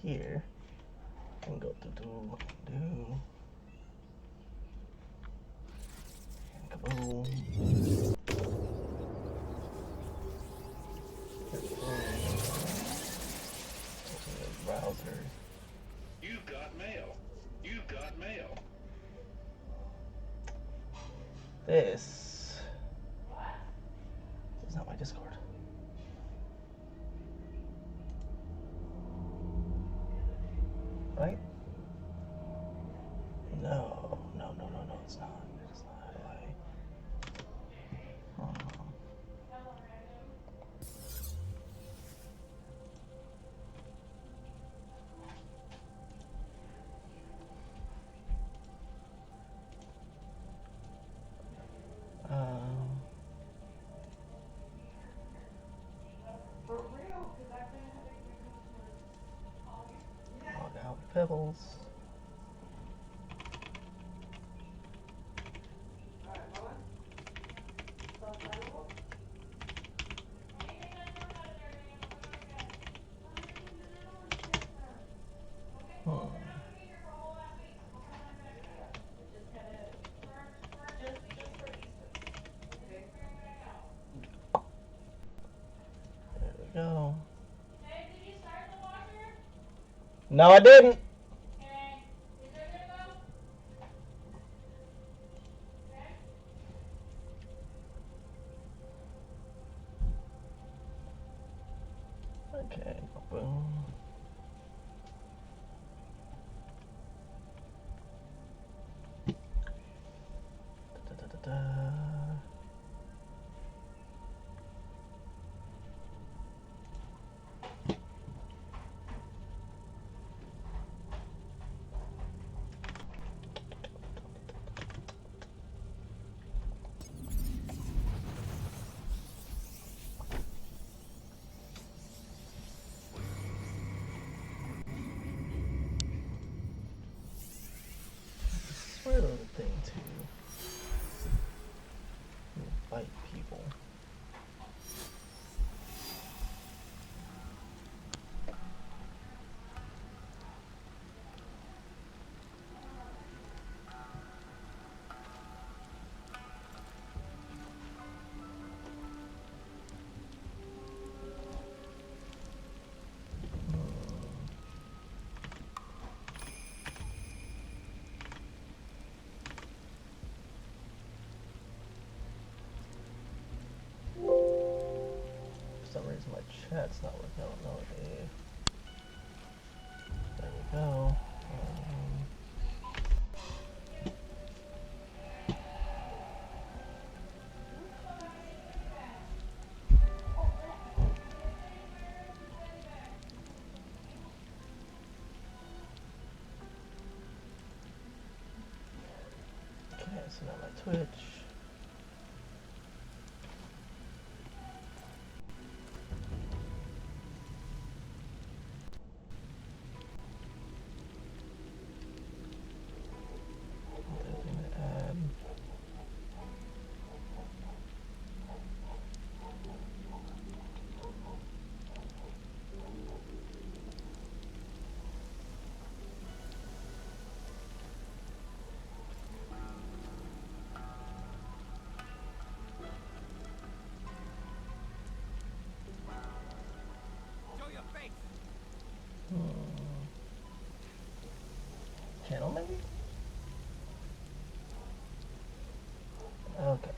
here and go do and kaboom. Browser. You've got mail. You've got mail. This is not my Discord. Right? No, it's not. It's not. Log out Pebbles. There we go. Hey, did you start the washer? No, I didn't. Okay. Is there gonna go? Okay. Okay. Boom. Da. Weird little thing to invite people. For some reason my chat's not working. I don't know if... There we go. Okay, so now my Twitch. Channel maybe? Okay.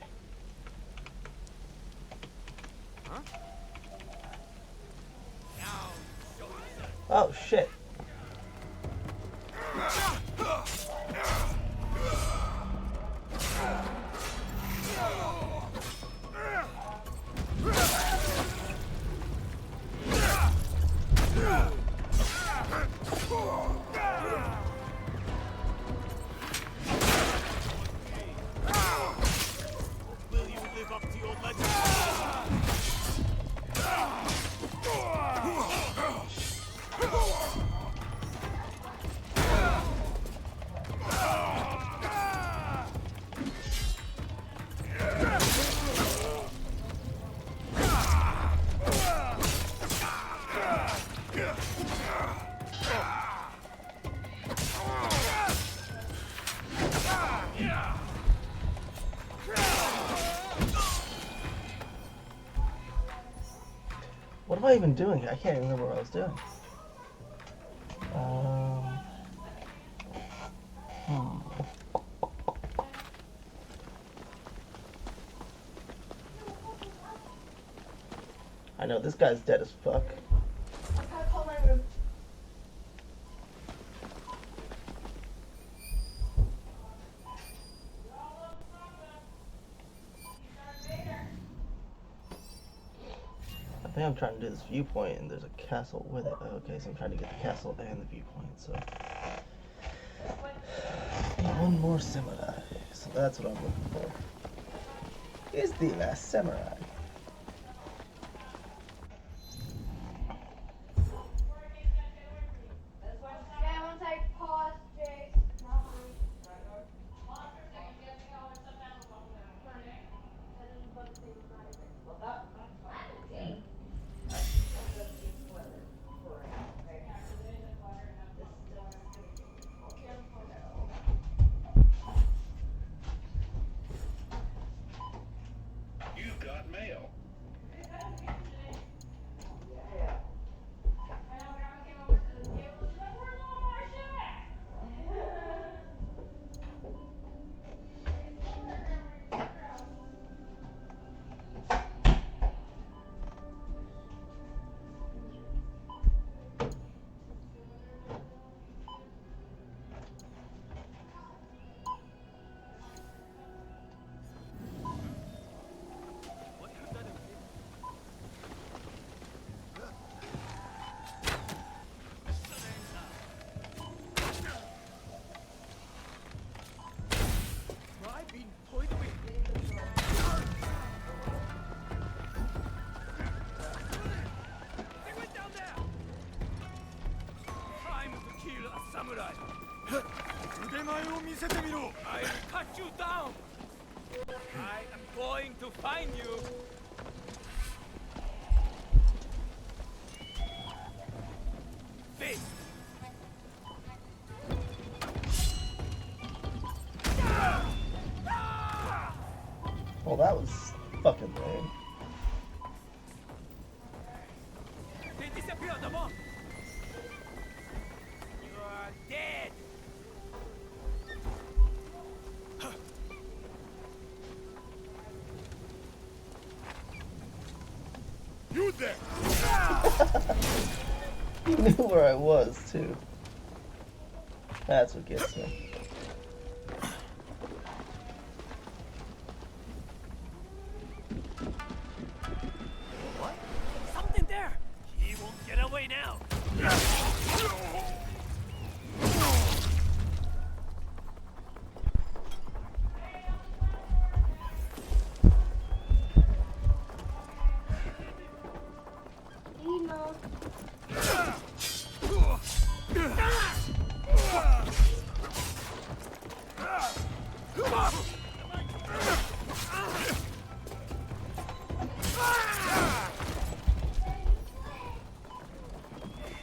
Huh? Oh shit. Will you live up to your legend? I even doing here? I can't even remember what I was doing. I know this guy's dead as fuck. I gotta call my room. I think I'm trying to do this viewpoint and there's a castle with it. Okay, so I'm trying to get the castle and the viewpoint, so. One more samurai. So that's what I'm looking for. Is the last samurai. Yeah, one sec. Pause, Jake. You got mail. What could that have been? Try being toyed with. They went down there. Time to kill a samurai. I'll cut you down. I am going to find you. Face. Well, that was fucking lame. They disappeared, Amon. You are dead. You there? He knew where I was, too. That's what gets me. What? Something there. He won't get away now. Emo.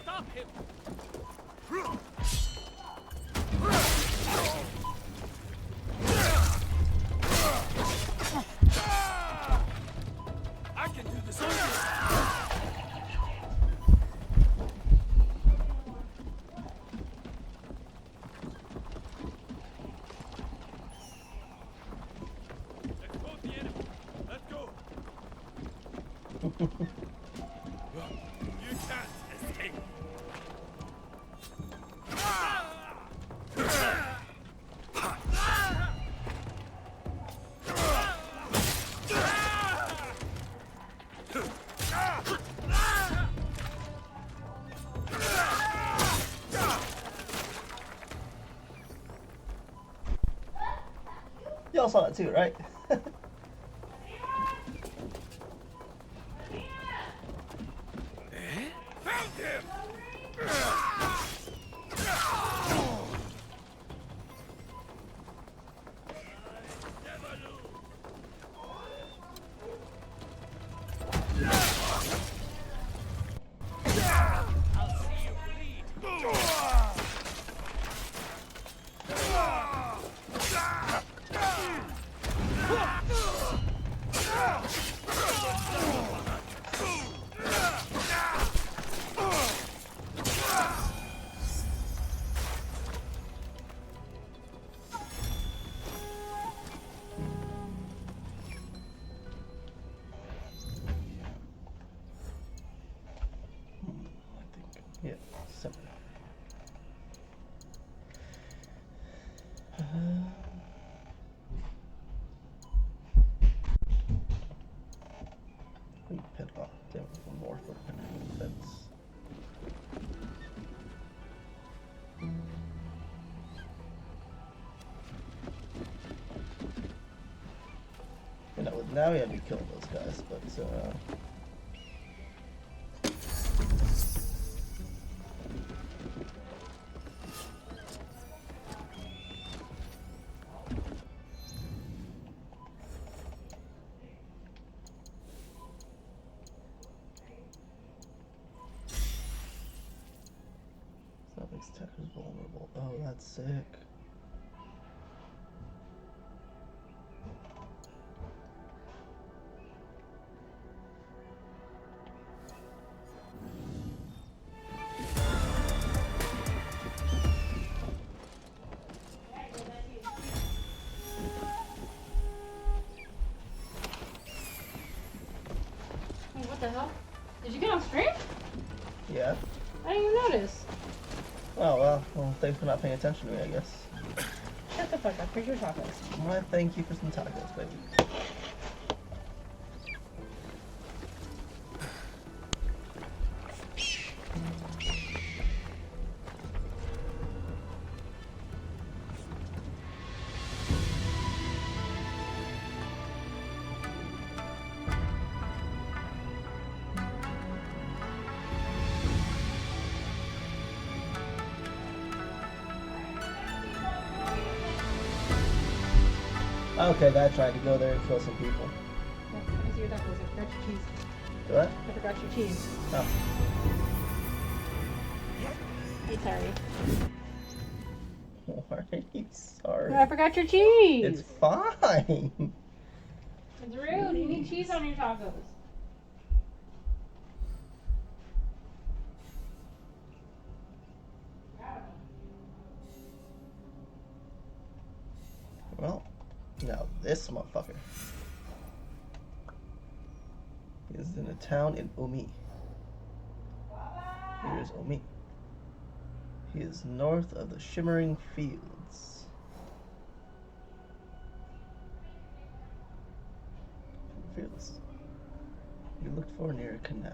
Stop him. I can do this on Let's go, the enemy. Let's go. You can't escape. Y'all saw that too, right? Found him! I'll see you bleed. Yeah, 7. We pin off. Damn, one more for fence. You know, now we have to be killing those guys, but that makes attackers vulnerable. Oh, that's sick. Hey, what the hell? Did you get on stream? Yeah. I didn't even notice. Oh, well, thanks for not paying attention to me, I guess. Shut the fuck up. Here's your tacos. Why, thank you for some tacos, baby. Okay, that tried to go there and kill some people. Yeah, let me see your tacos. I forgot your cheese. What? I forgot your cheese. Oh. Hey, sorry. Why are you sorry? I forgot your cheese. It's fine. It's rude. You need cheese on your tacos. Well, now this motherfucker is in a town in Omi. Here is Omi. He is north of the Shimmering Fields. Fields. We looked for near a canal.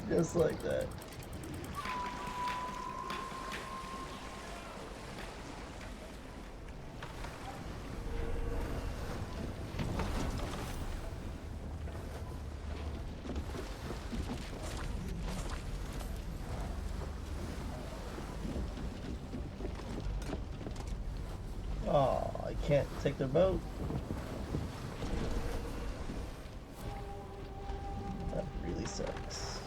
Just like that. Oh, I can't take their boat. That really sucks.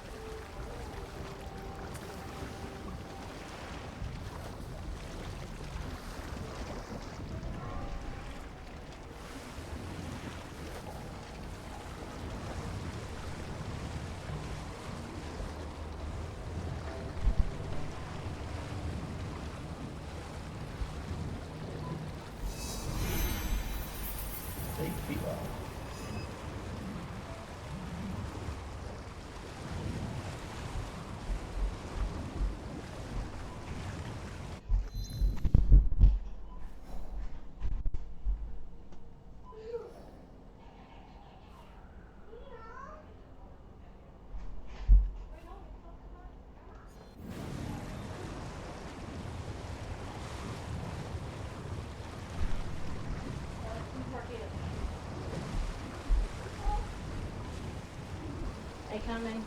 coming.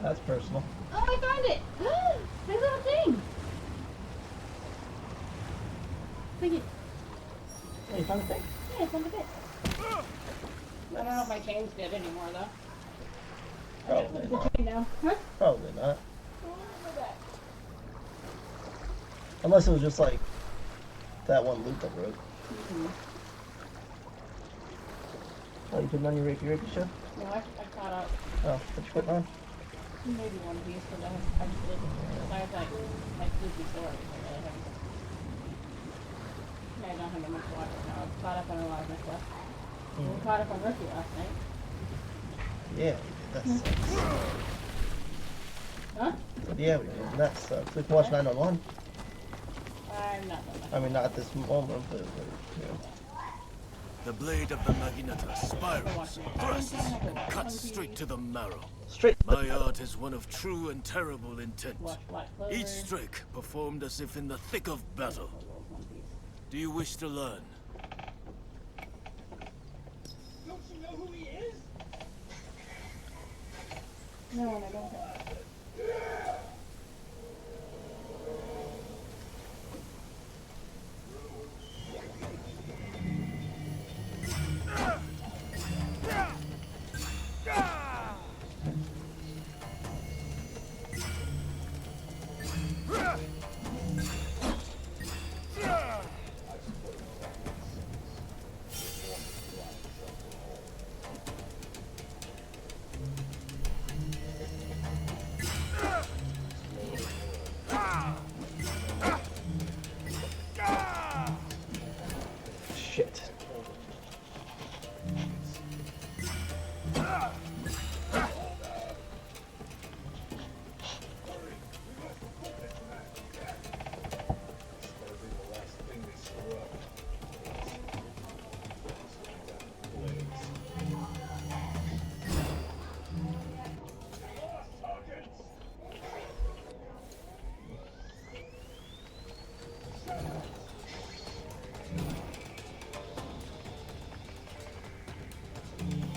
That's personal. Oh, I found it! My little thing! Look at Hey, you found the thing? yeah, I found a bit. I don't know if my chain's good anymore though. Probably The not. chain now. Huh? Probably not. Oh, my back. Unless it was just like that one loop that broke. Mm-hmm. Oh, you putting on your rapey show? No, I caught up. Oh, what you putting on? Maybe one piece, but I just did because I was like sleepy sore. I don't have that much water now. I was caught up on a lot of my stuff. We were caught up on Rookie last night. Yeah, we did. That sucks. Huh? But yeah, we did. That sucks. We can watch 911. I'm not done. I mean, not at this moment, but you know. The blade of the Naginata spirals, thrusts, and cuts straight to the marrow. Straight. My art is one of true and terrible intent. Watch Black Clover. Each stroke performed as if in the thick of battle. Do you wish to learn? Don't you know who he is? No, I don't. Shit.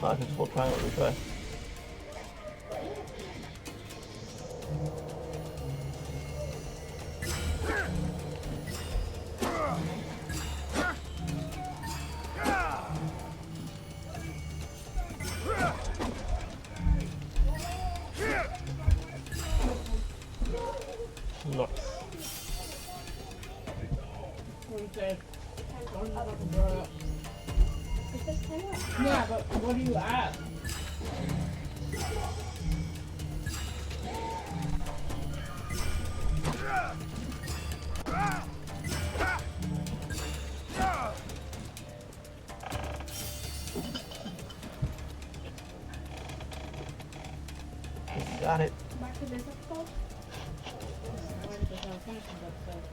I can just hold triangle to try. Nice. What do you say? Yeah, but what do you add? Got it. Back to this episode. I went to the finishing episode.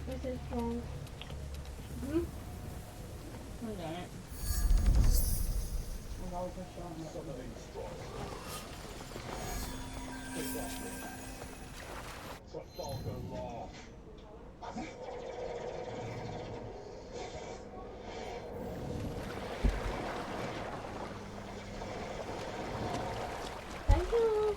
This is strong. Hmm? I'm done it. I'm always just showing it. Thank you.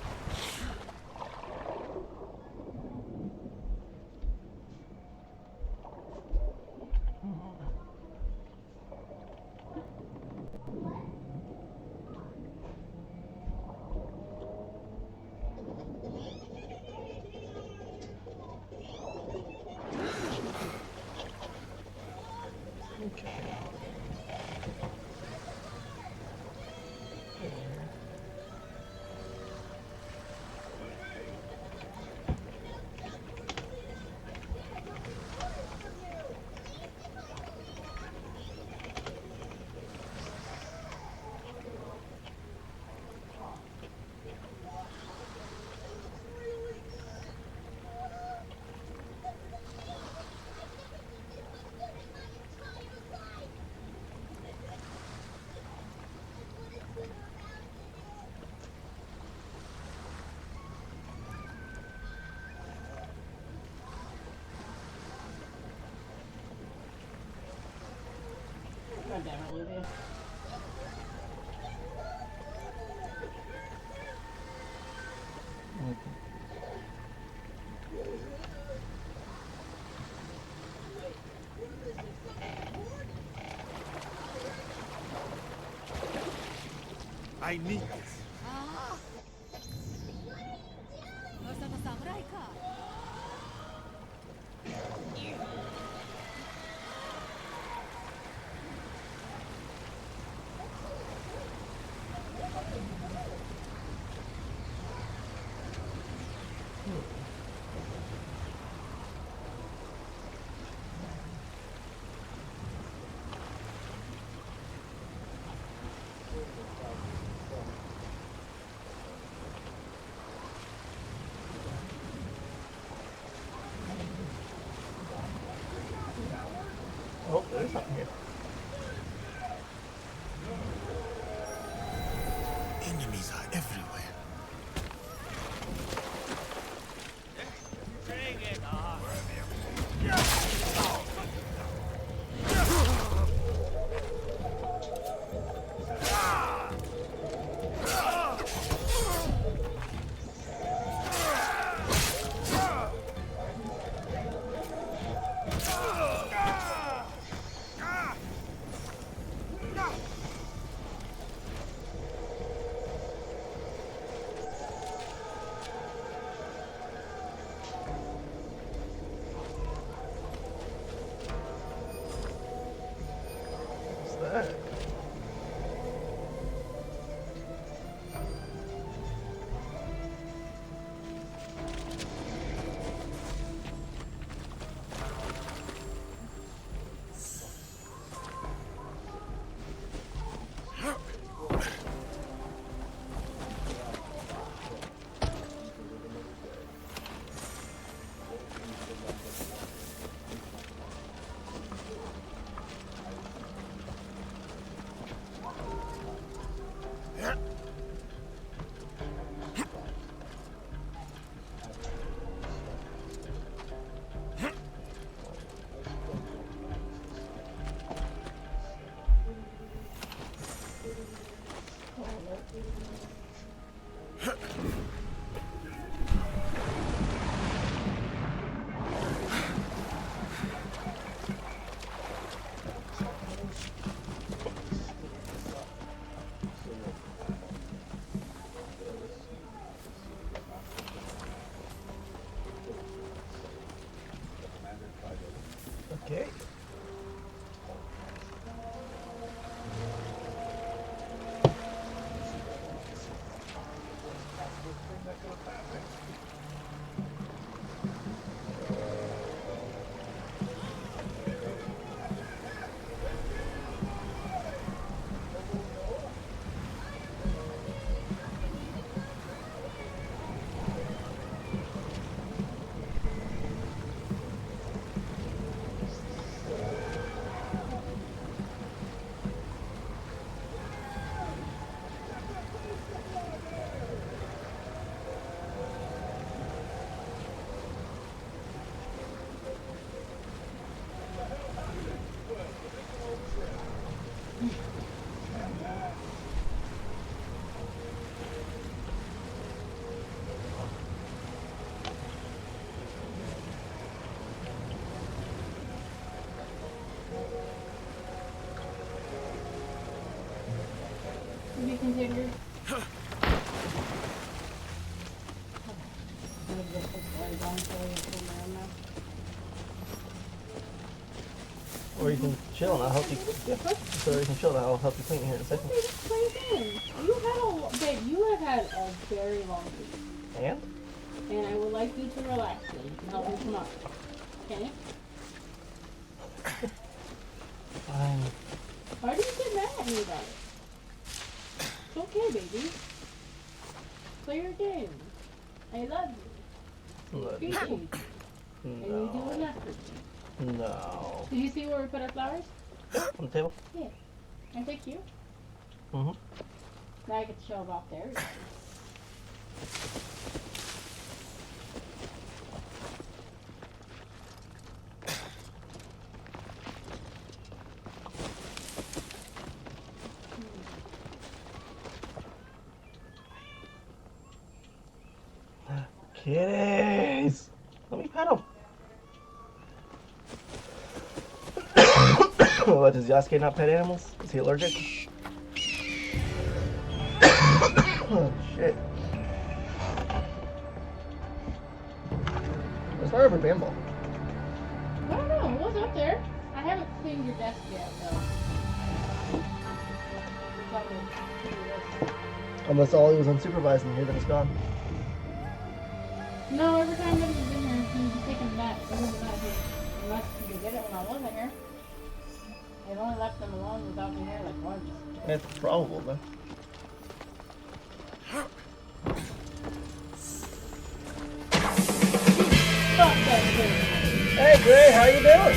God damn it, Olivia. I need this. Oh, there's something here. Enemies are everywhere. What's that? Okay. You continue. Or you can chill and I'll help you. Yeah. So you can chill and I'll help you clean it here in a second. You have had a very long week, And? and I would like you to relax so you can help me tomorrow. Okay? Fine. Why do you get mad at me about it? It's okay, baby. Play your game. I love you. Look. Appreciate you. And you do No. enough for me. No. Did you see where we put our flowers? On the table? Yeah. Aren't they cute? Mm-hmm. Now I get to show them off there. Kitties! Let me pet him. What, does Yasuke not pet animals? Is he allergic? Oh shit. Where's my rubber band ball? I don't know. It was up there. I haven't cleaned your desk yet, though. Probably do this. Unless all he was unsupervised and here then it's gone. No, every time that he's been here, he's taken that. He was not here. Unless he did it when I wasn't here. I've only left them alone without me here like once. It's probable though. Fuck that shit. Hey Gray, how you doing?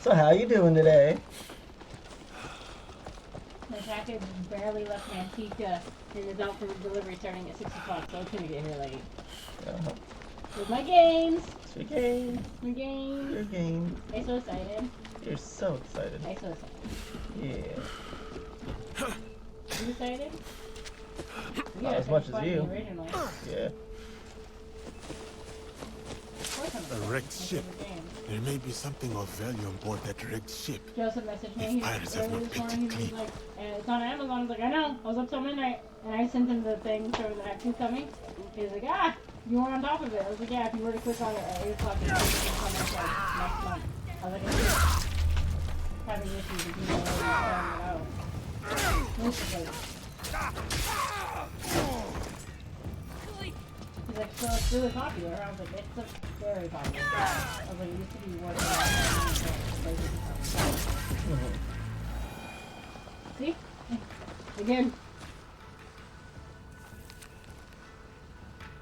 So how you doing today? The package barely left Antica and is out for delivery starting at 6 o'clock, so it's gonna get here late. Uh-huh. With my games! It's your game. My games! Your game. I'm so excited. You're so excited. I'm so excited. Yeah. You excited? Not as much as you. Originally. Yeah. Of course I'm A wrecked excited. ship. My favorite game. There may be something of value on board that wrecked ship. Joseph messaged me. If He pirates have early not this picked morning. it He was clean. like, it's on Amazon. I was like, I know. I was up till midnight, and I sent him the thing showing the Act 2 coming. He was like, you were on top of it. I was like, yeah, if you were to click on it at 8 o'clock, it's coming next month. I was like, it's having issues with you already trying it out. Basically. He's like, so it's really popular. I was like, it's very popular. I was like, it used to be worth it. See? Again.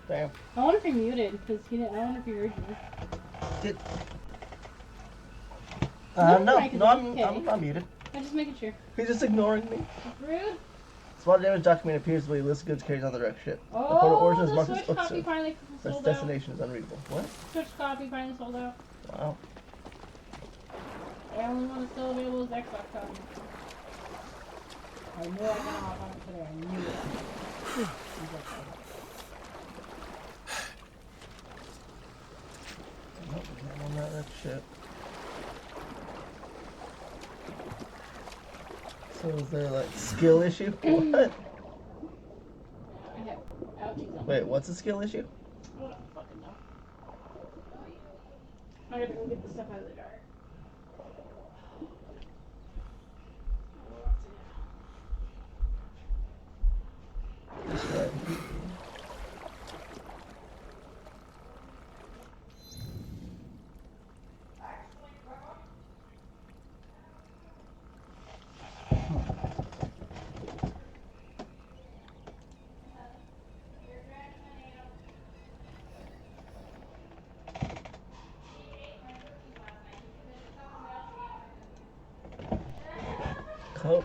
Damn. I wonder if he muted, because he didn't. I wonder if he heard you. Did. No, No, Mike is no, okay. I'm muted. I'm just making sure. He's just ignoring me. Rude. Spot damage document appears to be listed goods carried on the wrecked ship. The port of Oh, origin is the marked as Switch booked copy soon. finally Its sold out. destination is unreadable. What? Switch copy finally sold out. Wow. The only one that's still available is the Xbox copy. I knew I was gonna hop on it today. I knew it. Nope, not on that wrecked ship. So is there like skill issue? What? I have ouchies on. Wait, what's a skill issue? I don't fucking know. I gotta go get the stuff out of the dryer. That's right. Cope.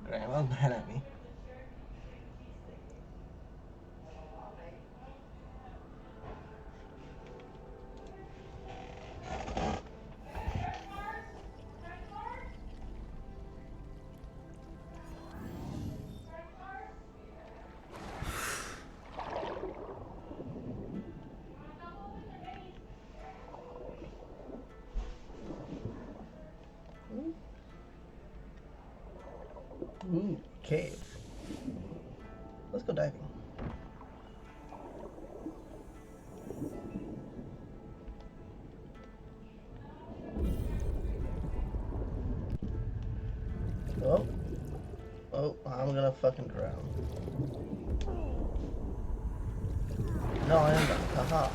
Grandma's mad at me. Ooh, cave. Let's go diving. Oh. Oh, I'm gonna fucking drown. No, I am not. Haha.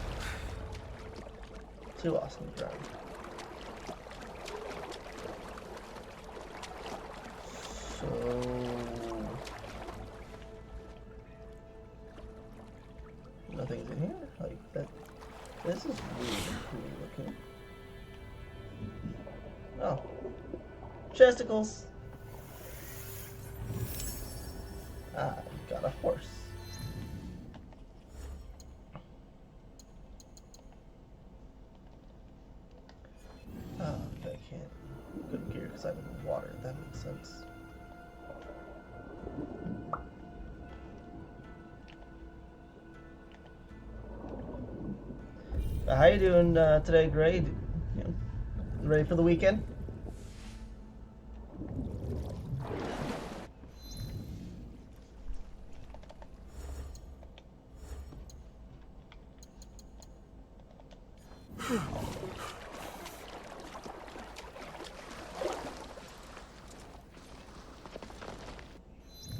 Too awesome to drown. So... Nothing's in here? Like that. This is really cool looking. Oh. Chesticles! Ah, you got a horse. Oh, okay, I can't go to gear because I'm in water. That makes sense. How you doing today, Gray? You ready for the weekend?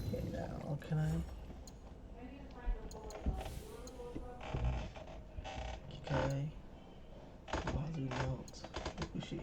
Okay, now can I? Okay. Wazoo notes. Whoopie.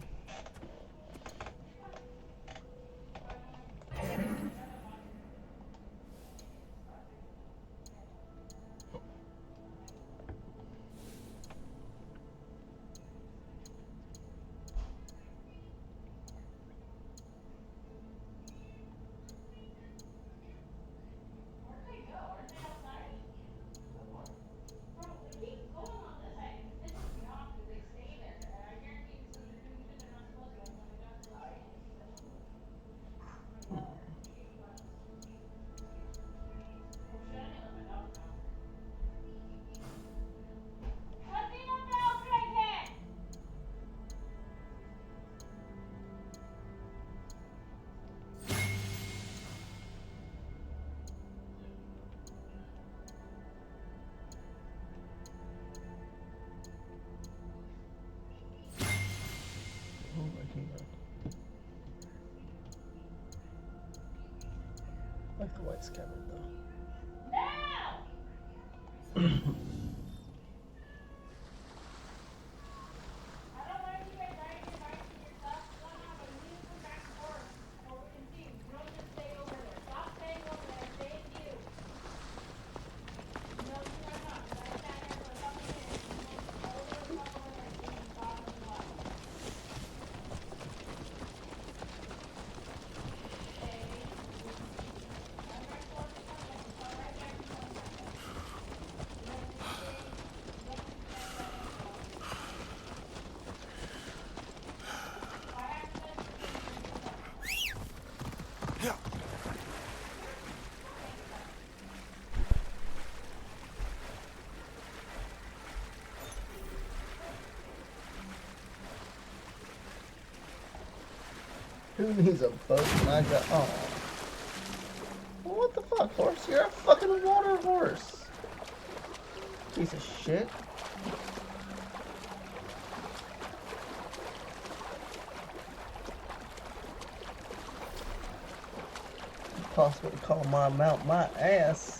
I like the white scabbard though. Who needs a boat when I got... Oh. Well, what the fuck, horse? You're a fucking water horse. Piece of shit. Possible to call my mount my ass.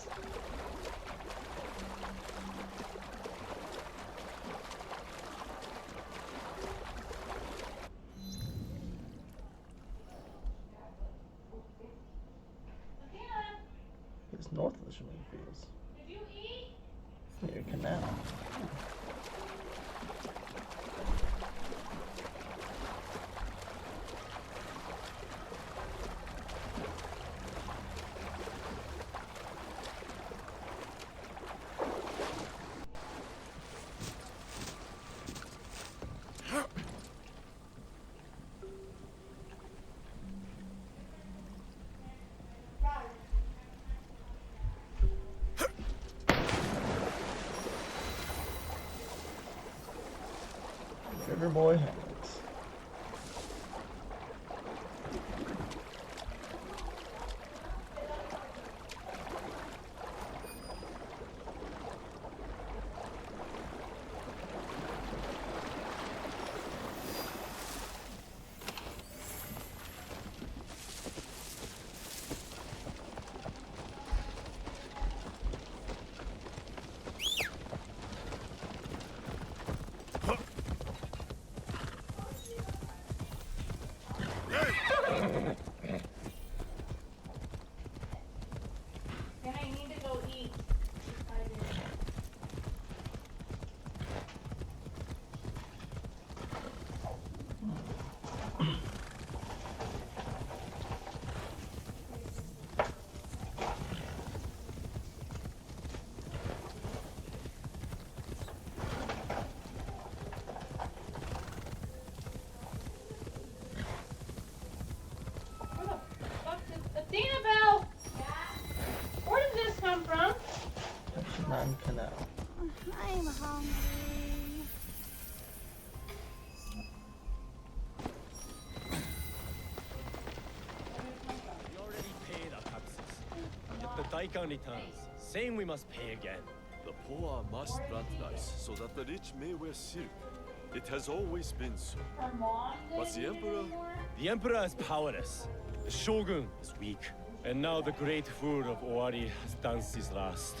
It's north of the swimming fields. Did you eat? Near canal. Sugar boy Hamlet. I'm hungry. We already paid our taxes. If the Daikan returns, saying we must pay again. The poor must plant rice so that the rich may wear silk. It has always been so. But the Emperor... The Emperor is powerless. The Shogun is weak. And now the great fool of Owari has danced his last.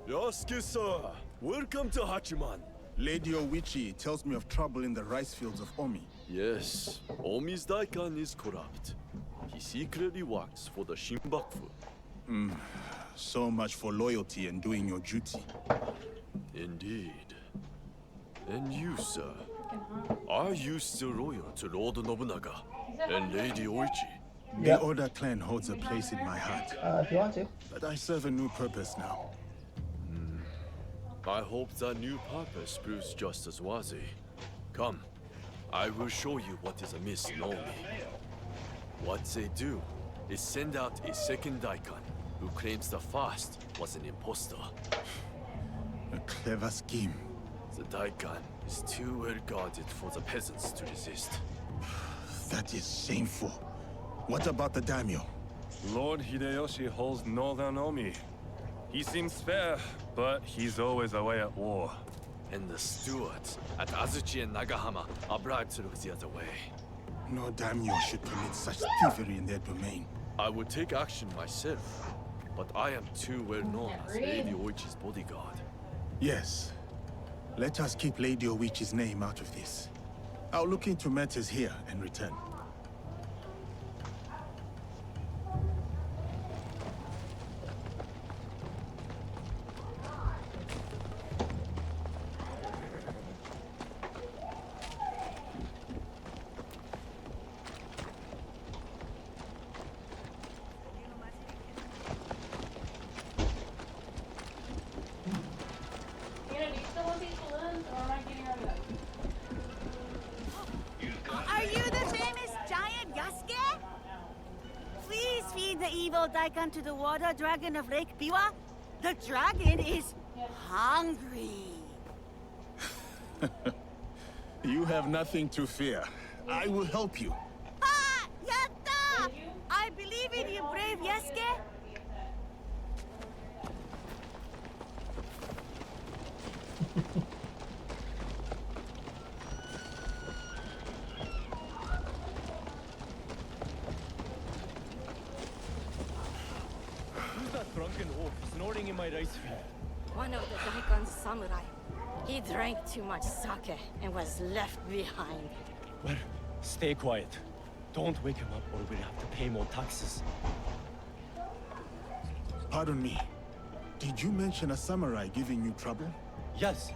Yasuke-san, welcome to Hachiman. Lady Oichi tells me of trouble in the rice fields of Omi. Yes, Omi's Daikan is corrupt. He secretly works for the Shinbaku. So much for loyalty and doing your duty. Indeed. And you, sir, are you still loyal to Lord Nobunaga and Lady Oichi? The Oda clan holds a place in my heart. If you want to. But I serve a new purpose now. I hope that new purpose proves just as worthy. Come, I will show you what is amiss in Omi. What they do is send out a second Daikan who claims the first was an impostor. A clever scheme. The Daikan is too well guarded for the peasants to resist. That is shameful. What about the daimyo? Lord Hideyoshi holds northern Omi. He seems fair, but he's always away at war. And the stewards at Azuchi and Nagahama are bribed to look the other way. No daimyo should commit such thievery in their domain. I would take action myself, but I am too well known as Lady Oichi's bodyguard. Yes. Let us keep Lady Oichi's name out of this. I'll look into matters here and return. Are you the famous giant Yasuke? Please feed the evil Daikan to the water dragon of Lake Biwa. The dragon is hungry. You have nothing to fear. I will help you. Ha! Yatta! I believe in you, brave Yasuke. Who's that drunken wolf snoring in my rice field? One of the Daikon's samurai. He drank too much sake and was left behind. Well, stay quiet. Don't wake him up or we'll have to pay more taxes. Pardon me. Did you mention a samurai giving you trouble? Yes,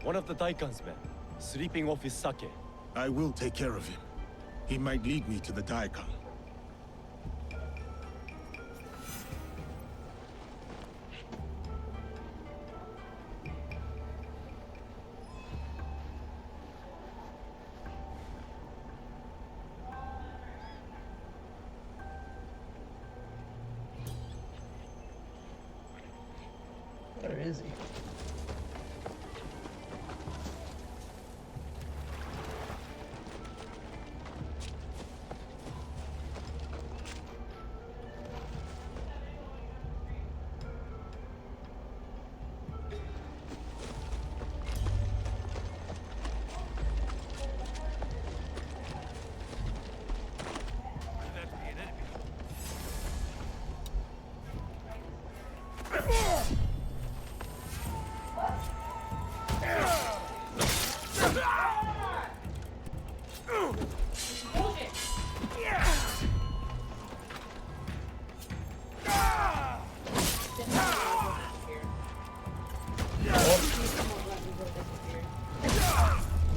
one of the Daikan's men, sleeping off his sake. I will take care of him. He might lead me to the Daikan. Where is he?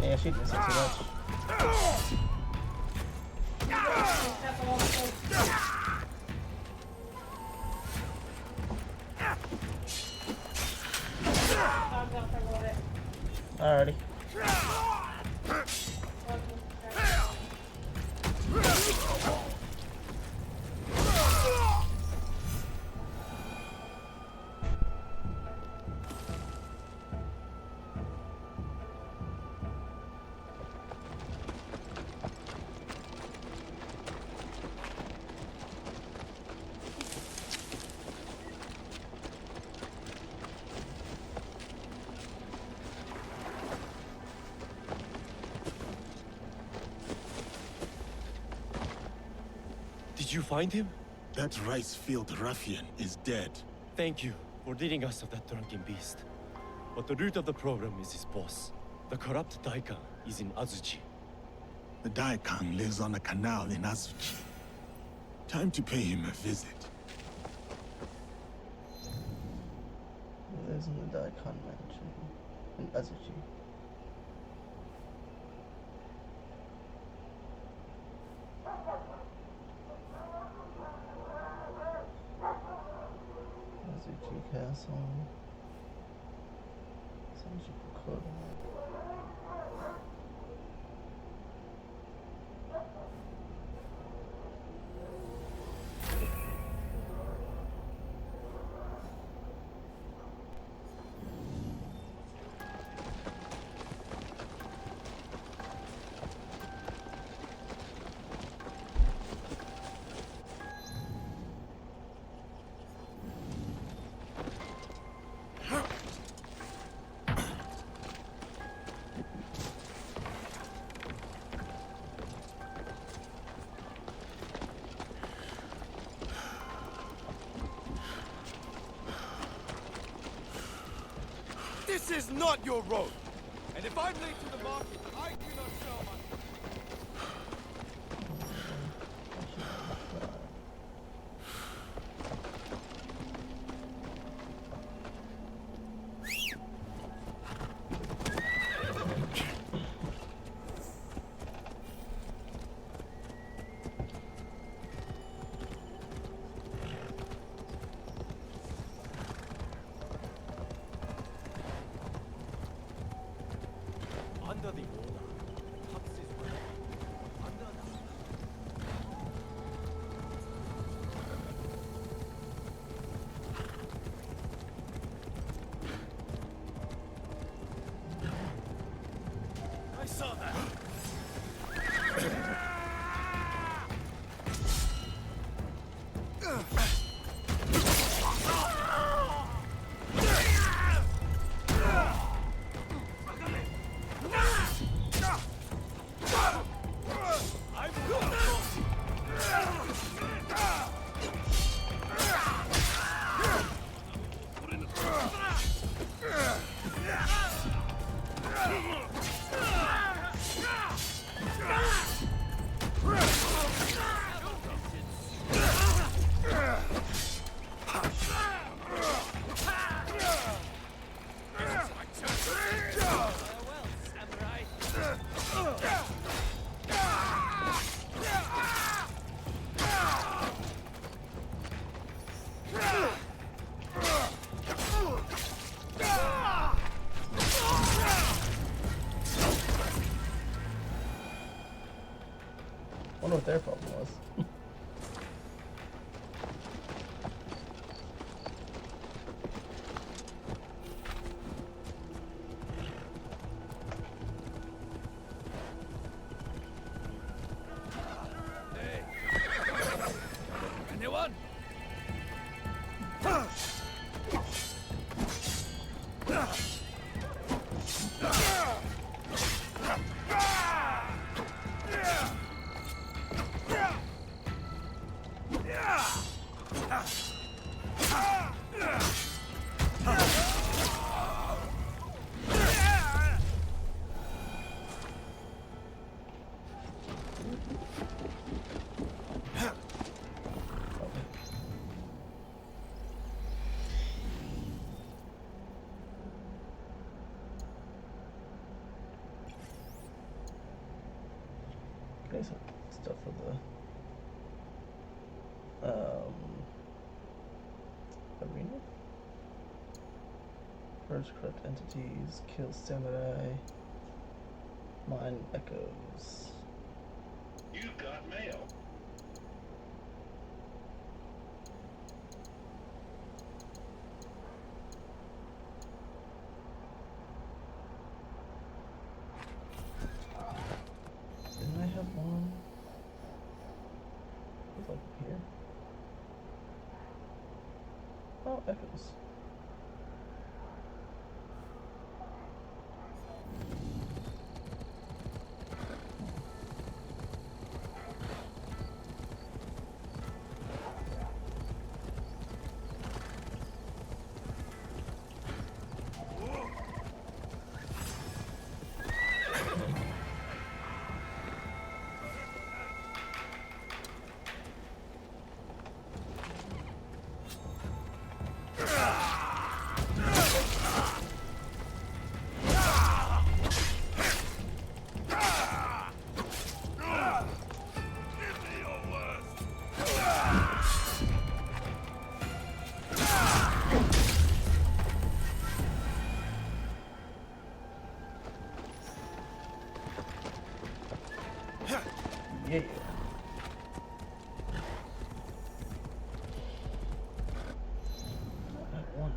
Yeah, she didn't say too much. Alrighty. Did you find him? That rice field ruffian is dead. Thank you for ridding us of that drunken beast. But the root of the program is his boss. The corrupt Daikon is in Azuchi. The Daikon lives on a canal in Azuchi. Time to pay him a visit. He lives in the Daikon mansion in Azuchi. Azuchi Castle. Azuchi Kokoda. This is not your road! And if I'm late to the market, I do not sell my... Under the order, taxes were under the... I saw that! I wonder what their problem was. Anyone? Okay, some stuff for the arena. Purge corrupt entities, kill samurai, mine echoes. You got mail. Didn't I have one? It's like here. Oh, echoes. Yeah. I wonder.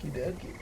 Okey-dokey.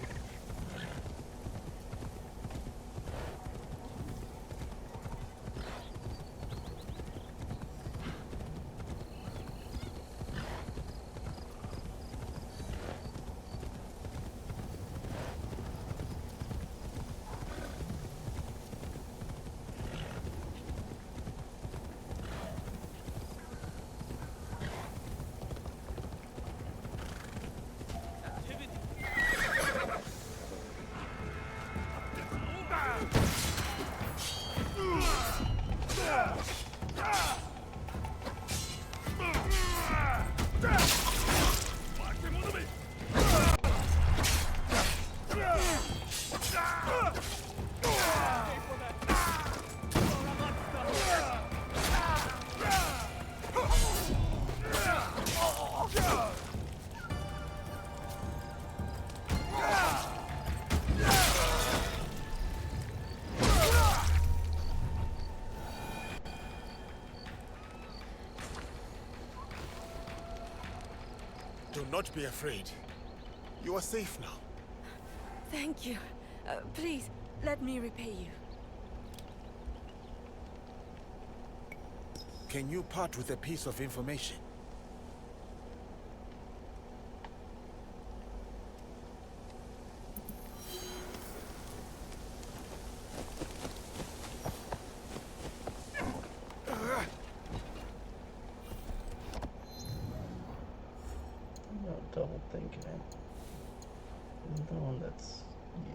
Do not be afraid. You are safe now. Thank you. Please, let me repay you. Can you part with a piece of information? No double thinking it. The one that's,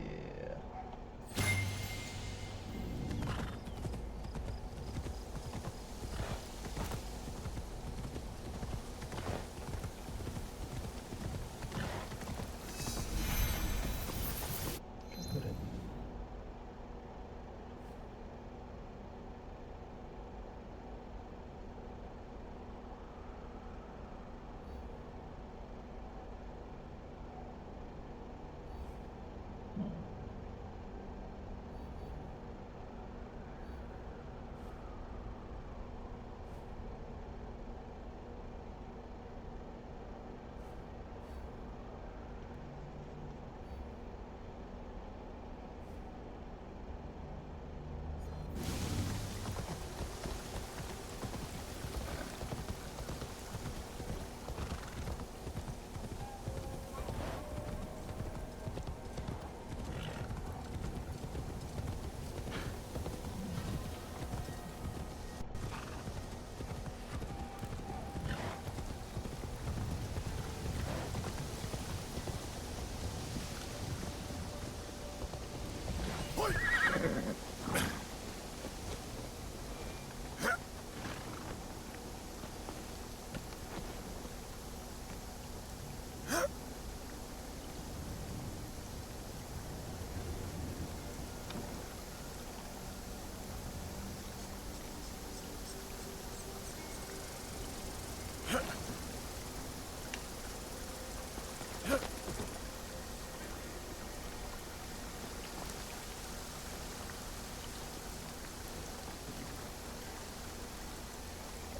yeah. Can put it.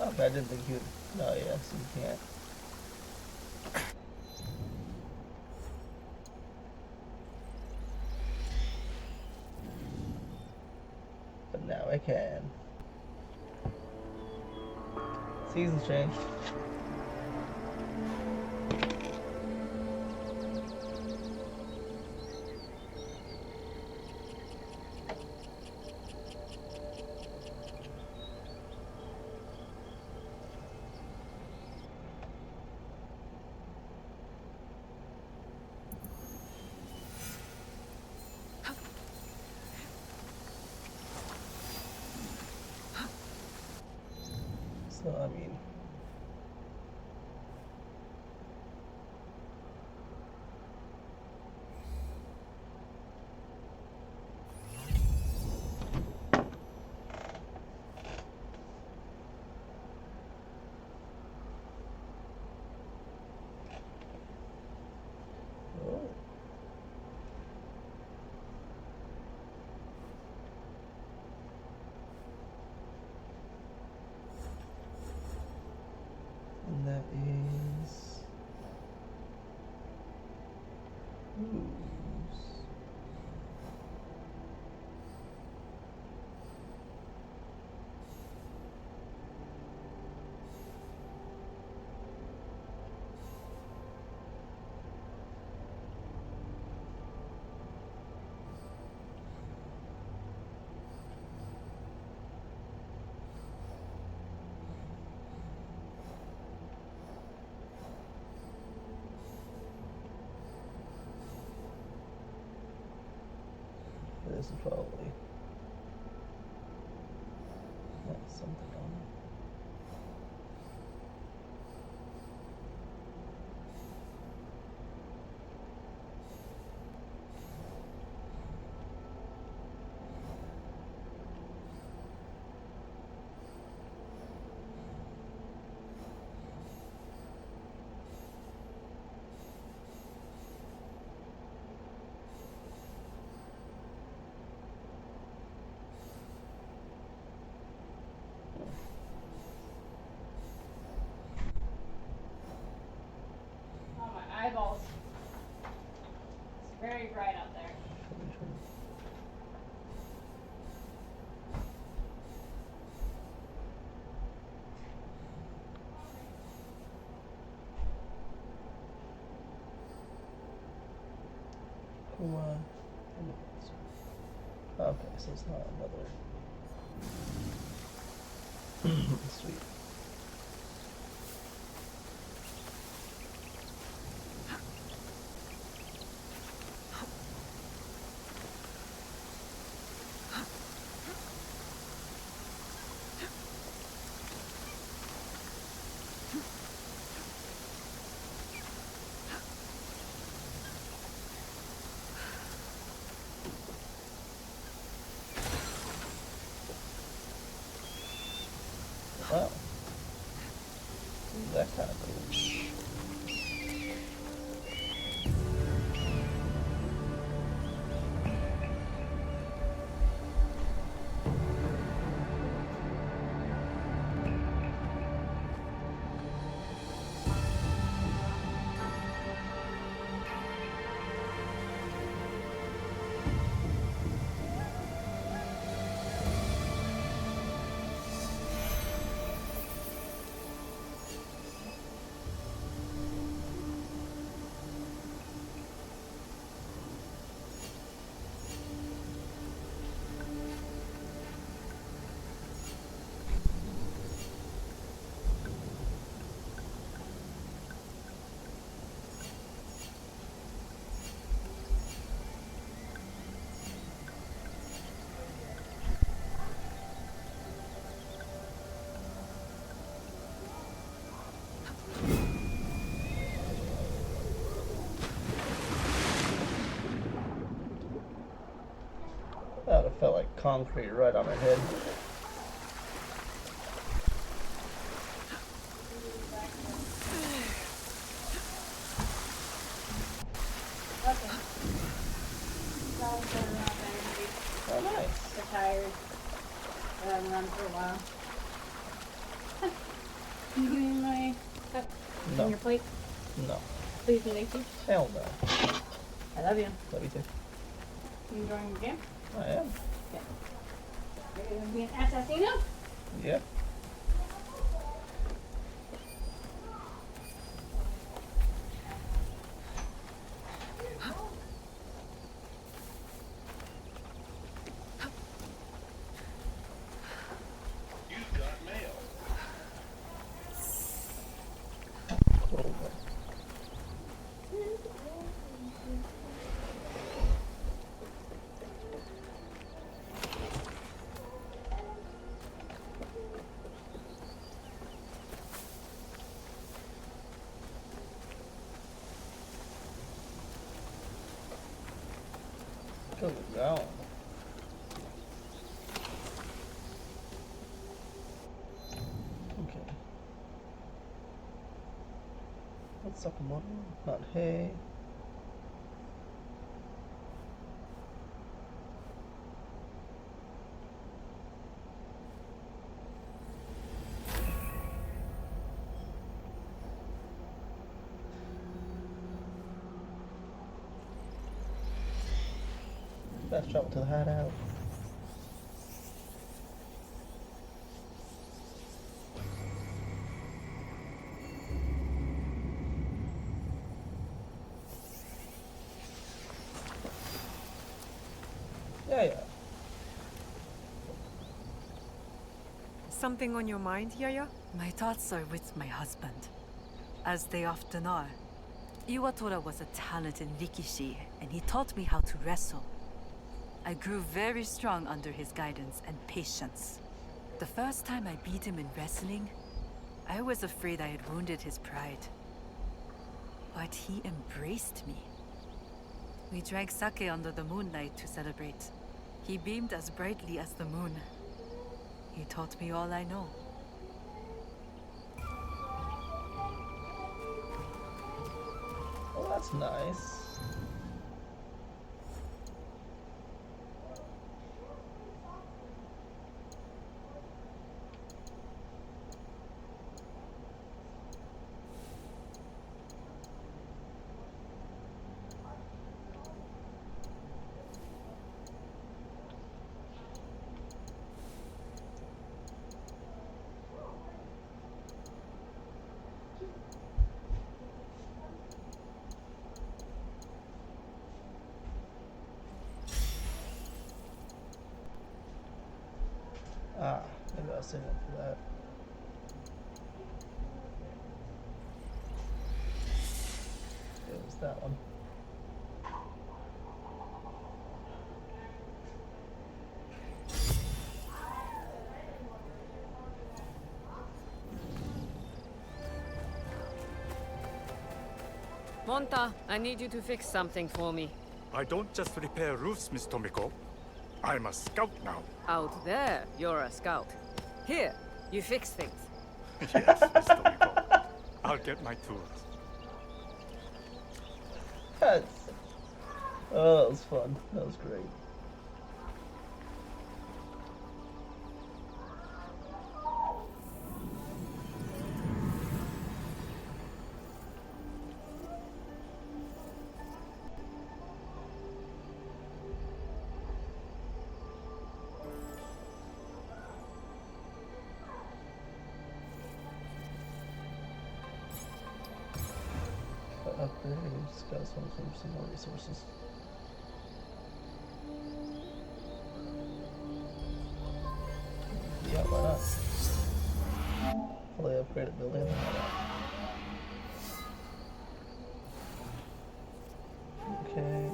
Oh, but I didn't think he would. No, yes, you can't. But now I can. Seasons change. So, I mean, oh. And that is ooze. This is probably something on it. Oh, my eyeballs. It's very bright out there. Okay, so it's not another. Sweet. Wow. That kind of cool. That would have felt like concrete right on her head. Okay. Dogs are not very big. Oh, nice. They're tired. They haven't run for a while. Can you give me my cup No. and your plate? No. Please and thank you. Hell no. I love you. Love you too. You enjoying the game? I am. Yeah. Are you gonna be an assassino? Yeah. Oh, yeah. Okay. Let's suck them up. Not hay. Fast travel to the hideout. Yeah. Something on your mind, Yaya? My thoughts are with my husband, as they often are. Iwatora was a talented Rikishi, and he taught me how to wrestle. I grew very strong under his guidance and patience. The first time I beat him in wrestling, I was afraid I had wounded his pride. But he embraced me. We drank sake under the moonlight to celebrate. He beamed as brightly as the moon. He taught me all I know. Oh, that's nice. Ah, maybe I'll save one for that. It was that one. Monta, I need you to fix something for me. I don't just repair roofs, Miss Tomiko. I'm a scout now. Out there, you're a scout. Here, you fix things. Yes, Miss Tomiko. I'll get my tools. Oh, that was fun. That was great. Upgrade, scouts want some more resources. Yeah, why not? Fully upgraded building, then why not? Okay.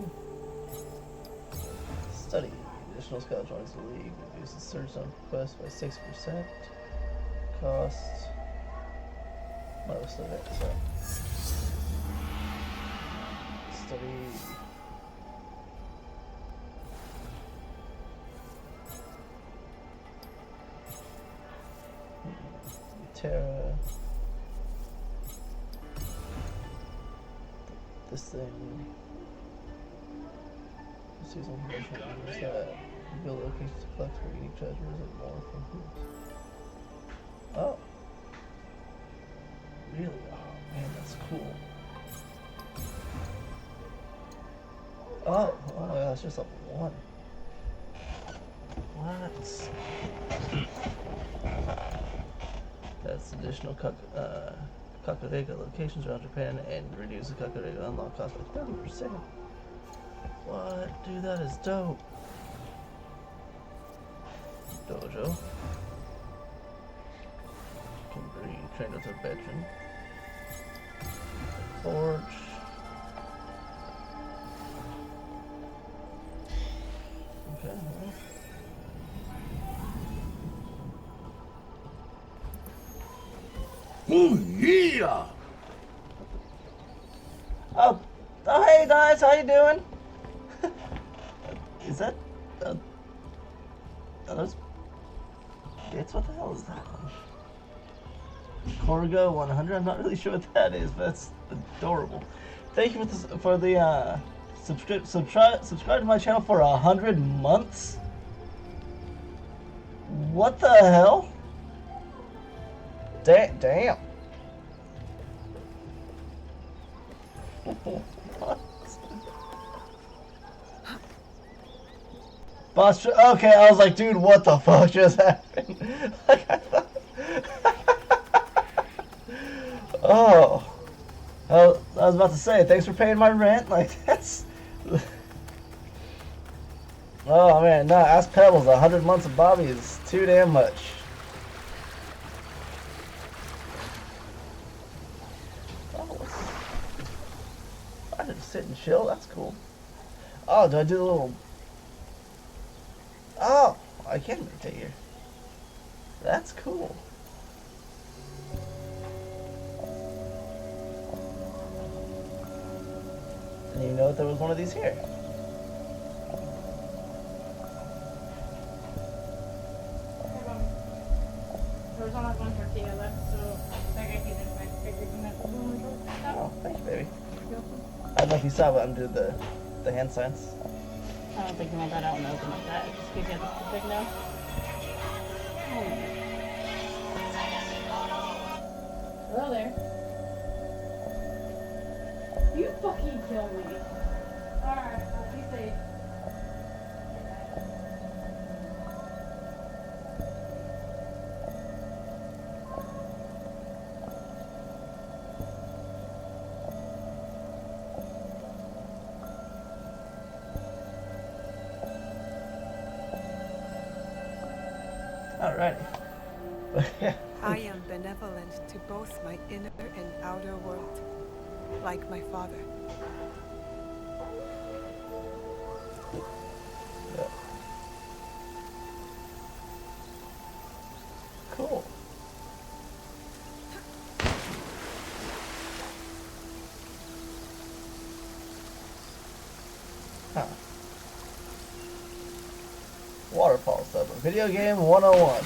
Study. Additional scout joins the league. Reduces search on quest by 6%. Cost. Most of it, so. Study. Terra. This thing. Let's use information. Build locations to collect for unique treasures and more from hoops. Oh. Really? Oh man, that's cool. Oh my god, that's just level 1. What? That's additional Kakarega locations around Japan and reduce the Kakarega unlock cost by 30%. What? Dude, that is dope. Dojo. Can be trained as a veteran. Forge. Okay. Oh yeah! Oh, hey guys, how you doing? those bits? What the hell is that one? Corgo 100. I'm not really sure what that is, but that's adorable. Thank you for the subscribe to my channel for 100 months. What the hell? Damn. What? Boss, okay, I was like, dude, what the fuck just happened? Like, I thought... Oh. I was about to say, thanks for paying my rent. Like, that's... Oh, man, no, ask Pebbles. 100 months of Bobby is too damn much. Oh, I just sit and chill. That's cool. Oh, do I do the little... Oh, I can meditate here. That's cool. Didn't even know that there was one of these here. There was only one tortilla left, so I think I can just like figure it out. Oh, thank you, baby. I don't know if you saw, but I'm doing the hand signs. I don't think you want that out in the open like that. Just gives you the big no. Hello there. You fucking kill me. Alright, be safe. Alrighty. I am benevolent to both my inner and outer world, like my father. Yeah. Cool. Huh. Waterfall stuff. Video game 101.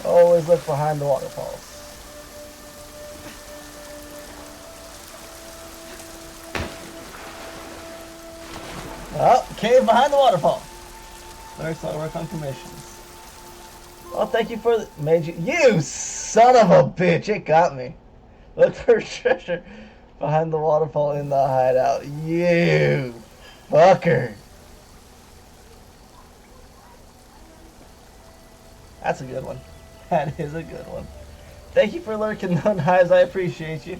Always look behind the waterfalls. Oh, cave behind the waterfall. Next, I'll work on commissions. Oh, thank you for the you son of a bitch! It got me. Look for treasure behind the waterfall in the hideout. You fucker. That's a good one. That is a good one. Thank you for lurking, None Hives. I appreciate you.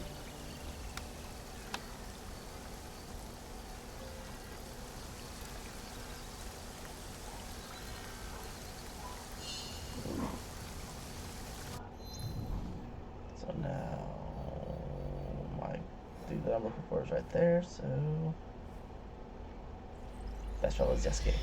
So now, my dude that I'm looking for is right there. So best roll is Yasuke.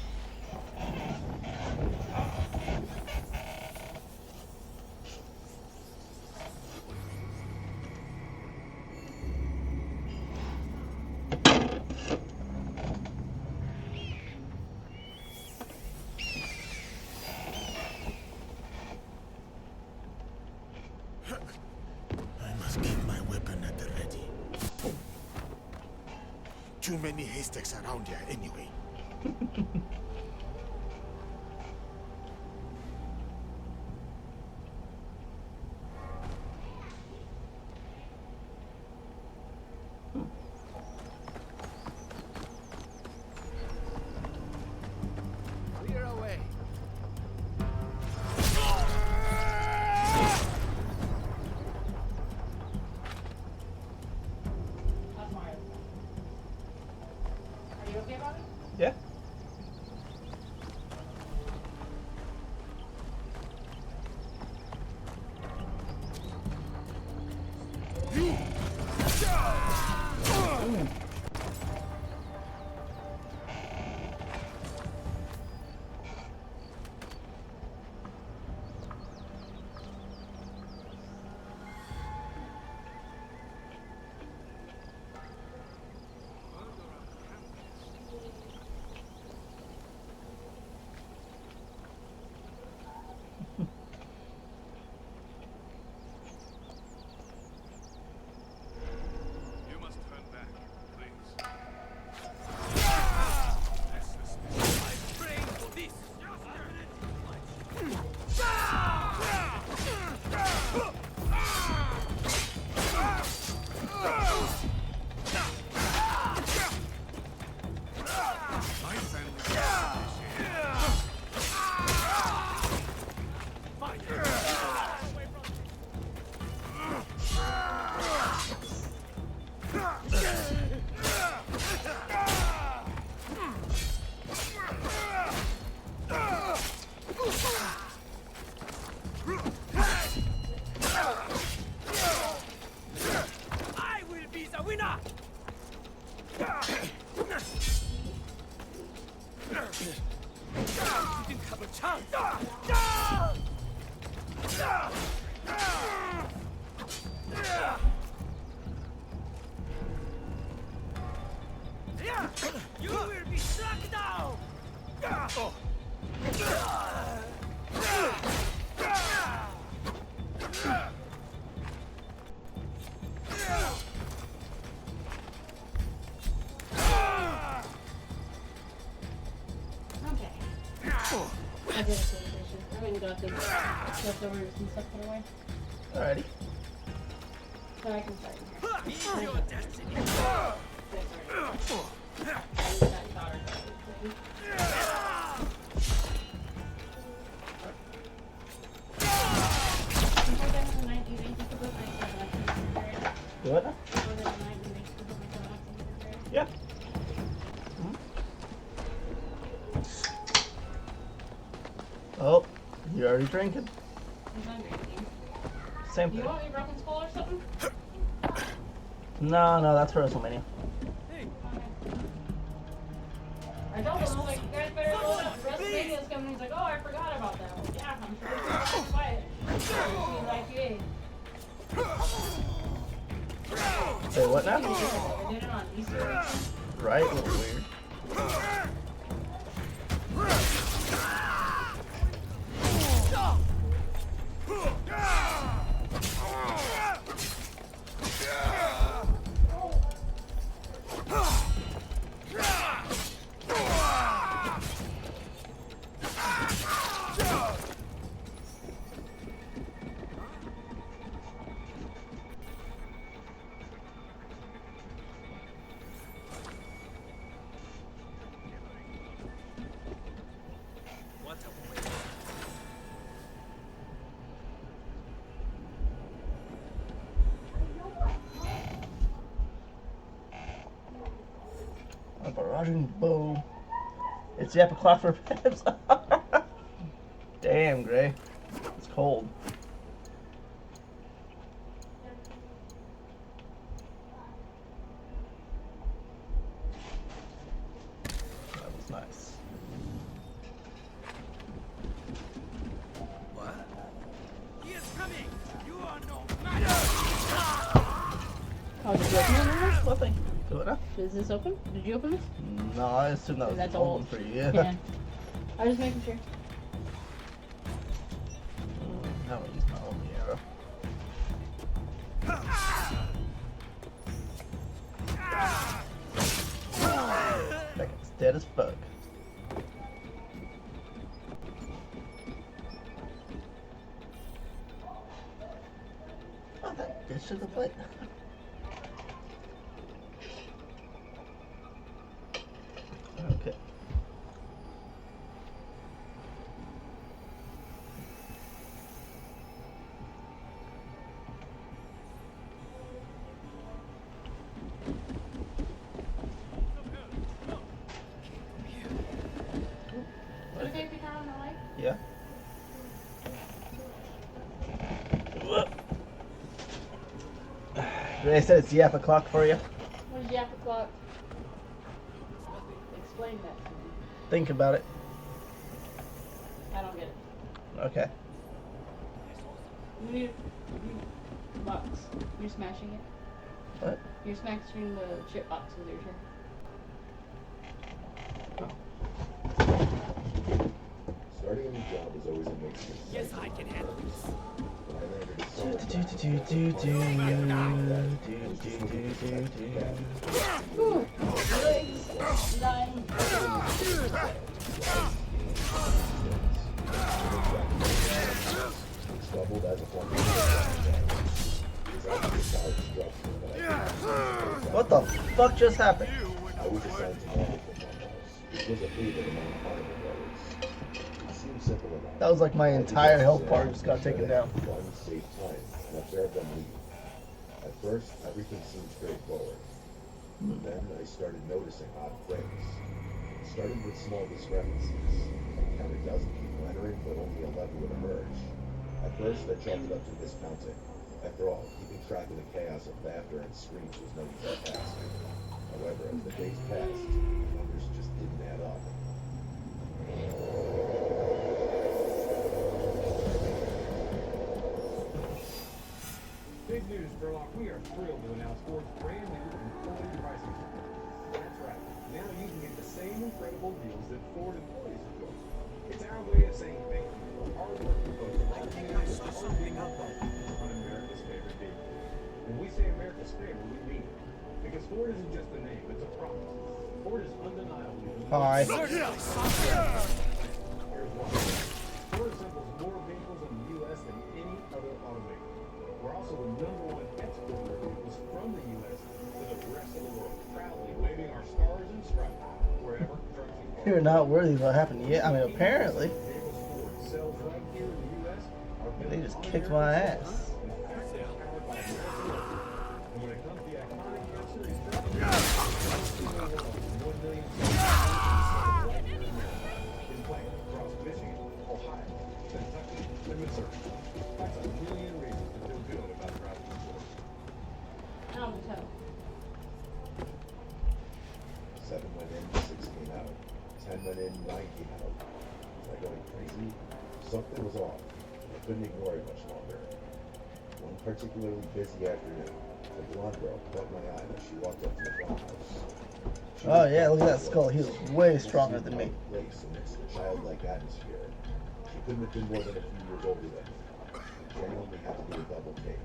Too many haystacks around here anyway. Clear away. Are you okay about it? Yeah. I will be the winner! You didn't have a chance! You will be struck down! Okay. I did a sanitation. I went and got the leftovers and stuff put away. Alrighty. So I can start in here. Meet your destiny! What now? Yeah. Oh, you're already drinking. Same Do you thing. want me broken skull or something? No, that's for WrestleMania. I told him, I was like, you guys better load up. WrestleMania's coming. He's like, oh, I forgot about that. Well, yeah, I'm sure we're going to fight it. He's like, yeah. Say what now? I did it on Easter. Right? A little weird. A barraging bow. It's the epic clock for Pebs. Damn, Gray. It's cold. That was nice. What? He is coming! You are no matter! Oh, did you open it? Nothing. Do it now? Is this open? Did you open this? No, I assume that was That's open old. for you. Yeah. Yeah. I was just making sure. Now I use my only arrow. That guy's dead as fuck. Oh, that bitch took a bite. Okay. Okay, if you turn on the light. Yeah. They said it's the epic clock for you. What is the apple clock? Explain that to me. Think about it. I don't get it. Okay. You box. You're smashing it. What? You're smashing the chip box with your turn. Starting a new job is always a mix. Yes, I can handle this. Ooh, legs dying. Doubled as a form What the fuck just happened? I was assigned to manage the farmhouse. It was a favorite among carnival goers. It seemed simple enough. That was like my entire health bar just got taken down. Fun, safe time, and observe them leave. At first, everything seemed straightforward. But then I started noticing odd things. It started with small discrepancies. I counted dozens of people entering, but only 11 would emerge. At first, I chalked it up to miscounting. After all, keeping track of the chaos of laughter and screams was no easy task. However, as the days passed, the numbers just didn't add up. Big news, Sherlock. We are thrilled to announce Ford's brand new employee pricing plan. That's right. Now you can get the same incredible deals that Ford employees enjoy. It's our way of saying thank you for hard work for folks like you and for being up on America's favorite vehicle. When we say America's favorite, we mean it. Because Ford isn't just a name, it's a promise. Ford is undeniably the Hi. Here's why. Ford assembles more vehicles in the U.S. than any other automaker. We're also the #1 exporter of vehicles from the U.S. to the rest of the world, proudly waving our stars and stripes wherever trucks and cars. You're not worthy of what happened. Yeah, I mean, apparently. Vehicles Ford sells right here in the U.S. are built They just on kicked my American ass. soil and powered by American workers. And when it comes to the iconic F Series trucks, $1 million right here in America, in plant across Michigan, Ohio, Kentucky, and Missouri. That's a million reasons to feel good about driving a Ford. I'll tell. 7 went in, 6 came out. 10 went in, 9 came out. Was I going crazy? Something was off. I couldn't ignore it much longer. One particularly busy afternoon, a blonde girl caught my eye as she walked up to the front house. She Oh was yeah, look at that dressed skull. He was way stronger than me. place amidst the childlike atmosphere. She couldn't have been more than a few years older than me. Genuinely had to do a double take.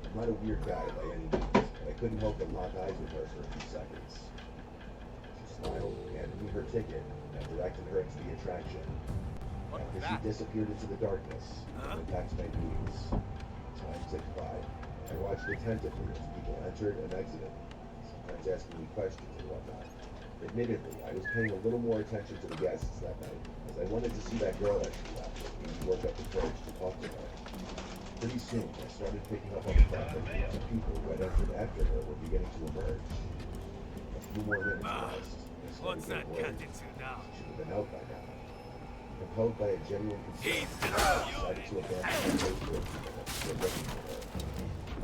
I'm not a weird guy by any means, but I couldn't help but lock eyes with her for a few seconds. She smiled, handed me her ticket, and directed her into the attraction. After she disappeared into the darkness, I went back to my duties. Time ticked by. I watched attentively as people entered and exited, sometimes asking me questions and whatnot. Admittedly, I was paying a little more attention to the guests that night, as I wanted to see that girl as she left, and work up the courage to talk to her. Pretty soon, I started picking up on the fact that the people who had entered after her were beginning to emerge. A few more minutes passed. What's that cat into now? She should have been out by now. Compelled by a genuine concern, I decided to abandon my post for a few minutes to looking for her.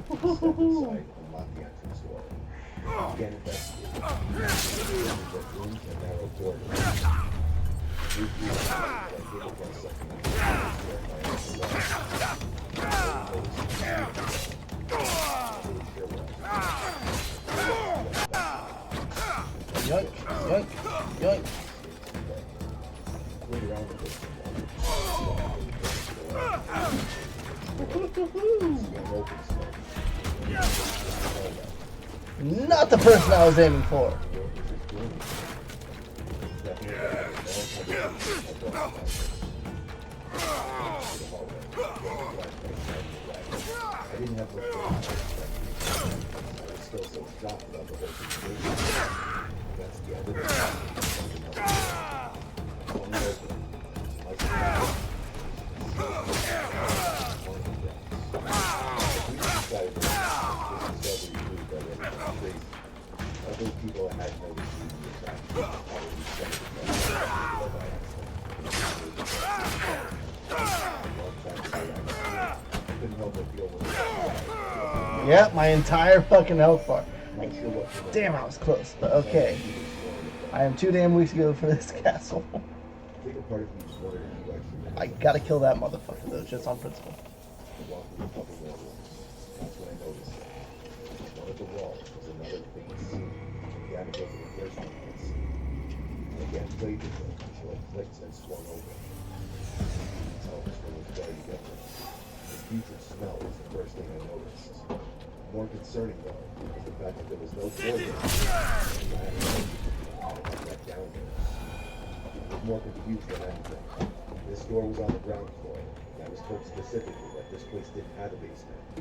I stepped inside and unlocked the entrance door. I began investigating. The rooms and narrow corridors. Briefly, I came across something I was by Yoink, yoink, yoink. Not the person I was aiming for. I didn't have much time. I was still so shocked about the whole situation. That's the end of it. Only open. Like we decided that this discovery proved that everything was crazy. Other people had noticed the attraction already started to couldn't help but feel Yep, my entire fucking health bar. Like, damn, I was close, but okay. I am too damn weak to go for this castle. I gotta kill that motherfucker though, just on principle. That's when I noticed it. One of the walls was another faint scene. Began to go for the first one I could see. I again played with it until it clicked and swung open. Tell this one was very different. The putrid smell was the first thing I noticed. More concerning though was the fact that there was no door there. Down there. I was more confused than anything. This door was on the ground floor. I was told specifically that this place didn't have a basement. I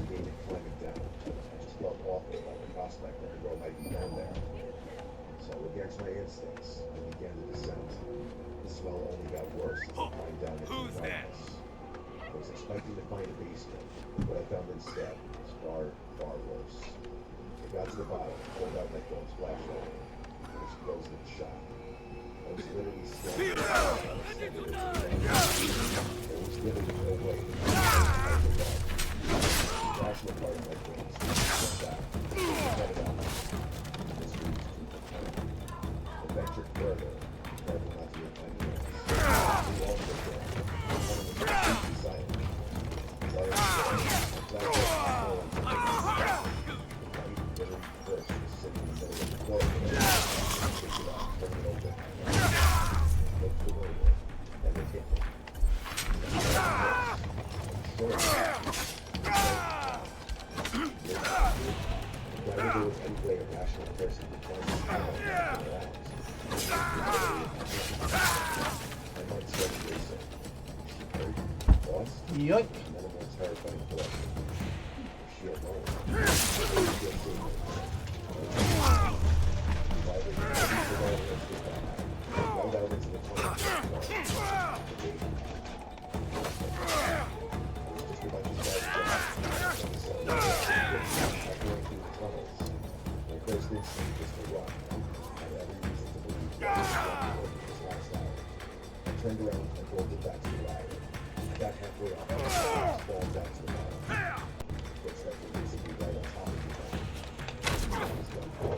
hated climbing down. I just felt awful about the prospect that a girl might be down there. So So, against my instincts, I began the descent. The smell only got worse as I climbed down into the darkness. I was expecting to find a basement. What I found instead was far, far worse. I got to the bottom, pulled out my phone's flashlight, and was frozen in shock. I was literally standing there. There was literally no way to get out of the dark. The rational part of my brain stepped back. Cut it out. This was too compelling. I ventured further, careful not to hit my knees. We all looked down. The tunnel was completely silent. Right on the floor, I glanced up the floor and the white, glittery purse was sitting in the middle of the corridor. I picked it up, turned it open. Looked familiar, and it hit me. If there was any way a rational person could find this power in their lives, my mind started racing. Hurt, lost, yoink. And then a more terrifying thought. If she had known, she would have seen me. Why would you survive against the back? Rolled out into the tunnel. The gate. Just about to start going through the tunnels. My first instinct was to run. I had every reason to believe that I was this last hour. I turned around and bolted back to the ladder. I got halfway up and fallen down to the bottom. Footsteps were basically right on top of me now. I was done for.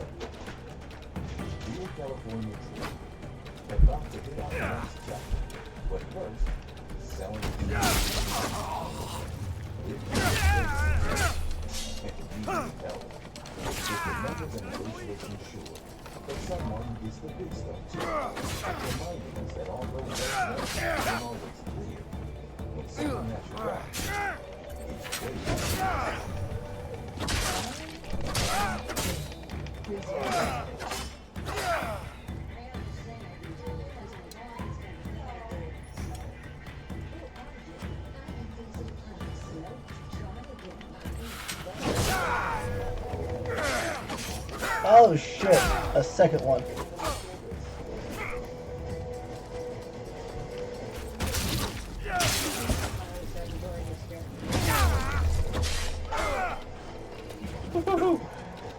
Real California tree. About to hit our next chapter. But first, selling It's never been negotiation sure, but someone gets the big stuff too. Reminding us that although those isn't always clear, when someone has your back, it's Oh shit, a second one.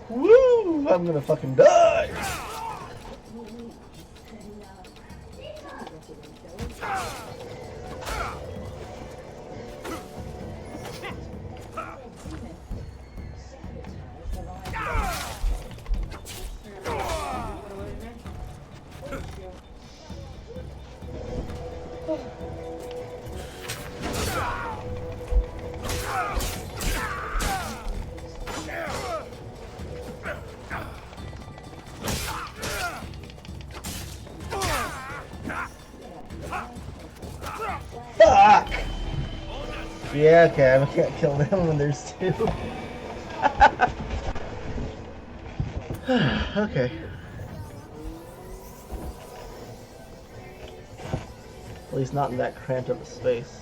Woo! I'm gonna fucking die! Fuck! Yeah, okay, I can't kill them when there's two. Okay. At least not in that cramped of a space.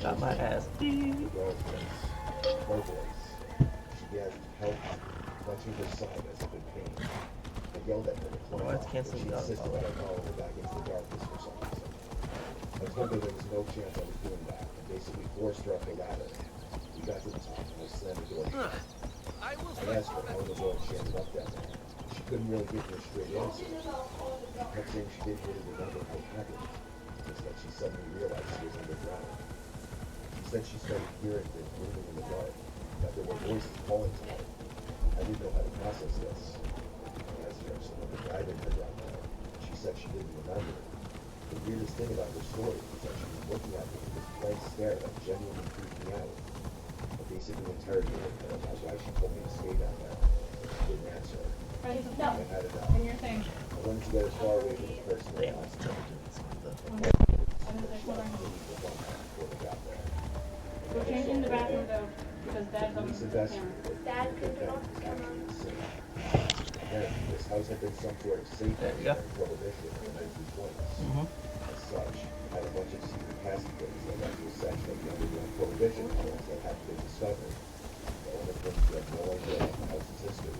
Got my ass beat. Her voice. She asked help, clutching her side as if in pain. I yelled at her to climb Why it's up, canceling but she the insisted auto? that I follow her back into the darkness for some reason. I told her there was no chance I was doing that, and basically forced her up the ladder. We got to the top, and I slammed the door shut. I asked her how in the world she ended up down there. She couldn't really give her a straight answer. She kept saying she didn't really remember how it happened. Just that she suddenly realized she was underground. She said she started hearing things moving in the dark, that there were voices calling to her. I didn't know how to process this. I asked her if someone had died in her down there. She said she didn't remember. The weirdest thing about her story was that she was looking at me with this blank stare that genuinely freaked me out. I basically interrogated her about why she told me to stay down there. She didn't answer. Right, I had enough. in your thing. I wanted to get as far away from the person as possible. We're changing the bathroom though, because Dad's on the camera. Dad, can you not come on? Again, this house had been some sort of safe during Prohibition in the 1920s. As such, it had a bunch of secret passageways that led to a section of the underground Prohibition tunnels that hadn't been discovered. The owner claims to have no idea about the house's history.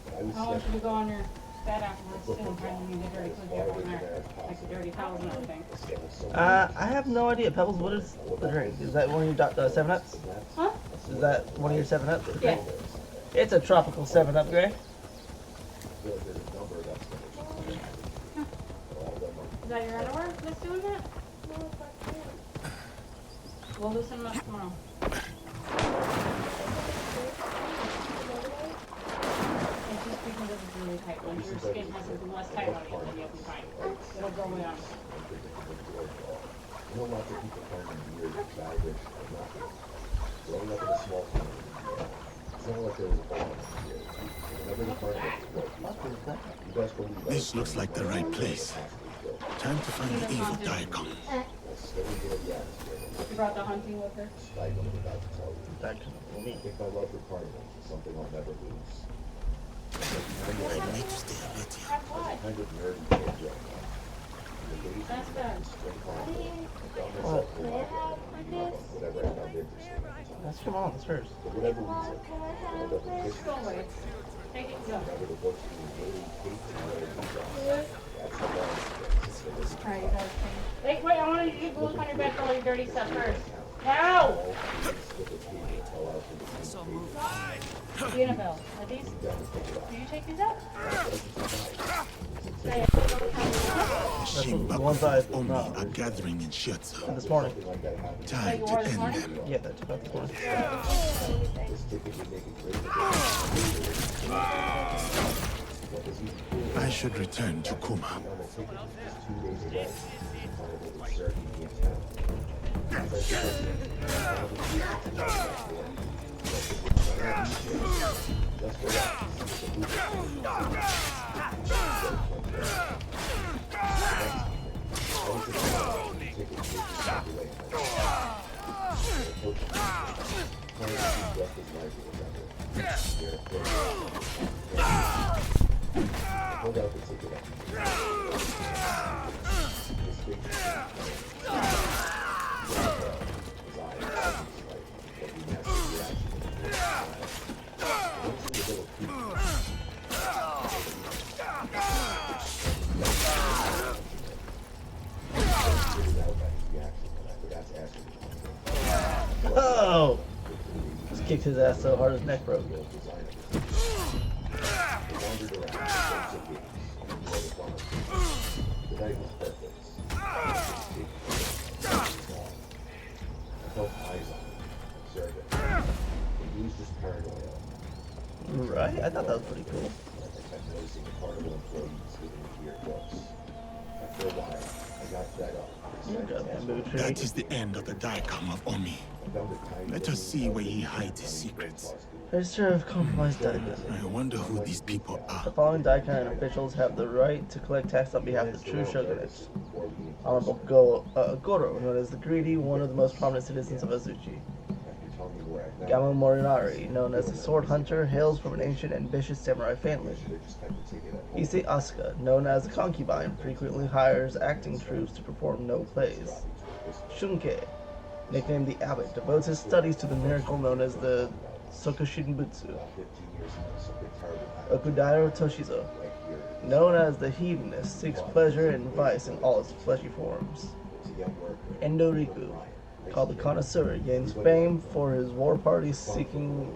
But I was How much should we skeptical. go on your bed afterwards too? Trying to get dirty clothes over there. Like the dirty towels and everything. I have no idea. Pebbles, what is the drink? Is that one of your 7-Ups? Huh? Is that one of your 7-Ups? Yeah. It's a tropical 7-Up, Gray. Is that your underwear that's doing that? We'll loosen them up tomorrow. It's just because it's really tight. Once your skin has something less tight on it, then you'll be fine. It'll go away on. I know lots of people find them weird, childish, or nothing. Growing up in a small community, it's not like there was a bar here. Whenever the carnival was built, you best believe that This looks like the right place. Time to find the evil Daikon. She brought the hunting with her. Despite what I'm about to tell you, I think my love for carnivals is something I'll never lose. I need to stay a bit here. Kind of nerdy kid growing up. The days That's good. spring carnival, I found myself a lot of whatever I found interesting. That's come on, it's hers. For whatever reason, I love the history. Go away. Take it, go. Whenever the books being daily taped and where it was, that's how long it's been. Alright, you guys change. Wait, I want you to look on your bed for all your dirty stuff first. No! Annabelle, are these? Do you take these out? Machine buckles of Omi are gathering in Shiatsu. This morning. Time to end them. Yeah, that took out this morning. I should return to Kuma. Oh! Just kicked his ass so hard his neck broke. Right, I thought that was pretty cool. That is the end of the Daikon of Omi. Let us see where he hides his secrets. Register of compromised Daikon. I wonder who these people are. The following Daikon officials have the right to collect tax on behalf of the true shogunate. Honorable Goro, known as the Greedy, one of the most prominent citizens of Azuchi. Gamo Morinari, known as the Sword Hunter, hails from an ancient and vicious samurai family. Issei Asuka, known as the Concubine, frequently hires acting troops to perform no plays. Shunke, nicknamed the Abbot, devotes his studies to the miracle known as the Sokushinbutsu. Okudairo Toshizo, known as the Hedonist, seeks pleasure and vice in all its fleshy forms. Endo Riku, called the Connoisseur, gains fame for his war parties seeking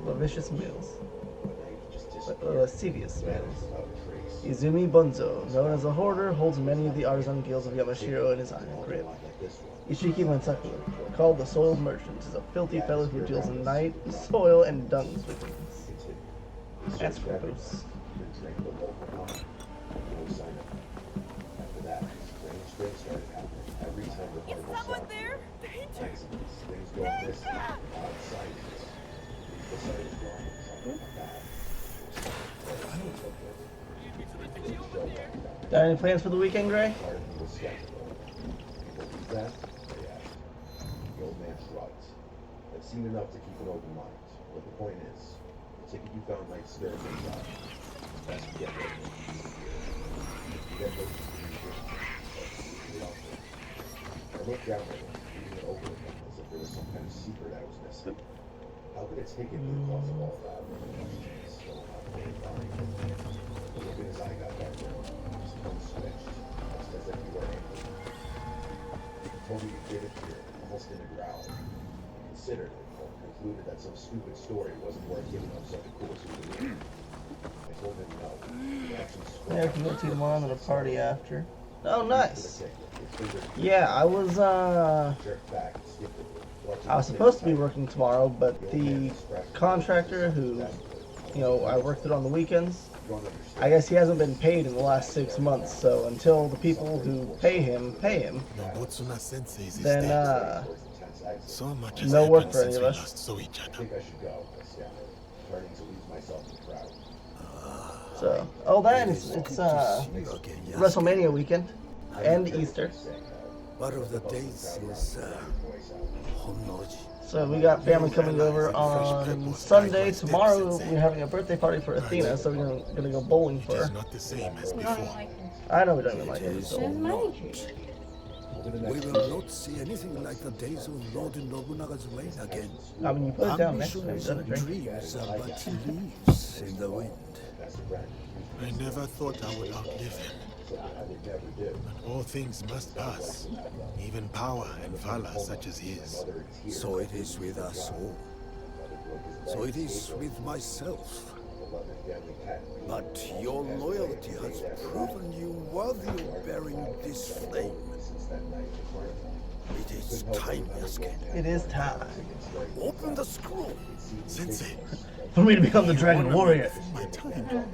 lavicious meals. lascivious males. Izumi Bunzo, known as a hoarder, holds many of the artisan guilds of Yamashiro in his iron grip. Ishiki Mansaku, called the Soiled Merchant, is a filthy fellow who deals in night, soil, and dung sweepings. That's gross. Is someone there? Danger! Got any plans for the weekend, Gray? That? They asked. The old man shrugged. I've seen enough to keep an open mind. But the point is, the ticket you found might scare things out. That's what you get there. You get those I looked down at it, reading it over again, as if there was some kind of secret I was missing. How could a ticket be the cause of all that? Still not very fine. But look at his eye got back there. His tone switched, just as if he were angry. Told me you did it here, almost in a growl. He considered it, but concluded that some stupid story wasn't worth giving up such a cool souvenir. I told him no. Yeah, I can go to tomorrow and then a party after. Oh, nice. Yeah, I was supposed to be working tomorrow, but the contractor who, I worked with on the weekends, I guess he hasn't been paid in the last 6 months, so until the people who pay him, then, no work for any of us. So, then it's WrestleMania weekend and Easter. One of the dates is Honnoji. So we got family coming over on Sunday. Tomorrow we're having a birthday party for Athena, so we're gonna go bowling for her. Not the same as before. I know we don't even like it. So we will not see anything like the days of Lord Nobunaga's reign again. I mean, you put it down next to me. Ambitions and dreams are but leaves in the wind. I never thought I would outlive him. But all things must pass, even power and valor such as his. So it is with us all. So it is with myself. But your loyalty has proven you worthy of bearing this flame. It is time, Yasuke. It is time. Open the scroll. Sensei. For me to become the Dragon Warrior. My time.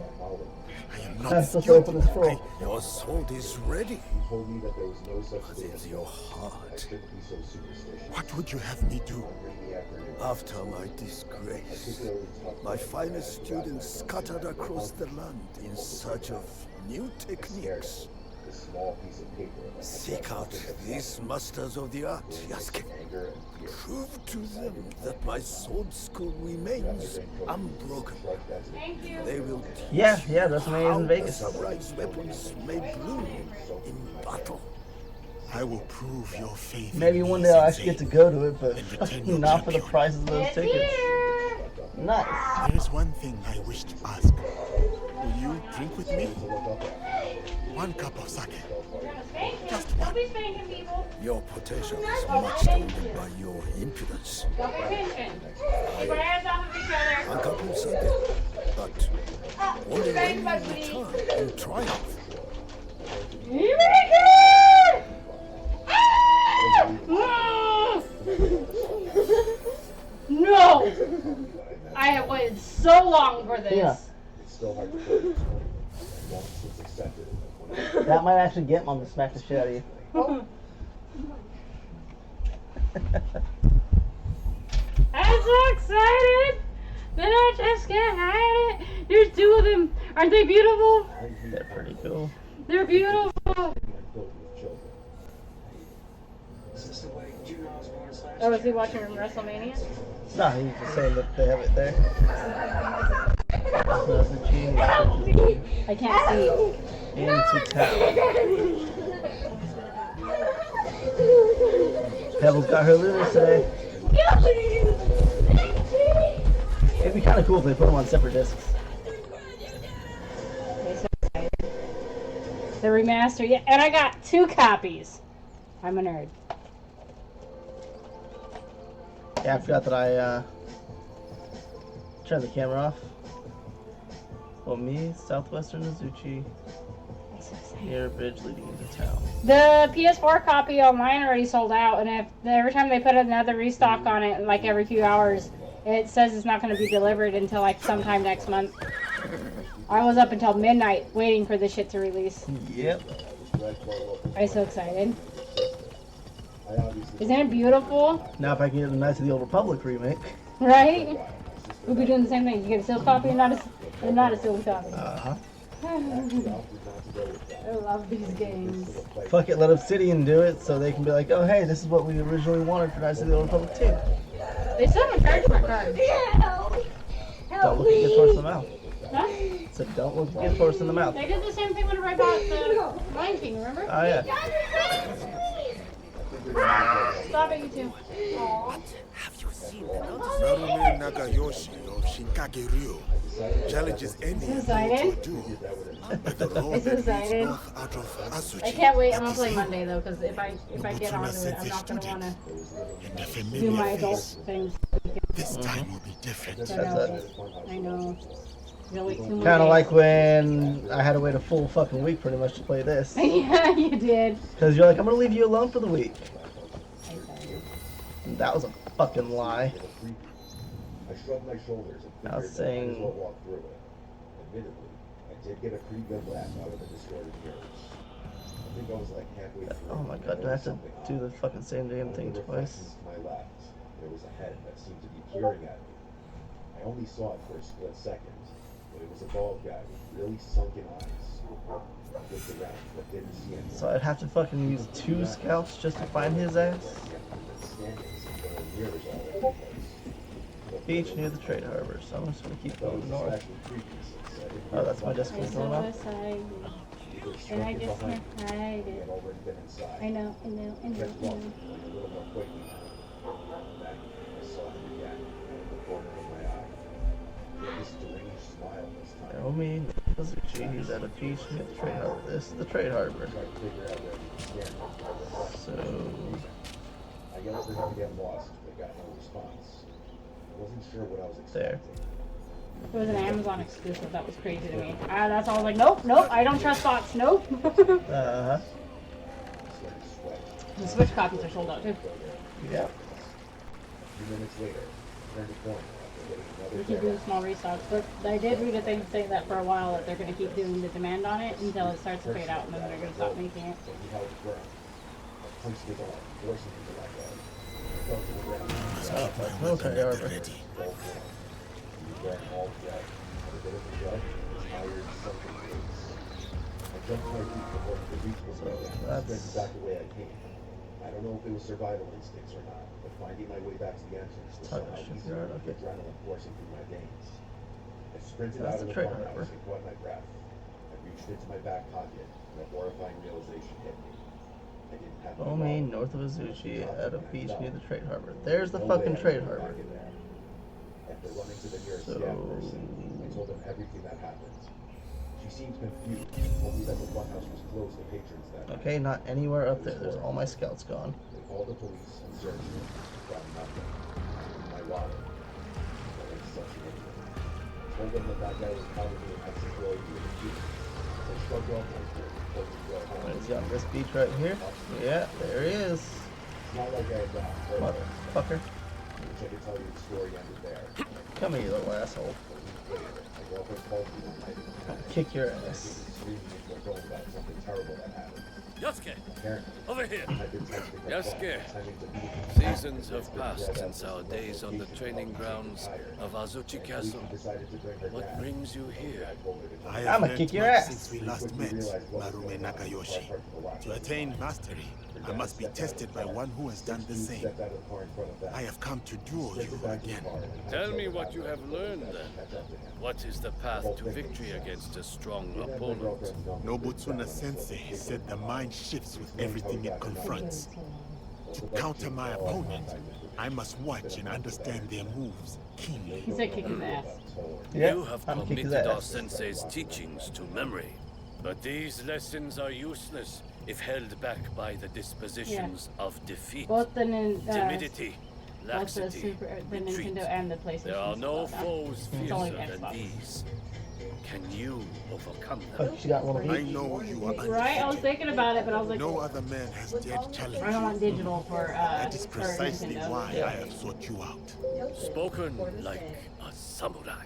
I am not That's just open the scroll. Your sword is ready. But is your heart? What would you have me do? After my disgrace, my finest students scattered across the land in search of new techniques. Seek out these masters of the art, Yasuke. Prove to them that my sword school remains unbroken. They will teach Yeah, WrestleMania is in Vegas. samurai's weapons may bloom in battle. I will prove your faith. Maybe one day I'll actually get to go to it, but not for the prices of those tickets. Nice. There is one thing I wish to ask. Will you drink with me? 1 cup of sake. Just one. Your potential is matched only by your impudence. Don't pay attention. Keep our hands off of each other. 1 cup of sake, but only when you return in triumph. No! I have waited so long for this. Yeah. That might actually get Mom to smack the shit out of you. I'm so excited! Then I just can't hide it. There's 2 of them. Aren't they beautiful? They're pretty cool. They're beautiful. Oh, is he watching WrestleMania? No, he's just saying that they have it there. I can't see. Into town. Pebbles got her Lunas today. It'd be kind of cool if they put them on separate discs. The remaster, yeah, and I got 2 copies. I'm a nerd. Yeah, I forgot that I turned the camera off. Omi, southwestern Azuchi, near a bridge leading into town. The PS4 copy online already sold out, and if every time they put another restock on it, like every few hours, it says it's not going to be delivered until like sometime next month. I was up until midnight waiting for this shit to release. Yep. I'm so excited. Isn't it beautiful? Now if I can get a Knights of the Old Republic remake. Right? We'll be doing the same thing. You get a sealed copy and not a sealed copy. Uh-huh. I love these games. Fuck it, let Obsidian do it so they can be like, oh hey, this is what we originally wanted for Knights of the Old Republic 2. They still haven't charged my card. Don't look a gift horse in the mouth. Huh? So don't look a gift horse in the mouth. They did the same thing whenever I bought the Lion King, remember? Oh yeah. Stop it, you two. Aww. Narume Nagayoshi of Shinkage-ryu challenges any Excited? to do by the road It's that leads excited. north out of Azuchi. I can't wait. I'm gonna play Monday though, because if I get onto it, I'm not gonna wanna do my adult things. This time will be different. I know. Really too much. Kind of like when I had to wait a full fucking week pretty much to play this. Yeah, you did. Because you're like, I'm going to leave you alone for the week. And that was a fucking lie. I shrugged my shoulders and I was figured that I might as saying... well walk through it. Admittedly, I did get a pretty good laugh out of the distorted mirrors. I think I was like halfway through. Oh my god, do I have to do the fucking same damn thing twice? To my left, there was a head that seemed to be peering at me. I only saw it for a split second, but it was a bald guy with really sunken eyes. I looked around, but didn't see anyone. So I'd have to fucking use 2 scouts just to find his ass? Beach near the trade harbor, so I'm just gonna keep going north. Oh, that's my desk going off. And I just can't hide it. I know. Naomi Azuchi, he's at a beach near the trade harbor. This is the trade harbor. So... I yelled for him to get lost, but got no response. I wasn't sure what I was expecting. There. It was an Amazon exclusive. That was crazy to me. That's all I was like, nope, I don't trust bots, nope. Uh-huh. The Switch copies are sold out too. Yeah. A few minutes later, turned a corner after getting another They keep doing small restocks, but I did read a thing saying that for a while that they're going to keep doing the demand on it until it starts to fade out, and then they're going to stop making it. He held his ground. I punched his arm, forcing him to let go. I fell to the ground. Military harbor. He was wearing all red. Had a bit of a jug, his tired, sunken face. I jumped to my feet before he could reach me. Sprinted back the way I came. I don't know if it was survival instincts or not, but finding my way back to the entrance was somehow easier with the adrenaline coursing through my veins. I sprinted out of the farmhouse and caught my breath. I reached into my back pocket, and a horrifying realization hit me. I didn't have Omi, north of Azuchi, at a beach near the trade harbor. There's the fucking trade harbor. After running to the nearest scout person, I told them everything that happened. She seemed confused and told me that the funhouse was closed to patrons that night. Okay, not anywhere up there. There's all my scouts gone. They called the police and searched me. Found nothing. My wallet. I was such an idiot. I told them that guy was probably an ex-employee of the chief. They shrugged off my fear and told me to go home. He's on this beach right here. Yeah, there he is. It's not like I had got hurt. Motherfucker. I wish I could tell you the story ended there. Come here, you little asshole. My girlfriend called me one night. I'll kick your ass. Screaming into a phone about something terrible that happened. Yasuke! Apparently, Over here! I'd been texting her Yasuke! phone, pretending to be me. Seasons have passed since our days on the training grounds of Azuchi Castle. What brings you here? I have I'ma learned kick your much ass. since we last met, Narume Nakayoshi. To attain mastery, I must be tested by one who has done the same. I have come to duel you again. Tell me what you have learned then. What is the path to victory against a strong opponent? Nobutsuna Sensei said the mind shifts with everything it confronts. To counter my opponent, I must watch and understand their moves keenly. He said kick his ass. You have committed our sensei's teachings to memory. But these lessons are useless if held back by the dispositions of defeat. Both the timidity, both the laxity, the retreat. Nintendo and the PlayStation. There are no stuff. foes It's only fiercer than Xbox. these. Can you overcome Oh, them? she got one of I each. know you are Right? I was thinking about it, but I was like, no other man has dared challenge I don't want you. digital for That is for precisely Nintendo. why I have sought you out. Spoken like a samurai.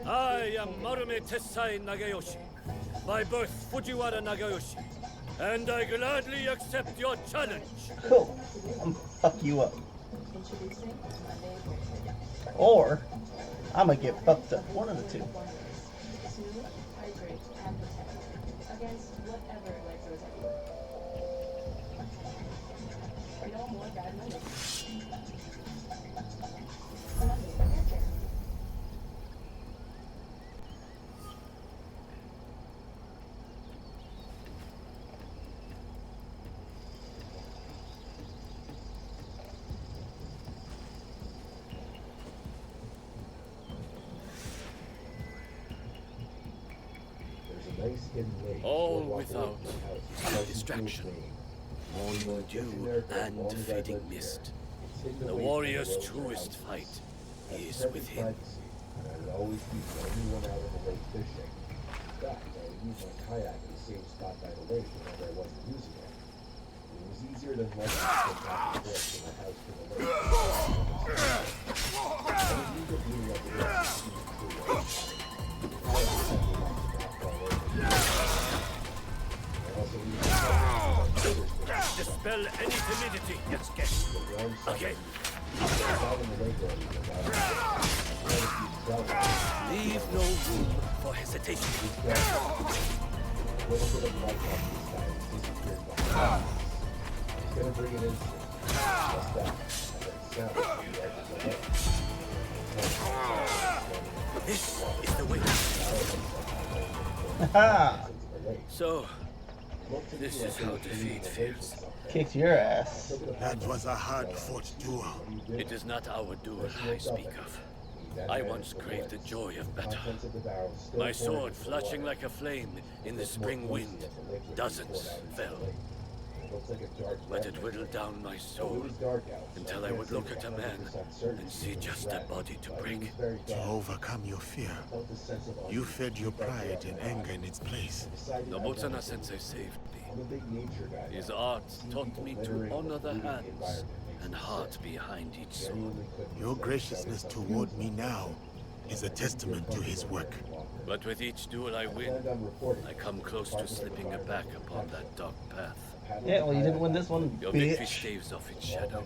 I am Marume Tessai Nagayoshi, by birth Fujiwara Nagayoshi, and I gladly accept your challenge. Cool. I'm gonna fuck you up. Or I'm gonna get fucked up. One of the two. Against whatever life throws at you. No more bad money. All without distraction, morning dew and fading mist. The warrior's truest fight is within. And I would always keep everyone out of the lake fishing. In fact, I would use my kayak in the same spot by the lake whenever I wasn't using it. It was easier than letting it go back and forth from my house to the lake. I would use it really up the lake to see the true lake. The kayak was something like not far away from me. I also used the Dispel any timidity, yes, guess. Okay. Leave no room for hesitation. This is the way. So, this is how defeat feels. Kicked your ass. That was a hard-fought duel. It is not our duel I speak of. I once craved the joy of battle. My sword flashing like a flame in the spring wind. Dozens fell. But it whittled down my soul until I would look at a man and see just a body to break. To overcome your fear, you fed your pride and anger in its place. Nobutsuna Sensei saved me. His art taught me to honor the hands and heart behind each sword. Your graciousness toward me now is a testament to his work. But with each duel I win, I come close to slipping back upon that dark path. Yeah, well, you didn't win this one, Your bitch. victory staves off its shadow,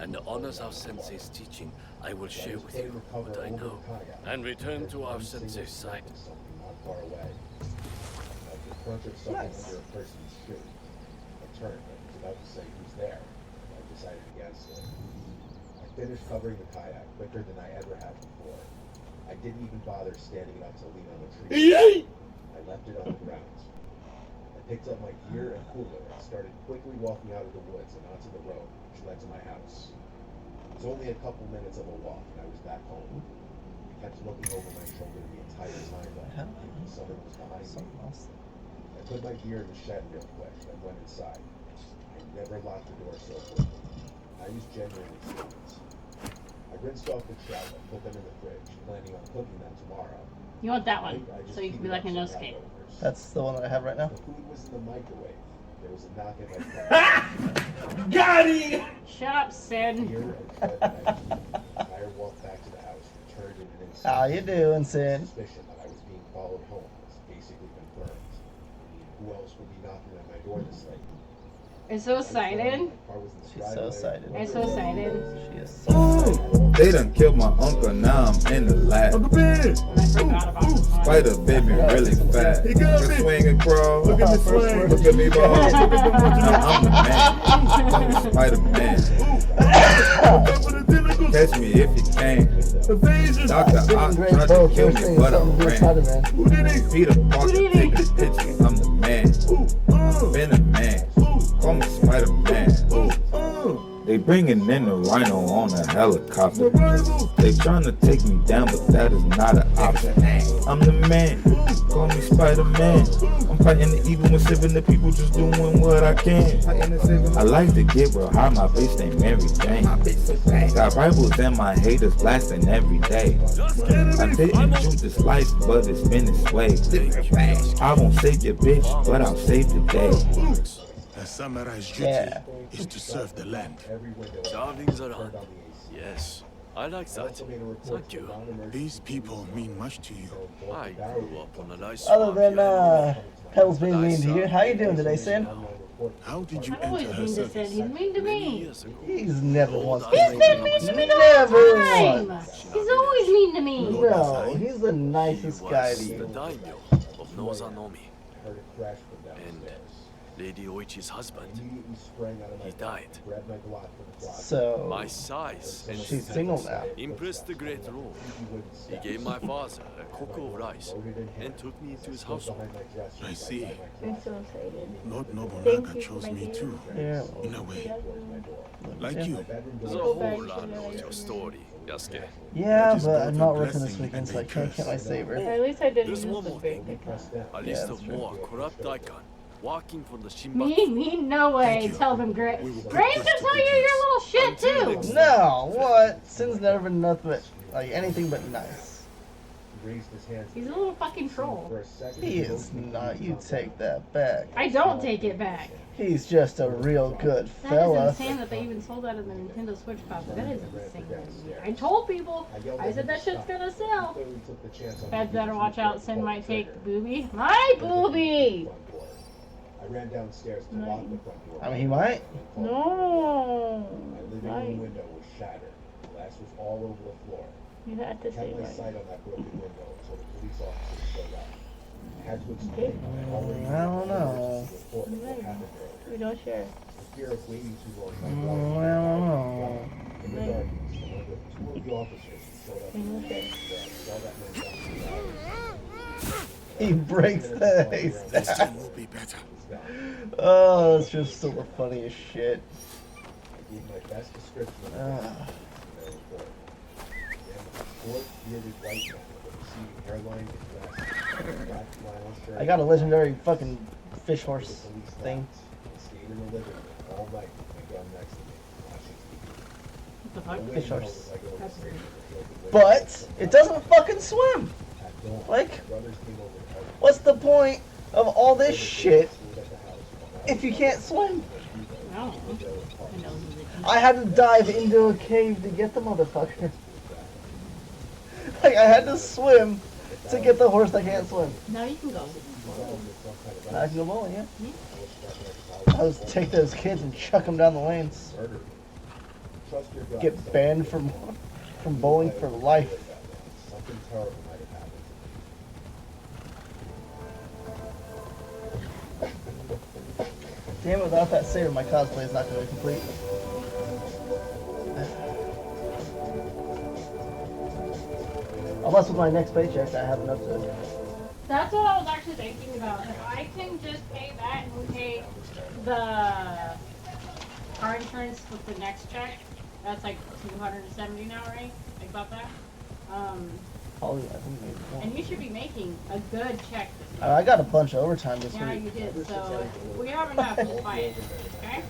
and honors our sensei's teaching. I will share with you what I know, and return to our sensei's side. Nice. Under a person's street. I turned and was about to say who's there. I decided against it. I finished covering the kayak quicker than I ever had before. I didn't even bother standing it up to lean on the tree. I left it on the ground. I picked up my gear and cooler and started quickly walking out of the woods and onto the road, which led to my house. It was only a couple minutes of a walk and I was back home. I kept looking over my shoulder the entire time, though. Someone was behind me. I put my gear in the shed real quick, then went inside. I never locked the door so quickly. I was genuinely serious. I rinsed off the trout and put them in the fridge, planning on cooking them tomorrow. You want that one, so you can be like a no-skate. That's the one that I have right now. The food was in the microwave. There was a knock at my door. Got him! Shut up, Sid. I walked back to the house, returned in an instant. How you doing, Sid? Suspicion that I was being followed home was basically confirmed. I mean, who else would be knocking on my door this late? I'm so excited. She's so excited. I'm so excited. She is so excited. They done killed my uncle, now I'm in the lab. Spider baby really fat. Can swing and crawl. Look at me swing. Look at me ball. Now I'm the man. Spider-Man. Catch me if you can. Dr. Ock tried to kill me, but I ran. Peter Parker take a picture. I'm the man. Been a man. Call me Spider-Man. They bringing in the rhino on a helicopter. They trying to take me down, but that is not an option. I'm the man, call me Spider-Man. I'm fighting the evil and saving the people, just doing what I can. I like to get real high, my bitch named Mary Jane. Got rivals and my haters blasting every day. I didn't choose this life, but it's been this way. I won't save your bitch, but I'll save the day. A samurai's duty is to serve the land. Serving the land. Yes, I like that. Thank you. These people mean much to you. I grew up on a nice Other farm than Pebbles being mean to you, how you doing today, Sin? How did you I always enter her mean to service? Sin. He's mean to me. He's never once He's been mean to me the whole time. once. He's always mean to me. No, he's the nicest guy to the you. daimyo of Nozanomi. And Lady Oichi's husband. He died. So My size and she's single now. impressed the great lord. He gave my father a cocoa of rice and took me into his household. I see. I'm so excited. Lord Thank Nobunaga you, chose my me dear. too, Yeah. in a way. Like you. The whole land knows your story, Yasuke. Yeah, is but both I'm a not working this blessing weekend, and so I a can't get my curse. saber. At least I didn't There's use one the more big thing. A list that's of true. more corrupt daikon walking from the Me, Shinbaku. no way. Tell them Grace. Grace can tell you your little shit too. No, what? Sin's never been nothing but like anything but nice. He's a little fucking troll. He is not. You take that back. I don't take it back. He's just a real good That fella. is insane that they even sold that in the Nintendo Switch copy. That is insane. I told people. I said that shit's gonna sell. Feds better watch out. Sin might take the booby. My booby! I ran downstairs to lock the front door. I mean, he might. No. My living room window was shattered. Glass was all over the floor. You had to I say had my right. sight on that broken window until the police officers showed up. I had to explain that I already I don't know. report what happened earlier. We don't share. The fear of waiting too long. I don't know. In the darkness, one of the two of the officers who showed up We don't share. saw that man down. He breaks the haystack. This time will be better. Oh, it's just so the funniest shit. I gave my best description of the Ah. report. Short, bearded white man with a receding hairline and glasses, black flannel shirt. I got a legendary fucking fish horse thing. I stayed in the living room all night with my gun next to me, watching TV. What the fuck? No way Fish to know horse. if I go to That's sleep weird. or if I But it doesn't fucking swim. At dawn, Like, my brothers came over to help me. what's the point of all this shit if you can't swim? No. I had to dive into a cave to get the motherfucker. Like, I had to swim to get the horse that can't swim. Now you can go. I can go bowling, yeah. I'll just take those kids and chuck them down the lanes. Trust your gut. Get banned from bowling for life. Something terrible might have happened. Damn, without that saber, my cosplay is not going to be complete. Unless with my next paycheck, I have enough to. That's what I was actually thinking about. If I can just pay that and pay the car insurance with the next check, that's like $270 now, right? Think about that. Probably, I think maybe more. And you should be making a good check this week. I got a bunch of overtime this Yeah, week. you did. So we have enough to buy it. Okay?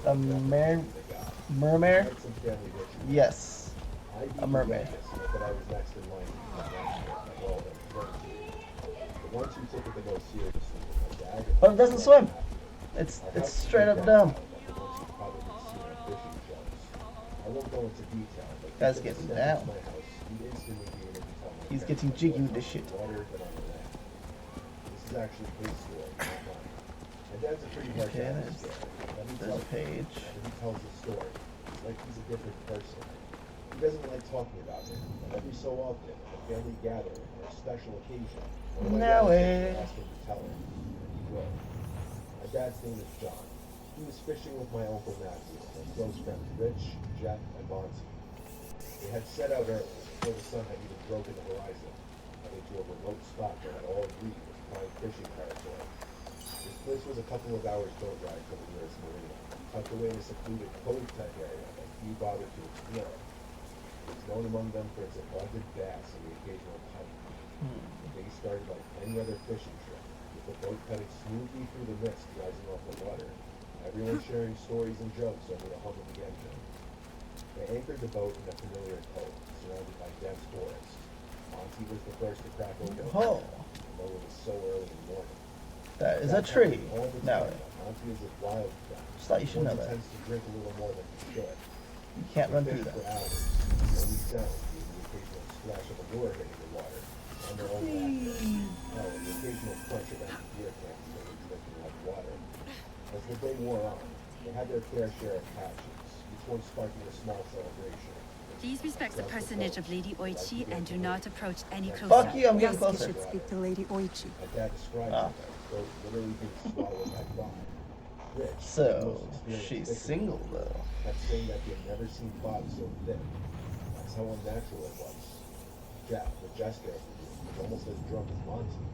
A mermaid? Yes. A mermaid. But I was next in line to become all that. The ones who took it the most seriously were my dad. But it doesn't swim. It's straight up dumb. I won't go into detail, but Guy's getting down. my house, he instantly gave me to tell my He's parents getting that jiggy I with this was shit. water than on the land. This is actually his story, not mine. My dad's a pretty hard Okay, guy to there's scare. Let me there's a tell you, page. when he tells his story, it's like he's a different person. He doesn't like talking about it, but every so often, at a family gathering or a special occasion, one of my No relatives way. would ask him to tell him, and he will. My dad's name is John. He was fishing with my uncle Matthew and my close friends Rich, Jeff, and Monty. They had set out early, before the sun had even broken the horizon, heading to a remote spot that had all agreed was prime fishing territory. This place was a couple of hours boat ride from the nearest marina. tucked away in a secluded cove-type area that few bothered to explore. It's known among them for its abundant bass and the occasional pike. The day started like any other fishing trip, with the boat cutting smoothly through the mist rising off the water, everyone sharing stories and jokes over the hum of the engine. They anchored the boat in a familiar cove, surrounded by dense forest. Monty was the first to crack open, Oh. though it was so early in the morning. That is a tree. No, Monty is a wild cat. just thought you should know One who that. tends to drink a little more than he should. You can't run They through fished that. for hours, the only sound being the occasional splash of a lure hitting the water on their own raft. Oh, and the occasional crunch of empty beer cans that were dripping like water. As the day wore on, they had their fair share of catches, each one sparking a small celebration. Please respect the personage of Lady Oichi and do not approach any closer. Fuck you, I'm getting Yasuke closer. should speak to Lady Oichi. My dad described Ah. it as though literally being swallowed by fire. Rich, So, the most experienced she's fisherman, single though. kept saying that he had never seen fog so thick. That's how unnatural it was. Jeff, the jester of the group, was almost as drunk as Monty,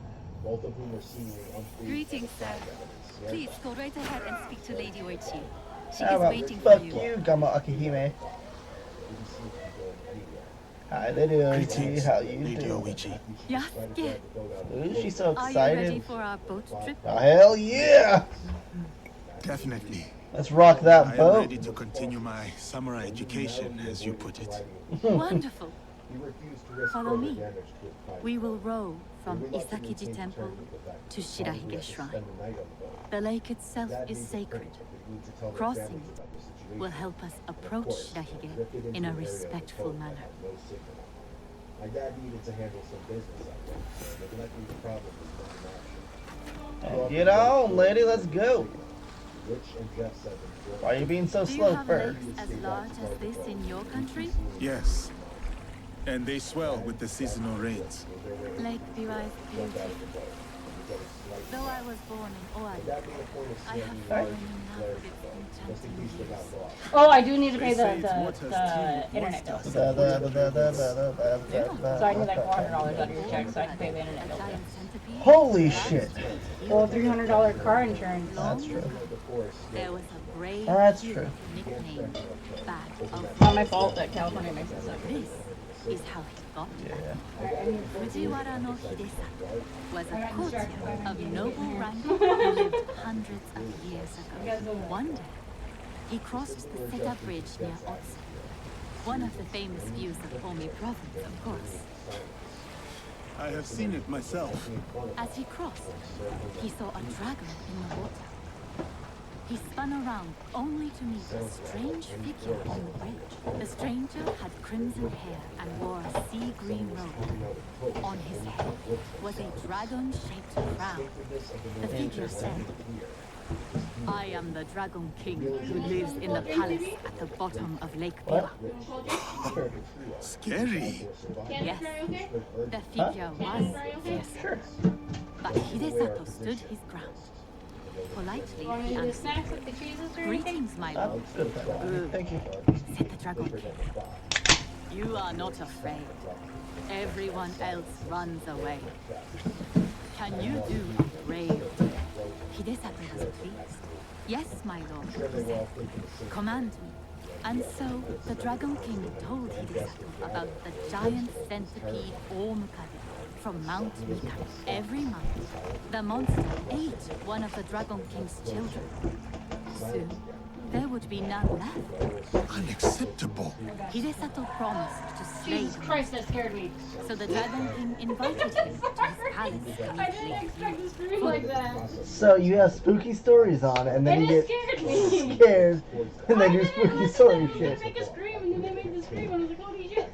both of whom were seemingly unfazed by the Greetings, sir. fog evidence. Please go right ahead and speak to Lady Oichi. She How is about waiting fuck for you. you, Gama Akihime? Hi, Lady Oichi. Greetings, How you Lady doing? Oichi. Yasuke, Ooh, she's so are you ready excited. for our boat trip? Oh, hell yeah! Definitely. Let's rock that I am boat. ready to continue my samurai education, as you put it. Wonderful. Follow me. We will row from Isakiji Temple to Shirahige Shrine. The lake itself is sacred. Crossing it will help us approach Shirahige in a respectful manner. My dad needed to handle some business out there, so neglecting the problem was not an option. Get on, lady. Let's go. Rich and Jeff said that Why are you being so Do you slow, have Bird? lakes as large as this in your country? Yes. And they swell with the seasonal rains. Lake Biwa is beautiful. Though I was born in Oahu, I have fallen in love with its enchanting views. Oh, I do need to pay the Water's internet bill. too So I need like $400 out of your check so I can pay the internet bill. Holy shit. Well, $300 car insurance. That's true. There was a brave That's youth true. nicknamed Bag of Not my fault that California makes it so. This is how he got it. Yeah. Fujiwara no Hidesato was a courtier of noble rank who lived hundreds of years ago. One day, he crossed the Seta Bridge near Otsu, one of the famous views of Omi province, of course. I have seen it myself. As he crossed, he saw a dragon in the water. He spun around only to meet a strange figure on the bridge. The stranger had crimson hair and wore a sea green robe. On his head was a dragon-shaped crown. The figure said, "I am the Dragon King who lives in the palace at the bottom of Lake Biwa." Scary. Yes, the figure was fearsome. But Hidesato stood his ground. Politely, Want he any of the answered, snacks like the cheeses or anything? "Greetings, my Oh, lord." good. Thank you. Said the Dragon King. "You are not afraid. Everyone else runs away. Can you do a brave deed?" Hidesato was pleased. "Yes, my lord," he said. "Command me." And so the Dragon King told Hidesato about the giant centipede Omukari from Mount Mikari. Every month, the monster ate one of the Dragon King's children. Soon, there would be none left. Unacceptable. Hidesato promised to slay Jesus the Christ, that scared me. so the Dragon King invited him to his palace to I meet didn't Lake expect to scream like that. So you have spooky stories on, and then And you it get scared me. scared, and then do spooky story They shit. make a scream and then they make the scream and I was like, holy shit.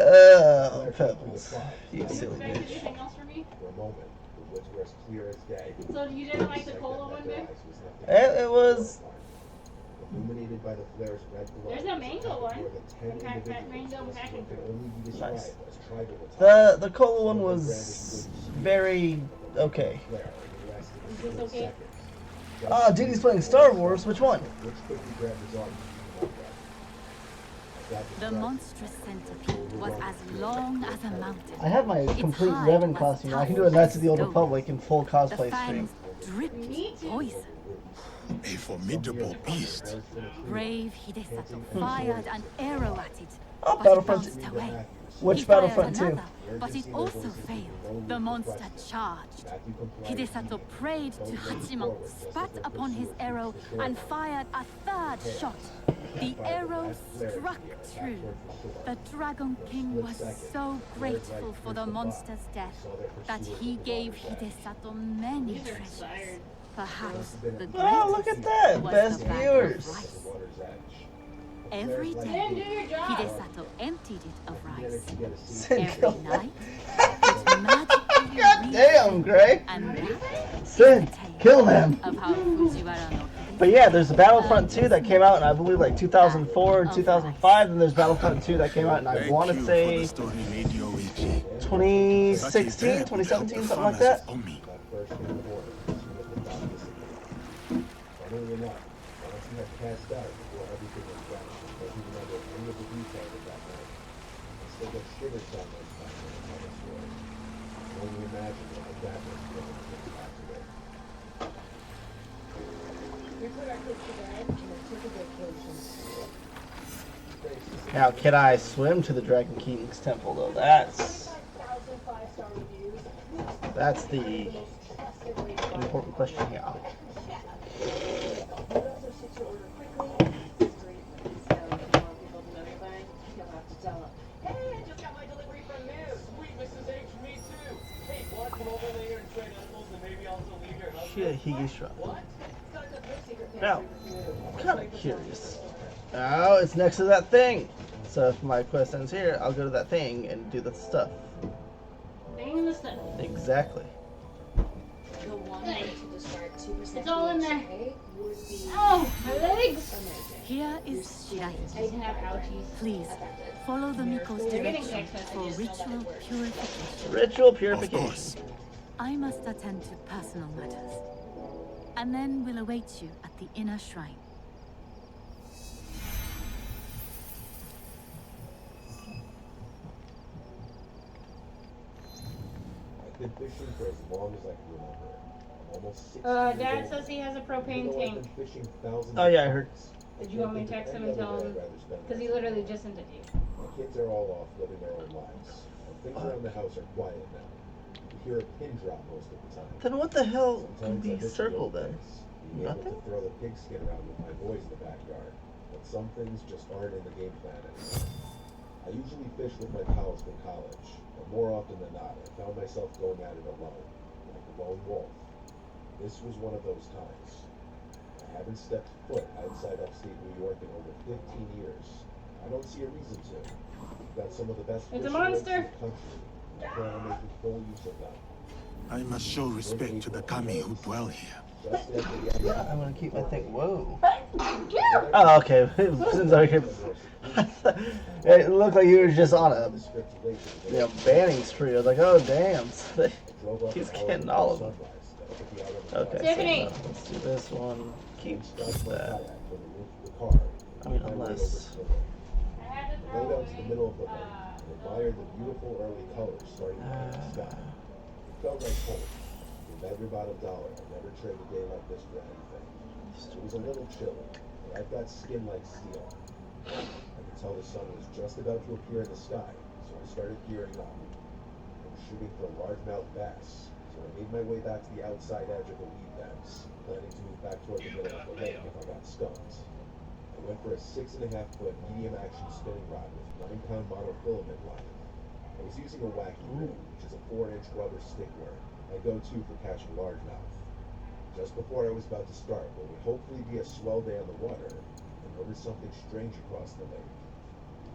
Oh, Pebbles. You silly Expect bitch. anything else from me? For a moment, the woods were as clear as day. So you didn't like the cola one, babe? It was. Illuminated by the flare's red glow. There's a mango one. Were the 10 Mango individuals packing who could only be described Nice. as tribal attire. The cola one was very okay. Is this okay? Ah, dude, he's playing Star Wars. Which one? Which quickly grabbed his arm. The monstrous centipede was as long as a mountain. I have my Its complete hide Revan was costume. I can do tough a Knights of the Old as stone. Republic in full The cosplay stream. fangs dripped poison. A formidable beast. Brave Hidesato fired an arrow at it, Oh, but it Battlefront. bounced away. Which He fired Battlefront 2? another, but it also failed. The monster charged. Hidesato prayed to Hachiman, spat upon his arrow, and fired a third shot. The arrow struck true. The Dragon King was so grateful for the monster's death that he gave Hidesato many treasures. Perhaps the greatest Oh, look at that! was Best the bag of viewers. rice. Every day, Hidesato emptied it of rice. Every night, it magically God damn, Gray! and that Sin, kill them! of how Fujiwara no But yeah, there's Battlefront 2 that came out in I believe like 2004 and 2005, and there's Battlefront 2 that came out in I want to say 2016, 2017, something like that. Funnily enough, once he had passed out before everything was done, he doesn't remember any of the details of that night. I still get shivers down my spine when I tell the story. I can only imagine what my dad was feeling when he passed away. We put our kids to bed and then took a vacation. Now, can I swim to the Dragon King's temple though? That's the important question here. Higisha. Now, I'm kind of curious. Oh, it's next to that thing. So if my quest ends here, I'll go to that thing and do the stuff. Thing in the stuff. Exactly. The one to discard 2% It's all in there. would be Oh, my legs! Here is Shirahi. I even have ouchies. Please, follow the Miko's They're getting direction text for messages. ritual purification. Ritual purification. I must attend to personal matters, and then we'll await you at the inner shrine. I've been fishing for as long as I can remember. I'm almost 6 Dad years old. says he has a propane Even though I've tank. been fishing thousands Oh of yeah, I heard. times, Did you want me to text him and tell him? Because he literally just sent it to you. My kids are all off living their own lives, and things around the house are quiet now. You hear a pin drop most of the time. Then what the hell can Sometimes I be miss the circled old then? days, being able Nothing? to throw the pigskin around with my boys in the backyard, but some things just aren't in the game plan anymore. I usually fish with my pals from college, but more often than not, I found myself going at it alone, like a lone wolf. This was one of those times. I haven't stepped foot outside upstate New York in over 15 years. I don't see a reason to. We've got some of the best It's a fishing lakes monster. in the country, and I plan on making full use of them. I must show respect to the kami who dwell here. Just after the Yeah, I'm gonna keep my thing. Whoa. Oh, okay. Since I could, it looked like you were just on a banning spree. I was like, oh damn, he's getting all of them. Okay, Tiffany. so let's do this one. Keep that. I mean, unless. I rode out to the middle of the lake and admired the beautiful early colors starting to paint the sky. It felt like home. With every bottom dollar, I never trade a day like this for anything. It was a little chilly, but I've got skin like steel. I could tell the sun was just about to appear in the sky, so I started gearing up. I was shooting for largemouth bass, so I made my way back to the outside edge of the weed beds, planning to move back toward the middle of the lake if I got stumped. I went for a 6.5-foot medium action spinning rod with 9-pound monofilament line. I was using a wacky rig, which is a 4-inch rubber stick worm, my go-to for catching largemouth. Just before I was about to start what would hopefully be a swell day on the water, I noticed something strange across the lake.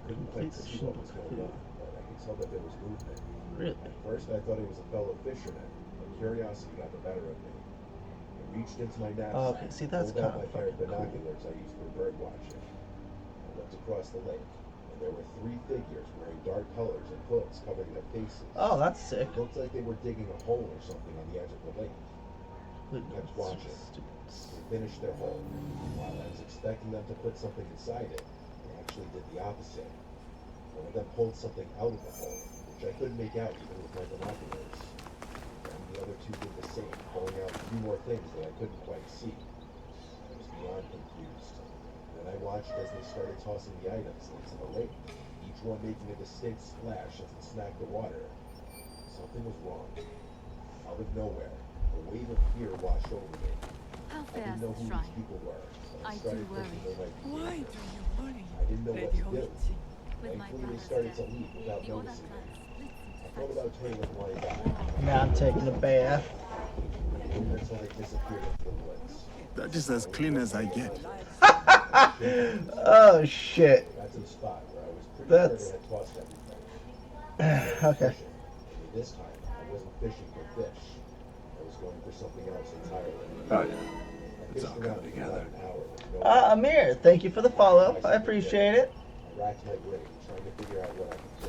I couldn't quite see what was going on, but I could tell that there was movement. Really? At first I thought it was a fellow fisherman, but curiosity got the better of me. I reached into my knapsack, Oh, okay, see, that's pulled out my kinda pair of fucking cool. binoculars I used for bird watching. I looked across the lake, and there were 3 figures wearing dark colors and hoods covering their faces. Oh, that's sick. It looked like they were digging a hole or something on the edge of the lake. I kept watching. They finished their hole. While I was expecting them to put something inside it, they actually did the opposite. One of them pulled something out of the hole, which I couldn't make out even with my binoculars. Then the other two did the same, pulling out a few more things that I couldn't quite see. I was beyond confused. Then I watched as they started tossing the items into the lake, each one making a distinct splash as it smacked the water. Something was wrong. Out of nowhere, a wave of fear washed over me. How I didn't fast know the who shrine? these people were, so I I started do thinking they might be Why do dangerous. you worry, I didn't know what Lady to do. Hoichi? With my Thankfully, they brother's started to death, leave without the Oda noticing clan me. split I into thought about turning a blind eye. Now I'm taking a bath. Until they disappeared into the woods. That is as clean as I get. Oh shit. Got to the spot where I was pretty That's sure they had tossed everything. okay. Only this time, I wasn't fishing for fish. I was going for something else entirely. Oh yeah. It's all coming together. Amir, thank you for the follow. I appreciate it. I racked my brain, trying to figure out what I could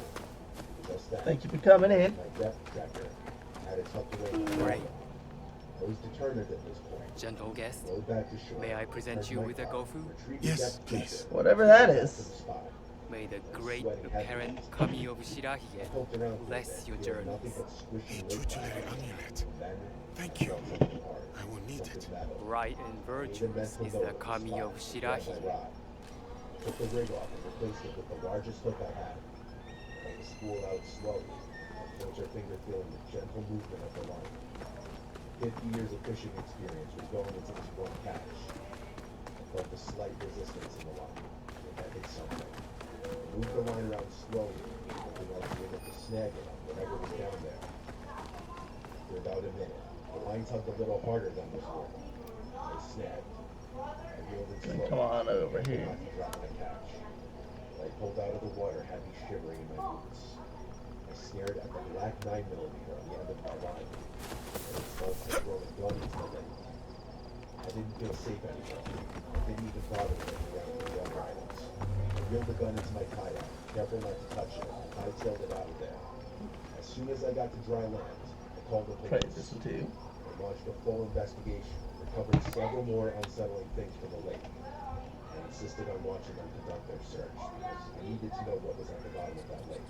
do. Just then, Thank you for coming in. my depth tracker had it tucked away in my wallet. I was determined at this point. Gentle guest, Rode back to shore, may I present you with a gofu? Yes, please. Whatever that is. May the great apparent Kami of Shirahige bless your journeys. Tutelary amulet. Thank you. I will need it. Bright and virtuous is the Kami of Shirahige. Took the rig off and replaced it with the largest hook I had. Let the spool out slowly, my pointer finger feeling the gentle movement of the line. 50 years of fishing experience was going into this one catch. I felt a slight resistance in the line. It had hit something. I moved the line around slowly, hoping I'd be able to snag it on whatever was down there. After about a minute, the line tugged a little harder than before. I snagged. I reeled it slowly. Come on over here. Not to drop my catch. What I pulled out of the water had me shivering in my boots. I stared at the black 9mm on the end of my line. And it felt to throw a gun into the lake. I didn't feel safe anymore. I didn't even bother looking around for the other items. I reeled the gun into my kayak, careful not to touch it, and hightailed it out of there. As soon as I got to dry land, I called the Try police. this one too. I launched a full investigation, recovered several more unsettling things from the lake, and insisted on watching them conduct their search, because I needed to know what was at the bottom of that lake.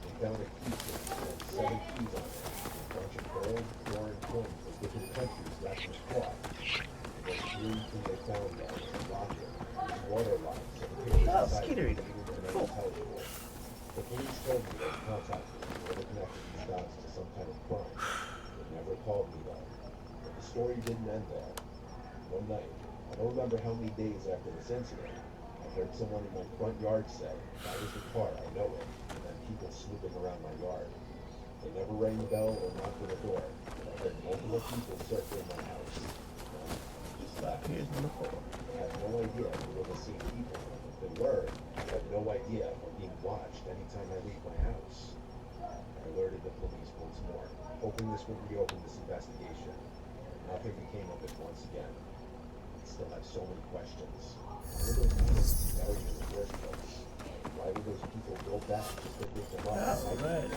They found a key that had 7 keys on it, a bunch of gold, foreign coins from different countries wrapped in cloth. And the only thing they found there was a locket, with water lines, and pictures Oh, inside Skeeter it Eater. that were Cool. unintelligible. The police told me they contacted me in order to connect these dots to some kind of crime. They never called me though. But the story didn't end there. One night, I don't remember how many days after this incident, I heard someone in my front yard say, "That was the car, I know it," and then people snooping around my yard. They never rang the bell or knocked on the door, but I heard multiple people circling my house. Here's number 4. I had no idea they were the same people. If they were, I had no idea I'm being watched anytime I leave my house. I alerted the police once more, hoping this would reopen this investigation. Nothing came of it once again. I still have so many questions. Why were those people buried in the first place? Why would those people go back just to dig them up? Alright.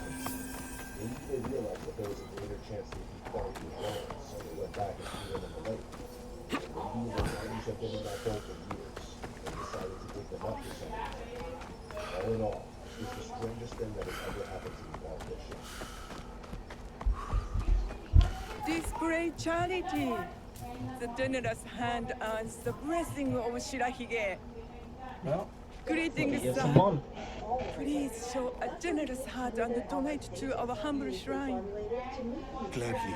Maybe they realized that there was a greater chance they'd be found with drones, so they went back and threw them in the lake. Or maybe the bodies have been in that hole for years, and they decided to dig them up for some reason. All in all, it's the strangest thing that has ever happened to me while fishing. This great charity, the generous hand and the blessing of Shirahige. Well, Greetings, get sir. some on. Please show a generous heart and donate to our humble shrine. Gladly.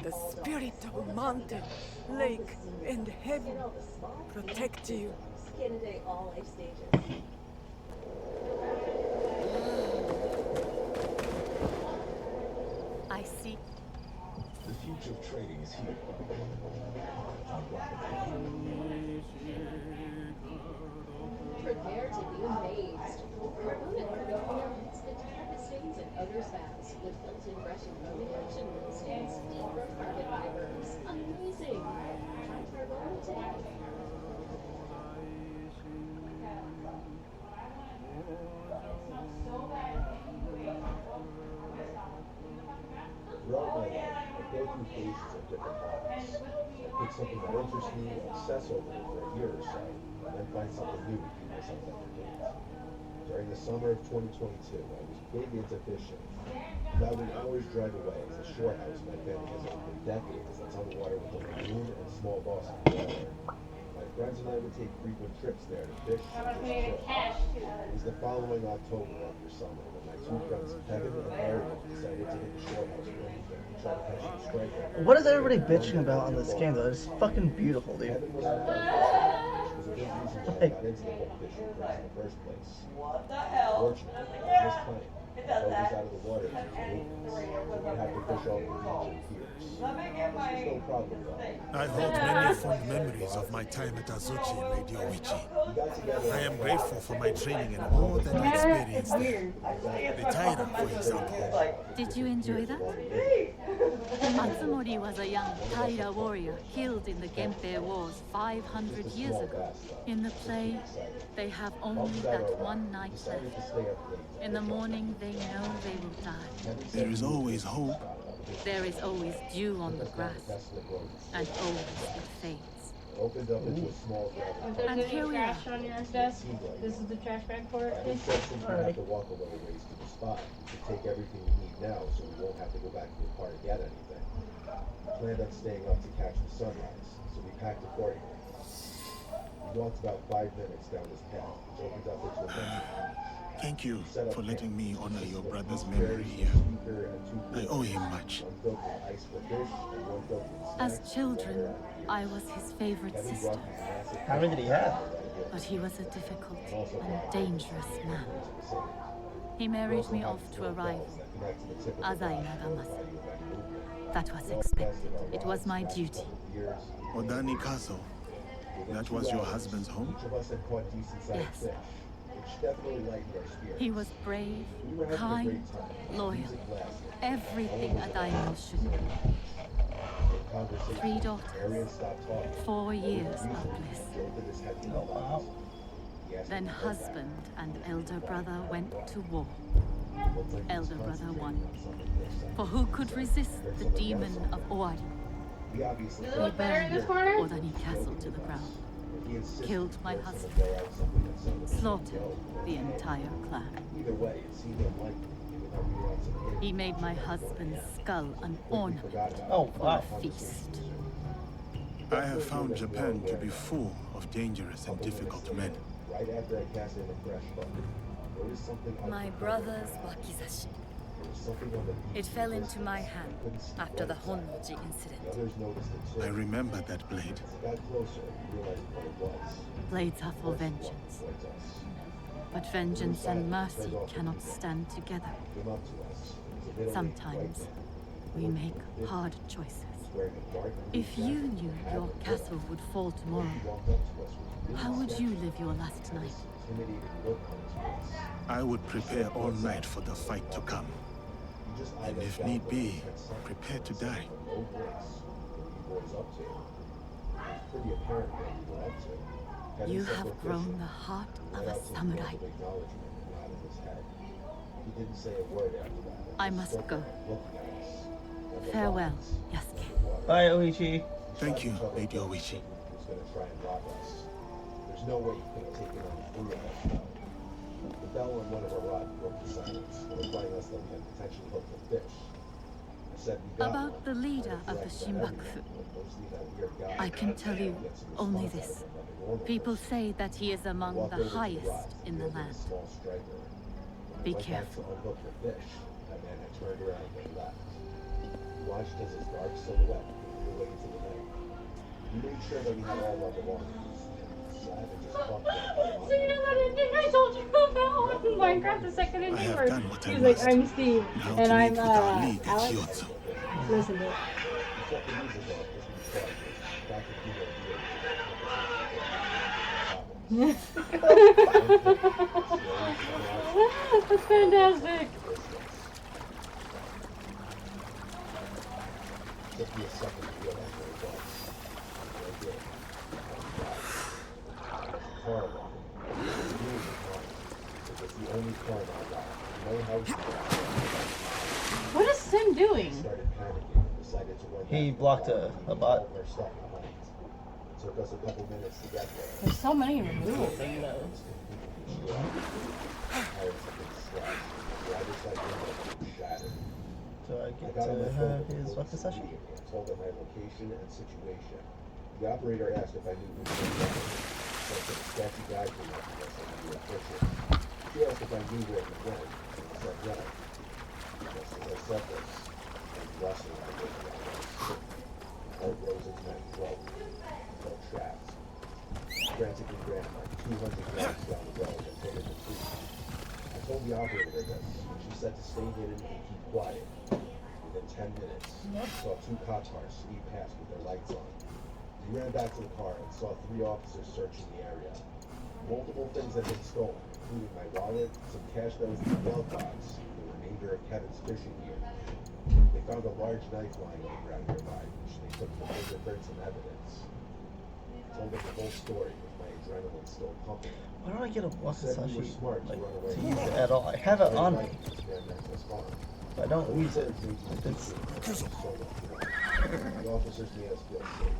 The spirit of mountain, lake, and heaven protect you. Candidate all life stages. I see. The future of trading is here. Prepare to be amazed. Carbon and carbonates and carpet stains and odors baths with built-in brushing foaming and deep from carbon fibers. Amazing! Try Carbon today. Throughout my life, I go through phases of different hobbies. I pick something that interests me, obsess over it for a year or so, and then find something new to keep myself entertained. During the summer of 2022, I was Big into fishing. About an hour's drive away is a shore house my family has owned for decades that's on the water with a lagoon and small Boston water. My friends and I would take frequent trips there to fish and just chill. It was the following October after summer when my two friends Kevin and Aaron decided to hit the shore house for a weekend and try to catch some striker. What is everybody bitching about on this game though? It's fucking beautiful, dude. Kevin was our friend, which was a big reason why I got into the whole fishing thing in the first place. What the hell? Fortunately, on this claim, the boat was out of the water for 2 weeks, so we'd have to fish all the beach and piers. It was no problem though. I hold many fond memories of my time at Azuchi, Lady Oichi. I am grateful for my training and all that I experienced there. The Taira, for example. Did you enjoy that? Matsumori was a young Taira warrior killed in the Genpei Wars 500 years ago. In the play, they have only that one night left. In the morning, they know they will die. There is always hope. There is always dew on the grass, and always it fades. Opened up into a small If there's any trash on your desk, this is the trash bag for it. Kevin said since we have to walk a little ways to the spot, we should take everything we need now so we won't have to go back to the car to get anything. We planned on staying up to catch the sunrise, so we packed accordingly. We walked about 5 minutes down this path, which opened up into a messy. Thank you for letting me honor your brother's memory here. I owe him much. As children, I was his favorite sister. How many did he have? But he was a difficult and dangerous man. He married me off to a rival, Azai Nagamasa. That was expected. It was my duty. Odani Castle. That was your husband's home? Yes. He was brave, kind, loyal, everything a daimyo should be. 3 daughters, 4 years of bliss. Then husband and elder brother went to war. Elder brother won. For who could resist the demon of Owari? Does it look better in this corner? Odani Castle to the ground. Killed my husband. Slaughtered the entire clan. He made my husband's skull an ornament for a feast. I have found Japan to be full of dangerous and difficult men. My brother's wakizashi. It fell into my hand after the Honji incident. I remember that blade. Blades are for vengeance. But vengeance and mercy cannot stand together. Sometimes we make hard choices. If you knew your castle would fall tomorrow, how would you live your last night? I would prepare all night for the fight to come. And if need be, prepare to die. You have grown the heart of a samurai. I must go. Farewell, Yasuke. Bye, Oichi. Thank you, Lady Oichi. There's no way you could have taken on 3 of us. The bell on one of our rods broke the silence, notifying us that we had potentially hooked a fish. I said we got About the leader of the Shinbakufu, I can tell you only this. People say that he is among the highest in the land. Be careful. That man had turned around and left. We watched as his dark silhouette moved away into the night. We made sure that we had all our belongings. So you know that ending I told you about on Minecraft, the second ending where he's like, I'm Steve, and I'm Alex. Listen to it. That's fantastic. Took me a second to realize where it was. I did. Horrible. It was the only car in our lot. No house. What is Sim doing? He blocked a bot. Took us a couple minutes to get there. There's so many removal things though. Do I get to have his wakizashi? Told them my location and situation. The operator asked if I knew who was there. So I said a sketchy guy came up to us and we were fishing. She asked if I knew where he went, and I said no. Just as I said this, and wrestling I looked at us. Heart rose into my throat. Felt trapped. Frantically ran like 200 yards down the road and hit in the creek. I told the operator this, and she said to stay hidden and keep quiet. Within 10 minutes, I saw 2 cop cars speed past with their lights on. We ran back to the car and saw 3 officers searching the area. Multiple things had been stolen, including my wallet, some cash that was in the glove box, and the remainder of Kevin's fishing gear. They found a large knife lying on the ground nearby, which they took for fingerprints and evidence. I told them the whole story with my adrenaline still pumping. Why don't I get a wakizashi Smart like, to run away. to use it at all? I have it on me, but I don't use it. It's The officers made us feel safe.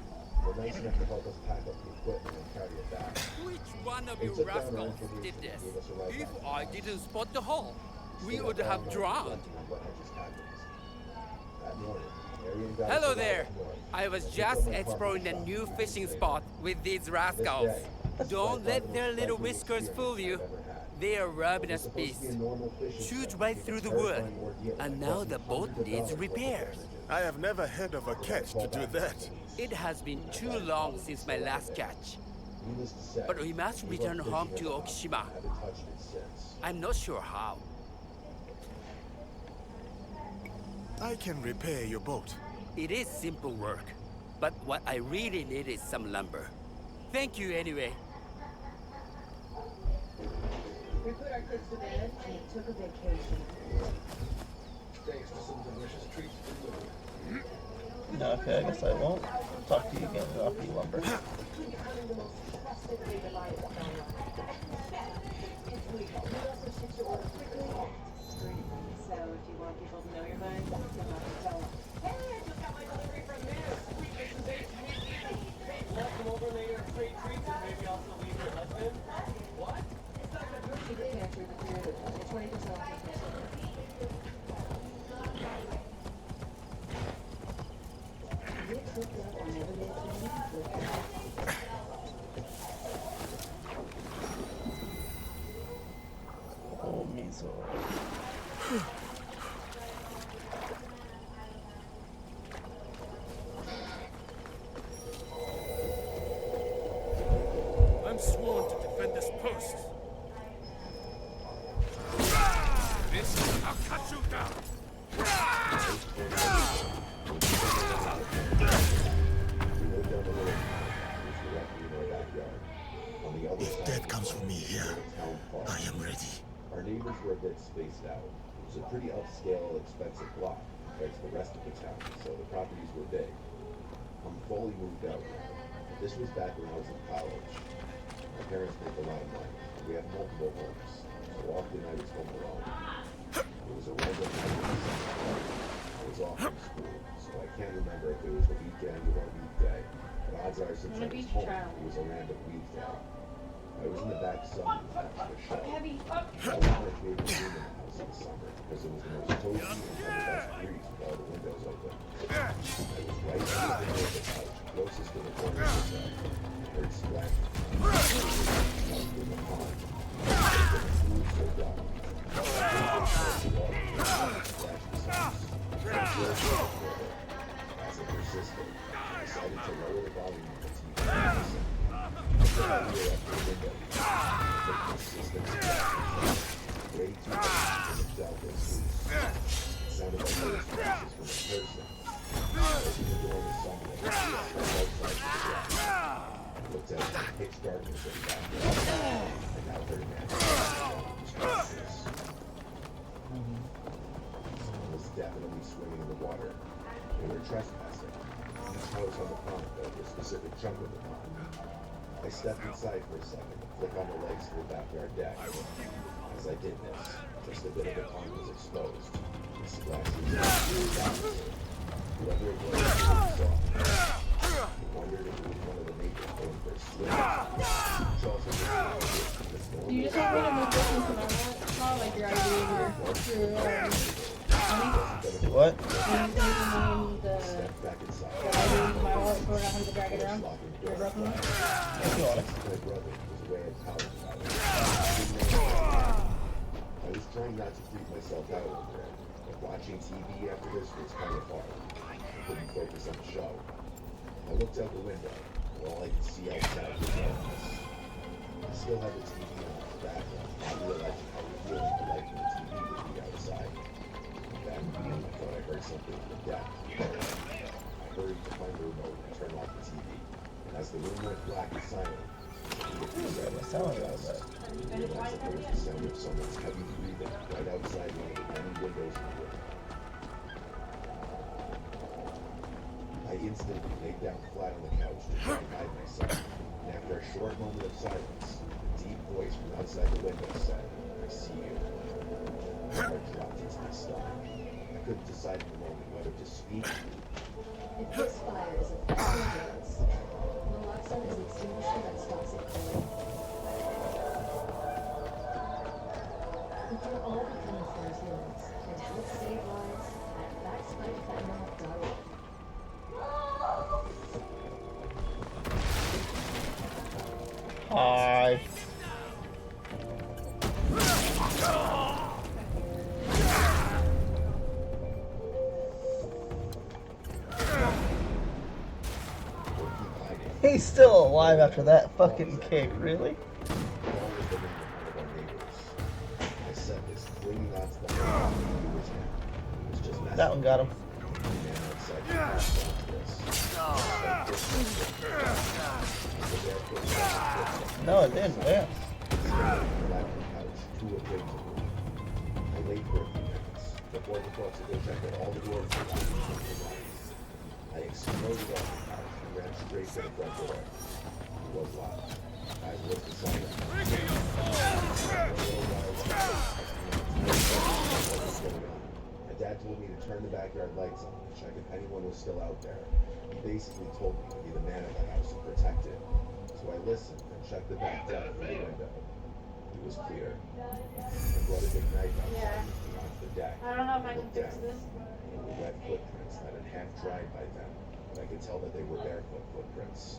They're nice enough to help us pack up the equipment and carry it back. Which one of They you took down our rascals information did and this? gave us a ride If back. I didn't spot the hole, we Still would have have no drowned. reflecting on what had just happened. That morning, Mary and Guy Hello set out there. up north. I was I picked just up my car exploring from a the new shop. fishing spot with these rascals. Don't let their little whiskers fool you. They are ravenous beasts. Shoot right through the wood. And now the boat needs repairs. I have never heard of a catch to do that. It has been too long since my last catch. But we must return home to Okishima. I'm not sure how. I can repair your boat. It is simple work, but what I really need is some lumber. Thank you anyway. We put our kids to bed and took a vacation. Thanks for some delicious treats for you. No, okay, I guess I won't talk to you again and offer you lumber. So if you want people to know you're mine, you'll have to tell them. Hey, I just got my delivery from Miss. Sweet Mrs. H. Hey, welcome over later and trade treats and maybe also leave your husband. What? Keep it pantry with your 20% off. Oh, miso. I'm sworn to defend this post. This, I'll cut you down. If death comes for me here, I am ready. Our neighbors were a bit spaced out. It was a pretty upscale, expensive block compared to the rest of the town, so the properties were big. I'm fully moved out. This was back when I was in college. My parents make a lot of money. We had multiple homes, so often I was home alone. It was a random night in December. I was off from school, so I can't remember if it was the weekend or a weekday. But odds are, since I was home, it was a random weekday. I was in the back sun watching a show. That was my favorite room in the house in the summer because it was the most cozy and had the best breeze with all the windows open. I was right under the door of the couch, closest to the corner of the bed. I heard splashing. In the pond. The pool so dark. As it persisted, I decided to lower the volume of the TV and listen. I put my ear up to the window. The persistent splashing way too loud and it felt as loose. It sounded like there was scratches from a person. I opened the door with someone. I stepped outside to the grass. I looked out at the pitch darkness of the backyard. I now heard a man screaming. Someone was definitely swimming in the water. They were trespassing. Each house on the pond built a specific chunk of the pond. I stepped inside for a second to flick on the legs to the backyard deck. As I did this, just a bit of the pond was exposed. The splashes whoever it was saw. I wondered if it was one of the neighbors. What? Stepped back inside. I was trying not to freak myself out over it, but watching TV after this was kind of hard. I couldn't focus on the show. I looked out the window, and all I could see outside was darkness. I still had the TV on in the background, not realizing how revealing the light from the TV would be outside. Then, I thought I heard something on the deck. I hurried to find the remote and turn off the TV. And as the room went black and silent, there was the sound of someone's heavy breathing right outside one of the many windows in the room. I instantly laid down flat on the couch to try and hide myself. And after a short moment of silence, a deep voice from outside the window said, "I see you." My heart dropped into my stomach. I couldn't decide at the moment whether to speak. If this fire is a dangerous, naloxone is an extinguisher that's toxic killing. We can all become first humans and help save lives at backspikefentanyl.org. Hi. He's still alive after that fucking kick, really? That one got him. No, it didn't. Yeah. I laid for a few minutes before the thoughts to go check out all the doors were locked. I exploded off the couch and ran straight to the front door. It was locked, as was the silence. My dad told me to turn the backyard lights on and check if anyone was still out there. He basically told me to be the man of the house and protect it. So I listened and checked the back deck through the window. It was clear. I brought a big knife outside and onto the deck. I don't know if I can fix this. There were wet footprints that had half dried by then, but I could tell that they were barefoot footprints.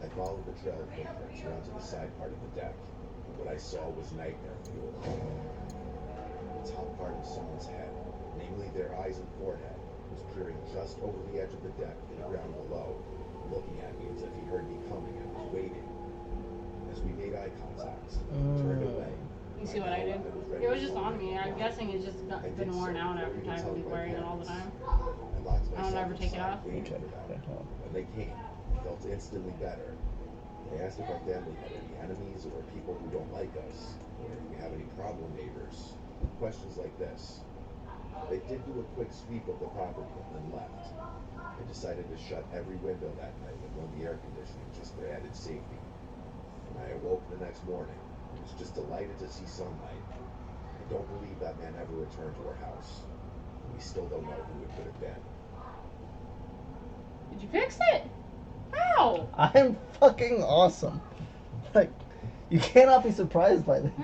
I followed the trail of footprints around to the side part of the deck, and what I saw was nightmare fuel. The top part of someone's head, namely their eyes and forehead, was peering just over the edge of the deck to the ground below, looking at me as if he heard me coming and was waiting. As we made eye contact, turned away. You see what I did? It was just on me. I'm guessing it's just been worn out after time of me wearing it all the time. I don't ever take it off. When they came, I felt instantly better. They asked if our family had any enemies or people who don't like us, or if we have any problem neighbors. Questions like this. They did do a quick sweep of the property and then left. I decided to shut every window that night and run the air conditioning just for added safety. When I awoke the next morning, I was just delighted to see sunlight. I don't believe that man ever returned to our house. And we still don't know who it could have been. Did you fix it? How? I'm fucking awesome. Like, you cannot be surprised by this. I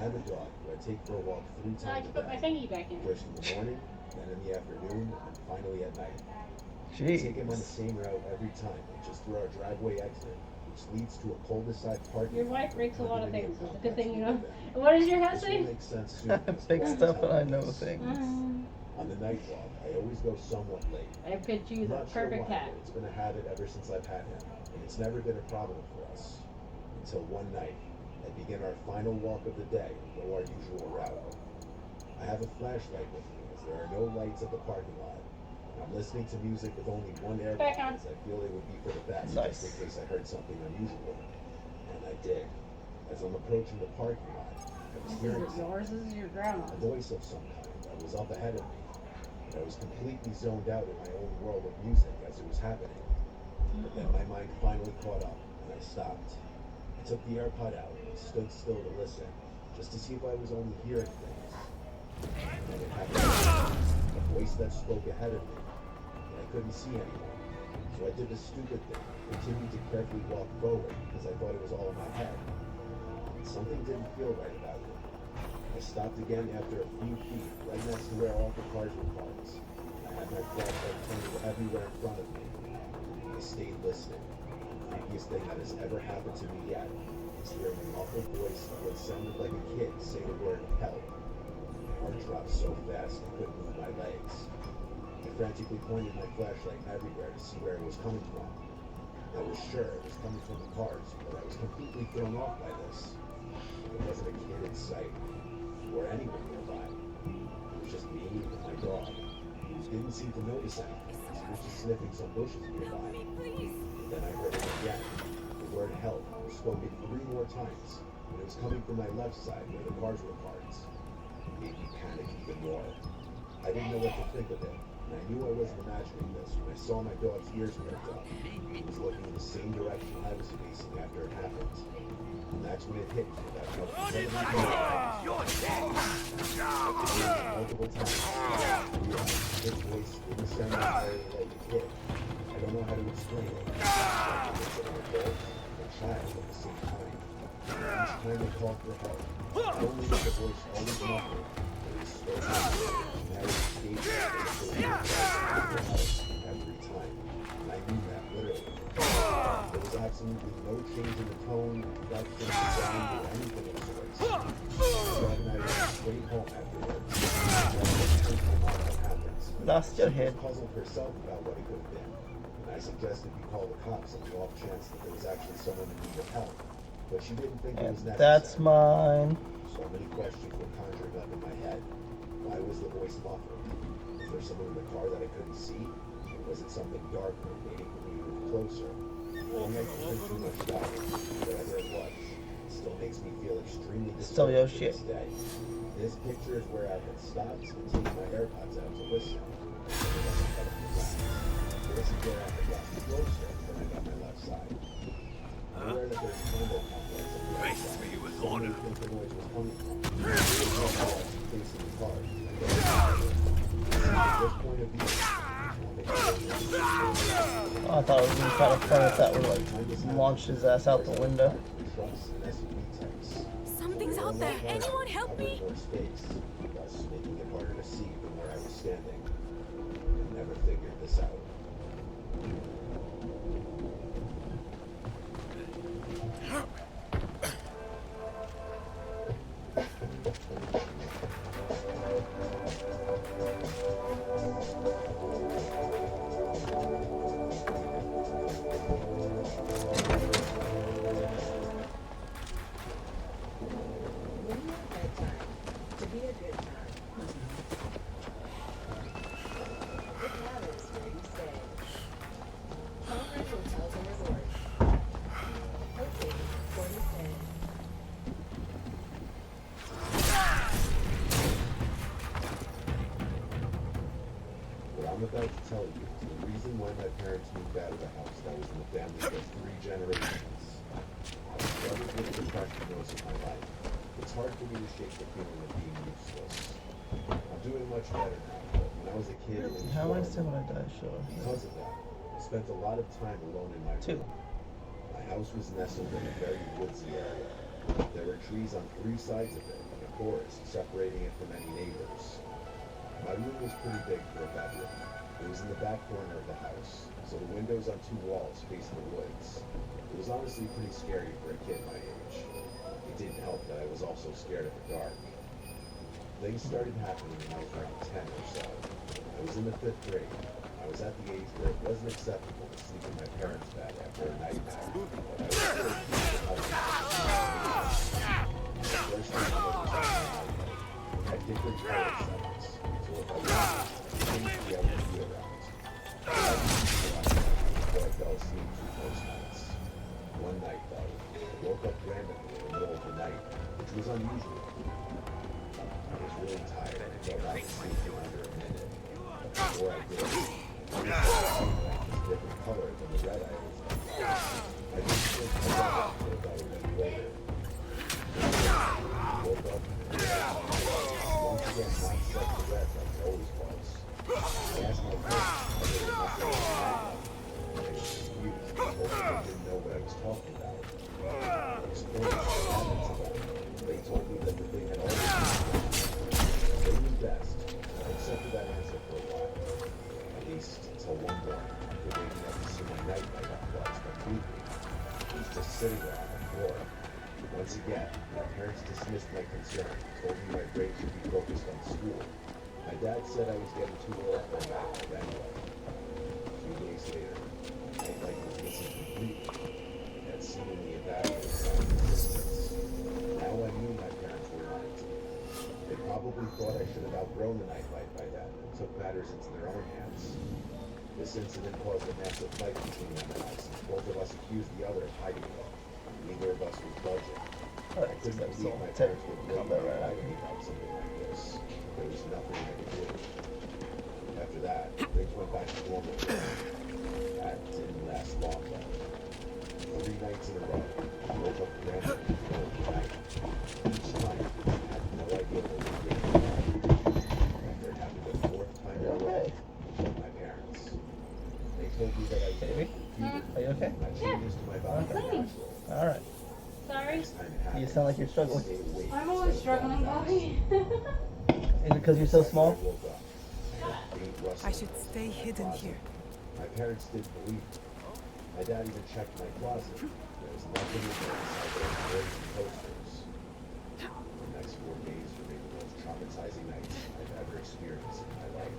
have a dog who I take for a walk 3 times I can put my thingy back in. First in the morning, then in the afternoon, and finally at night. Jeez. I take him on the same route every time, just through our driveway exit, which leads to a cul-de-sac parking. Your wife breaks a lot of things. It's a good thing you know. What does your house say? Makes sense soon. Big stuff and I know things. On the night walk, I always go somewhat late. I picked you the I'm not sure perfect why, cat. but it's been a habit ever since I've had him, and it's never been a problem for us. Until one night, I begin our final walk of the day and go our usual route. I have a flashlight with me as there are no lights at the parking lot. And I'm listening to music with only one AirPod as I feel it would be for the best just in case I heard something unusual. And I did. As I'm approaching the parking lot, I was hearing Yours is your grandma's. a voice of some kind that was up ahead of me. And I was completely zoned out in my own world of music as it was happening. But then my mind finally caught up, and I stopped. I took the AirPod out and stood still to listen, just to see if I was only hearing things. And then it happened. A voice that spoke ahead of me, and I couldn't see anyone. So I did the stupid thing, continued to carefully walk forward because I thought it was all in my head. And something didn't feel right about it. I I stopped again after a few feet, right next to where all the cars were parked. I had my flashlight pointed everywhere in front of me. I stayed listening. The creepiest thing that has ever happened to me yet is hearing a muffled voice of what sounded like a kid say the word help. My heart dropped so fast I couldn't move my legs. I frantically pointed my flashlight everywhere to see where it was coming from. I was sure it was coming from the cars, but I was completely thrown off by this. There wasn't a kid in sight, or anyone nearby. It was just me and my dog, who didn't seem to notice anything. He was just sniffing some bushes nearby. Then I heard it again. The word help was spoken 3 more times, and it was coming from my left side where the cars were parked. It made me panic even more. I didn't know what to think of it, and I knew I wasn't imagining this when I saw my dog's ears perked up. He was looking in the same direction I was facing after it happened. And that's when it hit me that I felt multiple times. His voice didn't sound entirely like a kid. I don't know how to explain it. It's like an adult and a child at the same time. Each time I called for help, not only was the voice always muffled, but it spoke and I was escaping every time. And I knew that literally. There was absolutely no change in the tone, inflection, sound, or anything of the sorts. Dad and I went straight home afterwards. Lost your head. She was puzzled herself about what it could have been, and I suggested we call the cops on the off chance that there was actually someone in need of help. But she didn't think it was necessary. That's mine. So many questions were conjuring up in my head. Why was the voice muffled? Was there someone in the car that I couldn't see? Or was it something darker waiting for me to move closer? I don't like to think too much about it. Whatever it was, it still makes me feel extremely Still your disturbed to shit. this day. This picture is where I had stopped and taken my AirPods out to listen. This is where I had gotten closer when I got my left side. I'm aware that there's a combo complex on the right side. with So honor. I think the noise was coming from. Facing the car. From this point of view, Oh, I thought it was gonna try to front that would like launch his ass out the window. trucks and SUV types. Something's out there. Anyone help me? More space, thus making it harder to see from where I was standing. I never figured this out. To be a good time. It matters where you stay. Conference hotels and resorts. Hopefully, for the stay. What I'm about to tell you is the reason why my parents moved out of the house that was in the family for 3 generations. I've struggled with depression most of my life. It's hard for me to shake the feeling of being useless. I'm doing much better now, but when I was a kid, it was How am I horrible. still gonna die? Sure. Because of that, I spent a lot of time alone in my room. My house was nestled in a very woodsy area. There were trees on 3 sides of it, and a forest separating it from any neighbors. My room was pretty big for a bedroom. It was in the back corner of the house, so the windows on 2 walls faced the woods. It was honestly pretty scary for a kid my age. It didn't help that I was also scared of the dark. Things started happening when I was around 10 or so. I was in the 5th grade. I was at the age where it wasn't acceptable to sleep in my parents' bed after a night nap, but I was still keen to help them. The first thing I noticed was I had different color settings, so if I wanted, I couldn't be able to be around. Before I fell asleep through most nights. One night, though, I woke up randomly in the middle of the night, which was unusual. I was really tired and I fell back asleep for under a minute. But before I did, I was different color than the red I was in. I didn't think about it until about a week later. I woke up and once again not set to red like it always was. I asked my parents how they were messing with my night, and they were confused and told me they didn't know what I was talking about. I explained what happened to them. They told me that the thing had always been weekly. I was just sitting there on the floor. Once again, my parents dismissed my concern, told me my brain should be focused on school. My dad said I was getting too old for math anyway. A few days later, my light was missing completely. It had seemingly evaporated out of existence. Now I knew my parents were lying to me. They probably thought I should have outgrown the nightlife by then and took matters into their own hands. This incident caused a massive fight between them and I, since both of us accused the other of hiding it. Neither of us was budging. I couldn't believe my parents would blatantly lie to me about something like this. There was nothing I could do. After that, things went back to normal. That didn't last long, though. 3 nights in a row, I woke up randomly in the middle of the night. Each time, I had no idea what was going on. After it happened the 4th time in a row, my parents. They told me that I was Baby, are you okay? my changes to my body are natural. All right. Sorry. You sound like you're struggling. I'm always struggling, Bobby. Is it because you're so small? I should stay hidden here. My parents didn't believe me. My dad even checked my closet. There was nothing in there aside those boards and posters. The next 4 days were maybe the most traumatizing nights I've ever experienced in my life.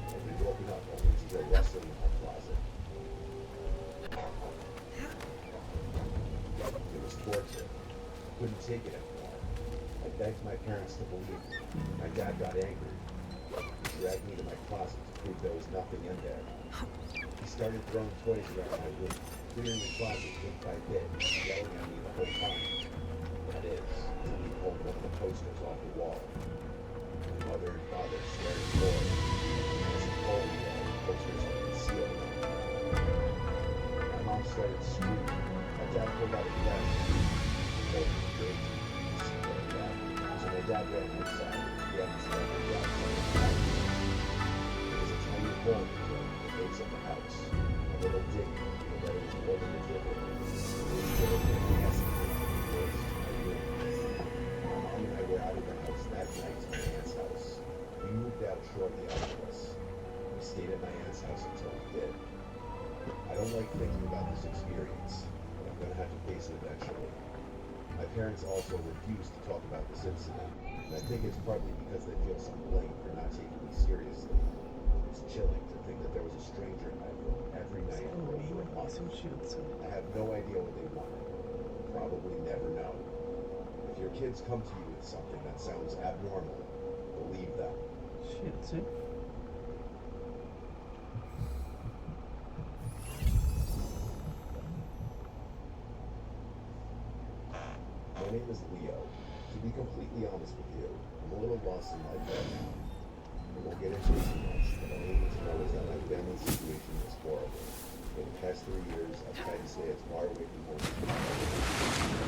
I'd been woken up only to hear rustling in my closet. It was torture. I couldn't take it anymore. I begged my parents to believe me. My dad got angry. He dragged me to my closet to prove there was nothing in there. He started throwing toys around my room, clearing the closet bit by bit, yelling at me the whole time. That is, until he pulled one of the posters off the wall. My mother and father stared in horror. As he pulled me, the posters were concealed. My mom started screaming. My dad pulled out a gun. He told me crazy. So my dad ran inside. He had this gun and got something. There was a tiny hole of the house, a little dig, but it was more than a dribble. It was filled with nasty words to my room. My mom and I were out of the house that night to my aunt's house. We moved out shortly after us. We stayed at my aunt's house until we did. I don't like thinking about this experience, but I'm going to have to face it eventually. My parents also refused to talk about this incident, and I think it's partly because they feel some blame for not taking me seriously. It's chilling to think that there was a stranger in my room every night for over a month. I have no idea what they wanted. Probably never know. If your kids come to you with something that sounds abnormal, believe them. Shih Tzu. My name is Leo. To be completely honest with you, I'm a little lost in life right now. I won't get into it too much, but all you need to know is that my family situation is horrible. For the past 3 years, I've tried to stay as far away from home as possible.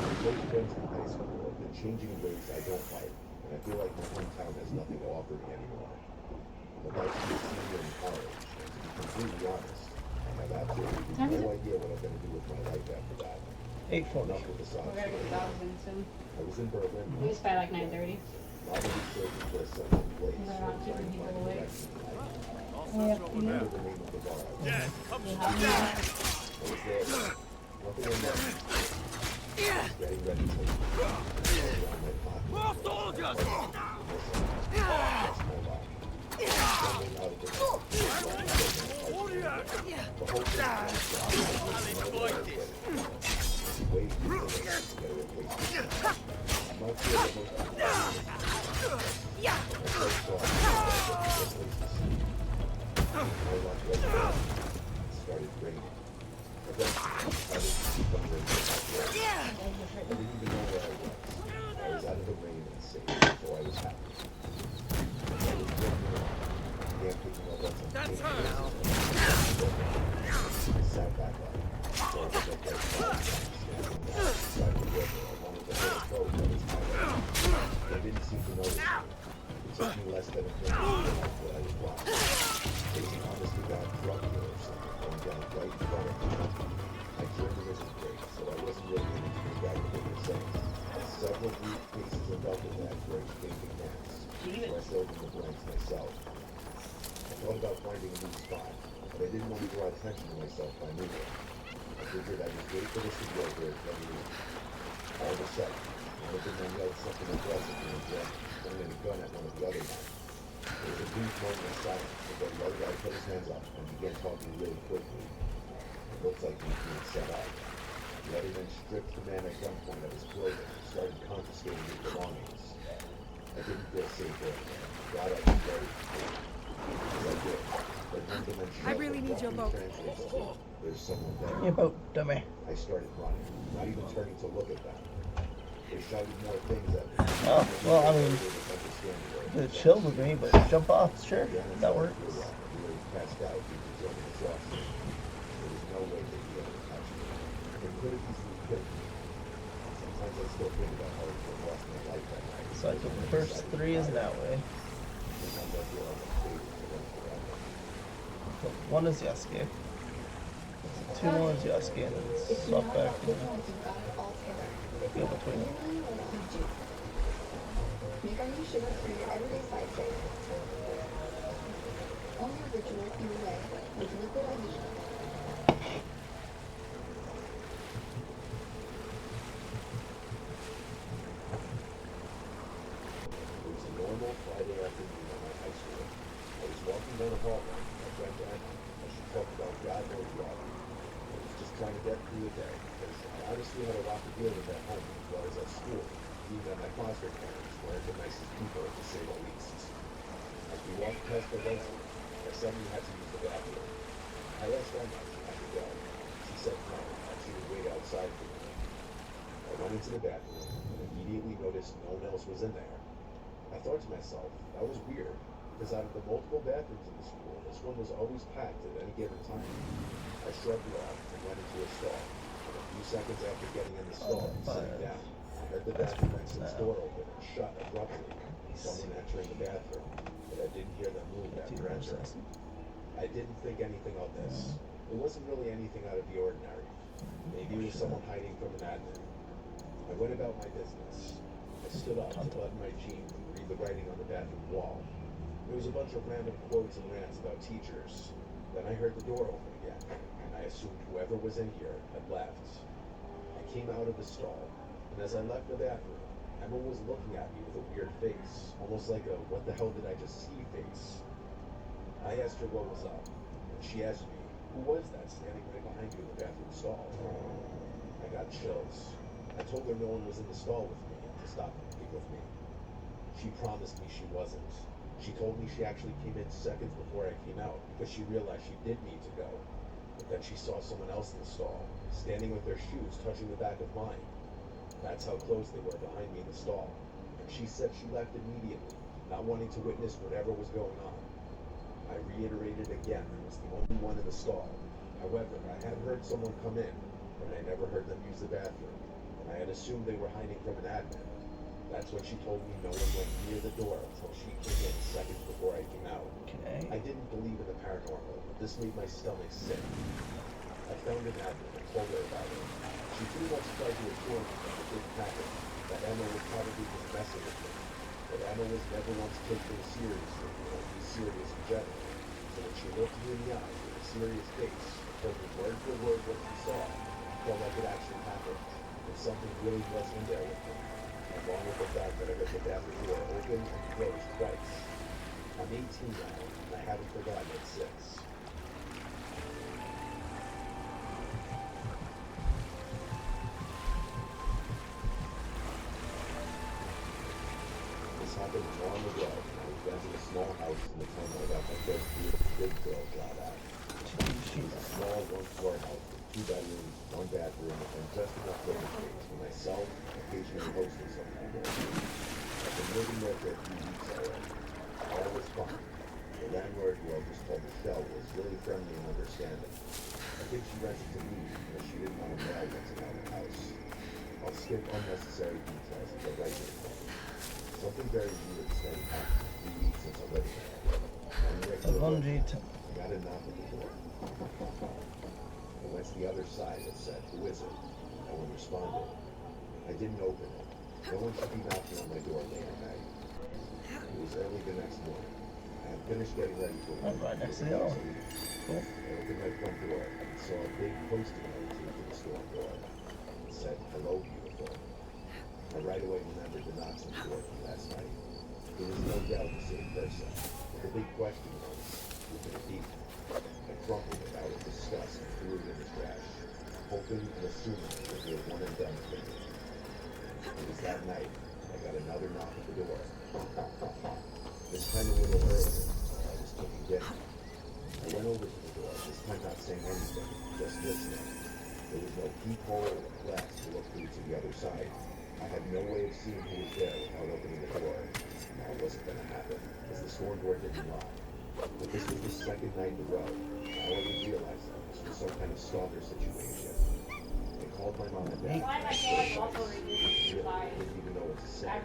My close friends in high school have been changing in ways I don't like, and I feel like my hometown has nothing to offer me anymore. I'm about to be a senior in college, and to be completely honest, I have absolutely no idea what I'm going to do with my life after that. 8:40. Enough with the sob We're gonna get the dogs in soon. I was in Berlin. At least by like 9:30. Probably searching for a central place. We're not keeping people awake. Yeah, the name of the bar. Yeah, come I was there. Nothing in there. Getting ready to around my pocket. More soldiers! Started raining. I was out of the rain and safe, so I was happy. That's her now. I sat back up. They didn't seem to notice me. It took me less than a minute to realize that I was blind. There was an honest to God drug dealer or something going down right in front of me. My journey wasn't great, so I wasn't really able to make out what they were saying. Several brief cases of duffel bags were exchanging hands, so I filled in the blanks myself. I thought about finding a new spot, but I didn't want to draw attention to myself by moving. I figured I'd just wait for this to be over and then leave. All of a sudden, one of the men yelled something aggressive to me, pointing a gun at one of the other men. There was a brief moment of silence, but then the other guy put his hands up and began talking really quickly. It looked like he was being set up. The other men stripped the man at gunpoint of his clothing and started confiscating his belongings. I didn't feel safe there. God, I was very safe. As I did, but one of the men I really need your boat. There's someone there. Your boat, dummy. I started running, not even turning to look at them. They shouted more things at me. Oh, well, I mean, the chill with me, but jump off, sure, that works. Passed out due to drug exhaustion. There was no way they'd be able to catch me. They could have easily killed me. Sometimes I still think about how I could have lost my life that night. So I took the first 3 is that way. Sometimes I feel like I'm fated to run forever. So 1 is Yasuke. 2 more is Yasuke, and then swap back and go between them. Make our new sugar for your everyday sidetrack. Only original in a way with liquid IV. It was a normal Friday afternoon at my high school. I was walking down a hallway. My friend Anna, as she talked about God knows what. I was just trying to get through the day because I honestly had a lot to deal with at home as well as at school. Even that my foster parents weren't the nicest people, to say the least. As we walked past the residence, I suddenly had to use the bathroom. I asked Emma if she had to go. She said no, and she would wait outside for me. I went into the bathroom and immediately noticed no one else was in there. I thought to myself, that was weird, because out of the multiple bathrooms in the school, this one was always packed at any given time. I shrugged it off and went into a stall. And a few seconds after getting in the stall and sitting down, I heard the bathroom exit's door open and shut abruptly. Someone entering the bathroom, but I didn't hear them move after entering. I didn't think anything of this. It wasn't really anything out of the ordinary. Maybe it was someone hiding from an admin. I went about my business. I stood up to button my jeans and read the writing on the bathroom wall. There was a bunch of random quotes and rants about teachers. Then I heard the door open again, and I assumed whoever was in here had left. I came out of the stall, and as I left the bathroom, Emma was looking at me with a weird face, almost like a what the hell did I just see face. I asked her what was up, and she asked me, who was that standing right behind you in the bathroom stall? I got chills. I told her no one was in the stall with me and to stop thinking with me. She promised me she wasn't. She told me she actually came in seconds before I came out because she realized she did need to go. But then she saw someone else in the stall, standing with their shoes touching the back of mine. That's how close they were behind me in the stall. And she said she left immediately, not wanting to witness whatever was going on. I reiterated again I was the only one in the stall. However, I had heard someone come in, but I never heard them use the bathroom, and I had assumed they were hiding from an admin. That's when she told me no one went near the door until she came in seconds before I came out. Okay. I didn't believe in the paranormal, but this made my stomach sick. I found an admin and told her about it. She pretty much tried to assure me that it didn't happen, that Emma was probably just messing with me. But Emma was never once taken seriously, or be serious in general. So when she looked me in the eyes with a serious face, and told me word for word what she saw, I felt like it actually happened, and something really was in there with me. Along with the fact that I heard the bathroom door open and close twice. I'm 18 now, and I haven't forgotten it since. This happened long ago when I was renting a small house in the town where I got my first real big girl job at. It was a small one-floor house with 2 bedrooms, 1 bathroom, and just enough living space for myself, occasionally hosting some people. I've been living there for a few weeks already. All was fine. The landlord, who I just called Michelle, was really friendly and understanding. I think she rented to me because she didn't want a male renting out of the house. I'll skip unnecessary details and get right to the point. Something very weird started happening 3 weeks into living there. I got a knock at the door. I went to the other side and said, "Who is it?" No one responded. I didn't open it. No one should be knocking on my door late at night. It was early the next morning. I had finished getting ready for work. Right next to the other one. Cool. I opened my front door and saw a big post-it note taped to the hello, beautiful. I right away remembered the knocks on the door from last night. It was no doubt the same person. But the big question was, who could it be? I crumpled it out of disgust and threw it in the trash, hoping and assuming it would be a one and done thing. It was that night I got another knock at the door. This time a little earlier, I was cooking dinner. I went over to the door, this time not saying anything, just listening. There was no peephole or glass to look through to the other side. I had no way of seeing who was there without opening the door. Now it wasn't going to happen, as the storm door didn't lock. But this was the second night in a row. Now I would realize that this was some kind of stalker situation. I called my mom and dad. I didn't even know what to say. My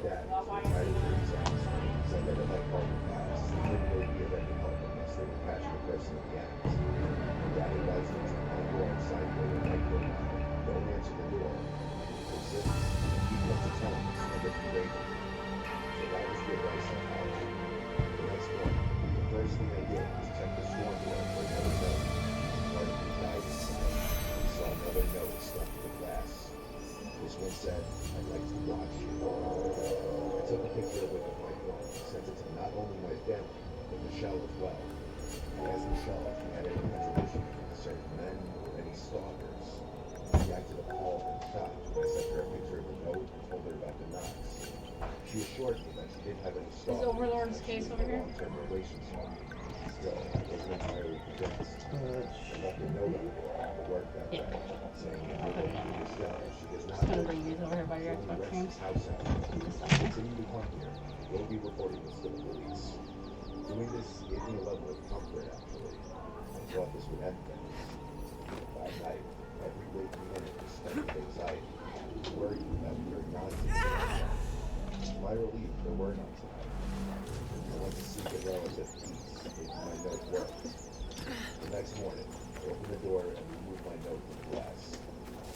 dad, retired police officer, said that if I called the cops, they wouldn't really be of any help unless they were catching the person in the act. My dad advised me to not go outside during the night door. Don't answer the door. Persist, keep up the tone, and if you wait. So that was the advice I followed. The next morning, the first thing I did was check the storm door for another note. Part of the died inside. I saw another note stuck to the glass. This one said, I'd like to watch you. I took a picture of it with my phone and sent it to not only my family, but Michelle as well. I asked Michelle if she had any information on certain men or any stalkers. She acted appalled and shocked when I sent her a picture of the note and told her about the knocks. She assured me that she didn't have any stalkers. Is Overlord's case over here? Long-term relationship. Still, I wasn't entirely convinced. I left a note on the door after work that day, saying that you're looking for Michelle. She does not Just gonna bring these over here by your Xbox games. house out. Continue to come here. You'll be reporting this to the police. Doing this gave me a level of comfort, actually. I thought this would end things. That night, every waking minute was spent with anxiety, worried that we were not tonight. To my relief, there were none tonight. I went to sleep in relative peace, making my note work. The next morning, I opened the door and removed my note from the glass.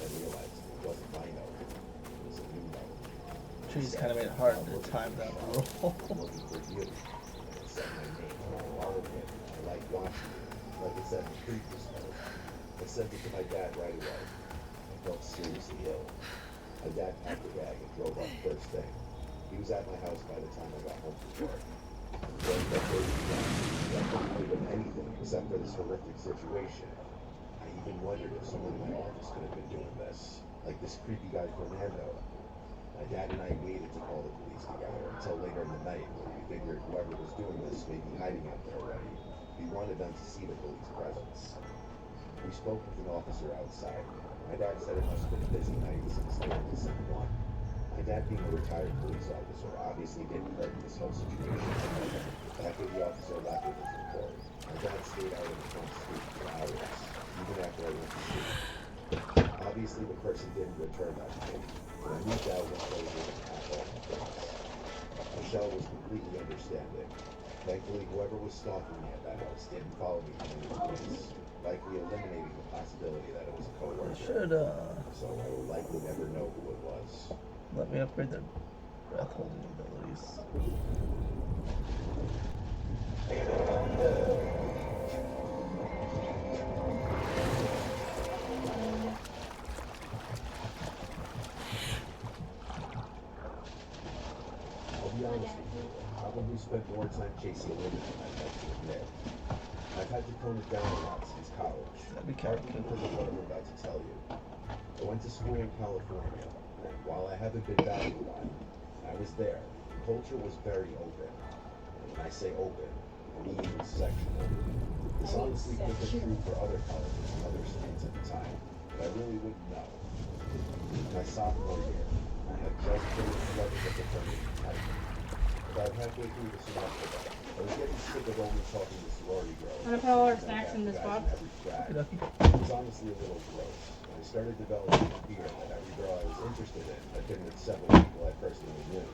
I realized it wasn't my note. It was a new note. Trees kind of made it hard to time that roll. Looking for you. And it said my name. All of it. I like watching it. Like it said in the previous note. I sent it to my dad right away. I felt seriously ill. My dad packed a bag and drove up first thing. He was at my house by the time I got home from work. During that day, I couldn't think of anything except for this horrific situation. I even wondered if someone in my office could have been doing this, like this creepy guy Fernando. My dad and I waited to call the police together until later in the night when we figured whoever was doing this may be hiding out there already. We wanted them to see the police presence. We spoke with an officer outside. My dad said it must have been a busy night since they were missing one. My dad, being a retired police officer, obviously didn't hurt in this whole situation. After the officer left with his report, my dad stayed out in the front street for hours, even after I went to sleep. Obviously, the person didn't return that night, but I moved out when closing and packed all my things. Michelle was completely understanding. Thankfully, whoever was stalking me at that house didn't follow me from any place, likely eliminating the possibility that it was a coworker. So I will likely never know who it was. Let me upgrade their breath holding abilities. I'll be honest with you, I probably spent more time chasing women than I'd like to admit. I've had to tone it down a lot since college. Partly because of what I'm about to tell you. I went to school in California, and while I haven't been back in a while, I was there. The culture was very open. And when I say open, I mean sexual. This honestly could have been true for other colleges and other states at the time, but I really wouldn't know. My sophomore year, I had just finished studying at the fraternity type. About halfway through the semester, I was getting sick of only talking to sorority girls. I'm gonna put all our snacks in this box. It was honestly a little gross. I started developing a fear that every girl I was interested in had been with several people I personally knew.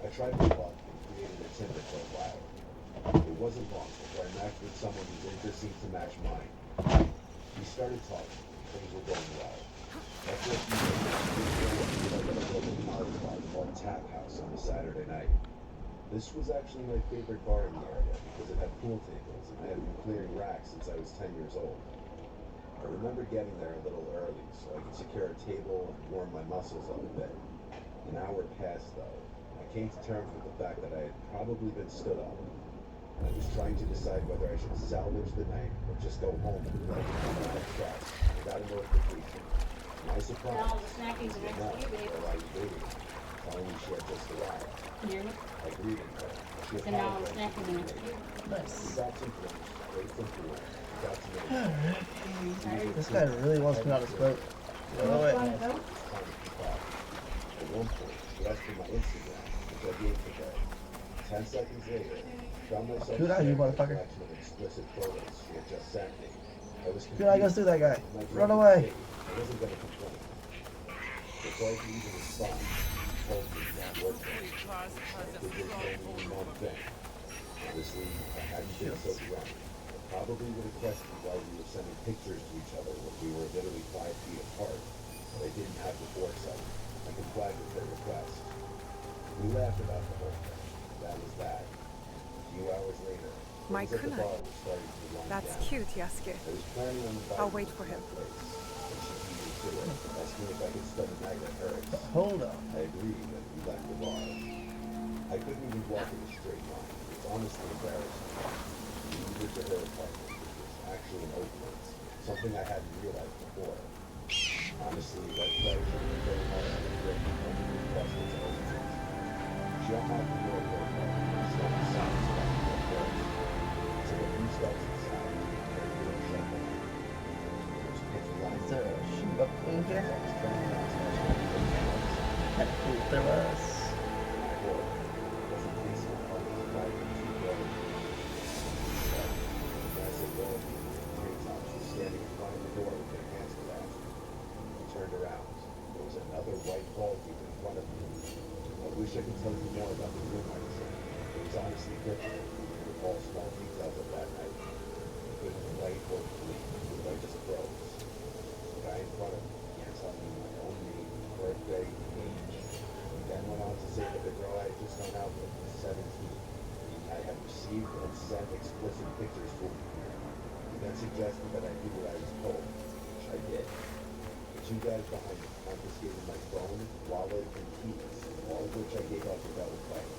I tried my luck and created a Tinder profile. It wasn't long before I matched with someone whose interests seemed to match mine. We started talking, and things were going well. After a few days, we met at a local Irish bar called Tap House on a Saturday night. This was actually my favorite bar in the area because it had pool tables, and I had been clearing racks since I was 10 years old. I remember getting there a little early so I could secure a table and warm my muscles up a bit. An hour passed though. I came to terms with the fact that I had probably been stood up. I was trying to decide whether I should salvage the night or just go home and play with my shots. I got a notification. To my surprise, Now the snacking's next to you, babe. I was waiting, telling me she had just arrived. Can you hear me? I greeted her. She So now the apologized. snacking's next to you. Nice. We got some drinks, ate some food, got to know This guy really wants me on his boat. Go away. At one point, she asked for my Instagram, which I gave to her. 10 seconds later, I found myself Shoot out, you sharing a motherfucker. collection of explicit photos she had just sent me. I was Shoot out, go through that guy. My Run drunken away. state, I wasn't going to complain. Before I could even respond, she told me that work day. I could just only one thing. Obviously, I hadn't been so drunk. I probably would have questioned why we were sending pictures to each other when we were literally 5 feet apart. But I didn't have the foresight. I complied with her request. We laughed about the whole thing. That was that. A few hours later, My things at the kunai. bar were starting to wind That's down. cute, Yasuke. I was planning on inviting I'll wait her for to him. my place, and she beat me to it, asking if I could spend the night at hers. Hold on. I agreed, and we left the bar. I couldn't even walk in a straight line. It was honestly embarrassing. We moved to her apartment, which was actually an Oakland, something I hadn't realized before. Honestly, that flight would have been very hard to break when we requested to Oakland. She unlocked the door of her apartment and stopped the sound so I could get close. So a few steps inside, her door shut down. It was pitch black. Is there a shoe up in here? I was turning around to my phone. Kind of cool if there was. Standing in front of the door with their hands clasped. I turned around. There was another white ball in front of me. I wish I could tell you more about the room I was in. It was honestly different. I recall small details of that night. I couldn't write or bleed. I just froze. The guy in front of me began telling me my own name, birthday, age. He then went on to say that the girl I had just hung out with was 17. I had received and sent explicit pictures to him. He then suggested that I do what I was told, which I did. The two guys behind me confiscated my phone, wallet, and keys, all of which I gave up without a fight.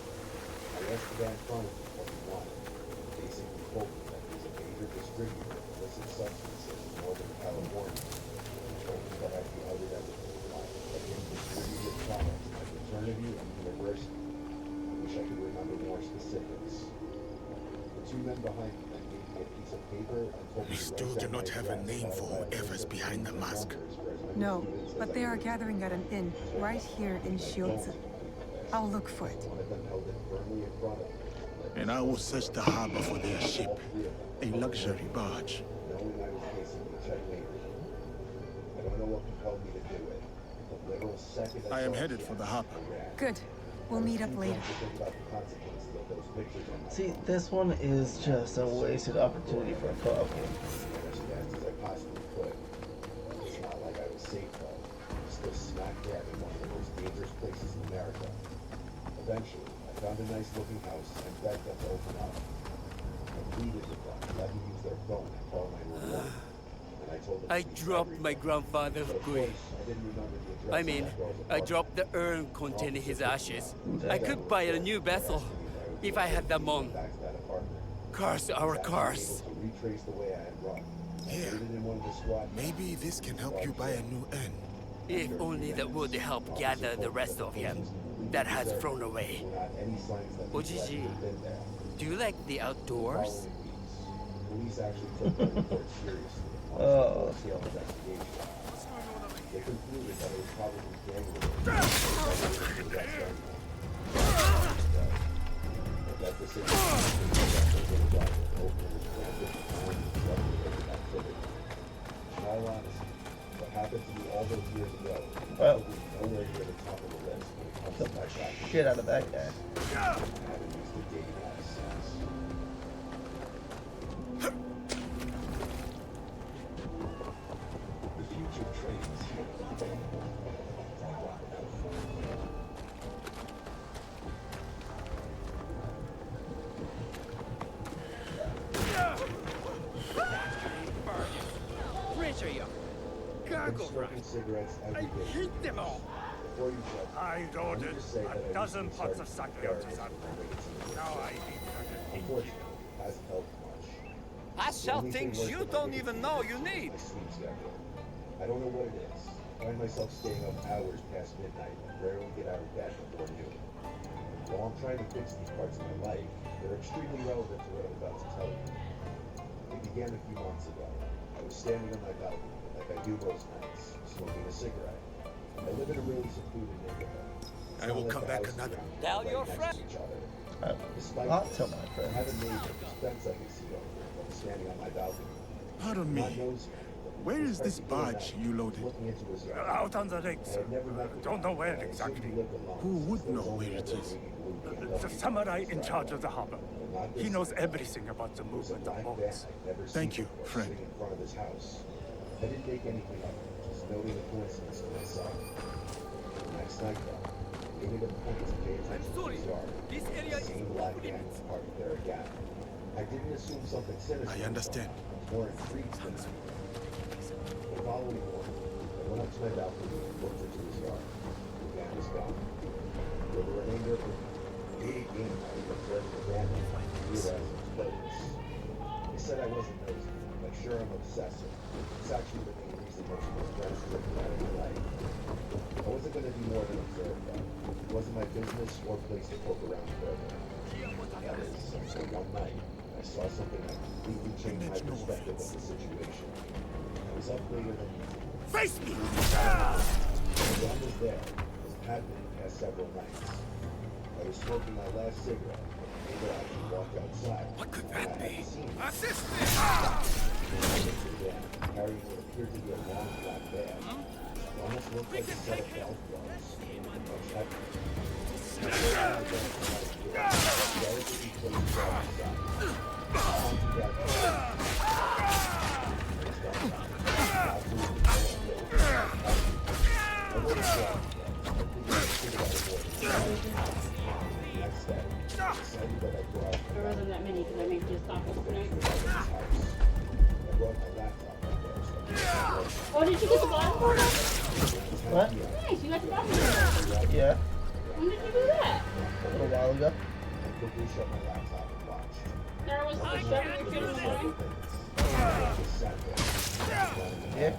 I asked the guy in front of me what he wanted. He basically told me that he's a major distributor of illicit substances in Northern California. He told me that I'd be outed as a criminal, that him distributed products at fraternity and university. I wish I could remember more specifics. The two men behind me then gave me a piece of paper and told me We to still write do down not my have a address name so for I would whoever's have behind the mask. numbers for as many No, students but as they I are could. gathering at an inn right here in Shiotsu. I'll look for it. One of them held it firmly in front of me. And I will search the harbor for their ship, a luxury barge. Knowing I was facing the checkmate. I don't know what compelled me to do it. The literal second I am saw headed the for the chance, harbor. I ran. Good. We'll meet up later. To think about the consequences of those pictures on my See, phone. this one is just a wasted opportunity for a co-op game. As fast as I possibly could. It's not like I was safe though. I'm still smack dab in one of the most dangerous places in America. Eventually, I found a nice looking house and begged them to open up. I pleaded with them to let me use their phone and call 911. And I told them I to use dropped my everything. grandfather's But of grave. course, I didn't remember the address I of mean, that girl's I apartment. dropped the urn containing his ashes. I could buy a new vessel if I had them on. Back to that apartment. Curse our cars. Able to retrace the way I had run. I Here. put it in one of the squad Maybe this can help you buy a new urn. If only that would help gather the rest of him that has flown away. were not any signs that people Ojiji, actually been there. do you like the outdoors? Following weeks, police actually took the report seriously. Oh. Full-scale investigation. They concluded that it was probably gang-related. But that decision in all honesty, what happened to me all those years ago is Well. probably nowhere near the top of the list when it comes to Took my the practice. shit out of that guy. I haven't used the dating app since. The future trains. Rich are you? gaggle smoking cigarettes I every day. hate them all. Before you judge, I ordered a dozen pots of sake out of that. Now I eat like an unfortunately, it hasn't helped much. I sell things you don't even know you need. My sleep schedule. I don't know what it is. I find myself staying up hours past midnight and rarely get out of bed before noon. While I'm trying to fix these parts of my life, they're extremely relevant to what I'm about to tell you. It began a few months ago. I was standing on my balcony, like I do most nights, smoking a cigarette. I live in a really secluded neighborhood. I will come back another. Tell your friend. Despite I'll this, tell my friend. I have a neighbor whose fence I can see over while I'm standing on my balcony. Pardon me. Where is this barge you loaded? Out on the lakes. Don't know where exactly. Who would know where it is? The samurai in charge of the harbor. He knows everything about the movement of boats. Thank you, friend. In front of his house. I didn't make anything of it, just noting the coincidence to myself. The next night, though, I made it a point to pay attention to his yard. This area is Same black gang parked there again. I didn't assume something sinister. I understand. I was more intrigued than that. The following morning, I went up to my balcony and looked into his yard. The van was gone. For the remainder of the week, I ate game night and observed the van and realized it was bogus. They said I wasn't nosy, but sure I'm obsessive. It's actually the main reason most of my friends drifted out of my life. I wasn't going to do more than observe, though. It wasn't my business or place to poke around further. That is, until one night, I saw something that completely changed my perspective of the situation. I was up later than usual. Face me! The gun was there, as it had been the past several nights. I was smoking my last cigarette when the neighbor actually walked outside. What could that be? Assist me! Carrying what appeared to be a long black bag. It almost looked like a set of golf gloves, and much heavier. I pulled out the gun from my jacket, delicately placed it on the side. I pointed that gun. I would have dropped, but I figured I should have avoided it. Next day, I decided that I'd go out. There wasn't that many because I made just tacos tonight. I brought my laptop up there, so I could Oh, did you get the bottom board up? What? Nice, you got the bottom board. Yeah, When did you do that? a little while ago. I quickly shut my laptop and watched. There was 7 in the morning. I just sat there. Yeah.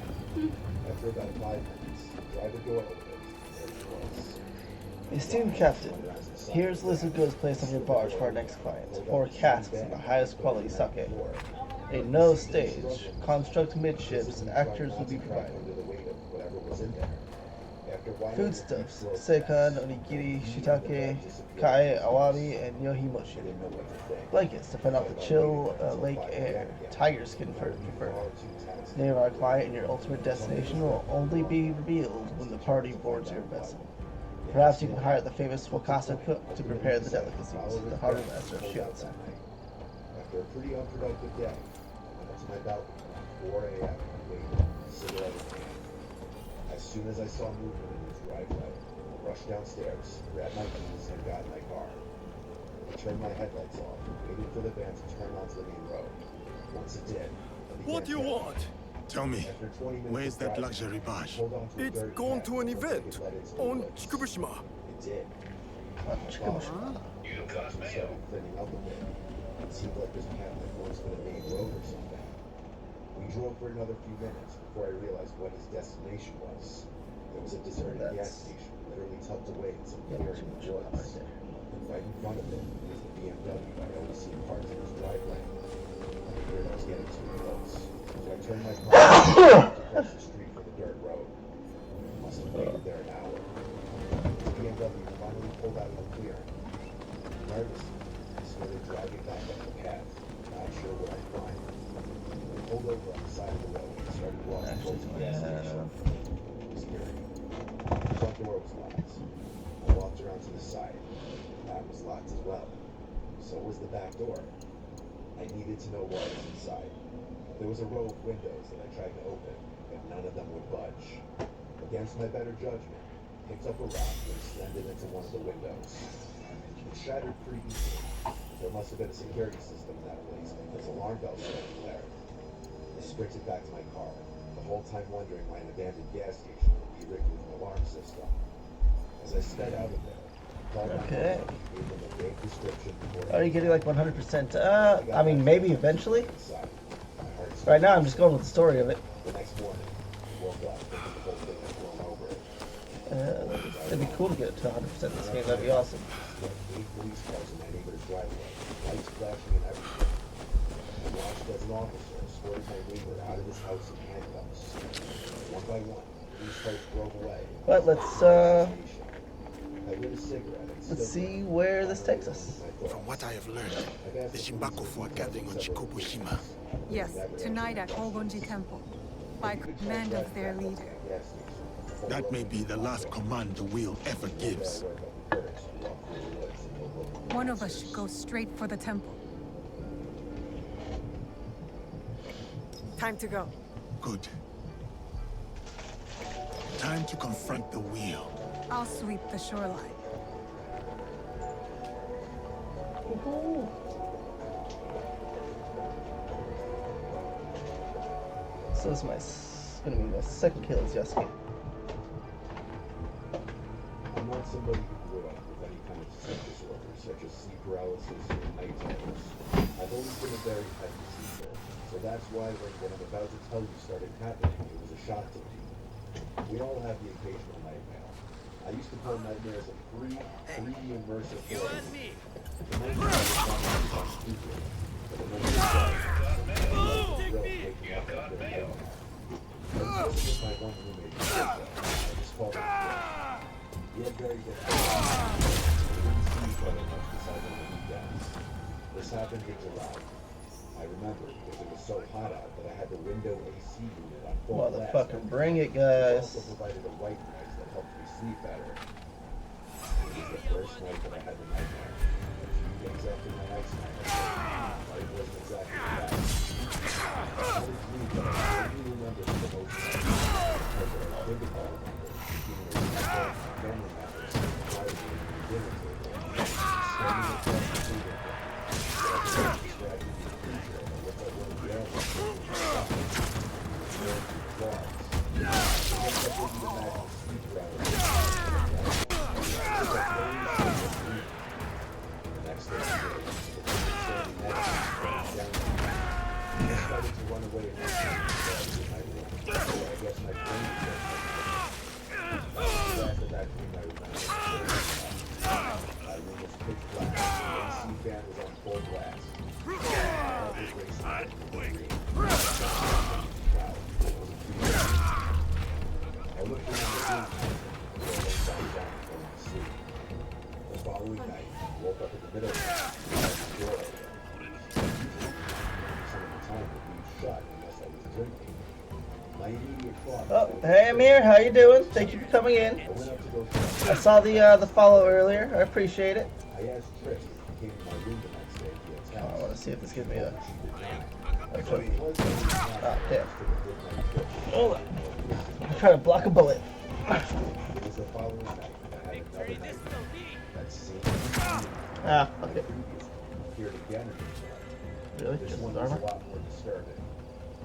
After about 5 minutes, the driver door opened, and there he was. Esteemed Captain, here's a list of goods placed on your barge for our next client. 4 casks of the highest quality sake. A no stage, construct midships, actors will be provided. Foodstuffs, seikan, onigiri, shiitake, kai, awabi, and yohimoshi. Blankets to fend off the chill lake air. Tiger skin fur preferred. Name of our client and your ultimate destination will only be revealed when the party boards your vessel. Perhaps you can hire the famous Wakasa cook to prepare the delicacies, the harbor master of Shiatsu. After a pretty unproductive day, I went up to my balcony around 4 a.m. and waited, cigarette in hand. As soon as I saw movement in his driveway, I rushed downstairs, grabbed my keys, and got in my car. I turned my headlights off and waited for the van to turn onto the main road. Once it did, I began What do you to want? Tell me, where's that luxury barge? It's gone to an event on Chikubushima. It did. Chikubushima. You got me. Started thinning up a bit. It seemed like this path had once been a main road or something. We drove for another few minutes before I realized what his destination was. There was a deserted gas station literally tucked away in some clearing in the woods. Right in front of it was the BMW I'd always seen parked in his driveway. I figured I was getting too close, so I turned my car across the street for the dirt road. I must have waited there an hour. The BMW finally pulled out of the clearing. Nervously, I started driving back up the path, not sure what I'd find. I pulled over on the side of the road and started walking towards the gas station. It was eerie. The front door was locked. I walked around to the side. That was locked as well. So was the back door. I needed to know what was inside. There was a row of windows that I tried to open, but none of them would budge. Against my better judgment, I picked up a rock and slammed it into one of the windows. It shattered pretty easily. There must have been a security system in that place because alarm bells started blaring. I sprinted back to my car, but the whole time wondering why an abandoned gas station would be rigged with an alarm system. As I sped out of there, Okay. gave them a vague description before Are you getting like 100%? I mean, maybe eventually. Right now, I'm just going with the story of it. the next morning, I woke up thinking the whole thing had blown over. It'd be cool to get it to 100% this game. That'd be awesome. 8 police cars in my neighbor's driveway, lights flashing and everything. I watched as an officer escorted my neighbor out of his house in handcuffs. One by one, police cars drove away. But let's I lit a cigarette and let's see where this takes us. From what I have learned, the Shimbakufu are gathering on Shikobushima. Yes, tonight at Hogonji Temple, by command of their leader. That may be the last command the wheel ever gives. One of us should go straight for the temple. Time to go. Good. Time to confront the wheel. I'll sweep the shoreline. So this is gonna be my second kill as Yasuke. I'm not somebody who grew up with any kind of sleep disorder, such as sleep paralysis or night terrors. I've always been a very heavy sleeper, so that's why when I'm about to tell you started happening, it was a shock to me. We all have the occasional nightmare. I used to call nightmares a 3D immersive You horror. and me. The nightmare was not stupid, but the memory was Take me. waking up after a nightmare. I was living with my one roommate, I just called him Chris. He had very good eyes. We didn't see each other much besides on the weekends. This happened in July. I remember because it was so hot out that I had the window AC unit on full blast. Motherfucker, bring it, It guys. also provided a white noise that helped me sleep better. It was the first night that I had the nightmare. A few days after my next nightmare, life wasn't exactly the best. I was dreaming, but I vaguely remember for the most part. Because what I did recall remember being a room full of my family members quietly at the dinner table, standing across the table from me. But I couldn't describe it as a creature that looked like one of the animals that was suffering. Claws. I guess I didn't imagine sleep paralysis. The next thing I did was standing next to me, down to me. I started to run away from him, so I was in my room. So I guess my brain was getting after that dream, I remember. My room was pitch black. The AC fan was on full blast. My heart was racing at the degree. Wow, it was a dream. I looked around the room and I sat down and fell asleep. The following night, I woke up in the middle of the night and I was door open. Some of the time would be shut unless I was drinking. My immediate thought was Oh, hey Amir, how you doing? Thank you for coming in. I went up to go check. I saw the follow earlier. I appreciate it. I asked Trish if she came to my room the next day via Oh, text. I want to see if this gives me a. She did not. Okay. It was the only time Ah, I damn. took a midnight trip. Hold on. I'm trying to block a bullet. It was the following night that I had another nightmare. That same dream Ah, okay. appeared again in the night. Really? This Just one his was a armor? lot more disturbing.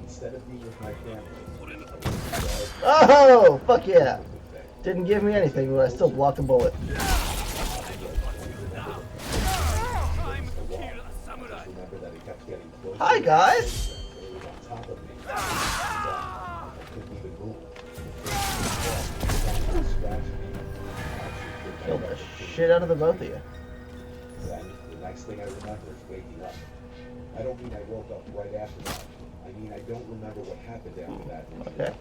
Instead of being with my family, I was in bed. Oh, fuck yeah. Didn't give me anything, but I still blocked a bullet. Remember that it kept getting closer. Hi, guys. It was on top of me. I couldn't even move. Scratched me. Killed the shit out of the both of you. Then, the next thing I remember is waking up. I don't mean I woke up right after that. I mean I don't remember what happened after that. Okay.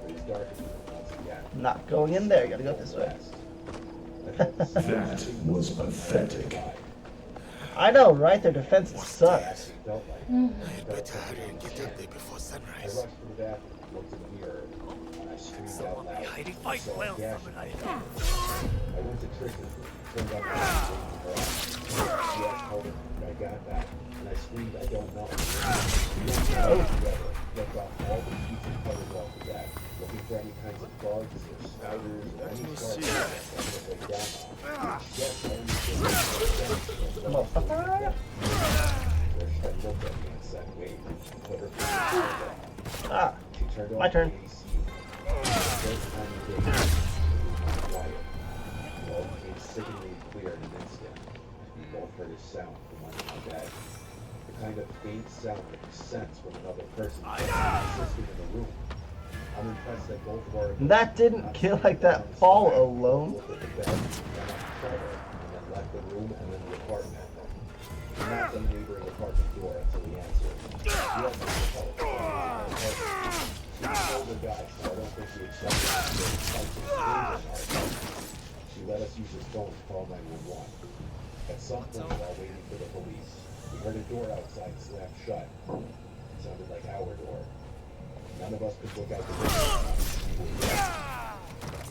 It was dark again once again. Not going in there. Gotta go this way. That was pathetic. I know, right? Their defenses sucks. I'd better hurry and get up there before I sunrise. rushed to the bathroom, looked in the mirror, and I screamed out loud. I saw a gash in my head. I went to Trish's room, turned on the light, waiting for her out. She asked how I got back, and I screamed, I don't know. Left off all the sheets and covers off the bed, looking for any kinds of bugs or spiders or any sharp things that I could lay down on. Yes, I understood Motherfucker. Trish had looked at me and said, wait, put her fingers on the bed. Ah, She turned my off turn. the AC. The first time we did it, it was quiet. It all became sickeningly clear in an instant. We both heard a sound from under my bed. The kind of faint sound that you sense when another person is existing in the room. I'm impressed that both of our That didn't kill like that fall alone. looked at the bed, ran up each other, and then left the room and then the apartment. He knocked on the neighboring apartment door until he answered. He had no help. She was an older guy, so I don't think he accepted it. She let us use his phone to call 911. At some point, while waiting for the police, we heard a door outside slam shut. It sounded like our door. None of us could look out the window.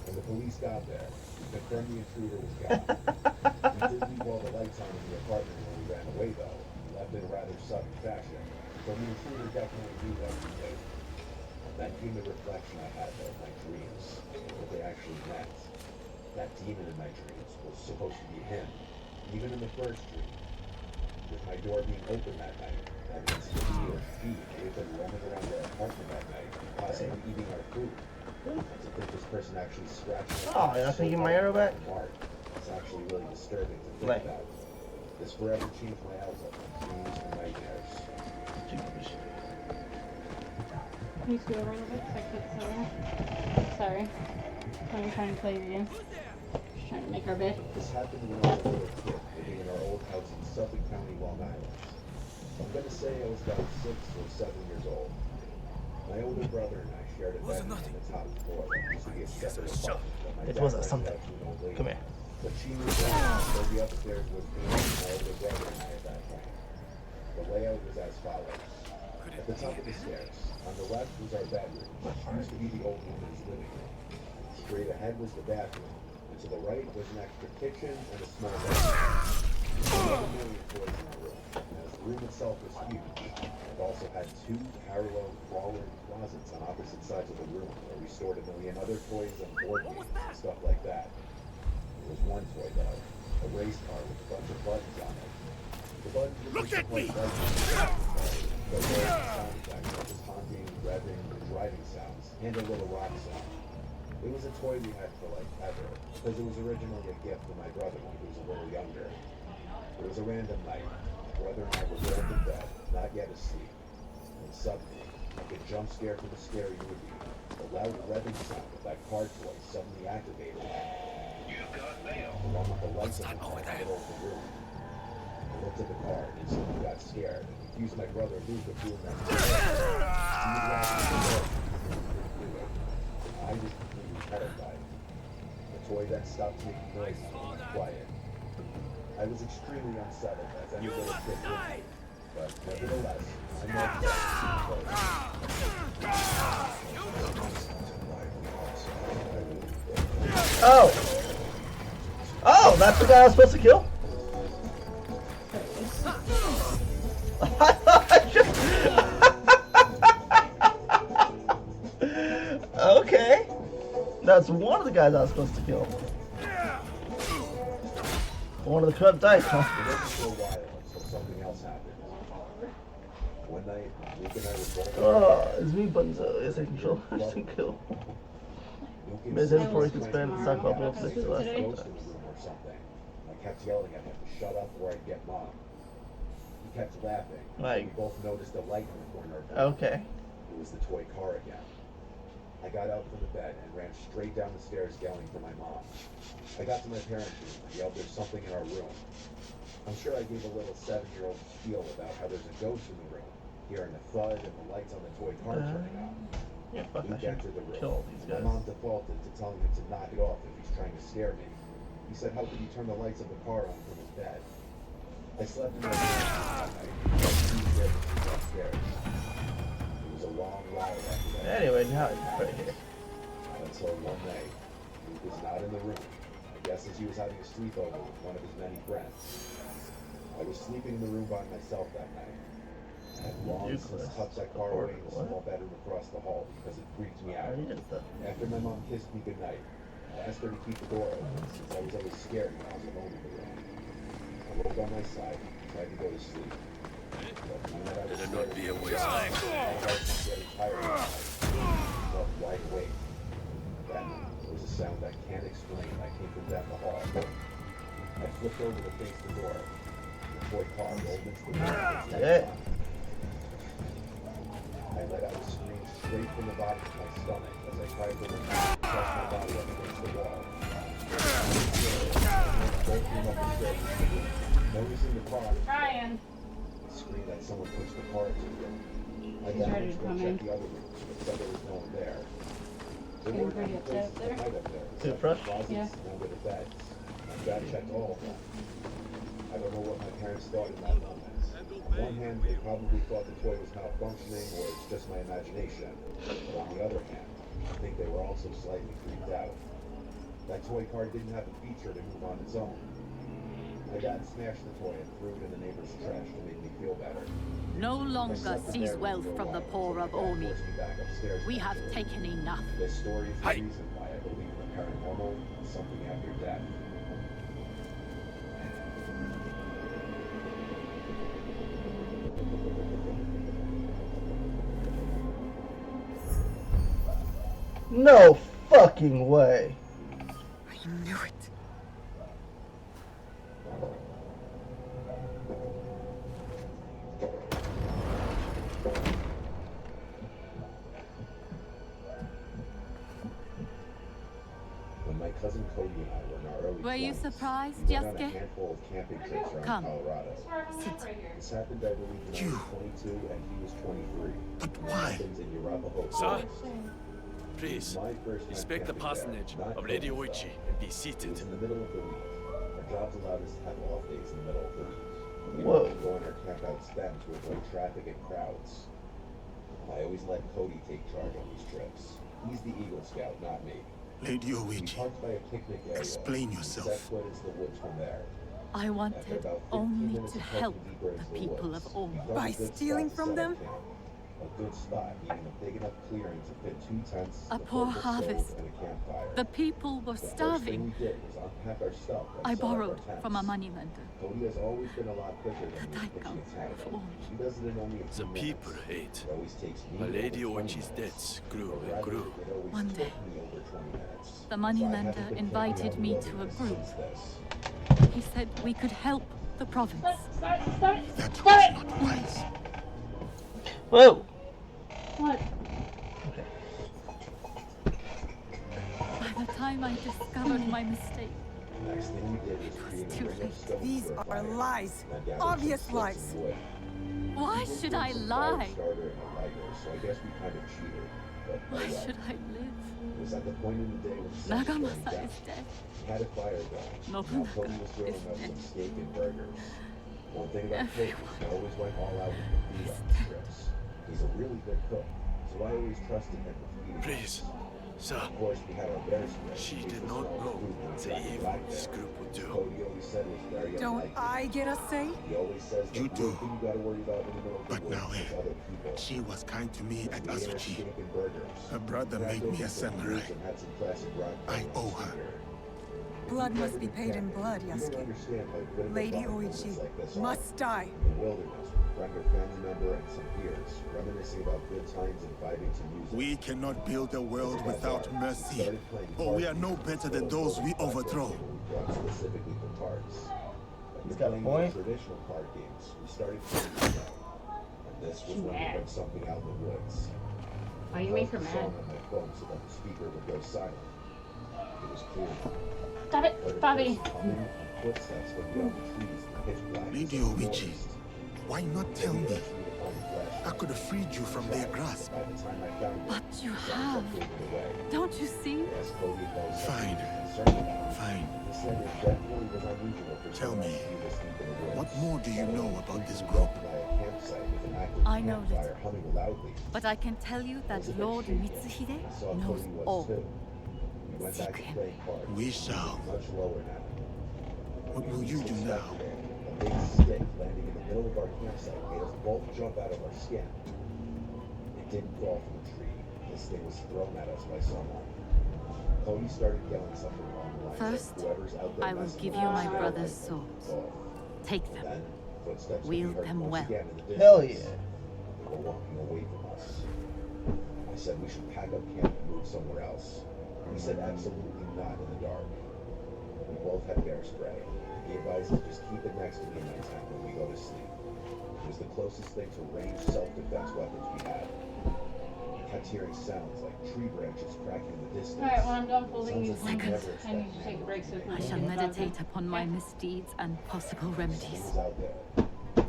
When the police got there, we confirmed the intruder was gone. We did leave all the lights on in the apartment when we ran away, though. We left in a rather sudden fashion. So the intruder definitely knew what we did. That came the reflection I had of my dreams, what they actually meant. That demon in my dreams was supposed to be him, even in the first dream. With my door being open that night, that means he or she may have been roaming around our apartment that night, possibly eating our food. To think this person actually scratched Oh, you're not taking my arrow back? It's actually really disturbing to think about. This forever changed my outlook on dreams and nightmares. Can you scoot over a little bit so I can put this over? Sorry. I'm trying to play the game. Just trying to make our bed. This happened when I was a little kid, living in our old house in Suffolk County, Long Island. I'm going to say I was about 6 or 7 years old. My older brother and I shared a bedroom on the top floor that used to be a separate apartment that my It dad wasn't rented something. out to an old lady. Come here. But she moved out, so the upstairs was me, my older brother and I at that point. The layout was as follows. At the top of the stairs, on the left was our bedroom, which used to be the old woman's living room. Straight ahead was the bathroom, and to the right was an extra kitchen and a small bedroom. We had a million toys in the room, and as the room itself was huge, it also had 2 parallel crawler closets on opposite sides of the room where we stored a million other toys and board games and stuff like that. There was one toy though, a race car with a bunch of buttons on it. The buttons would Look at me! The sound effects such as honking, revving, and driving sounds, and a little rock song. It was a toy we had for like ever, because it was originally a gift from my brother when he was a little younger. It was a random night. My brother and I were both in bed, not yet asleep. And suddenly, like a jump scare from a scary movie, the loud revving sound of that car toy suddenly activated. You've got mail. Along with the lights on the middle of the room. I looked at the car and instantly got scared and accused my brother Luke of doing that. I was completely terrified. The toy then stopped making noise and went quiet. I was extremely unsettled as any little kid would be, but nevertheless, I know Oh! Oh, that's the guy I was supposed to kill? Okay. That's one of the guys I was supposed to kill. One of the corrupt dice, huh? It wasn't for a while until something else happened. One night, Luke and I were both... Oh, his mute button's yes, I can kill. Just to kill. Miss him before he can spend the suck up of the last time. I kept yelling at him to shut up or I'd get mom. He kept laughing. Like, we both noticed a light in the corner of the room. okay. It was the toy car again. I got out from the bed and ran straight down the stairs yelling for my mom. I got to my parents' room and yelled there's something in our room. I'm sure I gave a little 7-year-old spiel about how there's a ghost in the room, hearing the thud and the lights on the toy car turning on. Yeah, fuck, I Luke should entered the room. kill all these My guys. mom defaulted to telling him to knock it off if he's trying to scare me. He said, how could he turn the lights of the car on from his bed? I slept in my room that night. I was too scared to sleep upstairs. It was a long ride after that. Anyway, now it's right here. Until one night, Luke was not in the room. I guess as he was having a sleepover with one of his many friends. I was sleeping in the room by myself that night. I had long since tucked that car away in the small bedroom across the hall because it freaked me out. After my mom kissed me goodnight, I asked her to keep the door open since I was always scared when I was alone in the room. I rolled on my side and tried to go to sleep. Let it not be a wasteland. Wide awake. Then there was a sound I can't explain that came from down the hall. I flipped over to face the door. The toy car rolled into the door. Yeah. I let out a scream straight from the bottom of my stomach as I tried to press my body up against the wall. Both came up the stairs. Noticing the car, Ryan. screamed that someone pushed the car into the room. I He's got ready to to go come check in. the other room, but said there was no one there. There Getting weren't pretty any upset places to there. hide up there. Toothbrush? Closets, Yeah. no bit of beds. My dad checked all of them. I don't know what my parents thought in that moment. On one hand, they probably thought the toy was malfunctioning or it's just my imagination. But on the other hand, I think they were also slightly freaked out. That toy car didn't have a feature to move on its own. My dad smashed the toy and threw it in the neighbor's trash to make me feel better. No longer seize wealth from the poor of Omi. We have taken enough. This story is the reason why I believe in the paranormal and something after death. No fucking way. I knew it. When my cousin Cody and I were in our early Were you 20s, surprised, we went on a Yasuke? handful of camping trips around Come. Colorado. This happened, I believe, when I was 22 and he was 23. But why? It happened in Arapahoe Sir? Forest. Please, My first time respect the camping there, parsonage not of Lady Cody's Oichi farm. and be It seated. was in the middle of the week. Our jobs allowed us to have off days in the middle of the week. We Whoa. would go on our campouts then to avoid traffic and crowds. I always let Cody take charge on these trips. He's the Eagle Scout, not me. Lady We Oichi, parked by a picnic area. explain and yourself. set foot into the woods from there. I wanted After about 15 only minutes to of hiking help deeper the into people woods, of Omi. we found By a good stealing spot to from set them? up camp. A good spot, meaning a big enough clearing to fit 2 tents, A a poor portable harvest. stove, and a campfire. The people were The first thing starving. we did was unpack our stuff and I set up our borrowed tents. from a moneylender. Cody has always been a lot quicker than me at Daikon pitching a tent. of Omi. He does it in only a The few people minutes. ate. It always takes me But Lady over 20 Oichi's minutes. debts grew Or and rather, grew. it always One took day, me over 20 minutes. The So I moneylender haven't been invited camping me out in to the a wilderness group. since this. He said we could help the province. Stop it. That Stop was it. not wise. Whoa. What? By the time I discovered my mistake, Next thing we did was create a too ring of late. stones These for a are fire. lies. I gathered Obvious some sticks lies. and wood. why We should looked I for some lie? fire starter and a lighter, so I guess we kind of cheated. But oh Why well. should I live? It was at the point in the day when the sun was going Nagamasa down. is dead. We had a fire going. Now Nobunaga Cody was throwing is up dead. some steak and burgers. One thing about Cody, he always went all out with the food on the trips. He's a really good cook, so I always trusted him with feeding us. Please, sir. Of course, we had our bear spray. She in case did the not smell of know food went the back evil back this there. group would do. Cody always said it was very Don't unlikely. I get a say? He always says You that do. the thing you gotta worry about in the middle of the But woods now, is other people. She was kind to me at We ate our Azuchi. steak and burgers. Her brother We made cracked me a open some samurai. beers and had some classic rock I on owe the her. speaker. Blood must be paid in blood, You don't Yasuke. understand how good of a Lady bond moments Oichi like this are. must die. In the wilderness, with a friend or family member and some peers, reminiscing about good times and vibing to music. We cannot build a world without mercy, or we are no better than those we overthrow. Specifically for cards. He's After got a playing point. more traditional card games, we started playing Uno. And this was when we heard something out in the woods. Why you I make her paused the mad? song on my phone so that the speaker would go silent. It was clear. Stop it, Heard a Bobby. person humming and footsteps from beyond the trees in the pitch black. Lady Oichi, why not tell me? I could have freed you from their grasp. By the time I found it, But you the sunset have. faded away. Don't you see? I asked Cody if that was Fine. something he was concerned about. Fine. He said it definitely was unusual for Tell someone me, to be this deep in the woods. what more do you Let know alone about this creeping group? up by a campsite with an active I know campfire little. humming loudly. But I can tell you that Lord Mitsuhide I saw knows Cody was all. too. We went back to Seek him. playing cards. We shall. Much lower now. What will you do now? A big stick landing in the middle of our campsite made us both jump out of our skin. It didn't fall from a tree. This thing was thrown at us by someone. Cody started yelling something along the lines First, of whoever's out there I will messing give with you us my now brother's might swords. fall. Take them. Then, Footsteps Wield could be heard them once well. again in the distance. Hell yeah. They were walking away from us. I said we should pack up camp and move somewhere else. He said absolutely not in the dark. We both had bear spray. He advised to just keep it next to me in my tent when we go to sleep. It was the closest thing to ranged self-defense weapons we had. I kept hearing sounds like tree branches cracking in the distance. Alright, when I'm done folding these Sounds like we blankets, never I need to expected. take a break so we I can shall get meditate upon my misdeeds and possible remedies. Someone was out there.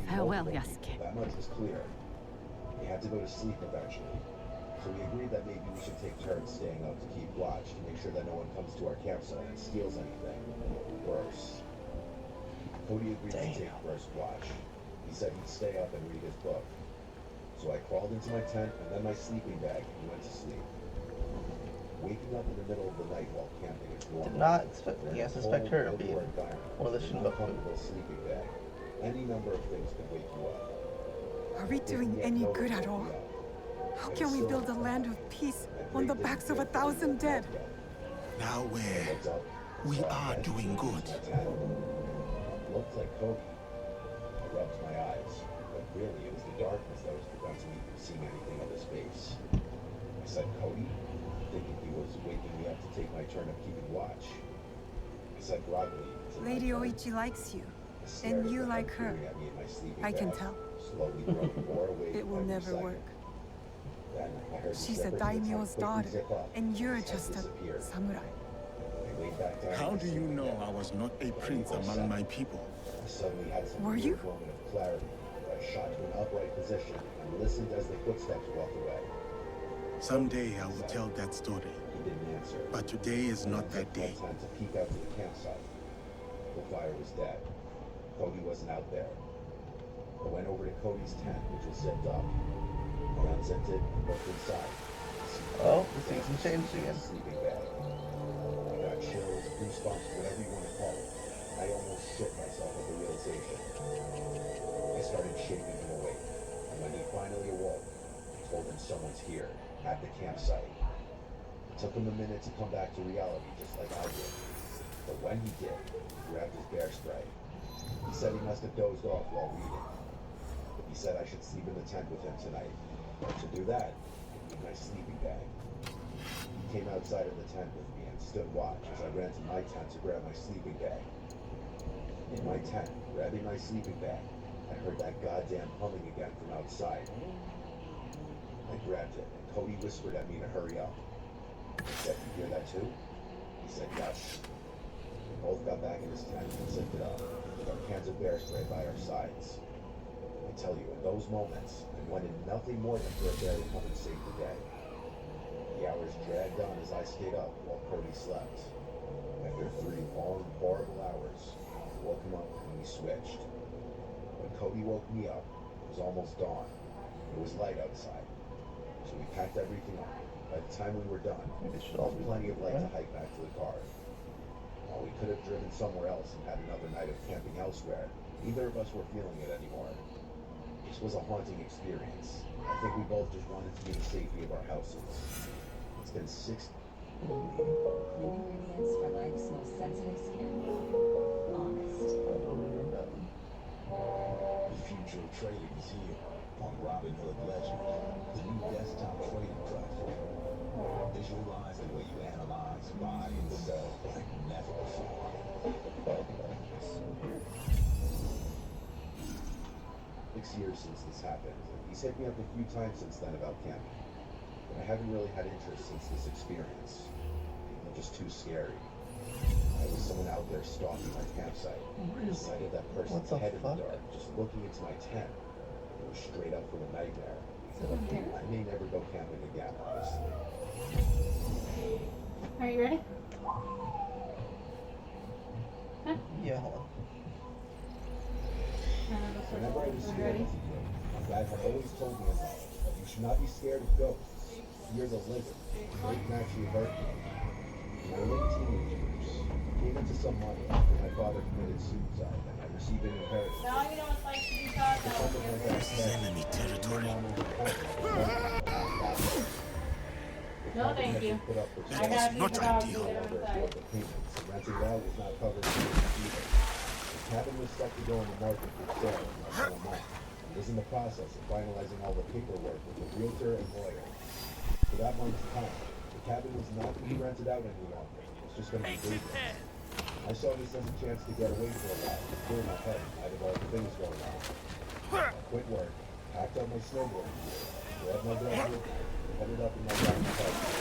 Farewell, Multiple Yasuke. people. That much was clear. We had to go to sleep eventually. So we agreed that maybe we should take turns staying up to keep watch to make sure that no one comes to our campsite and steals anything. Worse. Cody agreed to take first watch. He said he'd stay up and read his book. So I crawled into my tent and then my sleeping bag and went to sleep. Waking up in the middle of the night while camping is normal. Did not expect, yes, expect her to be Outdoor environment one of the with shit an about food. uncomfortable sleeping bag. Any number of things could wake you up. Are we doing any good at all? How can we build a land of peace on the backs of 1,000 dead? Now we are doing good. Looked like Cody. I rubbed my eyes, but really it was the darkness that was preventing me from seeing anything of his face. I said, Cody, thinking he was waking me up to take my turn of keeping watch. I said groggily, Lady Oichi likes you, and you like her. I can tell. Slowly growing more awake It will every never second. work. Then I heard the She's a zippers in the tent daimyo's quickly daughter, zip up. and you're His head just a disappeared. samurai. I laid back down How in do the you sleeping know bag. I was not a prince among my people? I suddenly had some Were weird you? moment of clarity. I shot to an upright position and listened as the footsteps walked away. Someday I will tell that story. He didn't answer. But today is not that day. I took my time to peek out to the campsite. The fire was dead. Cody wasn't out there. I went over to Cody's tent, which was zipped up. I unzipped it and looked inside. Oh, the season changed again. Sleeping bag. I got chills, goosebumps, whatever you want to call it. I almost shit myself at the realization. I started shaking him awake, and when he finally awoke, I told him someone's here, at the campsite. It took him a minute to come back to reality, just like I did. But when he did, he grabbed his bear spray. He said he must have dozed off while reading. He said I should sleep in the tent with him tonight. But to do that, I need my sleeping bag. He came outside of the tent with me and stood watch as I ran to my tent to grab my sleeping bag. In my tent, grabbing my sleeping bag, I heard that goddamn humming again from outside. I grabbed it, and Cody whispered at me to hurry up. I said, "You hear that too?" He said, "Yes." We both got back in his tent and zipped it up, with our cans of bear spray by our sides. I tell you, in those moments, I wanted nothing more than for a bear to come and save the day. The hours dragged on as I stayed up while Cody slept. After 3 long, horrible hours, I woke him up and we switched. When Cody woke me up, it was almost dawn. It was light outside, so we packed everything up. By the time we were done, there was plenty of light to hike back to the car. While we could have driven somewhere else and had another night of camping elsewhere, neither of us were feeling it anymore. This was a haunting experience. I think we both just wanted to be in the safety of our houses. It's been 6 Ingredients for life's most sensitive skin. Honest. The future of trading is here on Robinhood Legend, the new desktop trading platform. Visualize the way you analyze, buy, and sell like never before. 6 years since this happened. He's hit me up a few times since then about camping, but I haven't really had interest since this experience. People are just too scary. I was someone out there stalking my campsite. I sighted that person's head in the dark, just looking into my tent. It was straight up from a nightmare. I may never go camping again, honestly. Are you ready? Huh? Yeah, hold on. Whenever I was scared as a kid, my dad had always told me about it. You should not be scared of ghosts. Fear the living. They can actually hurt you. In my late teenage years, I came into some money after my father committed suicide, and I received an inheritance. Now you know what it's like to be taught that. This is enemy territory. No, thank you. I That gotta is keep not it out. ideal. Get it inside. The payments. Renting out was not covered in the either. cabin was set to go on the market for sale in Salamanca. He was in the process of finalizing all the paperwork with the realtor and lawyer. For that month's time, the cabin was not to be rented out any longer. It was just going to be vacant. I saw this as a chance to get away for a while, clear my head in light of all the things going on. I quit work, packed up my snowboarding gear, grabbed my dog with me, and headed up in my dad's car to the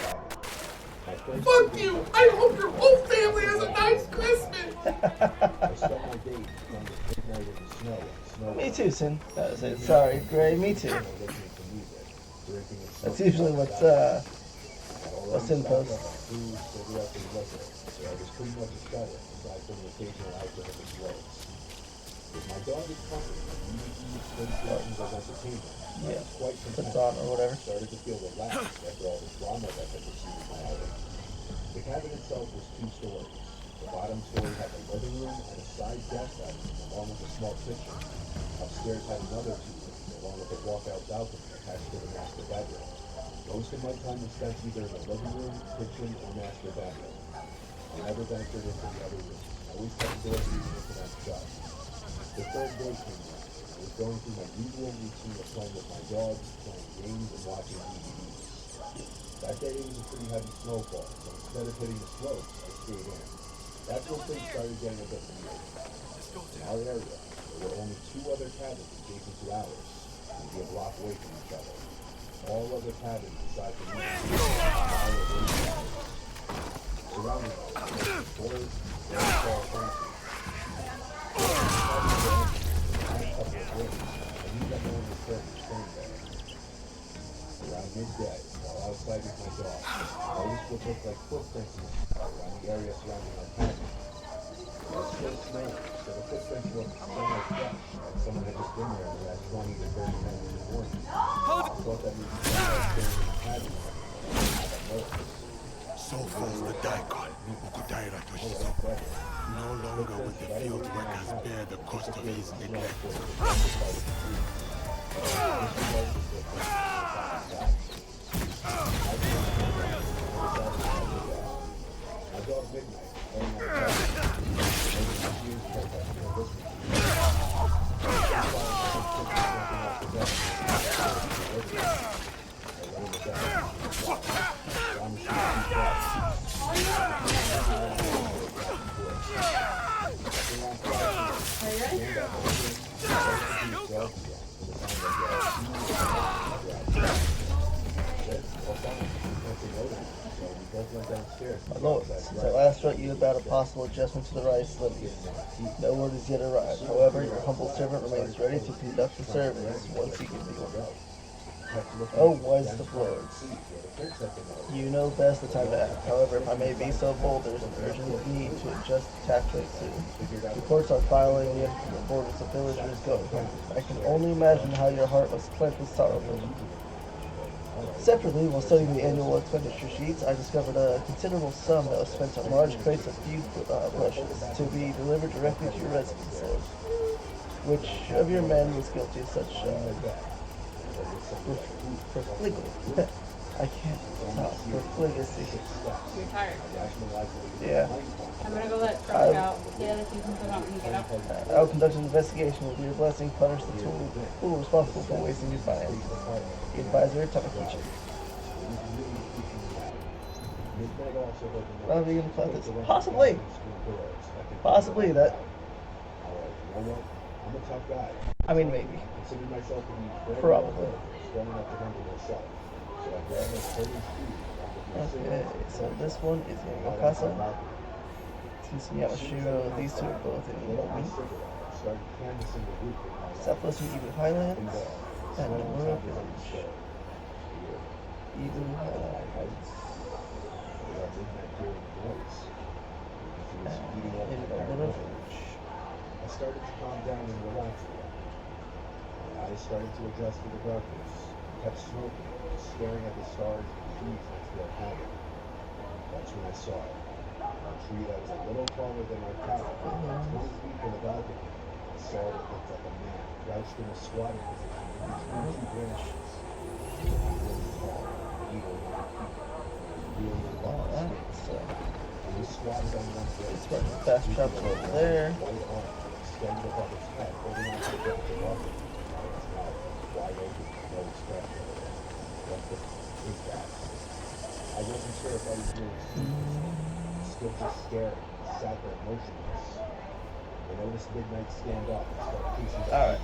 cabin. Fuck you! I hope your whole family has a nice Christmas! I spent my days playing the midnight in the snow. Me too, Sin. Sorry, Gray, me too. That's usually what's in post. Food, cigarettes, and liquor, so I was pretty much a scholar, aside from the occasional outfit of the clothes. With my dog as company, DVDs, PlayStations as entertainment, I was quite content. I started to feel relaxed after all the drama that had preceded my outing. The cabin itself was 2 stories. The bottom story had the living room and a side guest bedroom, along with a small kitchen. Upstairs had another 2 rooms, along with a walkout balcony attached to the master bedroom. Most of my time was spent either in the living room, kitchen, or master bedroom. I never ventured into the other rooms. I always kept the doors easy for them shut. The third day came around. I was going through my usual routine of playing with my dog, playing games, and watching DVDs. That day it was a pretty heavy snowfall, so instead of hitting the slopes, I stayed in. That's when things started getting a bit weird. In our area, there were only 2 other cabins adjacent to ours, maybe a block away from each other. All other cabins aside from these surrounding us were forest, very tall fences. Around midday, while outside with my dog, I noticed what looked like footprints in the snow around the area surrounding our cabin. It was still snowing, so the footprints looked somewhat fresh, like someone had just been there in the last 20 to 30 minutes in the morning. I thought that maybe someone was staying in the cabin I noticed. So falls the daikon, Ukudaira Toshizoku. No longer will the field workers bear the cost of his neglect. My lord, since I last wrote you about a possible adjustment to the rice levies, no word has yet arrived. However, your humble servant remains ready to conduct the service once you give the order. Oh, wisest of lords, you know best the time to act. However, if I may be so bold, there is an urgent need to adjust the tax rate soon. Reports are filing in from the borders of villagers going hungry. I can only imagine how your heart must clench with sorrow for them. Separately, while studying the annual expenditure sheets, I discovered a considerable sum that was spent on large crates of feud brushes to be delivered directly to your residence, Lord. Which of your men was guilty of such profligacy? I can't talk. Profligacy. You're tired. Yeah. I'm gonna go let Truck out. The other two can come out when you get up. I will conduct an investigation. With your blessing, punish the fool responsible for wasting your finances. The advisor, Tamakichi. Are we gonna plot this? Possibly. Possibly that. I'm a tough guy. I mean, maybe. I consider myself to be Probably. strong enough to handle myself. So I grabbed my coating speed. Okay, so this one is in Wakasa. Since Yamashiro, these two are both in Inomi. Southwest and Ebu Highlands. And Nomura Village. Ebu Highlands. And in Nomura Village. I started to calm down and relax again. My eyes started to adjust to the darkness. I kept smoking, staring at the stars and trees next to our cabin. That's when I saw it. A tree that was a little taller than our cabin, 20 feet from the balcony. I saw what looked like a man crouched in a squatting position between 2 branches. He was really tall, 8 or 9 feet. Really long skin. He was squatted on one foot. It's fast travel over there. banged above its head, holding on to the ground above it. Its mouth wide open, no expression. What the is that? I wasn't sure if I was doing still just staring, sat there motionless. I noticed Midnight stand up and start pacing back. Alright.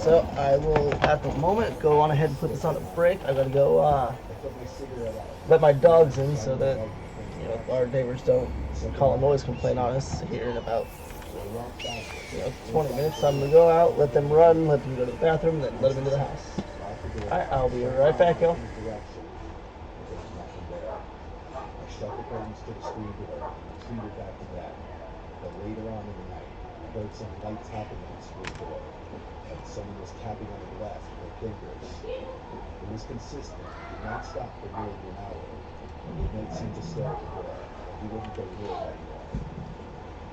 So I will, at the moment, go on ahead and put this on a break. I gotta go let my dogs in so that our neighbors don't call a noise complaint on us here in about 20 minutes. I'm gonna go out, let them run, let them go to the bathroom, then let them into the house. Alright, I'll be right back, y'all. Shut the curtains to the screen door and retreated back to bed. But later on in the night, I heard some light tapping on the screen door, and someone was tapping on the glass with their fingers. It was consistent, did not stop for nearly an hour. Midnight seemed to stare at the door, but he wouldn't go near it anymore.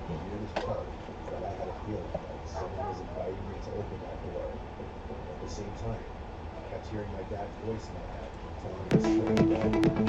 The weirdest part was that I had a feeling like someone was inviting me to open that door. At the same time, I kept hearing my dad's voice in my head, telling me to stay in bed.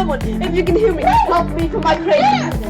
someone, if you can hear me, help me from my craziness.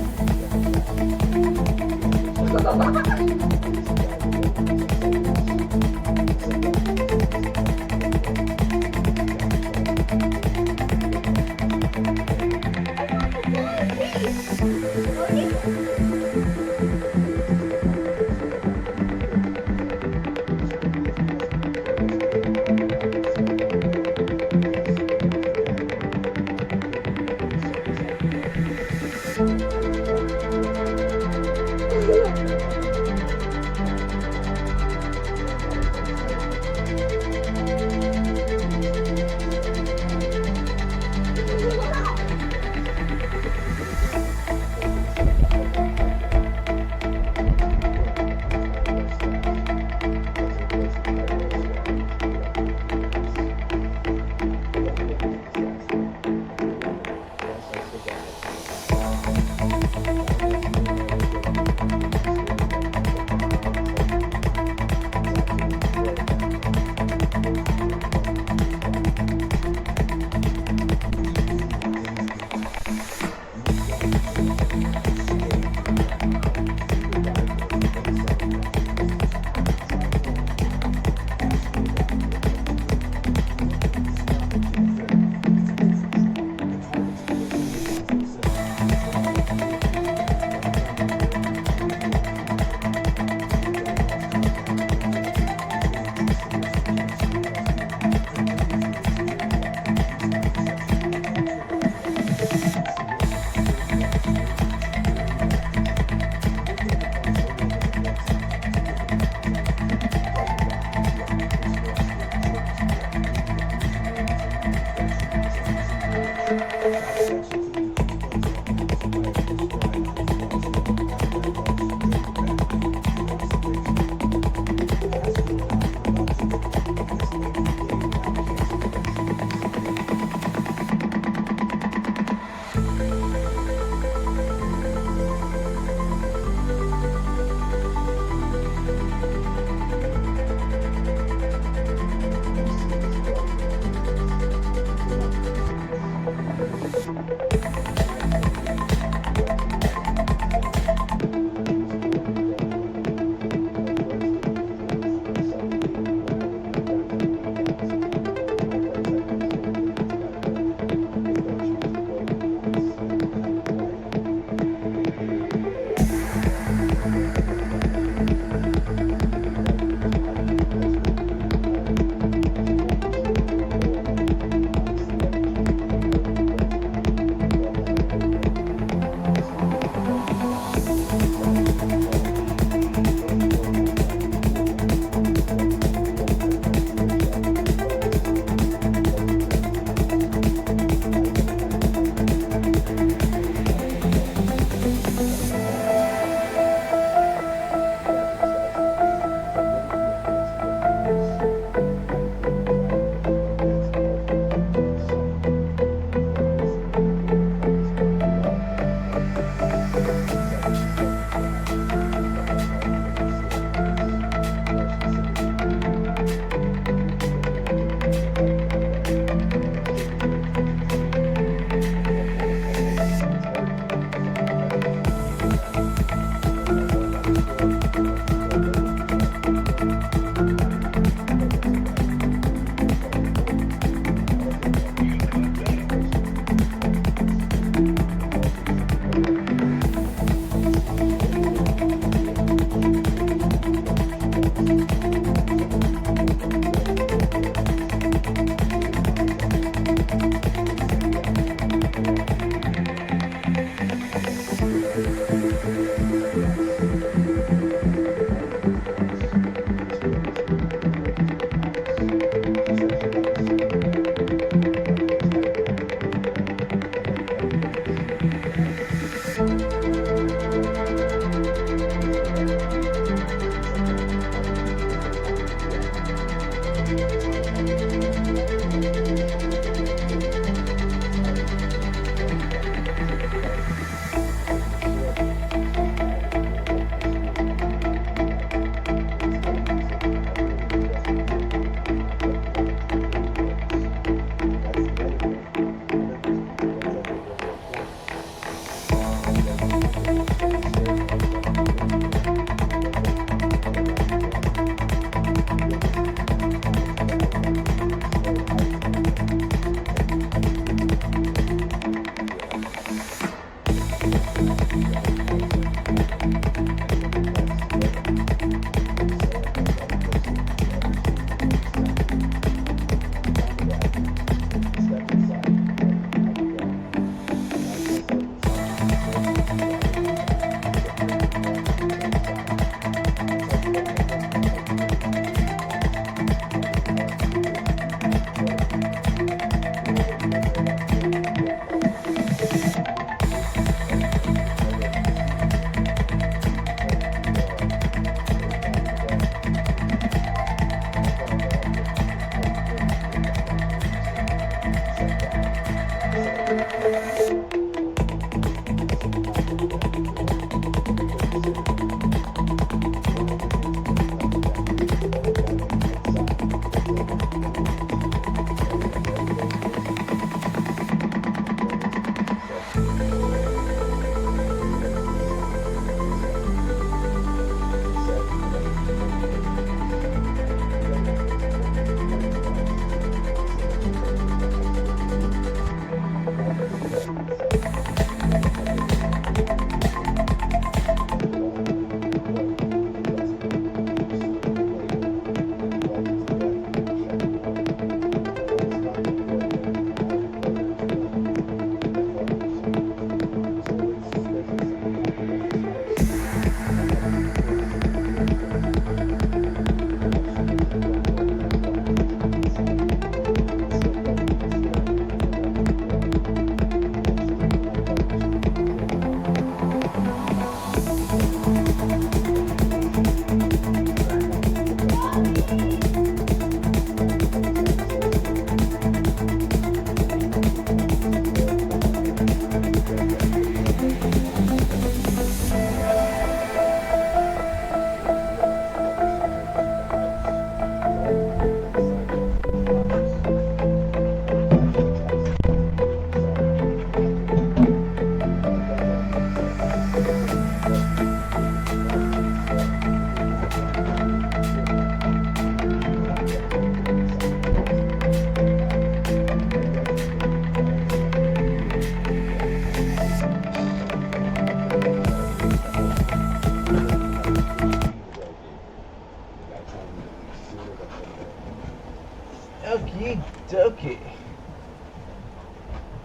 Okie dokie.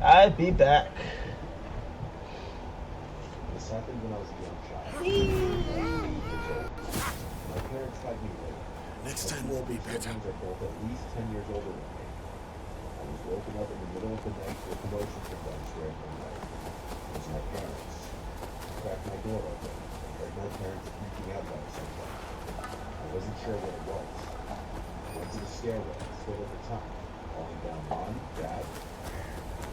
I'll be back. This happened when I was a young child. My parents had me late. Next time will be better. My siblings are both at least 10 years older than me. I was woken up in the middle of the night to a commotion from downstairs one night. It was my parents. I cracked my door open and heard my parents freaking out about something. I wasn't sure what it was. I went to the stairwell and stood at the top, calling down Mom, Dad.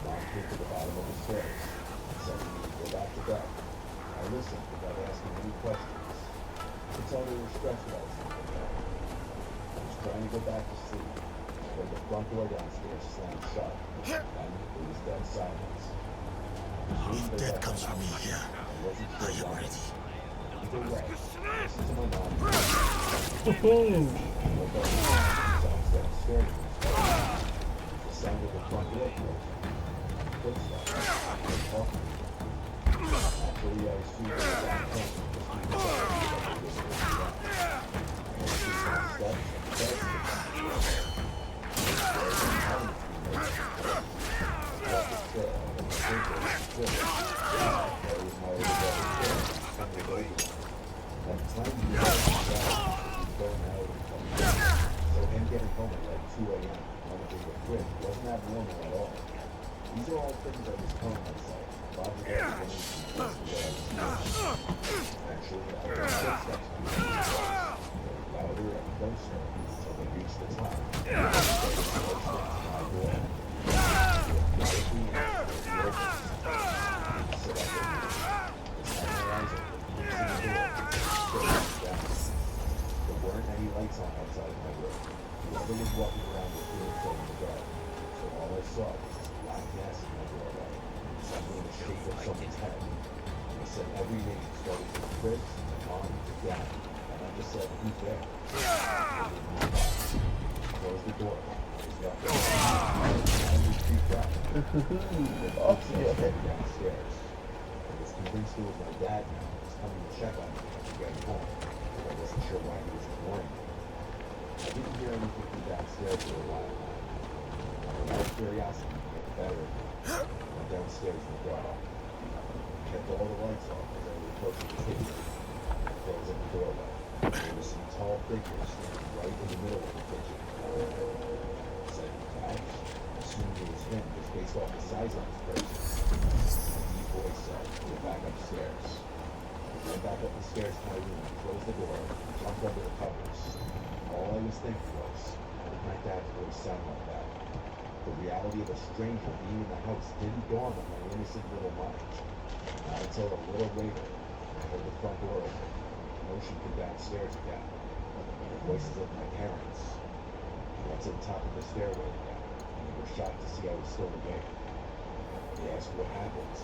Mom came to the bottom of the stairs and said to me to go back to bed. I listened without asking any questions. I could tell they were stressed about something. I was trying to go back to sleep when the front door downstairs slammed shut. Then there was dead silence. If death comes for me here, I am ready. Either way, listen to my mom. I woke up and staring at me. The sound of the front door closing. Footsteps. And talking. Naturally, I assumed they were back home. Wasn't abnormal at all. These are all things I was telling myself. Logical explanations as to what I was doing. Actually, I heard footsteps behind me. Louder and closer until they reached the top. My door. Quietly and slowly opened. So I could had my eyes open, fixing the door, staring down. There weren't any lights on outside my room. Whoever was walking around was doing so in the dark. So all I saw was this black mass in my doorway, something in the shape of someone's head. I said every name starting from Chris, Mom, to Dad, and I just said, who's there? Closed the door. I was left alone. I was creeped out. Downstairs. I was convinced it was my dad now. He was coming to check on me after getting home, but I wasn't sure why he was ignoring me. I didn't hear anything from downstairs for a while now. My curiosity became better. I went downstairs in the dark. I kept all the lights off as I was approaching the kitchen. I closed up the doorway. There were some tall figures standing right in the middle of the kitchen. I said, Dad? Assuming it was him, just based off the size of his person. A deep voice said, go back upstairs. I went back up the stairs to my room, closed the door, and jumped under the covers. All I was thinking was, how did my dad's voice sound like that? The reality of a stranger being in the house didn't dawn on my innocent little mind. Not until a little later, I heard the front door open, motion from downstairs again, and the voices of my parents. I went to the top of the stairway again, and they were shocked to see I was still awake. They asked what happened.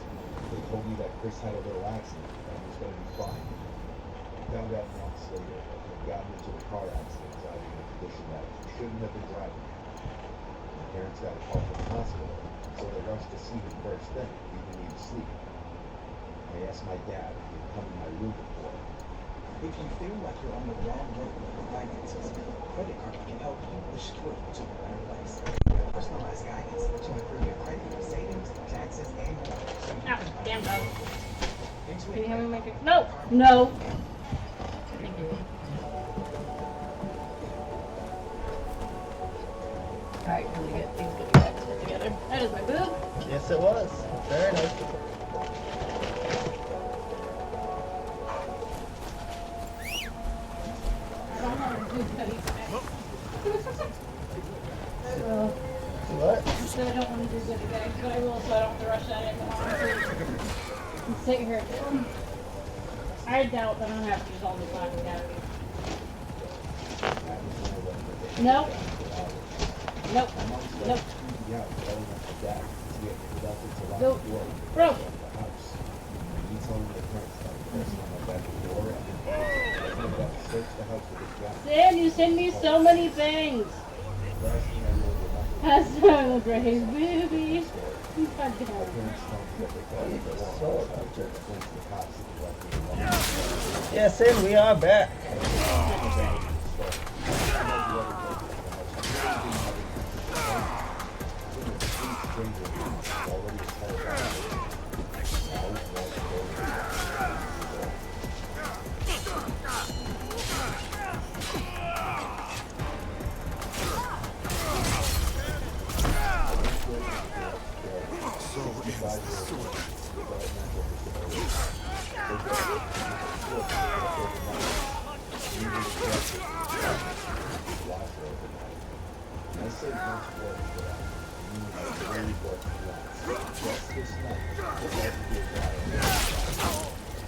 They told me that Chris had a little accident, and he was going to be fine. I found out months later that he had gotten into a car accident driving in a condition that he shouldn't have been driving. My parents got a call from the hospital, so they rushed to see him first thing, leaving me to sleep. I asked my dad if he had come in my room before. If you feel like you're on the wrong road with finances, credit card can help you push through to a better place. Personalized guidance to improve your credit, savings, taxes, and more. So you can damn dog. Can you have me make it? No! No! Thank you. Alright, really good. These good guys put together. That is my boob. Yes, it was. Very nice. What? So I don't want to do goodie bags, but I will so I don't have to rush that in. And sit here. I doubt that I'm going to have to use all these laughing cavities. Nope. Nope. Nope. Nope. Bro. Sam, you send me so many things. That's a great movie. Yes, and we are back.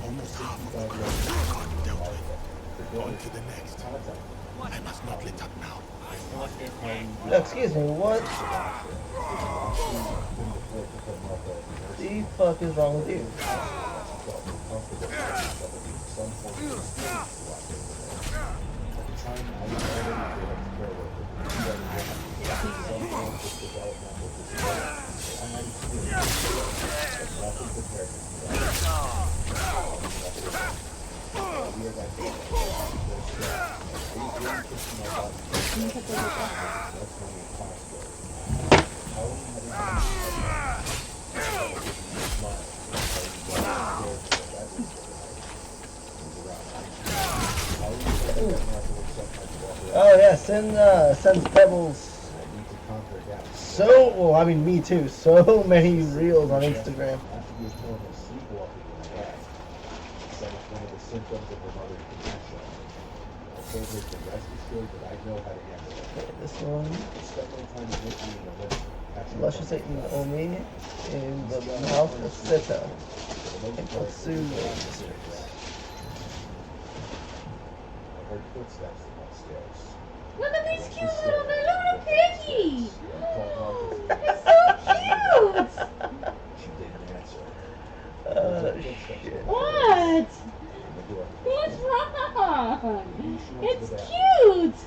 Almost half of the ground dealt with. On to the next. I must not let up now. Excuse me, what the fuck is wrong with you? Oh yeah, sends Pebbles so, well, I mean me too, so many reels on Instagram. Okay, this one. Luscious eating Omi in the mouth of Seta in Otsu district. I heard footsteps upstairs. Look at these cute little piggy! It's so cute! She didn't answer. Shit. What? What's wrong? It's cute!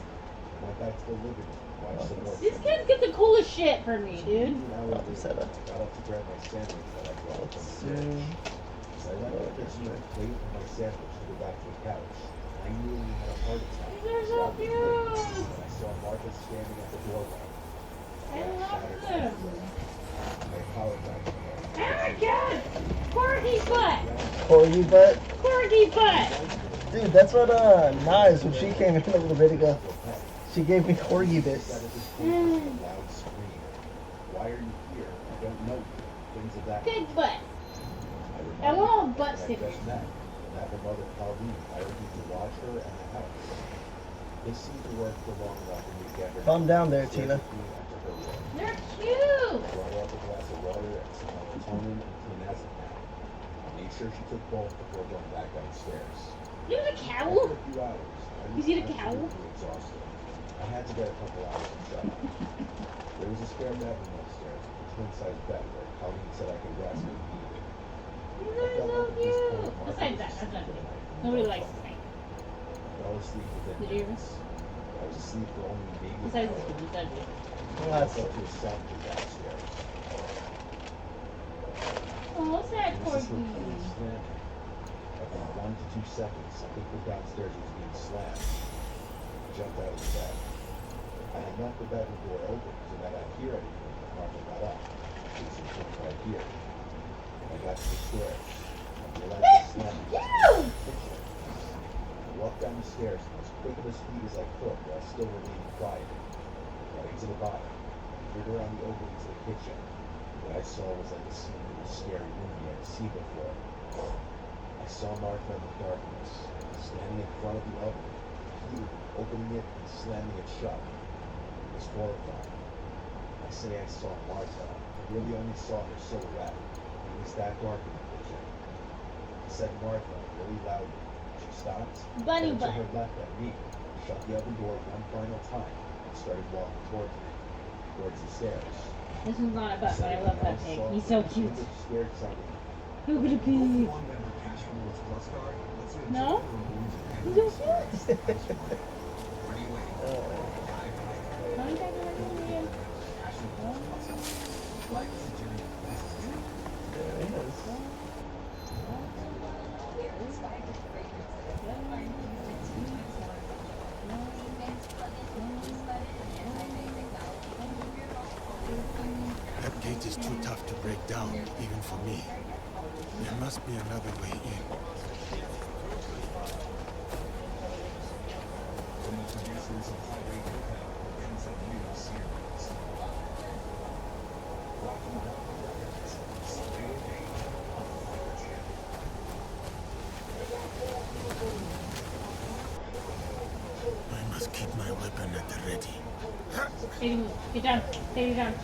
Went back to the living room. Watched some more. These kids get the coolest shit for me, dude. Got up to grab my sandwich that I brought from the fridge. So I went to the kitchen and waited for my sandwich to go back to the couch. I knew he had a heart attack. These are so cute! I saw Martha standing at the doorway. I love them. I apologized to her. Oh my god! Corgi butt! Corgi butt? Corgi butt! Dude, that's what Knives, when she came in a little bit ago, she gave me corgi bits. Loud scream. Why are you here? I don't know you. Things of that. Pig butt. I want all butt stickers. That her mother Pauline hired me to watch her and the house. This seemed to work for long enough for me to get her. Calm down there, Tina. They're cute! Brought her up a glass of water and some melatonin and clonazepam. I made sure she took both before going back downstairs. You have a cow? After a few hours, I You was see the cow? absolutely exhausted. I had to get a couple hours of shut eye. There was a spare bedroom upstairs with a twin-size bed where Pauline said I could rest if needed. These are so cute! Besides that, that's not good. Nobody likes this thing. I fell asleep within Did you? minutes. I was asleep for only maybe an Besides hour. this, it's ugly. Well, I that's fell to a sandwich downstairs. Oh, what's that It was this corgi? repeated slamming. Every 1 to 2 seconds, something from downstairs was being slammed. I jumped out of the bed. I had left the bedroom door open so that I'd hear anything when Martha got up. It was something right here. When I got to the stairs, I realized the slamming was in the kitchen. I walked down the stairs as quick of a speed as I could while still remaining quiet. Getting to the bottom, I peered around the openings of the kitchen. What I saw was like a scene of a scary movie I'd seen before. I saw Martha in the darkness, standing in front of the oven, repeatedly opening it and slamming it shut. It was horrifying. I say I saw Martha. I really only saw her silhouette. It was that dark in the kitchen. I said Martha really loudly. She stopped, Bunny turned to butt. her left at me, shut the oven door one final time, and started walking towards me, towards the stairs. This one's not a butt, but I love that pig. He's so cute. Scared something. Look at the pig. No? He's so cute. How many times have I told you again? There he is. That gate is too tough to break down, even for me. There must be another way in. I must keep my weapon weapon at the ready. Get down. Get down.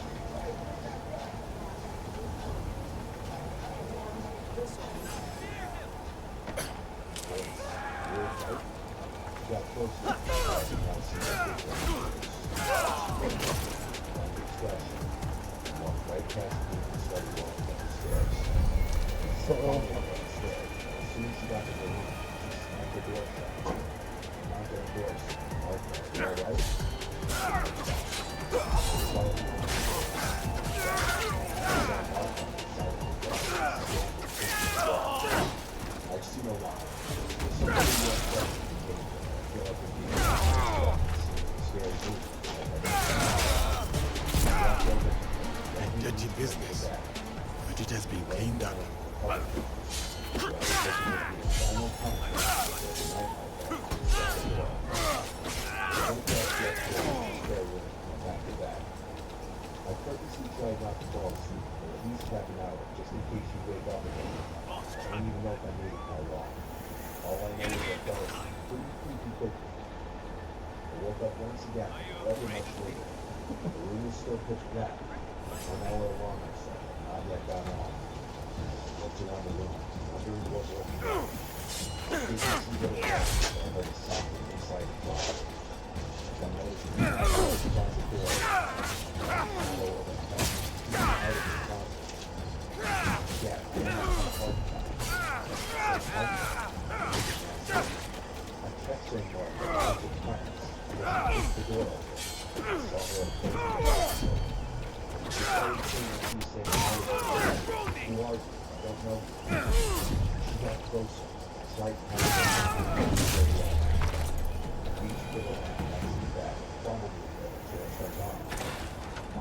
A dirty business, but it has been cleaned up. I purposely tried not to fall asleep for at least half an hour, just in case you wake up again. I don't even know if I made it how long. All I know is I fell asleep pretty quickly. I woke up once again, very much later. The room was still pitch black. 1 hour alarm I set, not yet gone off. I looked around the room, wondering what was wrong. I couldn't see what it was, but I heard a sound inside the closet. I noticed the door behind the door.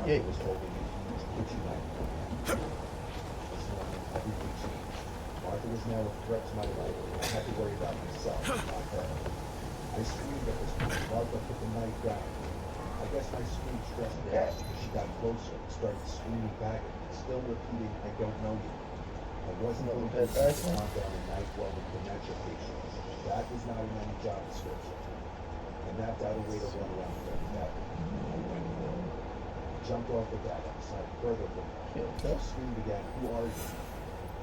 Yeah. Was holding a huge kitchen knife. Everything changed. Martha was now a threat to my life, and I had to worry about myself, not her. I screamed at this point. Martha put the knife down. I guess my scream stressed her out because she got closer and started screaming back at me, still repeating, "I don't know you." I wasn't going to calm down a knife welding dementia patients. That was not in any job description. And that got a way to run around for that. I went for it. Jumped off the bed outside further from her. She screamed again, "Who are you?"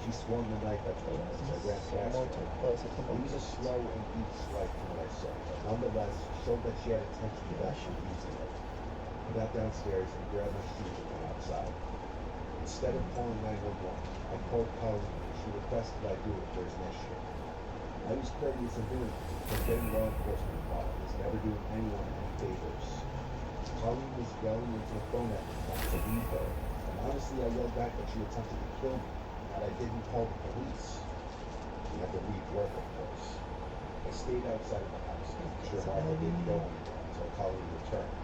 She swung the knife at me as I ran past her. It was a slow and deep strike from what I saw, but nonetheless showed that she had attention to that she was using it. I got downstairs and grabbed my shoes and went outside. Instead of calling 911, I called Colleen and she requested I do it if there's an issue. I was courteous and doing it, but getting law enforcement involved is never doing anyone any favors. Colleen was yelling into the phone at me not to leave her, and honestly I yelled back that she attempted to kill me, and that I didn't call the police. We had to leave work, of course. I stayed outside of the house, making sure Martha didn't go anywhere until Colleen returned.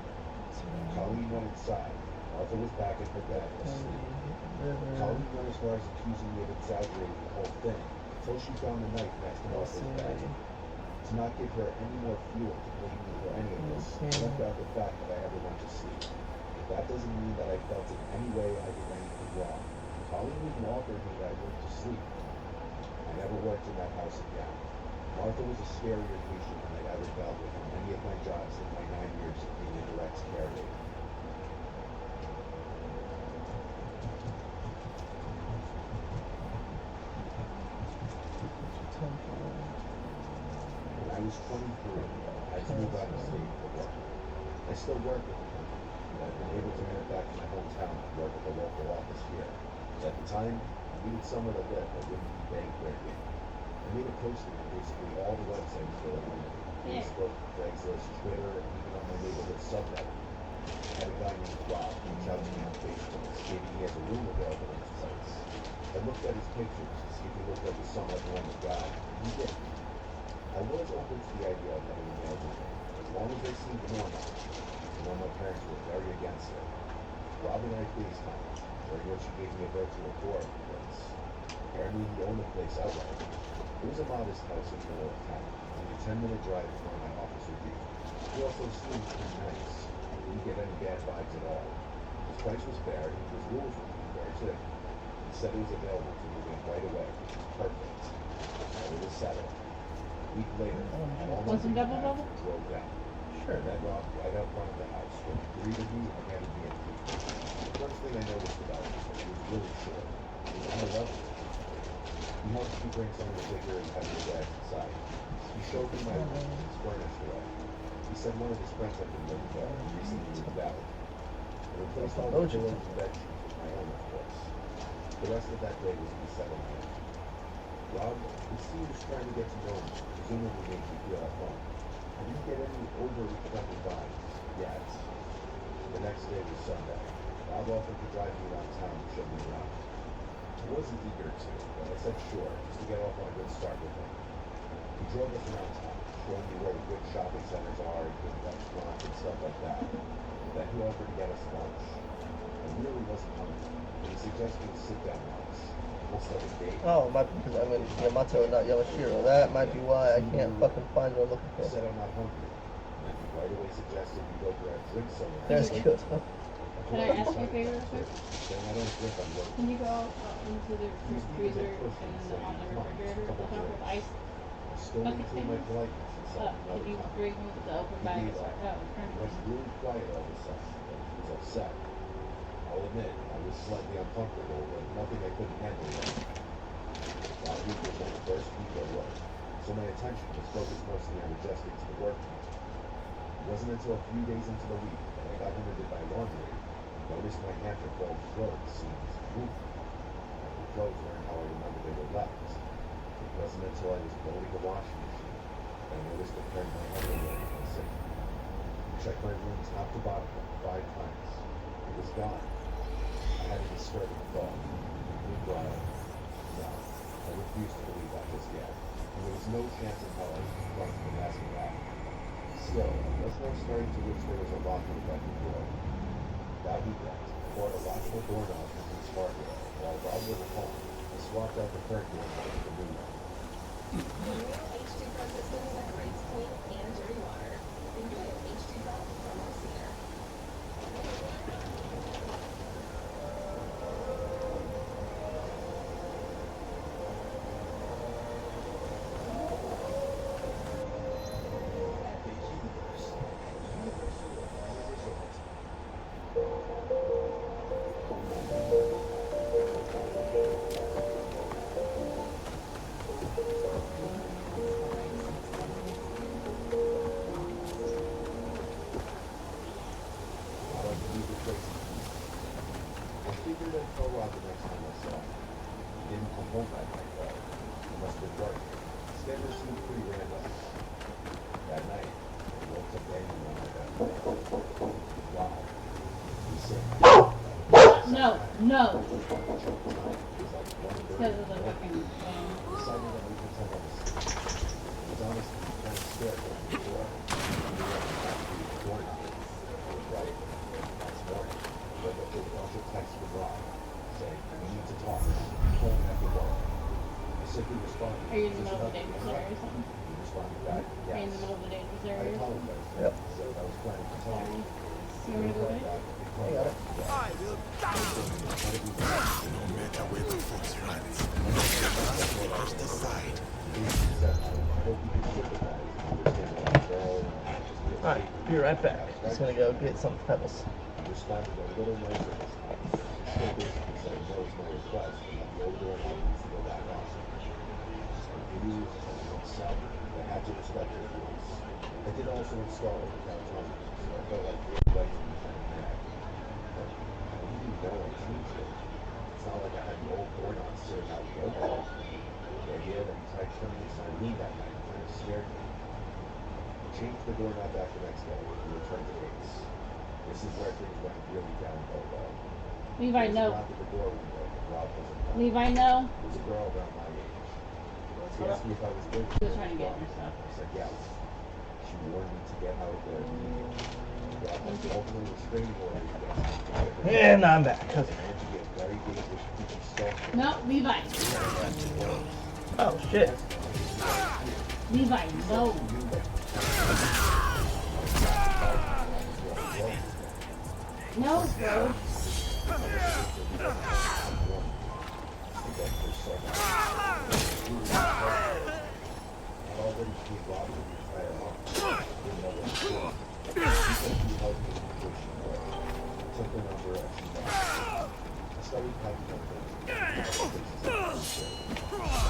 Colleen went inside. Martha was back in her bed, asleep. Colleen went as far as accusing me of exaggerating the whole thing, until she found the knife next to Martha's bed. To not give her any more fuel to blame me for any of this, I left out the fact that I ever went to sleep. But that doesn't mean that I felt in any way I did anything wrong. Colleen even offered me that I went to sleep. I never worked in that house again. Martha was a scarier patient than I'd ever dealt with in any of my jobs in my 9 years of being a direct caretaker. When I was 23, I had to move out of state for work. I still work with the company, but I've been able to move back to my hometown and work at the local office here. At the time, I needed somewhere to live that wouldn't be bank breaking. I made a posting on basically all the websites that I wanted. Facebook, Craigslist, Twitter, and even on my neighborhood subreddit. I had a guy named Rob reach out to me on Facebook, stating he has a room available in his place. I looked at his pictures to see if he looked like a somewhat normal guy, and he did. I was open to the idea of having a male roommate, as long as they seemed normal. I know my parents were very against it. Rob and I FaceTimed, during which he gave me a virtual tour of the place. Apparently he owned the place outright. It was a modest house in the middle of town, only a 10-minute drive from where my office would be. He also seemed pretty nice. I didn't get any bad vibes at all. His price was fair, and his rules were pretty fair too. He said it was available to move in right away. Perfect. So it was settled. A week later, all my Wasn't double bags bubble? were drove down. Sure. And then Rob right up front of the house, whether he greeted me or handed me a key. The first thing I noticed about him was he was really short. He was kind of ugly. He helped me bring some of the bigger and heavier bags inside. He showed me my room, his furniture away. He said one of his friends had been living there and recently moved out. I replaced all the pillows and bed sheets with my own, of course. The rest of that day was me settling in. Rob, you see, he was trying to get to know me, presumably make me feel at home. I didn't get any overly friendly vibes yet. The next day was Sunday. Rob offered to drive me around town and show me around. I wasn't eager to, but I said sure, just to get off on a good start with him. He drove us around town, showing me where the good shopping centers are, good restaurants, and stuff like that. Then he offered to get us lunch. I really wasn't hungry, but he suggested we sit down once. Almost like a date. Oh, it might be because I'm in Yamato and not Yamashiro. That might be why I can't fucking find what I'm looking I for. said I'm not hungry. And he right away suggested we go grab drinks somewhere. There's Kyoto. Can I ask you a favor real quick? Saying I don't drink, I'm working. Can you go into the freezer and then on the refrigerator the top with ice? Still maintain my politeness and said Can you bring the open bag? He was really quiet all of a sudden, and he was upset. I'll admit, I was slightly uncomfortable, but nothing I couldn't handle yet. Last week was my first week at work, so my attention was focused mostly on adjusting to the work week. It wasn't until a few days into the week that I got home and did my laundry and noticed my hamper full of clothes seemed moving. The clothes weren't how I remembered they were left. It wasn't until I was loading the washing machine that I noticed a pair of my underwear in the sink. I checked my room top to bottom 5 times. It was gone. I had a disturbing thought. Meanwhile, no, I refused to believe that just yet. And there was no chance in hell I was confronted and asking that. Still, I was now starting to wish there was a lock on the bedroom door. That weekend, I bought a lockable doorknob from Pete's Hardware. While Rob was at home, I swapped out the current doorknob with the new one. H2 Pro system separates clean and dirty water. Enjoy H2 Pro from Cedar. No. Because of the fucking Are you in the middle of the day for Missouri or something? Are you in the middle of the day for Missouri or something? Yep. Sorry. You want me to go away? I got it. I will no matter where the fox runs, just decide. Alright, be right back. Just gonna go get some pebbles. Responded a little nicer this time. Still basically said no is my request, and that the old door knob needs to go back on. Confused and upset, I had to respect his rules. I did also install it without telling him, so I felt like he would like to be kind of mad. But I didn't even know I changed it. It's not like I had the old doorknob sitting out the open. The idea that he tried turning inside me that night kind of scared me. I changed the doorknob back the next day and returned the case. This is where things went really downhill, though. Levi, no. Levi, no. There's a girl around my age. She asked me if I was good. She was trying to get herself. I said yes. She warned me to get out of there immediately. Rob was ultimately restraining order against me. And I'm back. Okay. No, Levi. Oh shit. Levi, no. No, bro. started packing up things. I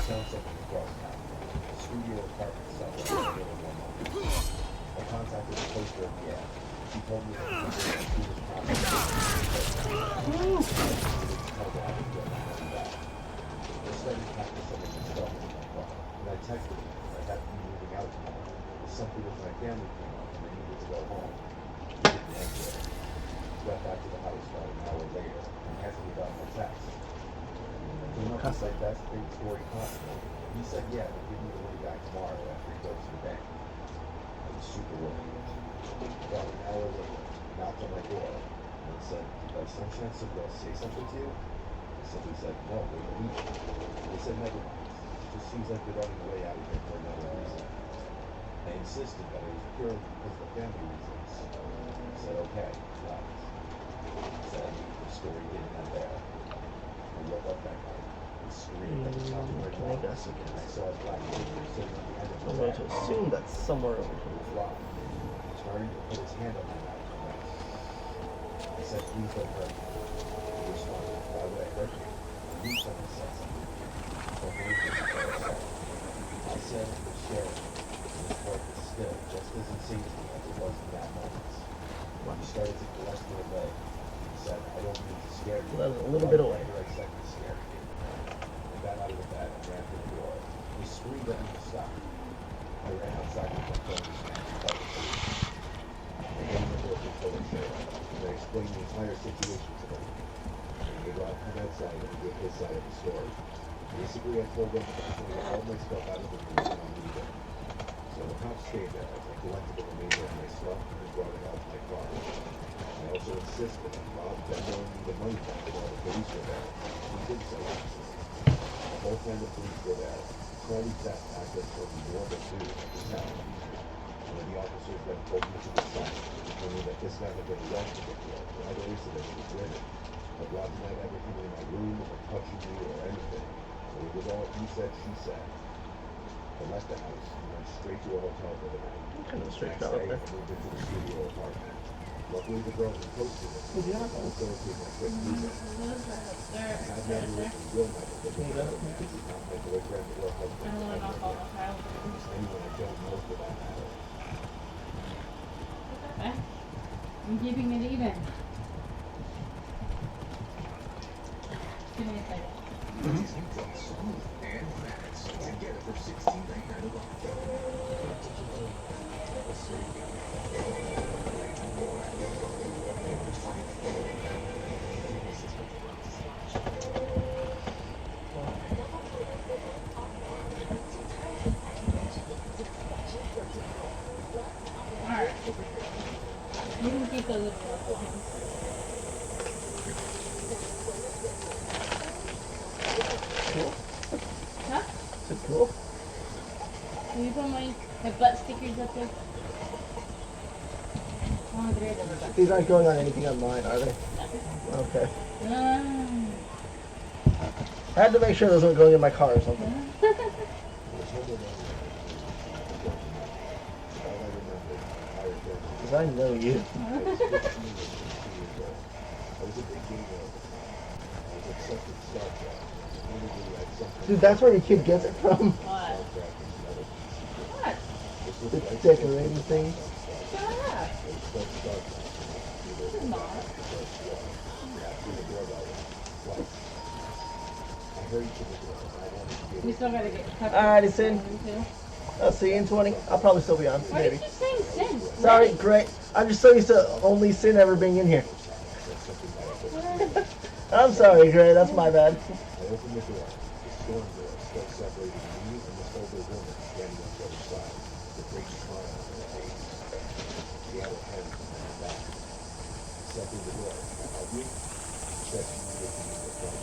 found something across town. A studio apartment somewhere in the middle of one month. I contacted the poster at the ad. She told me that she was property. I started packing some of the stuff in my car, and I texted her. I had to be moving out tomorrow. Something with my family came up, and I needed to go home. She didn't answer it. Got back to the house about an hour later and asked me about my text. Came up with like best big story possible. He said, yeah, they'll give me the money back tomorrow after he goes to the bank. I was super worried. About an hour later, he knocked on my door and said, by some chance some girl say something to you? I simply said, no, wait a week. They said, never mind. It just seems like they're running away out of here for another reason. I insisted that it was purely because of family reasons. He said, okay, left. Said the story didn't end there. I woke up that night and screamed at the top of my lungs, and I saw a black figure sitting on the end of the I'm bed. going to assume that's somewhere over He was here. locked. He turned and put his hand on my mouth and went. I said, please don't hurt me. He responded, why would I hurt you? You someone said something. So hands didn't say what I said. I said it was scary. And his heart was still just as insane to me as it was in that moment. He started to caress my leg. Said, I don't mean to scare you. That was a little bit away. I said to scare you. I got out of the bed and ran to the door. He screamed at me to stop. I ran outside with my phone in his hand and called the police. I gave him the door to pull and I explained the entire situation to them. And he arrived from outside and he gave his side of the story. Basically, I told them that I was going to get all my stuff out of the room and I'll leave it. So the cops stayed there as I collected the remainder of my stuff and brought it out to my car. I also insisted on Bob Venmoing me the money back while the police were there. He did so. The whole time the police were there, Charlie sat back and told me normal food at the town. One of the officers then pulled me to the side and told me that this guy had been arrested before for other incidents with women, but Bob denied everything in my room or touching me or anything. So it was all he said, she said. I left the house and went straight to a hotel for the night. Kind of a straight Next shot up day, there. I moved into the studio apartment. Luckily, the girl who posted it facilitated my quick movement. I had never written will never live with her. Not my boyfriend or husband. Just anyone I don't know for that matter. I'm keeping it even. Give me a second. Together for $16.99 Alright. You can keep those. Cool. Huh? Is it cool? Can you put my butt stickers up there? Oh, great. These aren't going on anything on mine, are they? Okay. I had to make sure those weren't going in my car or something. Because I know you. Dude, that's where your kid gets it from. What? The decorating thing. Shut up. This is not. We still gotta get cut. Alright, it's in. I'll see you in 20. I'll probably still be on, Why do you maybe. keep saying sin? Sorry, great. I'm just so used to only Sin ever being in here. I'm sorry, Gray. That's my bad. I opened the door. The storm door still separated me and this older woman standing on the other side, with a great smile on her face. She had her hands behind her back. I stepped in the door. Can I help you? She said she needed to meet her friend.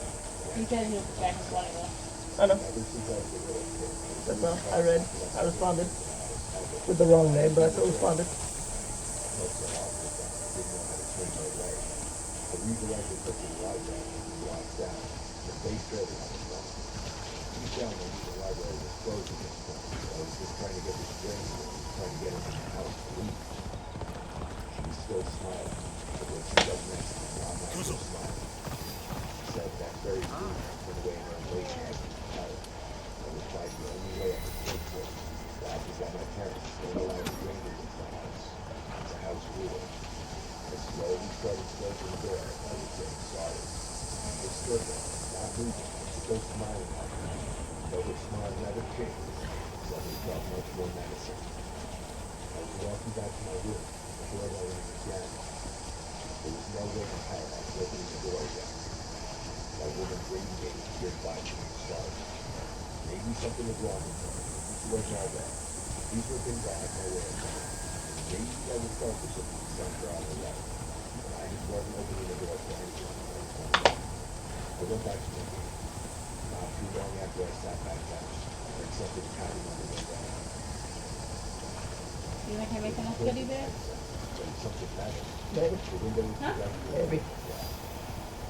He said he was back in 20 though. I know. Ever since I was a little kid, That's all. I read. I responded. With the wrong name, but I still responded. I helped her out with that. I didn't know how to turn her away. I redirected her to the library and we walked down. The base building on the front. Deep down, I knew the library was closed at this point. I was just trying to get the stranger and trying to get him in the house to leave. I still smiling. But what she does next is not my smile. She says that's very rude. Put away in her lazy ass tell her. I replied the only way I could take for it. Dad, we got my parents. Don't allow strangers into the house. It's a house rule. I slowly started closing the door. I was saying sorry. She stood there, not moving, still smiling at me. Though her smile never changed, suddenly felt much more menacing. I was walking back to my room. The doorbell rang again. There was no way in hell I was opening the door again. That woman radiated fear by me from the start. Maybe something was wrong with her. She wasn't all there. These were things I had no way of knowing. Maybe I was selfish if we sent her on her way. But I just wasn't opening the door for anyone. I went back to my room. Not too long after I sat back down, I heard something tapping on the window. You want to make enough goodie bag? Something happened. Maybe. The window was directly Maybe. I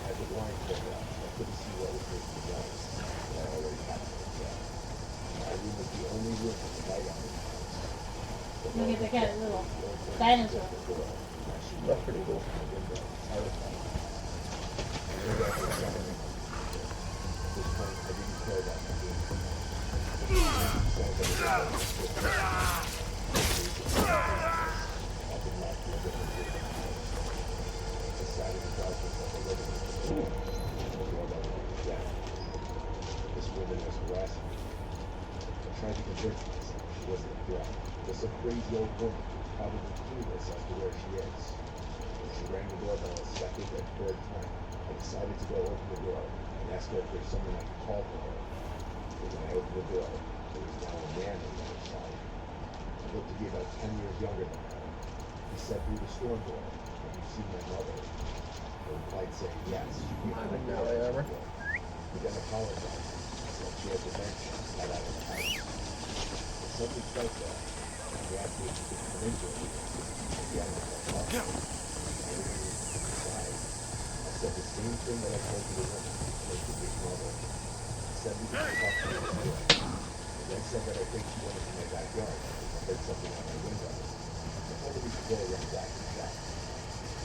had the blind pulled up. I couldn't see what was making the noise. But I already had it myself. My room was the only room with the light on it. Look at the cat, little dinosaur. That's pretty cool. This woman was harassing me. I tried to convince myself she wasn't a threat. Just a crazy old woman who's probably clueless as to where she is. When she rang the doorbell a second and third time, I decided to go open the door and ask her if there's someone I could call for her. But when I opened the door, there was now a man on the other side. He looked to be about 10 years younger than her. He said through the storm door, "Have you seen my mother?" I replied saying yes. She came out of the door. He then apologized. Said she had dementia and got out of the house. I suddenly felt that. He asked me if he could come into it. Again, I felt awkward. I didn't even decide. I said the same thing that I told the woman. Like to his mother. He said we could talk to her before. And then said that I think she went into my backyard because I heard something out my window. I told her we could go around back and check.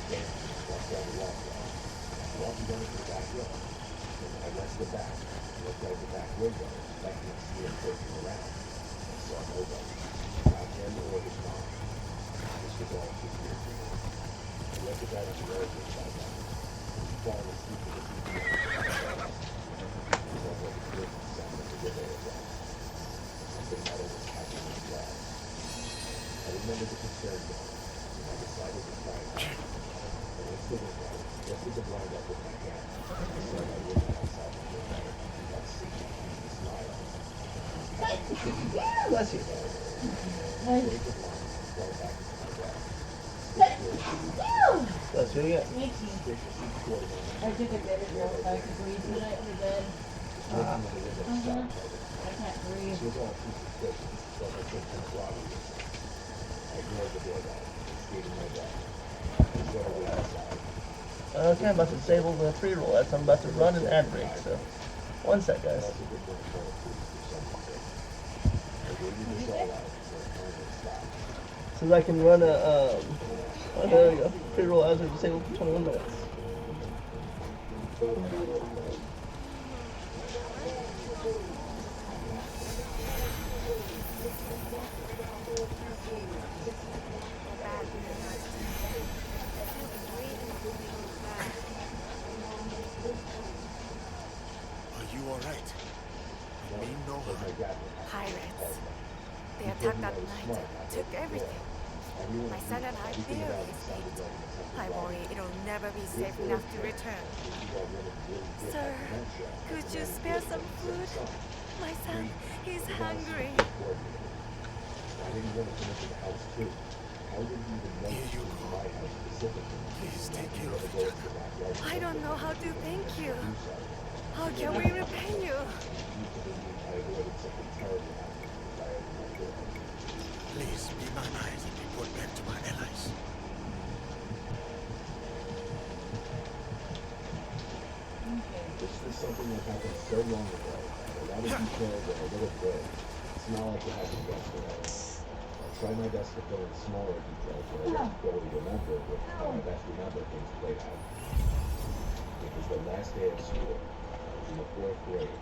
Then she walked down the walkway. She walked me down into the backyard. And I went to the back. I looked out the back window, expecting to see him looking around. I saw nobody. Not him or his mom. This was all too weird for me. I looked at that on the road beside that. He'd fallen asleep with the TV on. It was like a good sound of the river again. Something metal was catching his glass. I remembered the concern though, and I decided to try it out. I went to the window, lifted the blind up with my hand. I saw my woman outside the window. That secret cheesy smile. Bless you. Bless you again. Thank you. I took a bit of girl so I could breathe tonight in the bed. I can't breathe. She was all too suspicious, so I took some water. I ignored the doorbell and stayed in my bed. I saw her way outside. Okay, I'm about to disable the pre-roll as I'm about to run an ad break, so one sec, guys. So I can run a, oh, there we go. Pre-roll ads are disabled for 21 minutes. Are you alright? I mean no harm. Pirates. They attacked that night, took everything. My son and I barely escaped. I worry it'll never be safe enough to return. Sir, could you spare some food? My son, he's hungry. I didn't want to come into the house too. How did he even know to come to my house specifically? Please take care of each other. I don't know how to thank you. How can we repay you? I avoided something terrible happening if I opened my door. Please be my eyes and report back to my allies. This is something that happened so long ago. A lot of details are a little vague. It's not like it happened yesterday. tried my best to fill in smaller details that I don't fully remember, but how I best remember things played out. It was the last day of school. I was in the 4th grade.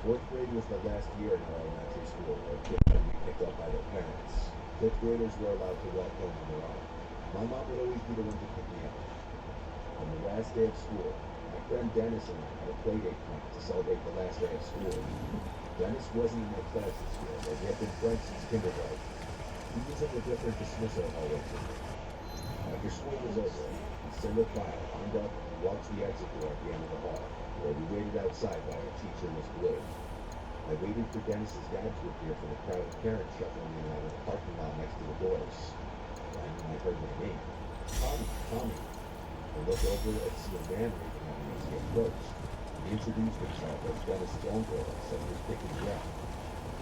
4th grade was the last year in our elementary school where kids would be picked up by their parents. 5th graders were allowed to walk home on their own. My mom would always be the one to pick me up. On the last day of school, my friend Dennis and I had a playdate planned to celebrate the last day of school. Dennis wasn't in my class this year, but we had been friends since kindergarten. He was in a different dismissal hallway from me. After school was over, we single file lined up and walked to the exit door at the end of the hall, where we waited outside while our teacher was Blue. I waited for Dennis's dad to appear for the crowd of parents shuffling in and out of the parking lot next to the doors. Then I heard my name. Tommy, Tommy. I looked over and see a man waving at me as he approached. He introduced himself as Dennis's uncle and said he was picking me up.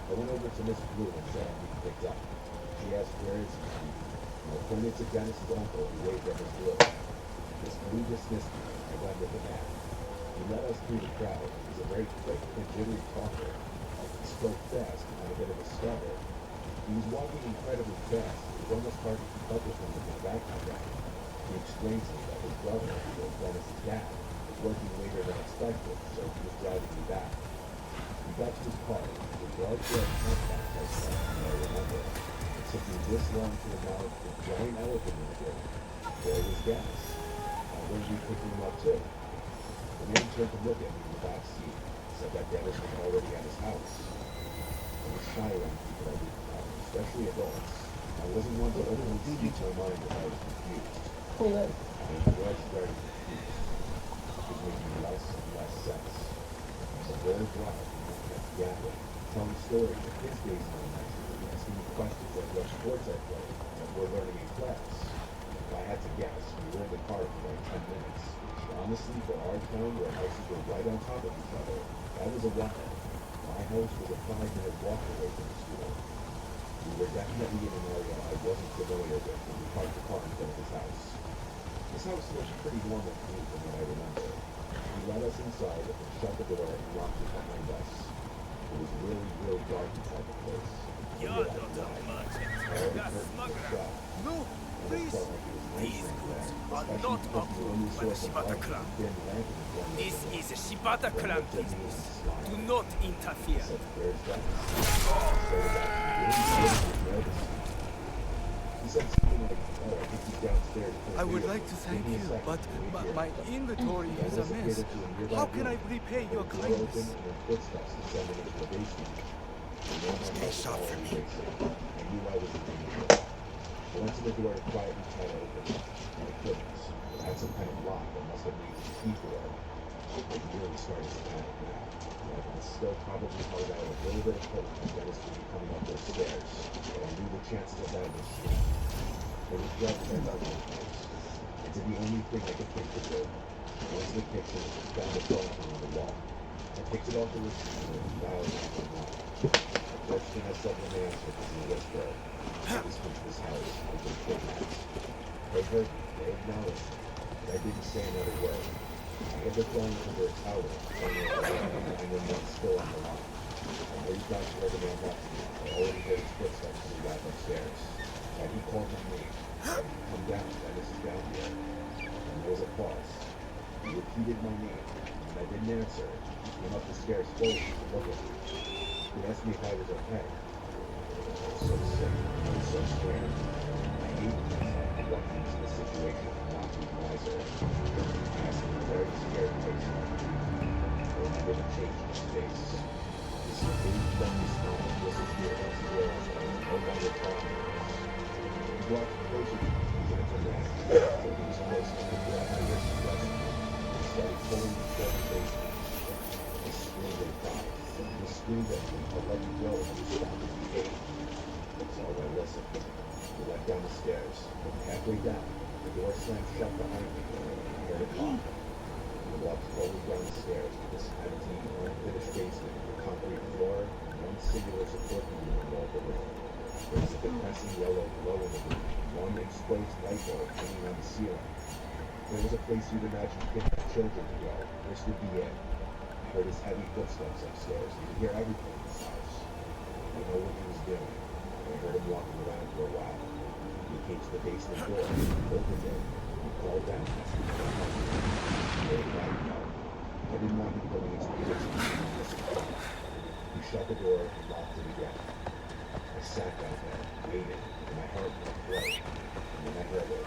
I went over to Miss Blue and said I'd be picked up. She asked, "Where is he?" I pointed to Dennis's uncle and waved at Miss Blue. Miss Blue dismissed me and I went with the man. He led us through the crowd. He was a very quick and jittery talker. He spoke fast and had a bit of a stutter. He was walking incredibly fast. It was almost hard to keep up with him with my backpack on. He explained to me that his brother, who was Dennis's dad, was working later than expected, so he was driving me back. We got to his car. It was large red hatchback, I said, and I remember. It took me this long to acknowledge the giant elephant in the room. There was gas. I wouldn't be picking him up too. The man turned to look at me in the back seat. Said that Dennis was already at his house. I was shy around people I didn't know, especially adults. I wasn't one to openly speak my mind if I was confused. I was very confused. It was making less and less sense. The whole drive, I kept yapping, telling stories of his days in elementary, asking me questions like what sports I played, and what we're learning in class. If I had to guess, we were in the car for like 10 minutes. Honestly, for our town where houses were right on top of each other, that was a while. My house was a 5-minute walk away from the school. We were definitely in an area I wasn't familiar with when we parked the car in front of his house. This house looked pretty normal to me from what I remember. He let us inside and shut the door and locked it behind us. It was really, really dark inside the place. You're not a merchant. You're a smuggler. No, please. These goods are not approved by the Shibata clan. This is a Shibata clan business. Do not interfere. I would like to thank you, but my inventory is a mess. How can I repay your kindness? Stay sharp for me. I knew I was in danger. I went to the door to quietly try to open it, and I couldn't. It had some kind of lock that must have made the key for it. I really started to panic now. I could still probably held out a little bit of hope that Dennis would be coming up those stairs, but I knew the chances of that were slim. There was blood everywhere in the house. It did the only thing I could think to do. I went to the kitchen and found the phone on the wall. I picked it off the receiver and dialed 911. The first thing I said when they answered was in a whisper, "This went to this house. I've been kidnapped." They heard me. They acknowledged me. But I didn't say another word. I had the phone under a towel, turning it around, and then one still on the line. I moved back to where the man left me. I already heard his footsteps as he got upstairs. And he called my name. "Come down, Dennis is down here." And there was a pause. He repeated my name, and I didn't answer. He came up the stairs slowly to look at me. He asked me if I was okay. I was so sick. I was so scared. I hated myself for walking into this situation and not being wiser. I asked him a very scared face. I remember the change in his face. This big, friendly smile disappeared once he realized that I was no longer following him. He walked closer to me and I turned around. So he was close enough to grab my wrist and touch me. He started pulling me toward the basement. I screamed and cried. He screamed at me, "I'll let you go," and he stopped at the gate. So I listened. We went down the stairs. Halfway down, the door slammed shut behind me. I heard a pop. I walked slowly down the stairs to this empty, unfinished basement with a concrete floor and one singular support beam in the middle of the room. There was a depressing yellow glow in the room, one exposed light bulb hanging on the ceiling. There was a place you'd imagine kidnapped children to go. This would be it. I heard his heavy footsteps upstairs. You could hear everything in this house. I know what he was doing. I heard him walking around for a while. He came to the basement door, opened it, and crawled down. I didn't want him going into the basement. He shut the door and locked it again. I sat down there, waiting, and my heart went low. And then I heard it.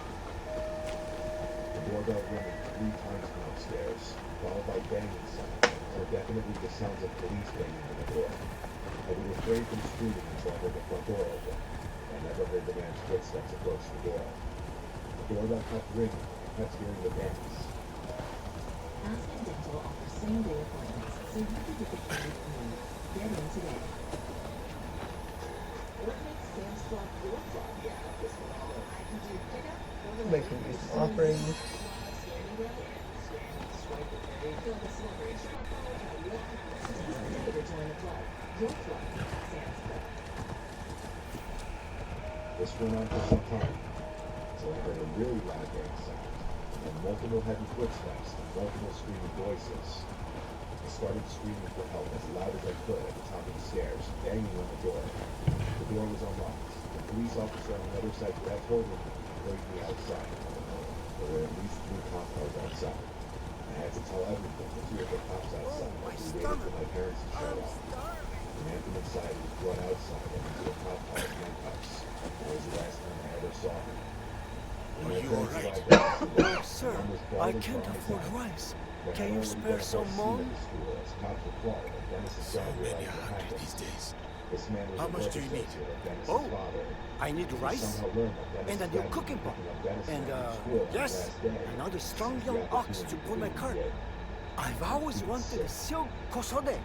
The doorbell ringing 3 times from upstairs, followed by banging sounds, so definitely the sounds of police banging on the door. I was refrained from screaming until I heard the front door open. I never heard the man's footsteps approach the door. The doorbell kept ringing, and I kept hearing the bangs. Aspen Dental offers same-day appointments, so you can get the clinic early. Get in today. What makes Sam's Club your club? Yeah, this one. I can do pickup. Making me some offerings. This went on for some time, until I heard a really loud bang sound, and multiple heavy footsteps and multiple screaming voices. I started screaming for help as loud as I could at the top of the stairs, banging on the door. The door was unlocked. The police officer on the other side grabbed hold of me and hurried me outside. There were at least 3 cop cars outside. I had to tell everything to 2 of the cops outside as we waited for my parents to show up. The man from inside was brought outside and into the cop car in handcuffs. That was the last time I ever saw him. Are you alright? Sir, I can't afford rice. Can you spare some more? So many are hungry these days. How much do you need? Oh, I need rice and a new cooking pot. And, yes, another strong young ox to pull my cart. I've always wanted a silk kosode.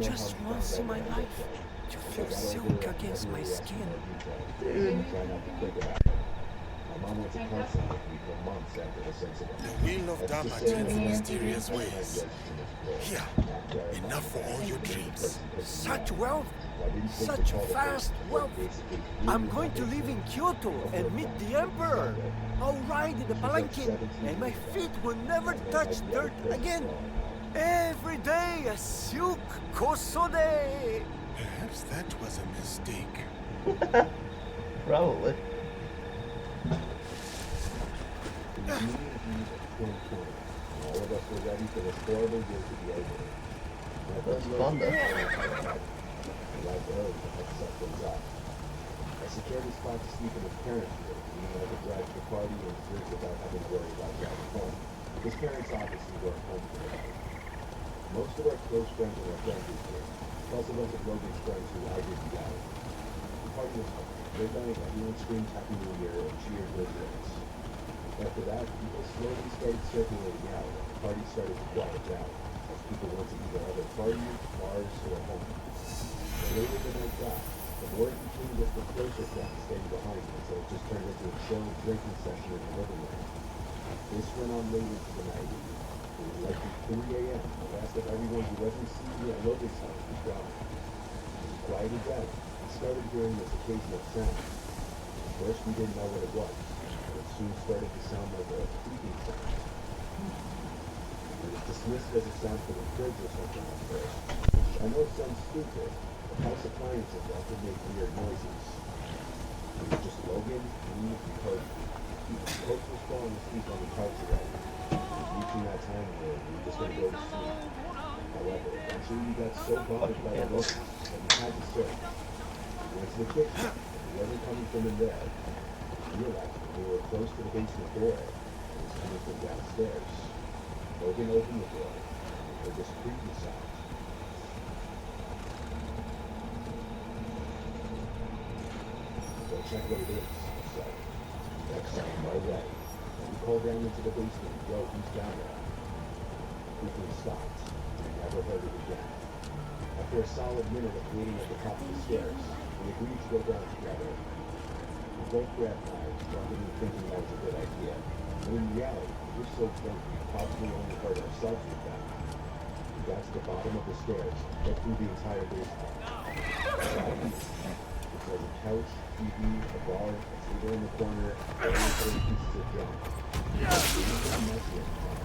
Just once in my life, to feel silk against my skin. Dude. The wheel of Dharma turns in mysterious ways. Here, enough for all your dreams. Such wealth, such vast wealth. I'm going to live in Kyoto and meet the emperor. I'll ride in the palanquin and my feet will never touch dirt again. Every day a silk kosode. Perhaps that was a mistake. Probably. All of us were ready for this horrible year to be over. My That's friend fun, though. I left early to help set things up. I secured a spot to sleep in his parents' room, meaning I could drive to the party and drink without having to worry about driving home. His parents obviously weren't home for the night. Most of our close friends and our friends were here, plus a bunch of Logan's friends who I didn't know. The party was fun. Midnight, everyone screamed Happy New Year and cheered good things. After that, people slowly started circulating out, and the party started to quiet down, as people went to either other parties, bars, or home. The later the night got, the more it became just the closer crowd staying behind until it just turned into a chill drinking session in the living room. This went on late into the night. It was likely 3 a.m. The last of everyone who wasn't seated at Logan's house was gone. As it quieted down, we started hearing this occasional sound. At first, we didn't know what it was. Soon started to sound like a creaking sound. It was dismissed as a sound from the fridge or something at first. I know it sounds stupid, but house appliances often make weird noises. It was just Logan, me, and Coach. Coach was falling asleep on the couch already. It was reaching that time where we were just going to go to sleep. However, eventually we got so bothered by the noises that we had to search. We went to the kitchen, and it wasn't coming from in there. We realized we were close to the basement door, and it was coming from downstairs. Logan opened the door, and heard this creaky sound. Go check what it is, I said. Next time, right away. And we called down into the basement, yo, who's down there? The creaking stopped, and we never heard it again. After a solid minute of waiting at the top of the stairs, we agreed to go down together. We both grabbed knives, probably thinking that was a good idea. But in reality, we were so drunk we probably only hurt ourselves with that. We got to the bottom of the stairs, looked through the entire basement. It was a couch, TV, a bar, a table in the corner, various other pieces of junk. It was messy at the time.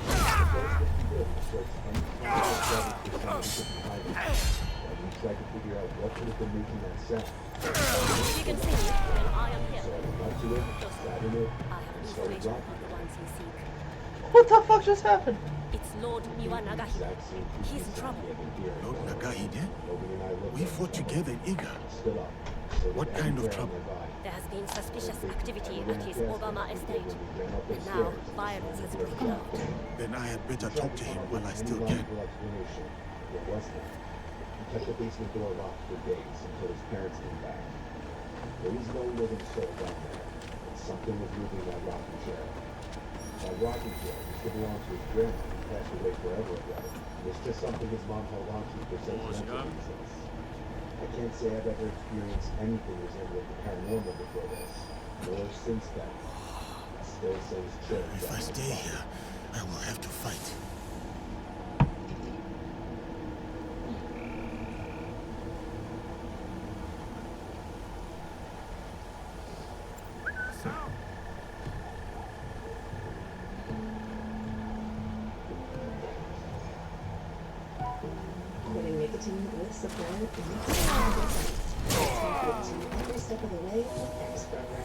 The first thing we did was search any kind of closet for somebody to hide in. But least I could figure out what could have been making that sound. If you can see me, then I am here. So I went up to it, sat in it, I have and started information rocking about the ones you seek. What the fuck just happened? It's Lord Miwa Nagahide. He's in trouble. Lord Nagahide? We fought together in Iga. What kind of trouble? There has been suspicious activity at his Obama estate. And now, violence has broken out. Then I had better talk to him while I still can. What was that? He kept the basement door locked for days until his parents came back. There is no living soul down there, but something was moving that rocking chair. That rocking chair used to belong to his grandma who passed away forever ago. And it's just something his mom held on to for sentimental reasons. I can't say I've ever experienced anything resembling the paranormal before this, nor since then. It still sends chills. If I stay here, I will have to fight. Putting nicotine with support and every step of the way with X program.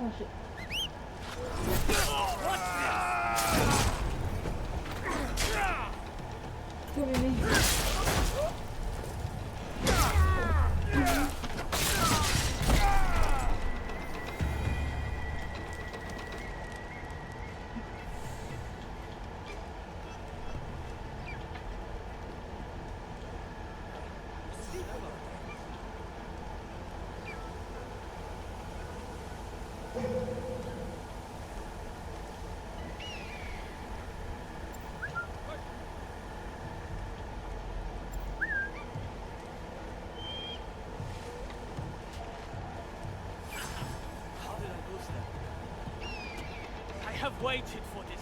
Oh shit. Come at me. I have waited for this.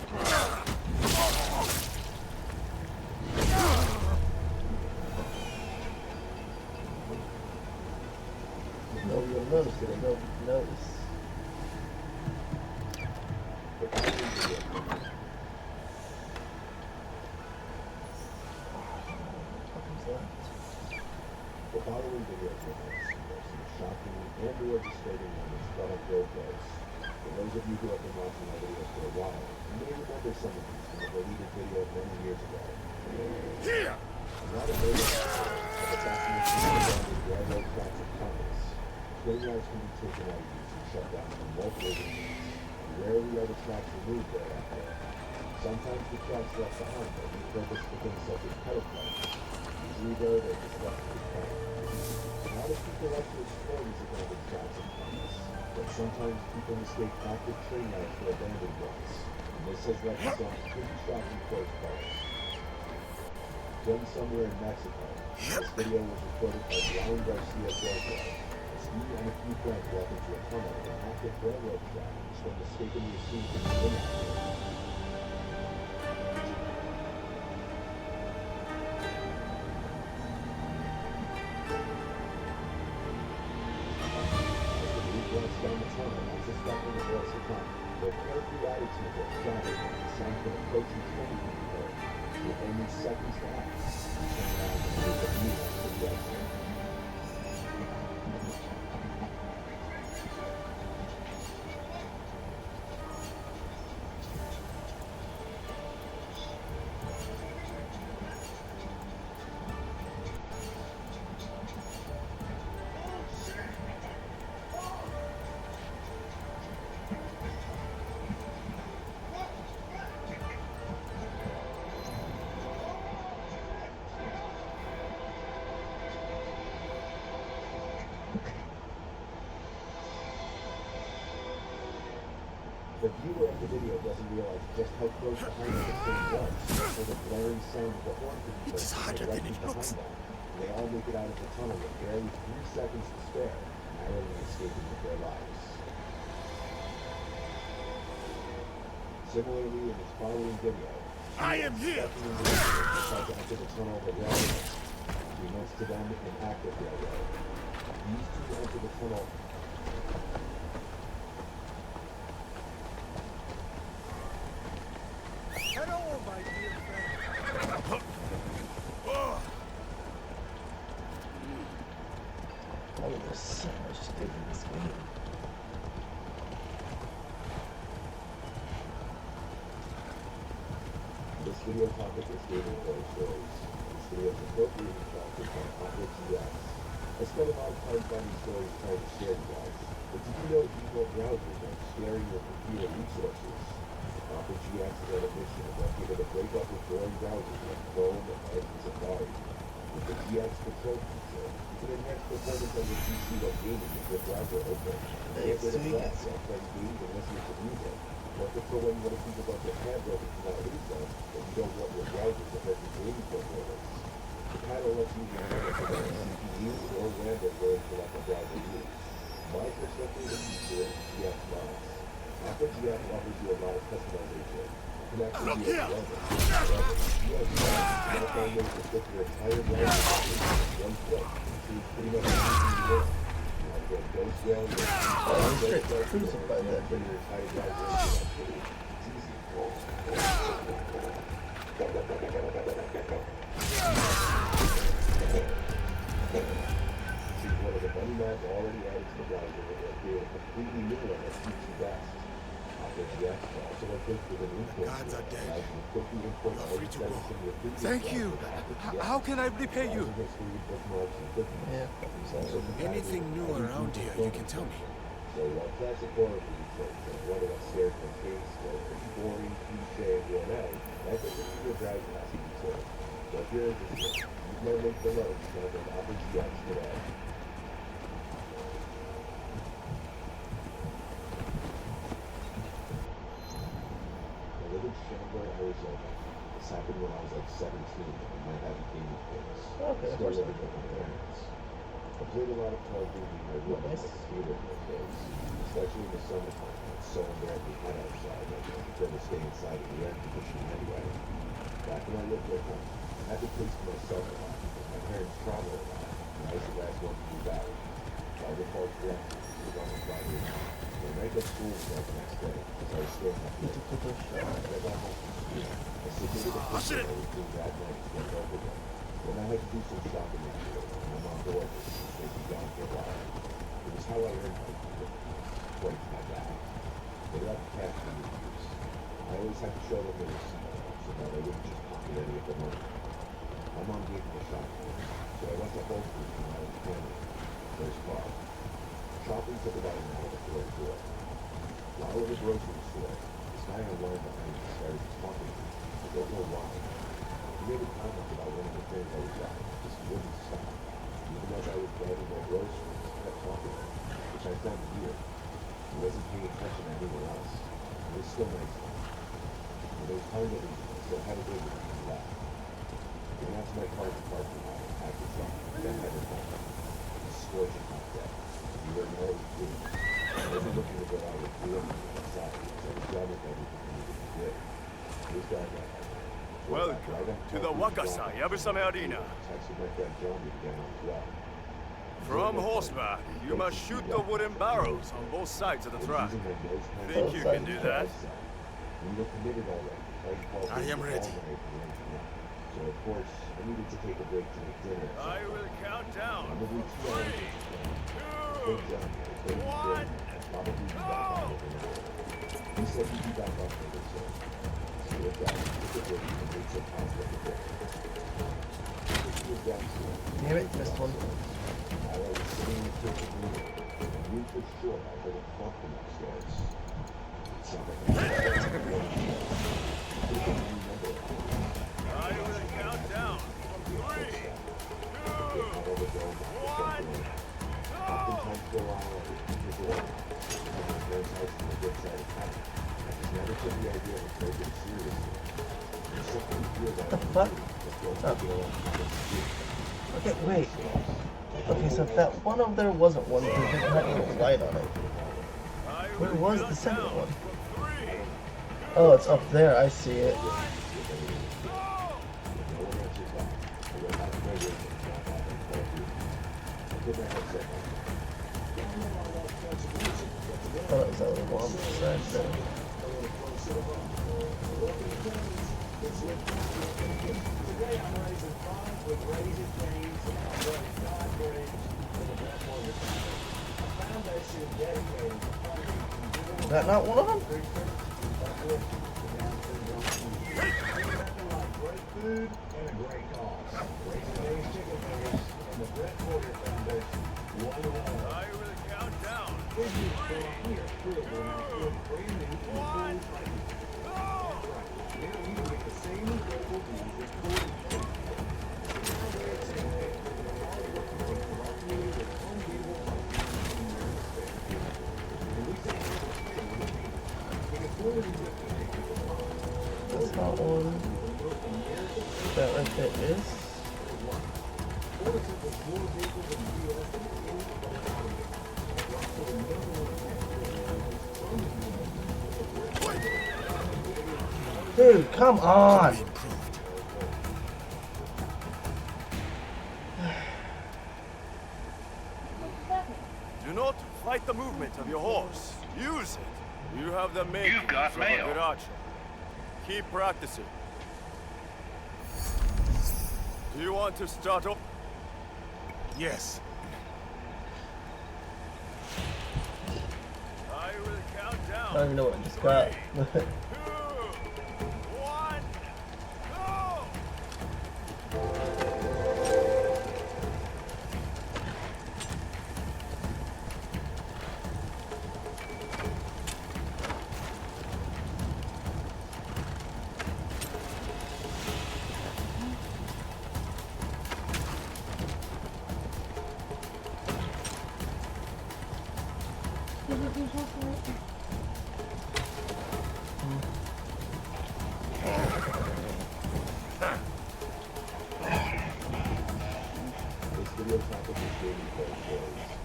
No, you'll notice it. I don't notice. The following video clips are some shocking and or disturbing moments brought up real close. For those of you who have been watching my videos for a while, you may remember some of these from a deleted video many years ago. A lot of those of assassination of railroad tracks of commerce. Train yards can be taken out of use and shut down for multiple reasons. And rarely are the tracks removed thereafter. Sometimes the tracks left behind are repurposed for things such as pedal cars. Usually though, they're just left to decay. Not as people like to explore these abandoned tracks of commerce, but sometimes people mistake active train yards for abandoned ones. And this has led to some pretty shocking close calls. Filmed somewhere in Mexico, this video was recorded by Brian Garcia Borgia, as he and a few friends walk into a tunnel of an active railroad track, which then mistakenly assumed to be inactive. Down the tunnel, unsuspecting the voice of time. Their carefree attitudes are shattered when the sound of an approaching train can be heard. With only seconds to act, turn around and move at me to the exit. The viewer of the video doesn't realize just how close behind the train was, until the blaring sound of the horn could be heard directly behind them. They all make it out of the tunnel with barely 3 seconds to spare, narrowly escaping with their lives. Similarly, in his following video, I am here! tried to enter the tunnel of the railroad. He notes to them an active railroad. These two enter the tunnel. Hello, my dear friend. Oh, there's so much to do in this game. This video topic is David Boy Stories. This video is appropriately crafted by Opera GX. I spent a lot of time finding stories trying to share you guys. But did you know default browsers are sharing your computer resources? Opera GX is on a mission of working to break up with boring browsers like Chrome, Edge, and Safari. With the GX Control feature, you can enhance performance on your PC while gaming with your browser open. Get rid of that while playing games and listening to music. Or control when you want to think about your tab browser to not reset, but you don't want your browser to hurt your gaming performance. The panel lets you manage the CPU or RAM that will select a browser use. My perspective is useful in GX mods. Opera GX offers you a lot of customization. You can actually be a browser. However, GX mods can find ways to flip your entire browser in one click, so you pretty much anything you want. Ghost rail, crucified that your entire browser activity. It's easy. Choose one of the bunny maps already added to the browser or create a completely new one that suits you best. Opera GX also equipped with an import Gods are dead. allows you to quickly import all Free the to go. settings from your previous Thank you. browser to Opera GX. How can I repay you? Browser history, bookmarks, and cookies. Yeah. Anything new around here, you can tell me. So while classic horror movie tropes like one that scares from face or pretty boring, cliche, and worn out, that doesn't mean your browser has to be too. So if you're interested, use my link below to download Opera GX today. I live in Chandler, Arizona. This happened when I was like 17 and my heavy gaming phase. Okay, Still living with my parents. I played a lot of Call of Duty in my room at the theater those days, especially in the summertime when it's so unbearably hot outside that I prefer to stay inside in the air conditioning anyway. Back when I lived with them, I had the place to myself a lot because my parents travel a lot, and I was the last one to move out. If I recall correctly, it was on a Friday night. When I got school started the next day, because I was still not here. As I got home from school, I submitted a picture I was doing that night to get over again. Then I had to do some shopping afterwards, and my mom ordered me to stay down for a while. It was how I earned my keep. Quite my bad. They left cash for me to use. I always had to show them the receipt, so that I wouldn't just pocket any of the money. My mom gave me a shopping list, so I went to Whole Foods when I was 20. First car. Shopping took about an hour before the door. While in the grocery store, this guy on line behind me started talking to me. I don't know why. He made a comment about one of the things I was at, just wouldn't stop. Even as I was grabbing my groceries, he kept talking to me, which I found weird. He wasn't paying attention to anyone else. It was still nice though. When it was time to leave, so I had to wait until he left. I went out to my car in the parking lot and packed it up, then headed home. It was scorching hot day. We were in early food. I wasn't looking to go out and do anything outside because I was done with everything I needed to do. This guy got Welcome to the Wakasa Yabusame Arena. texted my friend Johnny to get on as well. From horseback, you must shoot the wooden barrels on both sides of the track. Think you can do that? We were committed already. I am ready. So of course, I needed to take a break to make dinner. I will count down. Probably 2 hours. Big Johnny, I told him probably be back on overnight. He said he'd be back on later soon. So with that, we took a break and made some pasta for breakfast. This was downstairs. Damn it, missed one. While I was sitting in the kitchen room, a room for sure I heard a thump from upstairs. It sounded like a I will count down. 3, 2, 1. Oftentimes go on like the door. My parents' house on the good side of town. I just never took the idea of taking it seriously. There's something here that I fuck? do. Okay, wait. Okay, so if that one over there wasn't one, it didn't have a little light on it. Where was the second one? Oh, it's up there. I see it. I thought it was that little bomb beside there. Is that not one of them? I will count down. That's not one. That right there is. Dude, come on! Do not fight the movement of your horse. Use it. You have the makings of a good archer. Keep practicing. Do you want to start off? Yes. I will count down. I don't even know what I just got.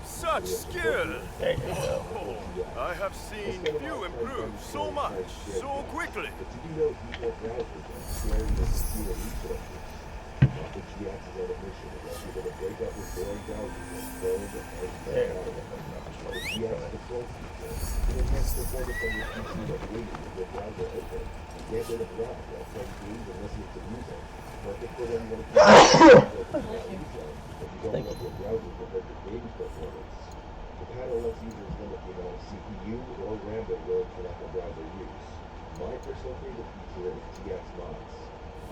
Such skill! There you go. Oh, I have seen you improve so much, so quickly. Thank you. The panel lets users limit the amount of CPU or RAM they're willing to let the browser use. My personal favorite feature is GX mods.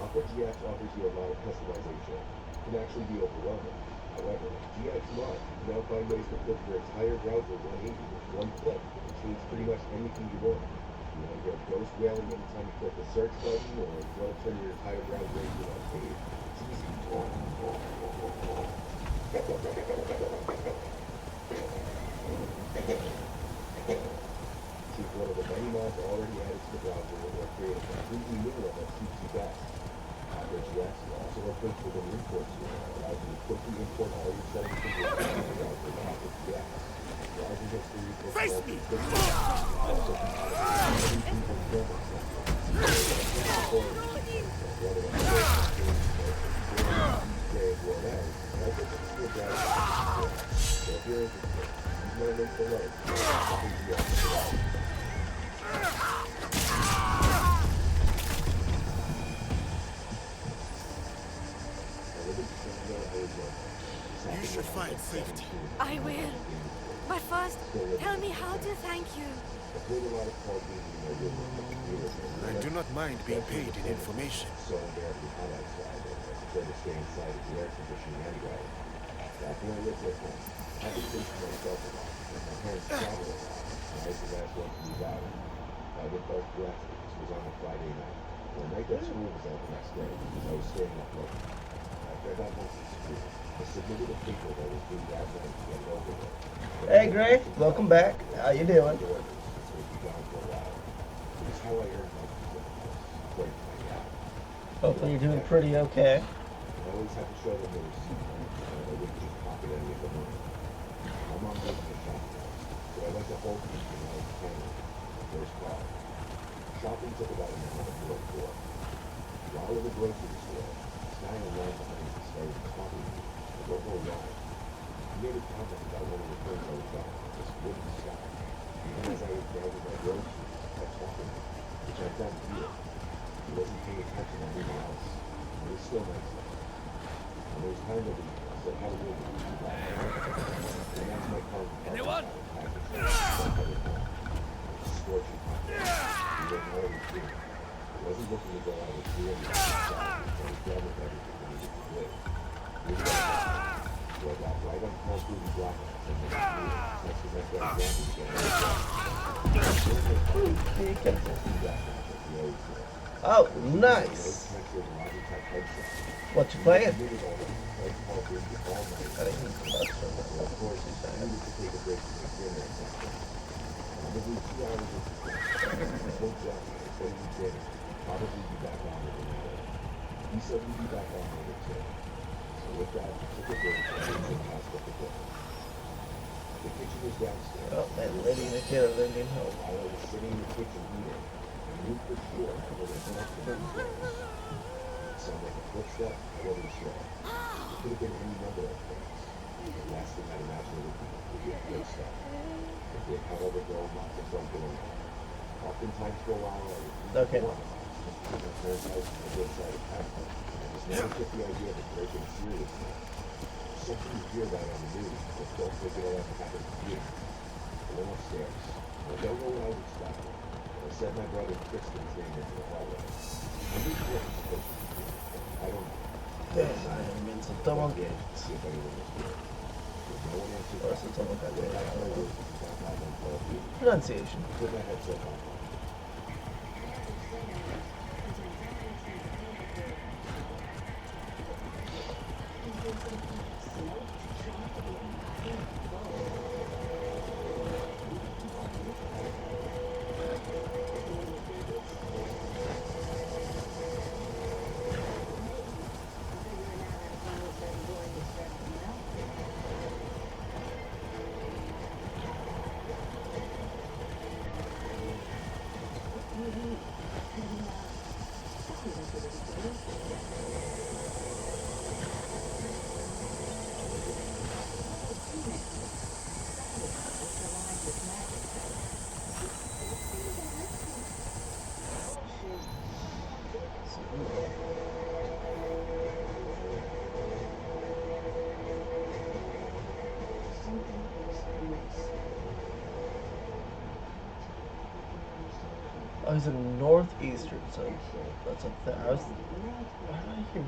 GX offers you a lot of customization. It can actually be overwhelming. However, GX mods, you can now find ways to flip your entire browser 180 with one click and change pretty much anything you want. You want to hear ghost wailing anytime you click the search button, or you want to turn your entire browser into a cave. It's easy. Choose one of the many mods already added to the browser or create a completely new one that suits you best. GX is also equipped with an import tool that allows you to quickly import all your settings from the browser to GX. Browser history is Face me! also compatible You should find safety. I will. But first, tell me how to thank you. I do not mind being paid in information. Hey Gray, welcome back. How you doing? Hopefully you're doing pretty okay. I always have to show them the receipt. I wouldn't just pocket any of the money. My mom goes to the shop, so I went to Whole Foods and I was planning the first car. shopping took about an hour to look for. While in the grocery store, this guy in line behind me started talking to me. I don't know why. He made a comment about one of the things I was buying, this wooden stop. Even as I was grabbing my groceries, he kept talking to me, which I've done here. He wasn't paying attention to anyone else. It was still nice. When it was time to leave, I said, how will you be back? And that's my car. Anyone? Scorching hot. He wasn't already free. He wasn't looking to go out with 300 outside, so he grabbed up everything that needed to live. He was like, so I got right on Call of Duty Black Ops and went through it. That's because I got Rocky to get Oh, nice. What you playing? I didn't even clutch from the of course, I needed to take a break from the dinner. Probably 2 hours of I told Jeff, I said he did. Probably be back on it in an hour. He said he'd be back on it too. So with that, I took a break and went to the house with the book. The kitchen was downstairs. Oh, that lady in the kid of Indian Hope. While I was sitting in the kitchen eating, I moved the door over the door to the doors. It sounded like a footstep, I wasn't sure. It could have been any number of things. The last thing I'd imagine would be a footstep. I did, however, go knock the front door. Oftentimes for a while, I would Okay. once, just to my parents' house on the good side of town. I just never took the idea of breaking seriously. Something you hear about on the news, but don't think it'll ever happen to you. I went upstairs. I don't know what I was expecting. I said my brother Kristen's name into the hallway. I knew what was supposed to be doing. I don't know. It's a double gate. See if anyone was here. If no one answered, Or it's a double I went back to my room and got back on Call of Duty. Pronunciation. Put my headset on. Oh, he's in northeastern, so that's up there. I was. Why did I hear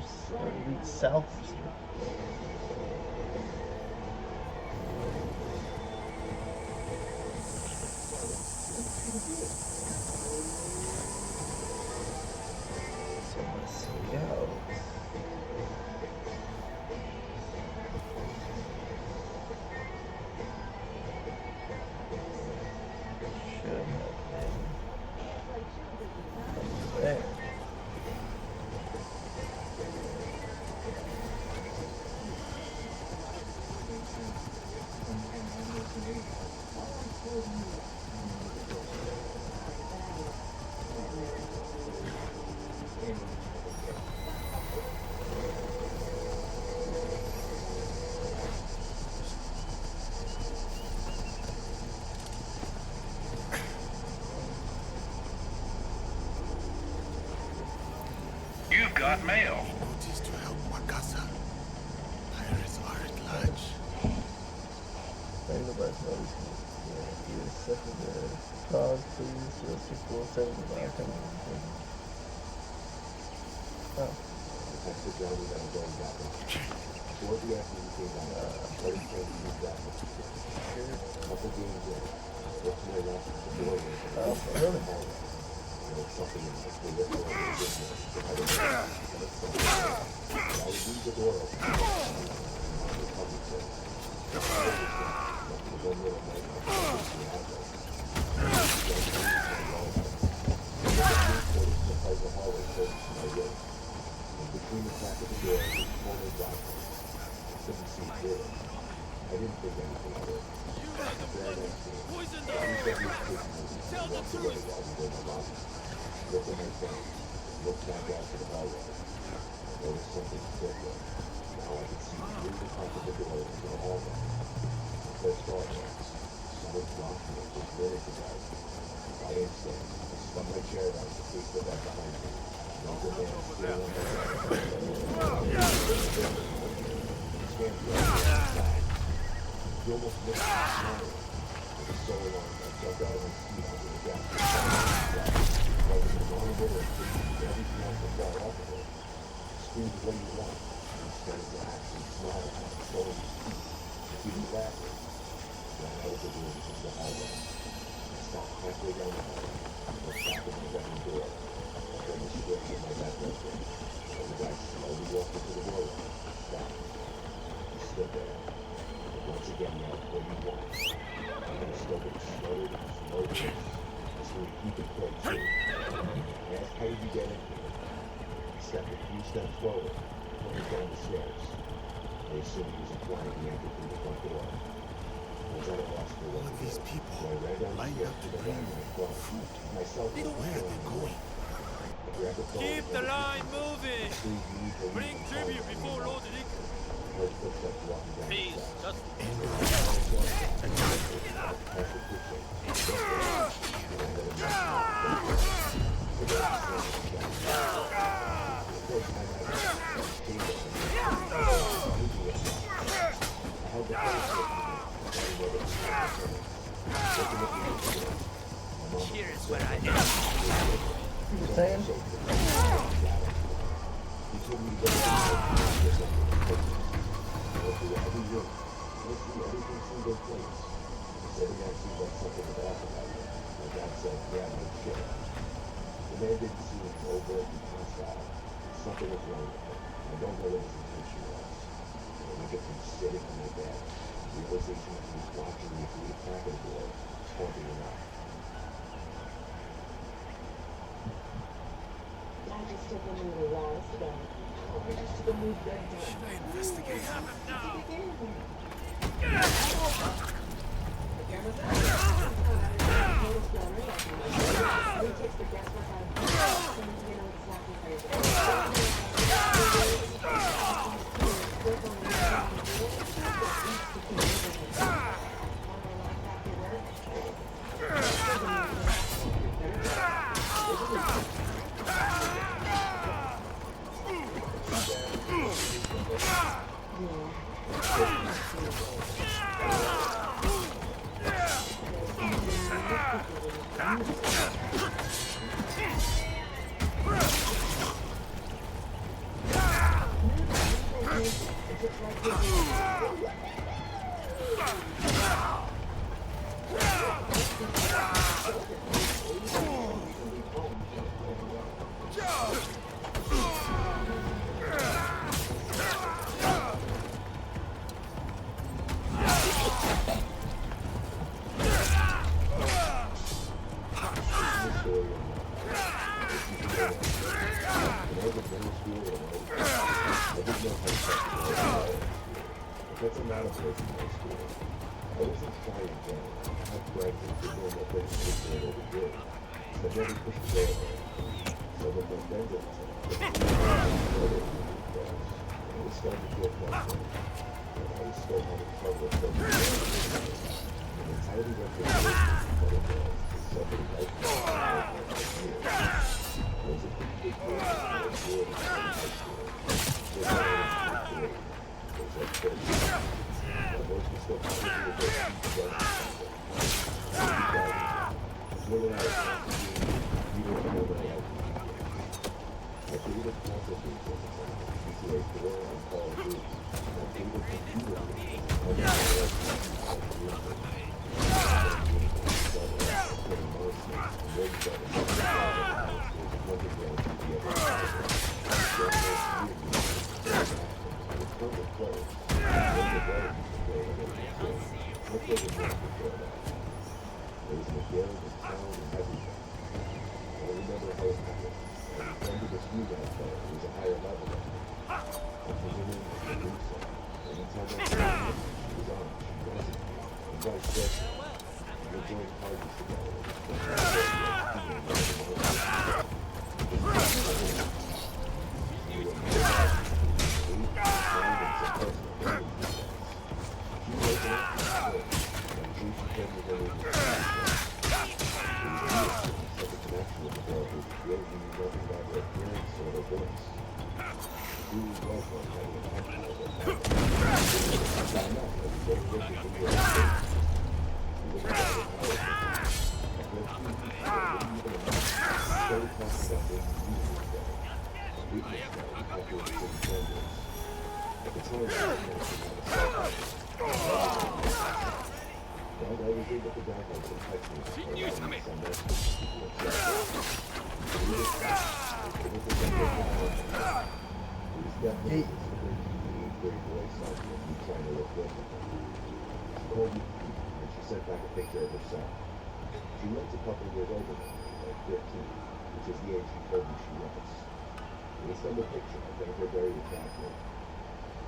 read southeastern? So let's go. Should have been there. You've got mail. Notice to help Wakasa. Pirates are at large. Bang the bus notice. Yeah, you accepted the cause, please. 0647 Oh. I sit down and I'm going back. Shortly after we came back, I started playing the that. Couple games in. What's my last boy? Really? Something in the peripheral of the business. I don't know. But it's something else. I would leave the door open. The public said, the one little night, I was the address. The hallway closest to my room. And between the crack of the door and the corner blackness, I couldn't see clearly. I didn't think anything of it. Very nice scene. Tell the truth! Looked at my phone. Looked back out to the hallway. I noticed something different. Now I could see through the top of the door into the hallway. I pressed forward. Someone blocked me just minutes ago. By instinct, I spun my chair out to face the bed behind me. An older man sitting on the bed. Scanned the outside. He almost missed me smiling. It was so long I jumped out of my seat onto the desk. I was vulnerable and thinking everything else would fall off of it. Screamed what do you want? Instead of laughed and smiled at me, showing his teeth. If he was laughing, ran out of the room into the hallway. I stopped halfway down the hall, looked back at my bedroom door, turned the switch in my bedroom. And the guy slowly walked into the doorway, stopped. He stood there. Once again, yelled, what do you want? And I spoke in a slurred, slow voice, as though he could play too. I asked, how did you get in here? He stepped a few steps forward, looking down the stairs. I assumed he was implying he entered through the front door. I was at a loss for what to do. So I ran down the stairs to the bag my phone. My cell phone was still on the wall. I grabbed the phone. Keep the line moving! Bring tribute before loading. Please, just... Here's where I am. You were saying? Every room. Honestly, everything seemed in place. The setting actually got something was off about it. My dad said, yeah, no shit. The man didn't seem overtly hostile. Something was wrong with him. I don't know what his intention was. I look at him sitting on my bed. The realization that he was watching me through the crack of the door was haunting enough. I just took them into the walls today. I just took a move that down. Should I investigate? That's a lot of place in high school. I wasn't shy in general. I had friends and people that didn't push it over good. But never pushed the door away. So when my friends at the time, I was starting to feel comfortable. And I was still having trouble with them. And entirely representation of other girls is something like that. I was a big girl I was doing in high school. So I was doing it.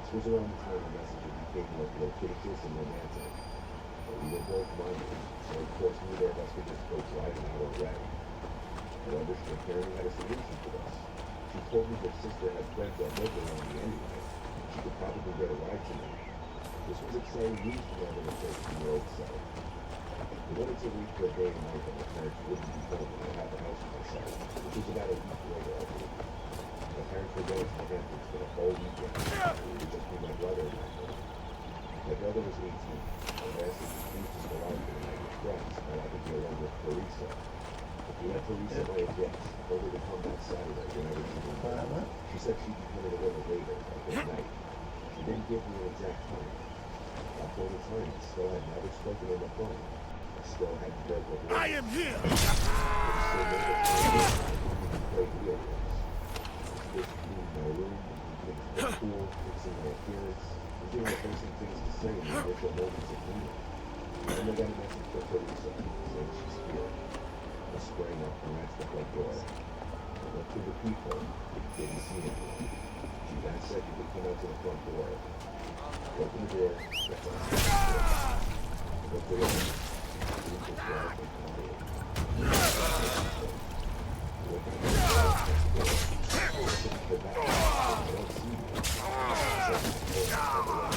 This was around the time the messenger became more flirtatious and romantic. But we were both minors, so of course neither of us could just go driving out already. However, she apparently had a solution for this. She told me her sister had friends that lived around me anyway. She could probably get a ride to me. This was exciting news for me the 13-year-old self. We wanted to leave for a day and night that my parents wouldn't be home when I had the house to myself, which was about a week later, I believe. My parents were going to the Hamptons for the whole weekend. It would just be my brother and I. My brother was 18, and I asked him to please just go out for the night with friends, while I could be alone with Teresa. If we let Teresa know it yet, I told her to come that Saturday whenever she was home. She said she'd be coming a little later, like at night. She didn't give me an exact time. After all the time, I still had never spoken on the phone. I still had verbal words. I am here! I was so nervous I play video games. Just cleaning my room, getting to the pool, fixing my appearance, and doing the basic things to say in the initial moments of meeting. And then I got a message from Teresa saying she's here. I sprang up and ran to the front door. I looked through the peephole, didn't see anyone. She then said you could come out to the front door. I opened the door, stepped on the door. I looked around, Teresa's black and quiet. I opened the door, next door. I looked at the back, I don't see you. I said,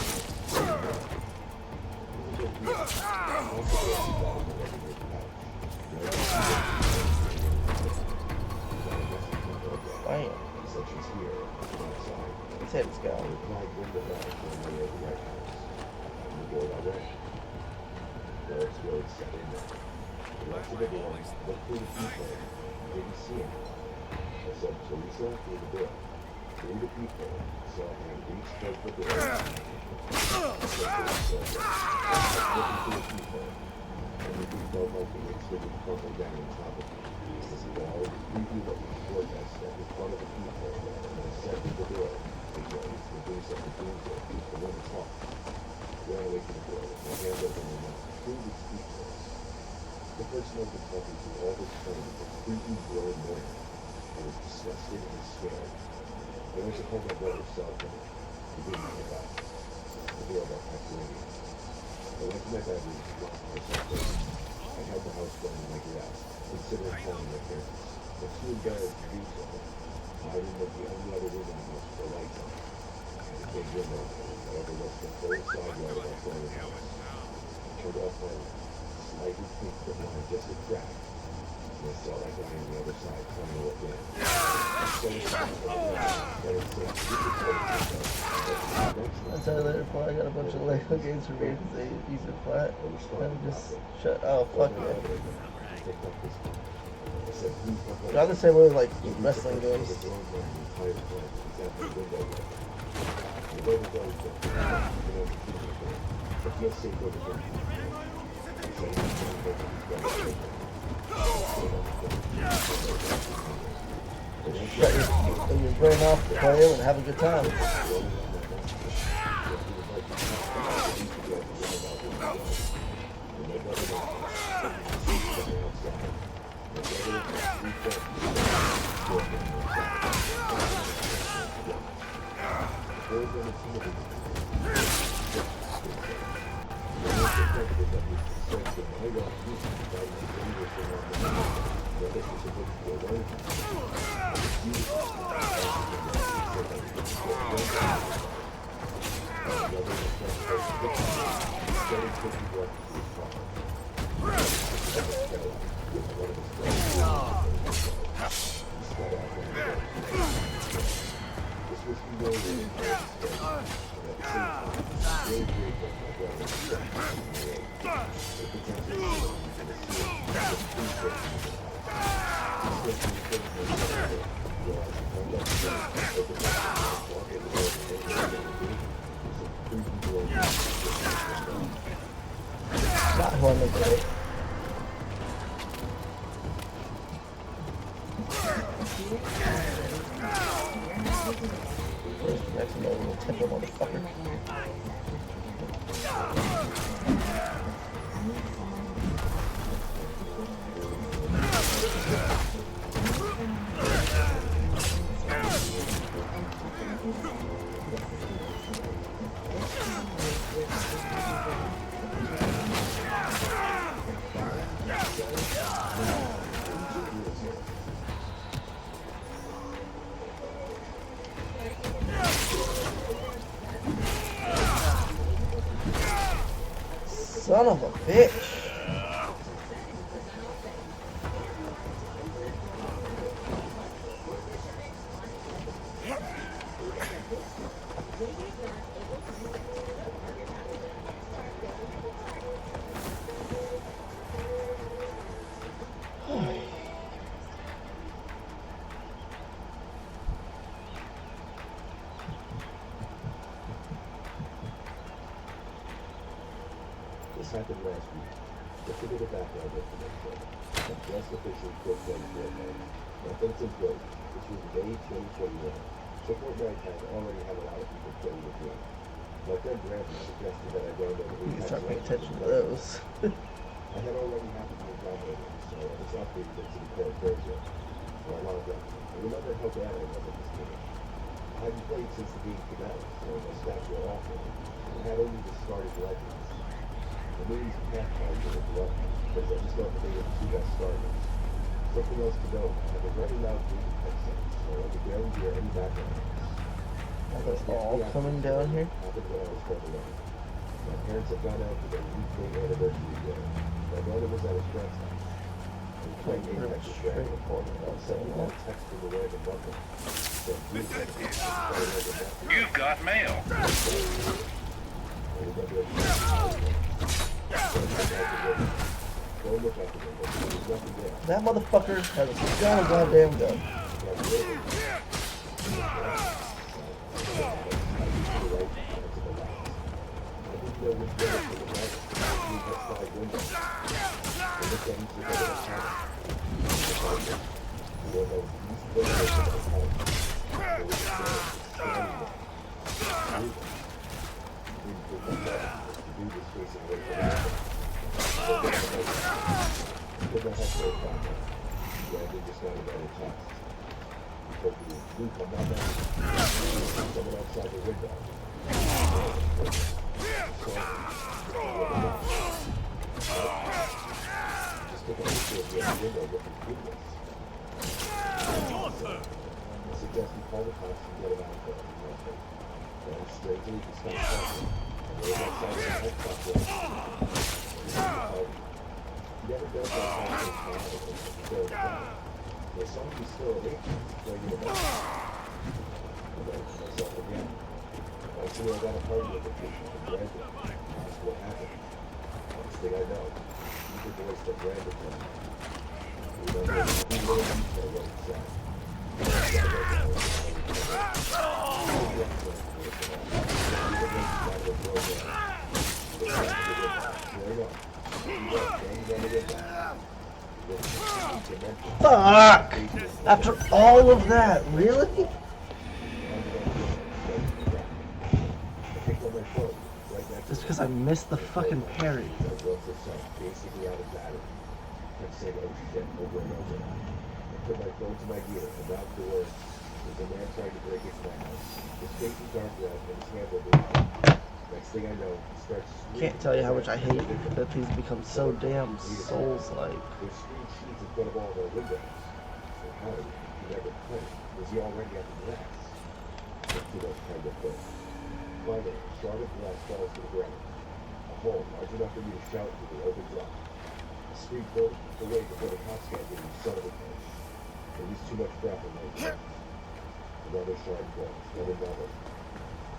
Damn. He said she's here, outside. His head is I gone. replied, ring the bell when we were at the White House. And the door I rang. Eric's words set in there. I went to the door, looked through the peephole, didn't see anyone. I said, Teresa, through the door. Through the peephole, I saw a hand reach towards the door. I said, Teresa, I was looking through the peephole. Everything felt like the instant would crumble down on top of me. This wall preview what was towards us at the front of the peephole, and I said through the door, it was the doing something painful, the one to talk. I ran away from the door with my hand over my mouth, through these peepholes. The person I've been talking to all this time was a creepy grown man. I was disgusted and scared. I went to call my brother's cell phone. He didn't pick up. The doorbell kept ringing. I went to my bedroom, locked myself in. I held the house phone in my grasp, considering calling my parents. I was too embarrassed to do so. My room was the only other room in the house with a light on. I had a big window that overlooked the whole side yard of our growing house. I turned off my light, slightly peeked the blind just a crack, and I saw that guy on the other side trying to look in. I saw his eyes on the ground, but it said, "This is what it is." I'll tell you later, before I got a bunch of Lego games for me to say keep it quiet. And just shut. Oh, fuck yeah. I'm the same way with like wrestling games. Shut your brain off, play and have a good time. Not who I'm looking at. Where's the next little temper motherfucker? Son of a bitch. This happened last week. Just a bit of background information. I'm just officially quit playing Fortnite. Not that it's good. This was May 2021. So Fortnite has already had a lot of people playing the game. My friend Brandon suggested that I download the You start paying attention to those. I had already happened to download it, so I just updated it to the current version. So I logged in. I remember how bad I was at this game. I hadn't played since the game came out, so my stats were awful. I had only just started Legends. The movies Pathfinder was lucky, because I just got the name of the two best starters. Something else to know, I have a very loud breathing headset, so I could barely hear any background noise. That's all coming down here? Happened when I was 21. My parents had gone out for their weekly anniversary dinner. My brother was at his friend's house. We were playing Apex with Dragon. I sent him a text from the random number. You've got mail. That motherfucker has a goddamn gun. Fuck! After all of that, really? Just because I missed the fucking parry. Basically out of battery. Kept saying, oh shit, over and over. I put my phone to my ear and out the door. There's a man trying to break into my house. His face is dark red and his hands are bleeding. Next thing I know, he starts screaming. Can't tell you how much I hate that these become so damn Souls-like. There's screen sheets in front of all of our windows. So how did he never play? Was he already at the glass? Let's do that kind of thing. Finally, a shard of glass falls to the ground. A hole large enough for me to shout through the open door. The street broke away before the cops got here, you son of a bitch. There was too much crap in there. Another sharp close, another.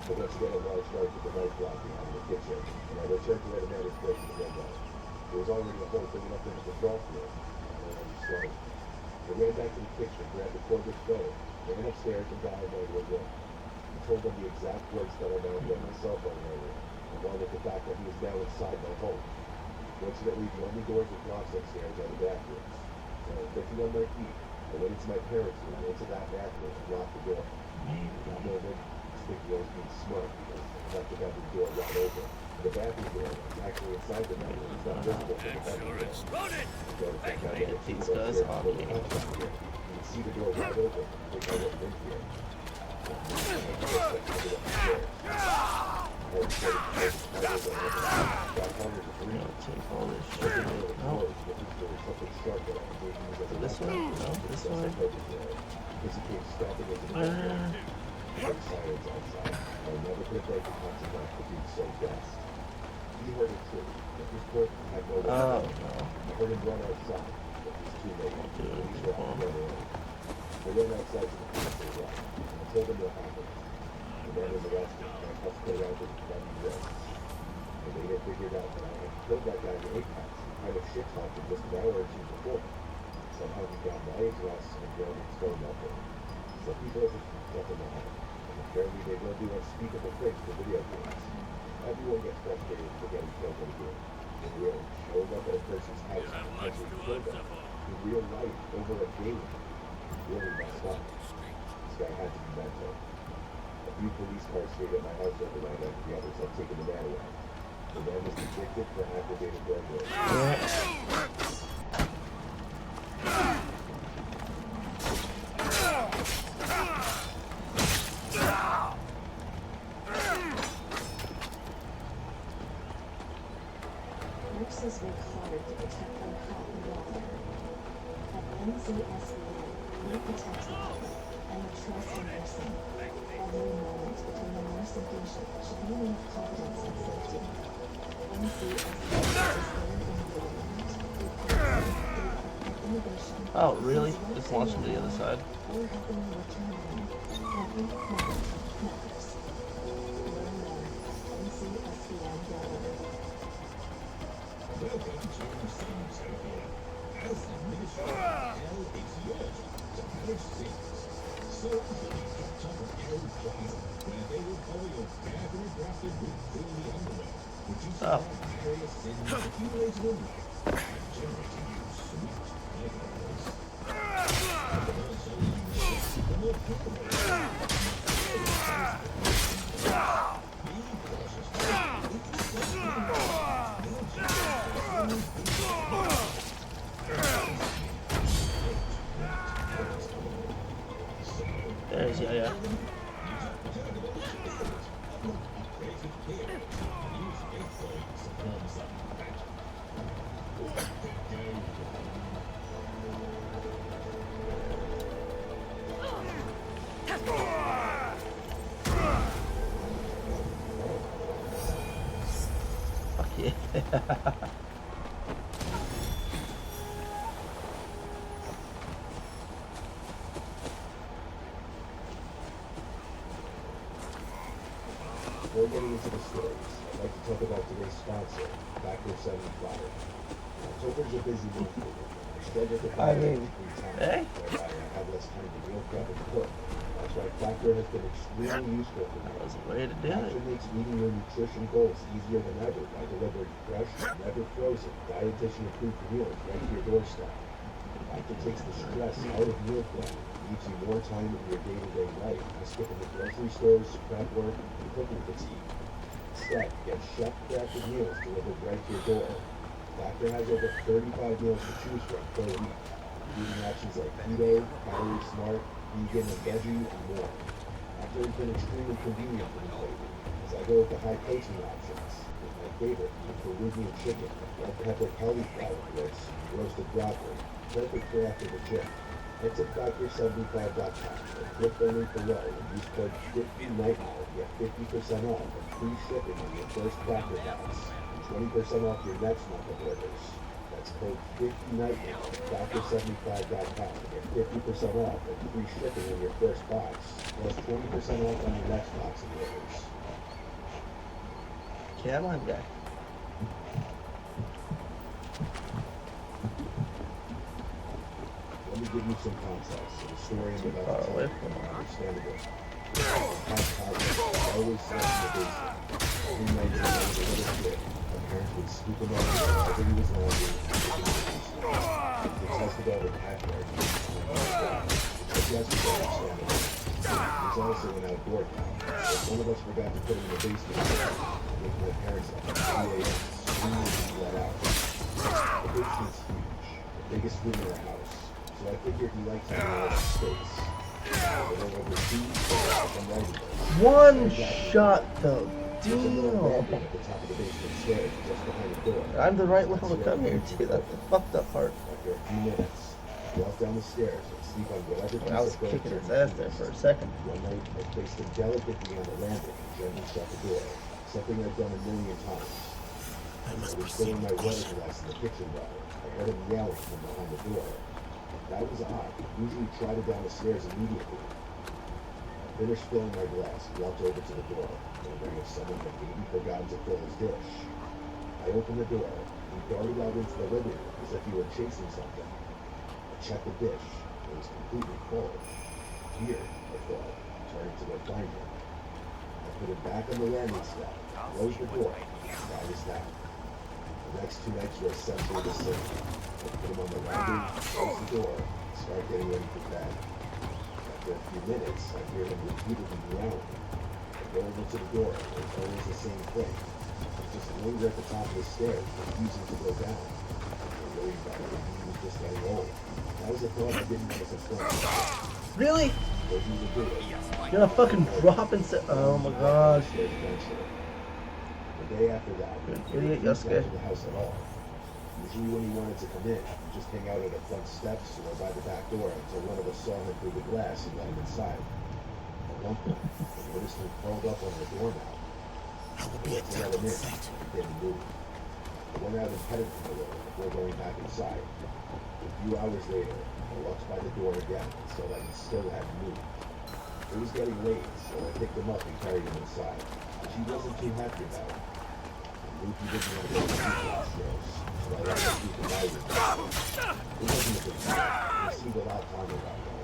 But let's get a large knife with the knife block behind the kitchen, and I returned to where the man was breaking the window. There was already a hole big enough into the draw field. I already started. I ran back to the kitchen, grabbed the cordless phone, ran upstairs and dialed 911. I told them the exact words that I now get my cell phone earlier, along with the fact that he was now inside my home. Fortunately, the only doors with locks upstairs are the bathrooms. So I was lifting on my feet. I went into my parents' room, into that bathroom, and locked the door. That moment, I think I was being smart because I left the bathroom door wide open. The bathroom door was actually inside the bedroom. It's not visible from the bedroom door. So I had to keep those on the contract. You can see the door wide open. I think I went in here. Take all this shit. No. This way? No, this way. I'll never put break the consequence for being so fast. He heard it too. At this point, I had no way. Oh, no. I heard him run outside, but it was too late. Police were on the way. I ran outside to the police station, and I told them what happened. The man was arrested, and I cuffed him around with bloody wrists. And they had figured out that I had killed that guy in Apex, kind of shit-talked him just an hour or two before. Somehow he got my address and drove his phone number. Some people are just nothing to hide. Apparently they will do unspeakable things for video games. Everyone gets frustrated for getting killed in a game. In real, showing up at a person's house and potentially kill them. In real life, over a game. Really messed up. This guy had to be mental. A few police cars stayed at my house overnight after the others had taken the man away. The man was convicted for aggravated burglary. Nurses work hard to protect our health and welfare. At NCSBN, we protect the public and the trust in nursing. Every moment between the nurse and patient should be one of confidence and safety. NCSBN is there in the environment, with data and innovation. Oh, really? Just launch to the other side. We're helping you return home. Every moment matters. Learn more. NCSBN.org. Welcome to Samsopia. As administrator of L, it's your job to manage things. So you'll be dropped off at L Plaza, where they will follow your carefully drafted route through the underworld, reducing the various sins accumulated in life and generating you sweet memories. And the more souls you visit, the more powerful you are. Be cautious. It's There's yeah. Fuck yeah. Before getting into the stories, I'd like to talk about today's sponsor, Factor 75. October's a busy month for me. I struggle to I find mean, free time, eh? whereby I have less time to meal prep and cook. That's why Factor has been extremely useful for me. That was a way to do Factor it. makes meeting your nutrition goals easier than ever by delivering fresh, never frozen, dietitian-approved meals right to your doorstep. Factor takes the stress out of meal prep. Leaves you more time in your day-to-day life by skipping the grocery stores, prep work, and cooking fatigue. Instead, get chef-crafted meals delivered right to your door. Factor has over 35 meals to choose from per week, including options like keto, calorie smart, vegan, and veggie, and more. Factor has been extremely convenient for me lately, as I go with the high-protein options, with my favorite, the Peruvian chicken, red pepper cauliflower grits, roasted broccoli, perfect for after the gym. Head to Factor75.com and click the link below and use code 50NIGHTMARE to get 50% off and free shipping on your first Factor box. 20% off your next month of orders. That's code 50Nightmare at Doctor75.com to get 50% off and free shipping on your first box, plus 20% off on your next box of orders. Come on, guy. Let me give you some context so the story and the Far away from are understandable. I always slept in the basement. Every night when I was a little kid, my parents would scoop him out whenever he was laundry and put him in the basement. They tested all the patchwork and I guess was understandable. There's also an outdoor couch. If one of us forgot to put him in the basement, I'd wake my parents up at 3 a.m. screaming to be let out. The basement's huge, the biggest room in our house, so I figured he liked having all that space. One shot though. Damn. I'm the right level to come here too. That's the fucked up part. After a few minutes, walk down the stairs and sleep on whatever piece I was of kicking furniture his ass there for a second. One night, I placed him delicately on the landing and gently shut the door, something I'd done a million times. I was filling my water glass in the kitchen though. I heard him yelling from behind the door. That was odd. Usually trotted down the stairs immediately. I finished filling my glass, walked over to the door, wondering if someone had maybe forgotten to fill his dish. I opened the door, and he darted out into the living room as if he were chasing something. I checked the dish. It was completely full. Here, I thought, turning to go find him. I put him back on the landing step, closed the door, and that was that. The next 2 nights were essentially the same. I put him on the landing, close the door, and start getting ready for bed. After a few minutes, I hear him repeatedly growling. I go over to the door, and it's always the same thing. He's just linger at the top of the stairs, refusing to go down. I really thought maybe he was just getting old. That was a thought I didn't want to confront. Really? But he would do it. You're gonna fucking drop and say, oh my gosh. The day after that, he Idiot, refused Yosuke. to the house at all. Usually when he wanted to come in, he'd just hang out at the front steps or by the back door until one of us saw him through the glass and let him inside. At one point, I noticed him curled up on the doorknob. I went to let him in, but he didn't move. I went out and petted him a little before going back inside. A few hours later, I walked by the door again and saw that he still hadn't moved. It was getting late, so I picked him up and carried him inside, which he wasn't too happy about. I knew he didn't want to go to sleep downstairs, so I let him sleep in my room. It wasn't a big deal. He seemed a lot calmer that way.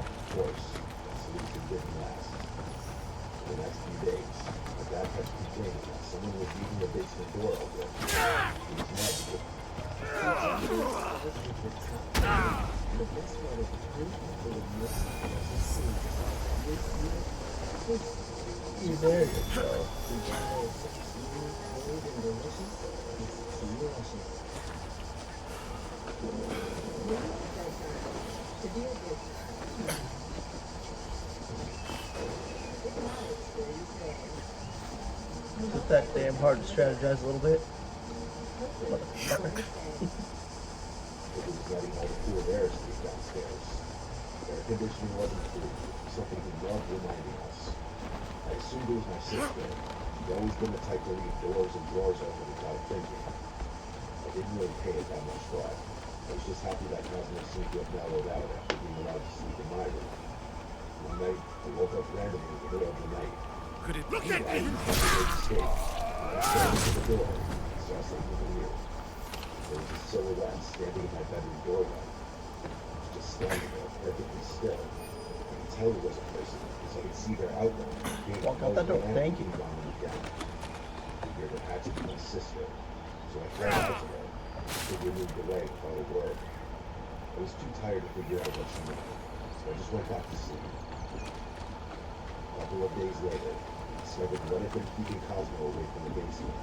Of course, that solution didn't last. For the next few days, my dad kept complaining that someone was leaving the basement door open. He was mad because the best way to prove that they would miss You there you go. cold and delicious, it's delicious. To be a good Is it that damn hard to strategize a little bit? Motherfucker. It was letting all the cool air escape downstairs. Air conditioning wasn't free, something he loved reminding us. I assumed it was my sister. She'd always been the type to leave doors and drawers open without thinking. I didn't really pay it that much thought. I was just happy that Cosmo seemed to have mellowed out after being allowed to sleep in my room. One night, I woke up randomly in the middle of the night. Could it I didn't have to escape. I started to the door and saw something weird. There was a silhouette standing in my bedroom doorway. It was just standing there, perfectly still. I could tell it was a person because I could see their outline. Walk out that door. Thank you. On them again. I figured it had to be my sister, so I cried out to her. Figure moved away without a word. I was too tired to figure out what she meant, so I just went back to sleep. A couple of days later, I discovered what had been keeping Cosmo away from the basement.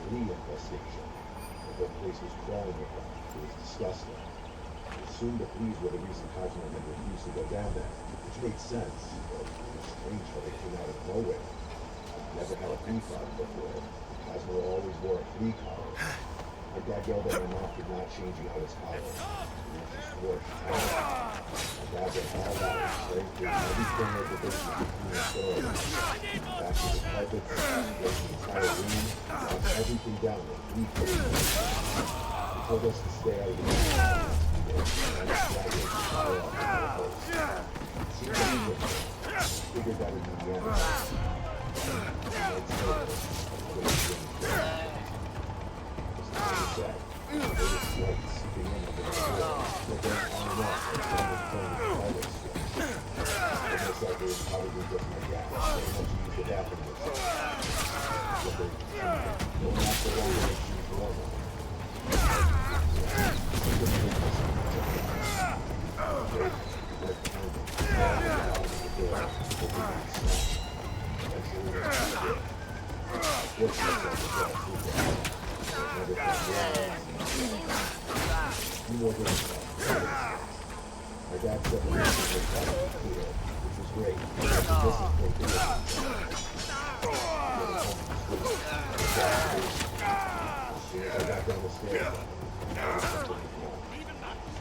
Flea infestation. The whole place was crawling with them. It was disgusting. I assumed the fleas were the reason Cosmo had refused to go down there, which made sense, but it was strange how they came out of nowhere. I've never had a flea problem before. Cosmo always wore a flea collar. I My dad yelled at my mom for not changing out his collar. And then she swore she had it. My dad went all out, spraying through every corner of the basement to clean it thoroughly. Back to the carpets, broke the entire room, knocked everything down like 3 feet. He told us to stay out of the basement. And I just dragged it fire off the house. It seemed like a good thing. Figured that would be the end. My dad said the reason was that it was clear, which was great. As soon as I got down the stairs,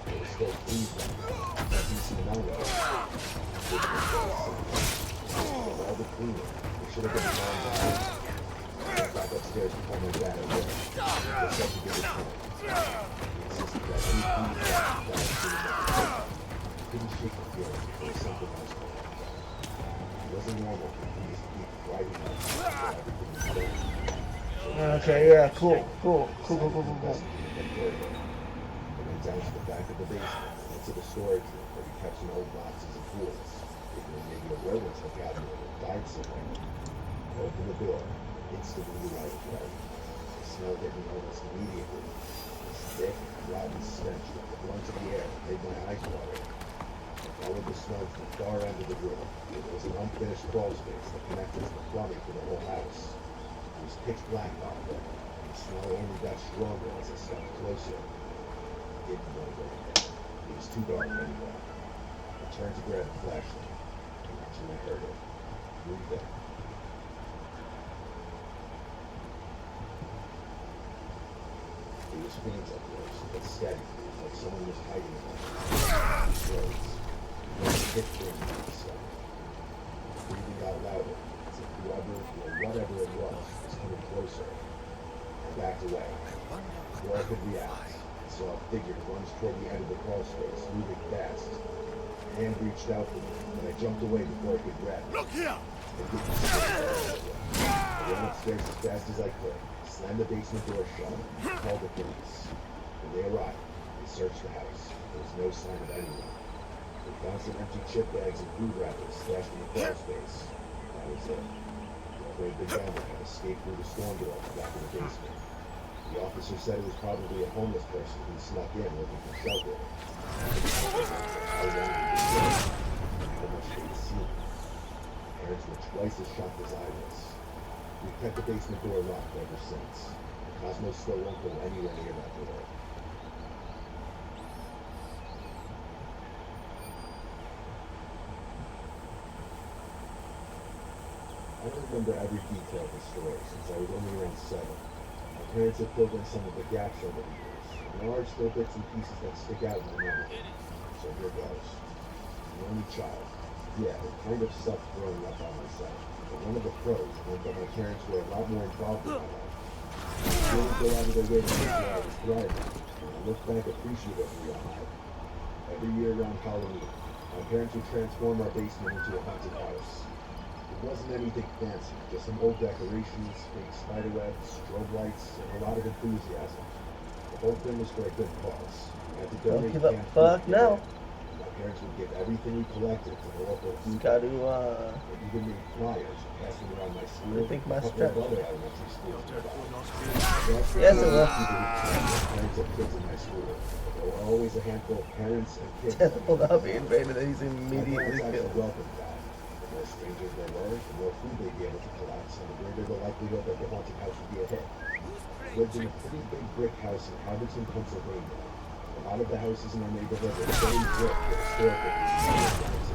it was still freezing. I could see none of it. All the cleaning, it should have been long time. I went back upstairs to call my dad at work. Just had to give it time. He insisted that any cleaning that I was doing couldn't shake the feeling that there was something else going on. It wasn't normal for me to keep writing out everything was done. Okay, yeah, cool. I went down to the back of the basement and into the storage room where we kept some old boxes and tools. Thinking maybe a rodent had gotten it or died somewhere. I opened the door. Instantly knew I was right. The smell hit me almost immediately. This thick, rotten stench with the blunt of the air made my eyes water. I followed the smell to the far end of the room. It was an unfinished crawl space that connected to the plumbing for the whole house. It was pitch black out there, and the smell only got stronger as I stepped closer. I didn't want to go in there. It was too dark anyway. I turned to grab the flashlight, and that's when I heard it. Breathing. It was faint at first, but steady, like someone was hiding in my throats. Then a hit came into the stomach. Breathing out louder, as if whoever or whatever it was coming closer. I backed away. Before I could react, I saw a figure lunge toward the end of the crawl space, moving fast. A hand reached out for me, but I jumped away before I could grab it. Look here! I ran upstairs as fast as I could, slammed the basement door shut, and called the police. When they arrived, they searched the house. There was no sign of anyone. They found some empty chip bags and food wrappers stashed in the crawl space. That was it. The afraid the gambler had escaped through the storm door back in the basement. The officer said it was probably a homeless person who snuck in looking for shelter. How long did they stay? How much did they see? Parents were twice as shocked as I was. We've kept the basement door locked ever since. Cosmo still won't go anywhere near that door. I don't remember every detail of the story since I was only around 7. My parents have filled in some of the gaps over the years, and there are still bits and pieces that stick out in my memory. So here goes. The only child. Yeah, it kind of sucked growing up by myself. But one of the pros was that my parents were a lot more involved in my life. They didn't go out of their way to make sure I was thriving, and I look back appreciatively on that. Every year around Halloween, my parents would transform our basement into a haunted house. It wasn't anything fancy, just some old decorations, fake spiderwebs, strobe lights, and a lot of enthusiasm. The whole thing was for a good cause. We had to Don't donate give up. canned Fuck food. no. My parents would give everything we collected to the local food. Got to, They even made flyers, passing around my school, I think my a couple strength. of other elementary schools nearby. Yes, it will. Parents of kids in my school. There were always a handful of parents and kids. Death will not be invaded, and he's My immediately parents actually killed. welcomed that. The more strangers there were, the more food they'd be able to collect, and the greater the likelihood that the haunted house would be a hit. I lived in a pretty big brick house in Harvardton, Pennsylvania. A lot of the houses in our neighborhood were very brick for historical reasons.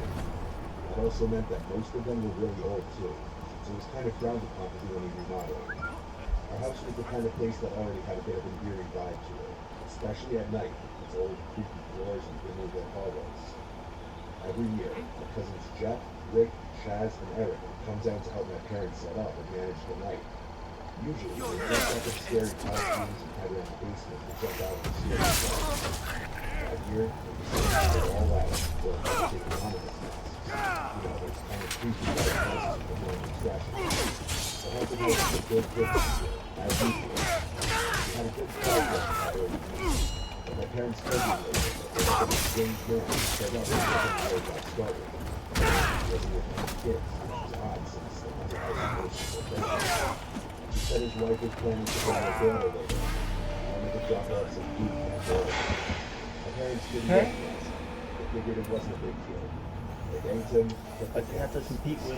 That also meant that most of them were really old too, so it was kind of frowned upon to do any remodeling. Our house was the kind of place that already had a bit of an eerie vibe to it, especially at night, with its old creaky floors and dimly lit hallways. Every year, my cousins Jeff, Rick, Chaz, and Eric come down to help my parents set up and manage the night. Usually, we dress up in scary costumes and hide around the basement to jump out of the series. That year, we decided to go all out for a take anonymous masks. You know, those kind of creepy white masks with no expression. The haunted house was a good gift this year, as usual. We had a good crowd that early evening, but my parents told me later that there was a strange man who showed up when the got started. He wasn't with any kids, which was odd since the haunted house was so bad. He said his wife was planning to bring her daughter later. He wanted to drop off some food for her daughter. My parents didn't recognize him. They figured it wasn't a big deal. They thanked him. If I have to compete with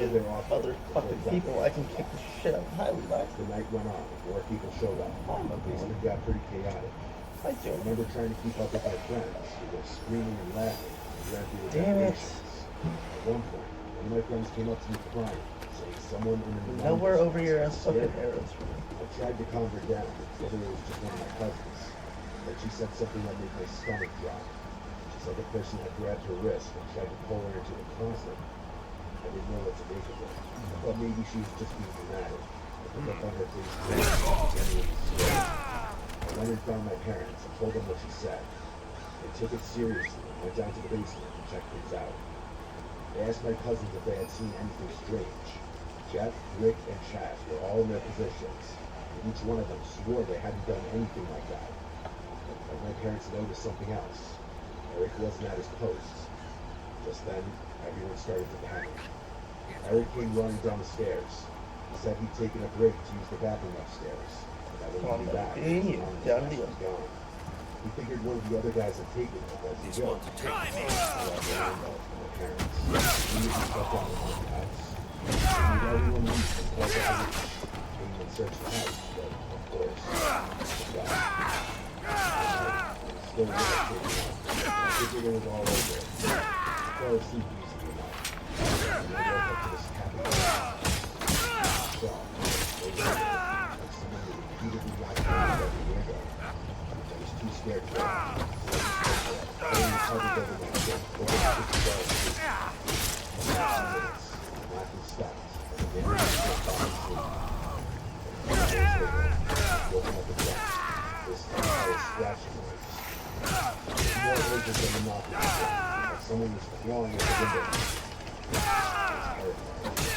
other fucking people, I can kick the shit out of highway life. The night went on. More people showed up. The basement got pretty chaotic. I remember trying to keep up with my friends who were screaming and laughing and ran through the decorations. At one point, one of my friends came up to me crying, saying someone in an Nowhere over here has fucking arrows. I tried to calm her down, whether it was just one of my cousins. But she said something that made my stomach drop. She said the person had grabbed her wrist and tried to pull her into the closet. I didn't know what to make of it. I thought maybe she was just being dramatic. I put up on her face genuinely scared. I went and found my parents and told them what she said. They took it seriously and went down to the basement and checked things out. They asked my cousins if they had seen anything strange. Jeff, Rick, and Chaz were all in their positions, and each one of them swore they hadn't done anything like that. But my parents noticed something else. Eric wasn't at his post. Just then, everyone started to panic. Eric came running down the stairs. He said he'd taken a break to use the bathroom upstairs, and that when he'd be back, was gone. He figured one of the other guys had taken it as he go. My parents immediately shut down the haunted house. And everyone leaves and called the police. Came and searched the house, but of course, it was gone. Still devastating. I figured it was all over. I fell asleep easily enough. And I woke up to this happy I saw, like someone was repeatedly knocking on every window. I was too scared to open. I was huddled over my foot, over the 50-yard street. For 15 minutes, nothing stopped. And then I was just falling asleep. And 10 minutes later, I woke up again. This time I was scratching noise. It was more urgent than the knocking before, like someone was clawing at the window. It was terrifying. Something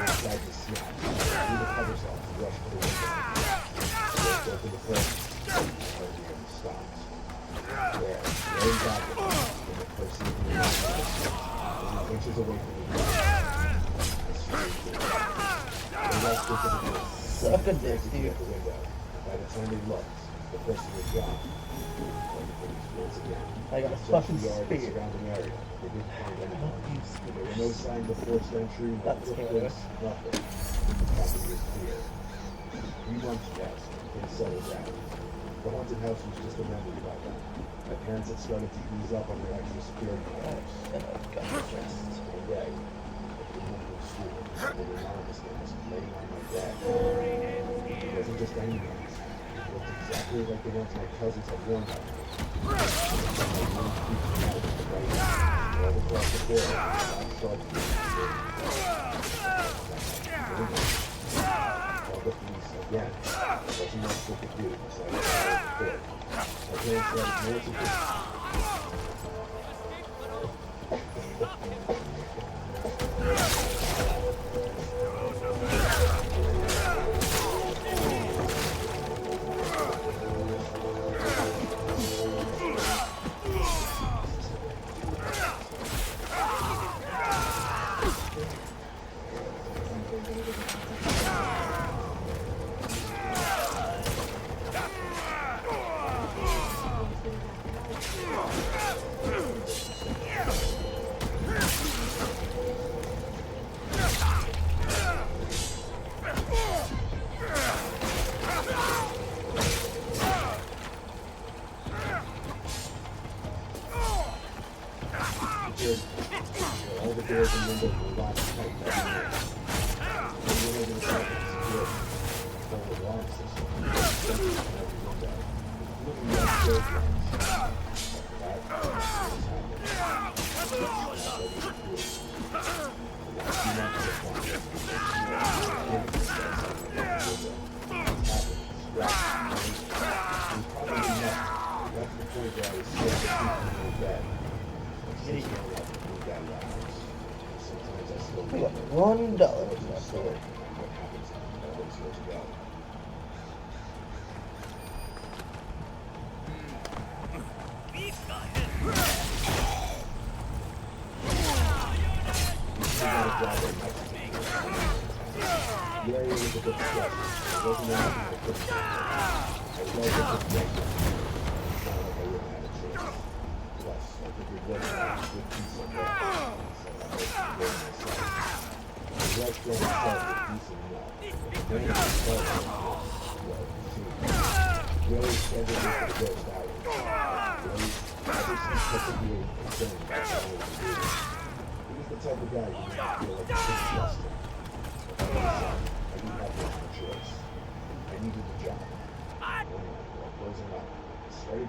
inside me snapped. I threw the covers off and rushed to the window. I broke open the curtains. My heart nearly stopped. There, laying back at me, in the person who was within inches away from the window. I screamed it. They rushed into the room. Suck a dick, dude. The window. By the time they looked, the person was gone. Once again, I got a fucking spear. Surrounding area. They didn't find anyone. There were no signs of forced entry, no footprints, nothing. The property was clear. 3 months passed, and things settled down. The haunted house was just a memory by then. My parents had started to ease up on their extra security measures. One day, I came home from school, and an anonymous mask laying on my bed. It wasn't just any mask. It looked exactly like the ones my cousins had worn that night. My room creeped me out with the right hand, all across the floor, black sharpness. I called the police again. There wasn't much they could do, so I filed a report. My parents wanted more to do. All the doors and windows were locked tight everywhere. They went over the top of the security. The whole alarm system. We got $1.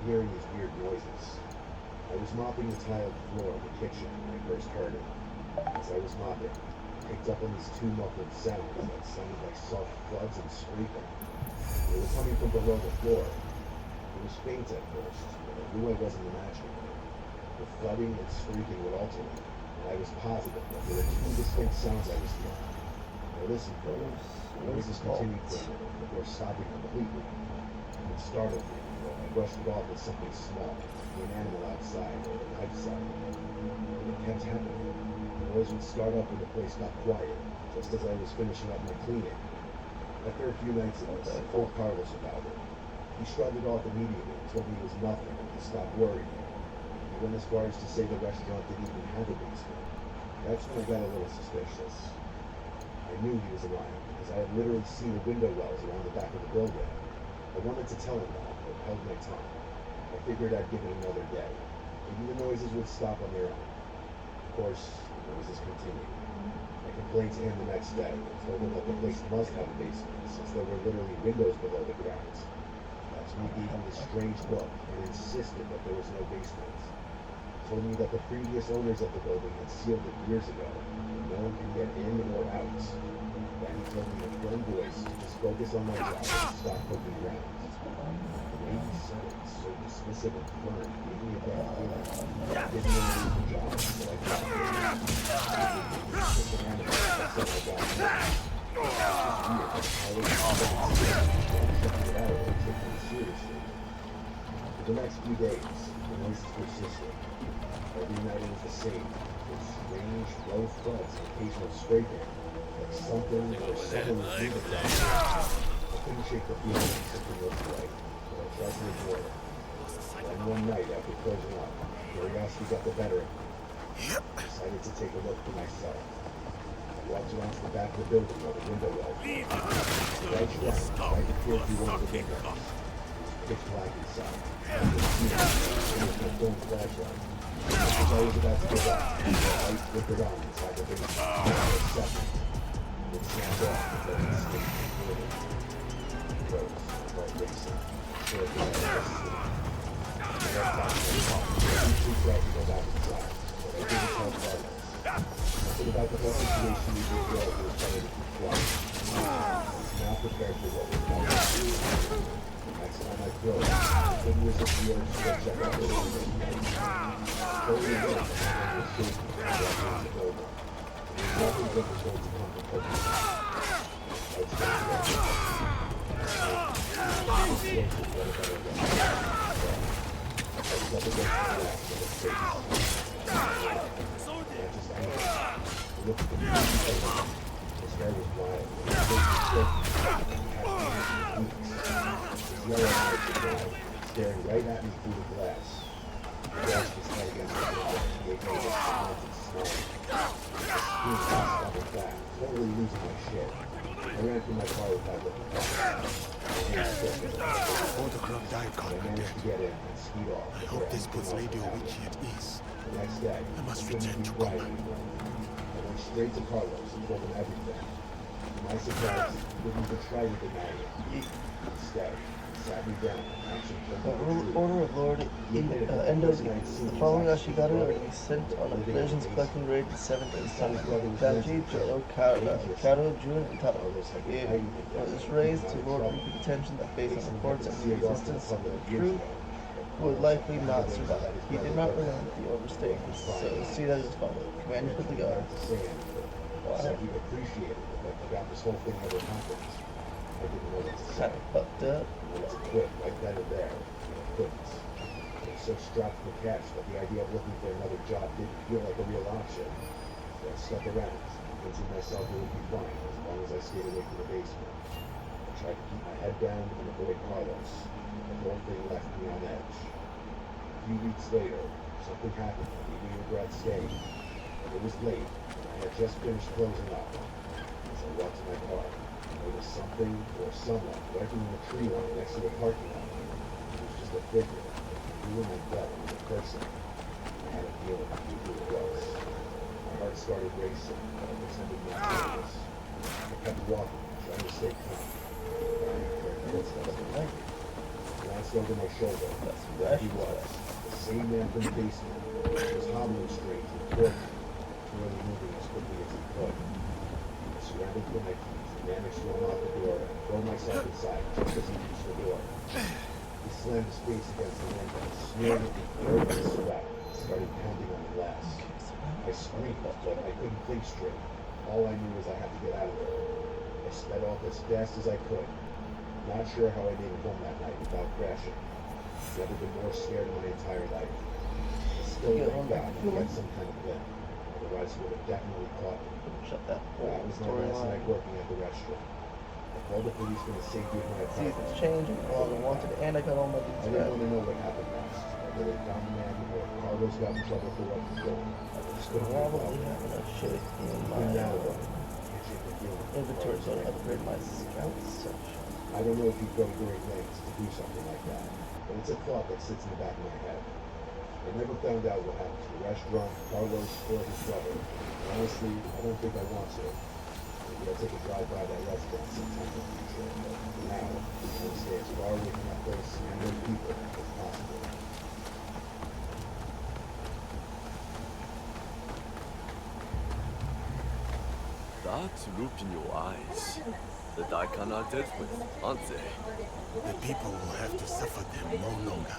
Hearing these weird noises. I was mopping the tiled floor of the kitchen when I first heard it. As I was mopping, I picked up on these two muffled sounds that sounded like soft thuds and scraping. They were coming from below the floor. It was faint at first, but I knew I wasn't imagining it. The thudding and scraping would alternate, and I was positive that there were two distinct sounds I was hearing. I listened for them. The noises continued for a minute before stopping completely. It startled me. I brushed it off with something small, an animal outside or a knife sound. And it kept happening. The noise would start up when the place got quiet, just as I was finishing up my cleaning. After a few nights of this, I told Carlos about it. He shrugged it off immediately and told me it was nothing and to stop worrying. He went as far as to say the restaurant didn't even have a basement. That's when I got a little suspicious. I knew he was lying, because I had literally seen the window wells around the back of the building. I wanted to tell him that, but held my tongue. I figured I'd give it another day. Maybe the noises would stop on their own. Of course, the noises continued. I complained to him the next day and told him that the place must have a basement, since there were literally windows below the ground. That's when he gave me this strange look and insisted that there was no basement. He told me that the previous owners of the building had sealed it years ago, and no one could get in or out. Then he told me in a firm voice to just focus on my job and stop poking around. The way he said it, so dismissive and firm, gave me a bad feeling. I didn't want to lose the job, so I got it. Just an animal, I said I got it. It's just weird, I always thought it was checking it out and taking it seriously. For the next few days, the noises persisted. Every night it was the same, with strange, low thuds and occasional scraping. Like something or someone was moving down there. I couldn't shake the feeling that something was right, but I tried to ignore it. Then one night after closing up, curiosity got the better of me. I decided to take a look for myself. I walked around to the back of the building where the window was. I crouched down, tried to peer through one of the windows. It was pitch black inside. I could see it. It was my phone flashlight. As I was about to give up, the light flickered on inside the basement. For a second. It snapped off before it escaped from the building. I froze, my heart racing. So I could never sleep. I left back to my car. I usually tried to go back inside, but I didn't tell Carlos. Nothing about the whole situation we did well was better to keep quiet. I was now prepared for what was about to happen. The next time I froze, I couldn't resist the urge to go check out the window again. I totally knew that I was shaking and walking in the building. There was nothing difficult to come from poking out. Lights went together. I was close to what a better day. I was up against the glass with a face. I looked at the people. His hair was wild. His face was shaking. He had hands and boots. His yellow eyes were wide, staring right at me through the glass. He brushed his head against the window and gave me this romantic smile. I screamed and stumbled back, totally losing my shit. I ran through my car without looking back. My hands shook as I managed to get in and speed off. I hope this puts Lady Owichi at ease. The next day, I must couldn't return be to quiet command. anymore. I went straight to Carlos and told him everything. To my surprise, he didn't even try to deny it. Instead, he sat me down, actually turned The to the order of Lord Endo gives. The following Ashigaru are to be sent on a visions collecting raid in 7 days. Danji, Jodo, Karo, Jun, and Taro. It was raised to Lord Ruby's attention that based on reports of the resistance of the crew would likely not survive. He did not relent the overstaying, so see that as father. Commanded with the guard. Wow. Said he appreciated it, but forgot this whole thing ever happened. I didn't know what to say. Kind of fucked up. I wanted to quit right then and there, but I couldn't. I was so strapped for cash that the idea of looking for another job didn't feel like a real option. So I stuck around, convincing myself it would be fine as long as I stayed away from the basement. I tried to keep my head down and avoid Carlos, but the whole thing left me on edge. A few weeks later, something happened that made me regret staying. It was late, and I had just finished closing up. As I walked to my car, there was something or someone lurking in the tree line next to the parking lot. It was just a figure. I knew in my gut it was a person. I had a feeling I knew who it was. My heart started racing, but I pretended not to notice. I kept walking, trying to stay calm. But I heard footsteps behind me. I glanced over my shoulder. There he was, the same man from the basement. He was hobbling straight toward me, really moving as quickly as he could. I scrambled for my keys and managed to unlock the door and throw myself inside just as he reached the door. He slammed his face against the window, smearing it with dirt and sweat, and started pounding on the glass. I screamed, but I couldn't think straight. All I knew was I had to get out of there. I sped off as fast as I could. Not sure how I made it home that night without crashing. Never been more scared in my entire life. I still thank God I had some kind of limp. Otherwise, he would have definitely caught me. Shut that. That was my last night working at the restaurant. I called the police for the safety of my apartment. Seasons change, I'm no longer wanted, and I got all my I dudes didn't back. want to know what happened next. Whether they found the man or if Carlos got in trouble for what he did. I just couldn't Probably have enough shit in my inventory so I don't upgrade my scout section. I don't know if he'd go to great lengths to do something like that, but it's a thought that sits in the back of my head. I never found out what happened to the restaurant, Carlos, or his brother. Honestly, I don't think I want to. Maybe I'll take a drive by that restaurant sometime in the future, but for now, I want to stay as far away from that place and their people as possible. That look in your eyes. The Daikon are dealt with, aren't they? The people will have to suffer them no longer.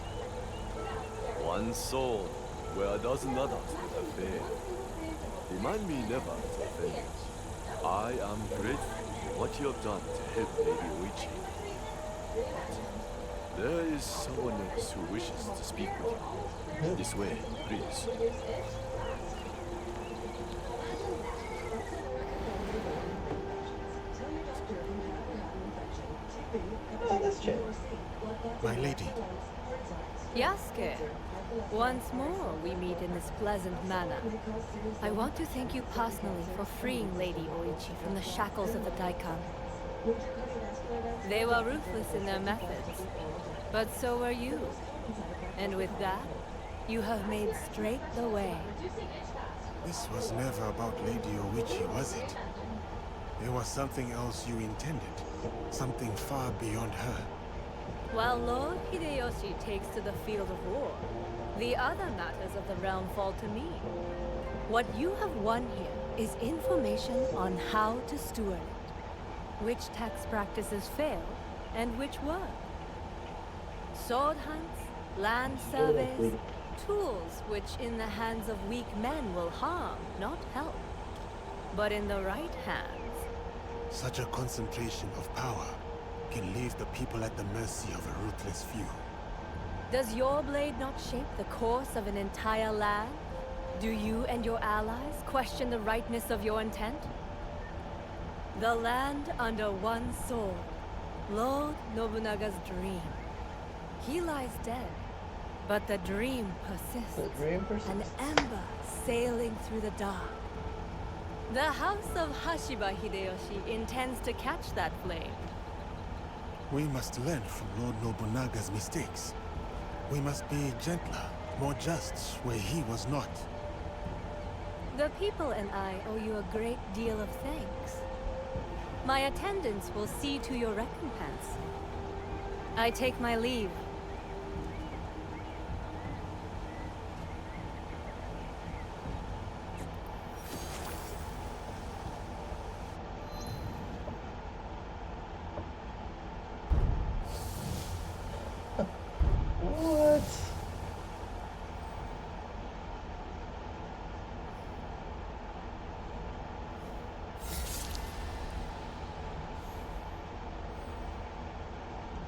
One soul, where a dozen others would have failed. Remind me never to offend you. I am grateful for what you have done to help Lady Oichi. But there is someone else who wishes to speak with you. This way, please. Oh, that's chill. My lady. Yasuke, once more we meet in this pleasant manner. I want to thank you personally for freeing Lady Oichi from the shackles of the Daikon. They were ruthless in their methods, but so were you. And with that, you have made straight the way. This was never about Lady Oichi, was it? There was something else you intended. Something far beyond her. While Lord Hideyoshi takes to the field of war, the other matters of the realm fall to me. What you have won here is information on how to steward it. Which tax practices fail, and which work. Sword hunts, land surveys, tools which in the hands of weak men will harm, not help. But in the right hands... Such a concentration of power can leave the people at the mercy of a ruthless few. Does your blade not shape the course of an entire land? Do you and your allies question the rightness of your intent? The land under one sword, Lord Nobunaga's dream. He lies dead, but the dream persists. The dream persists. An ember sailing through the dark. The house of Hashiba Hideyoshi intends to catch that flame. We must learn from Lord Nobunaga's mistakes. We must be gentler, more just where he was not. The people and I owe you a great deal of thanks. My attendants will see to your recompense. I take my leave. What?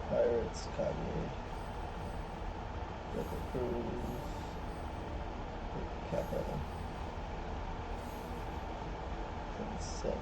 Pirates, Kanye, River Cruise, Capital, Insane.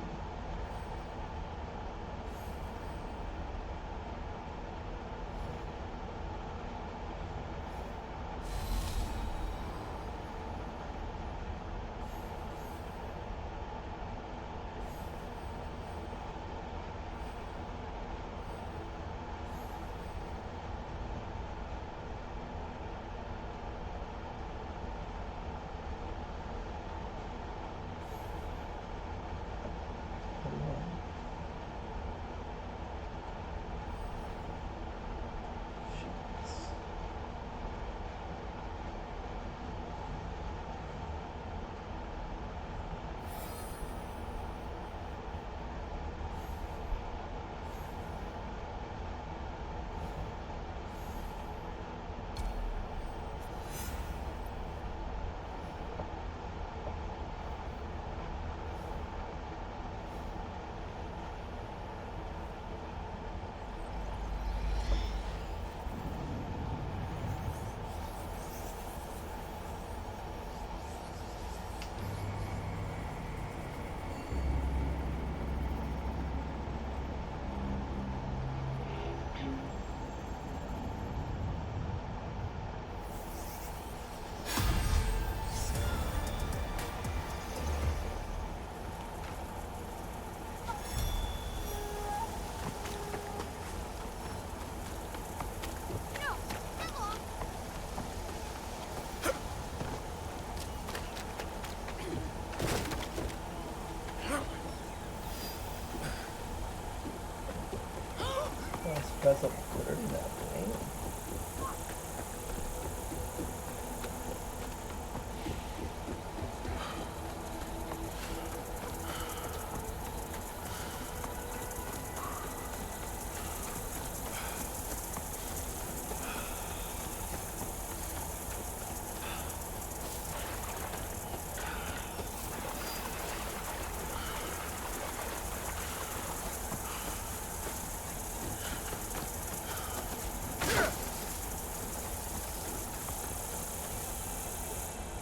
That's a dirty map, ain't it?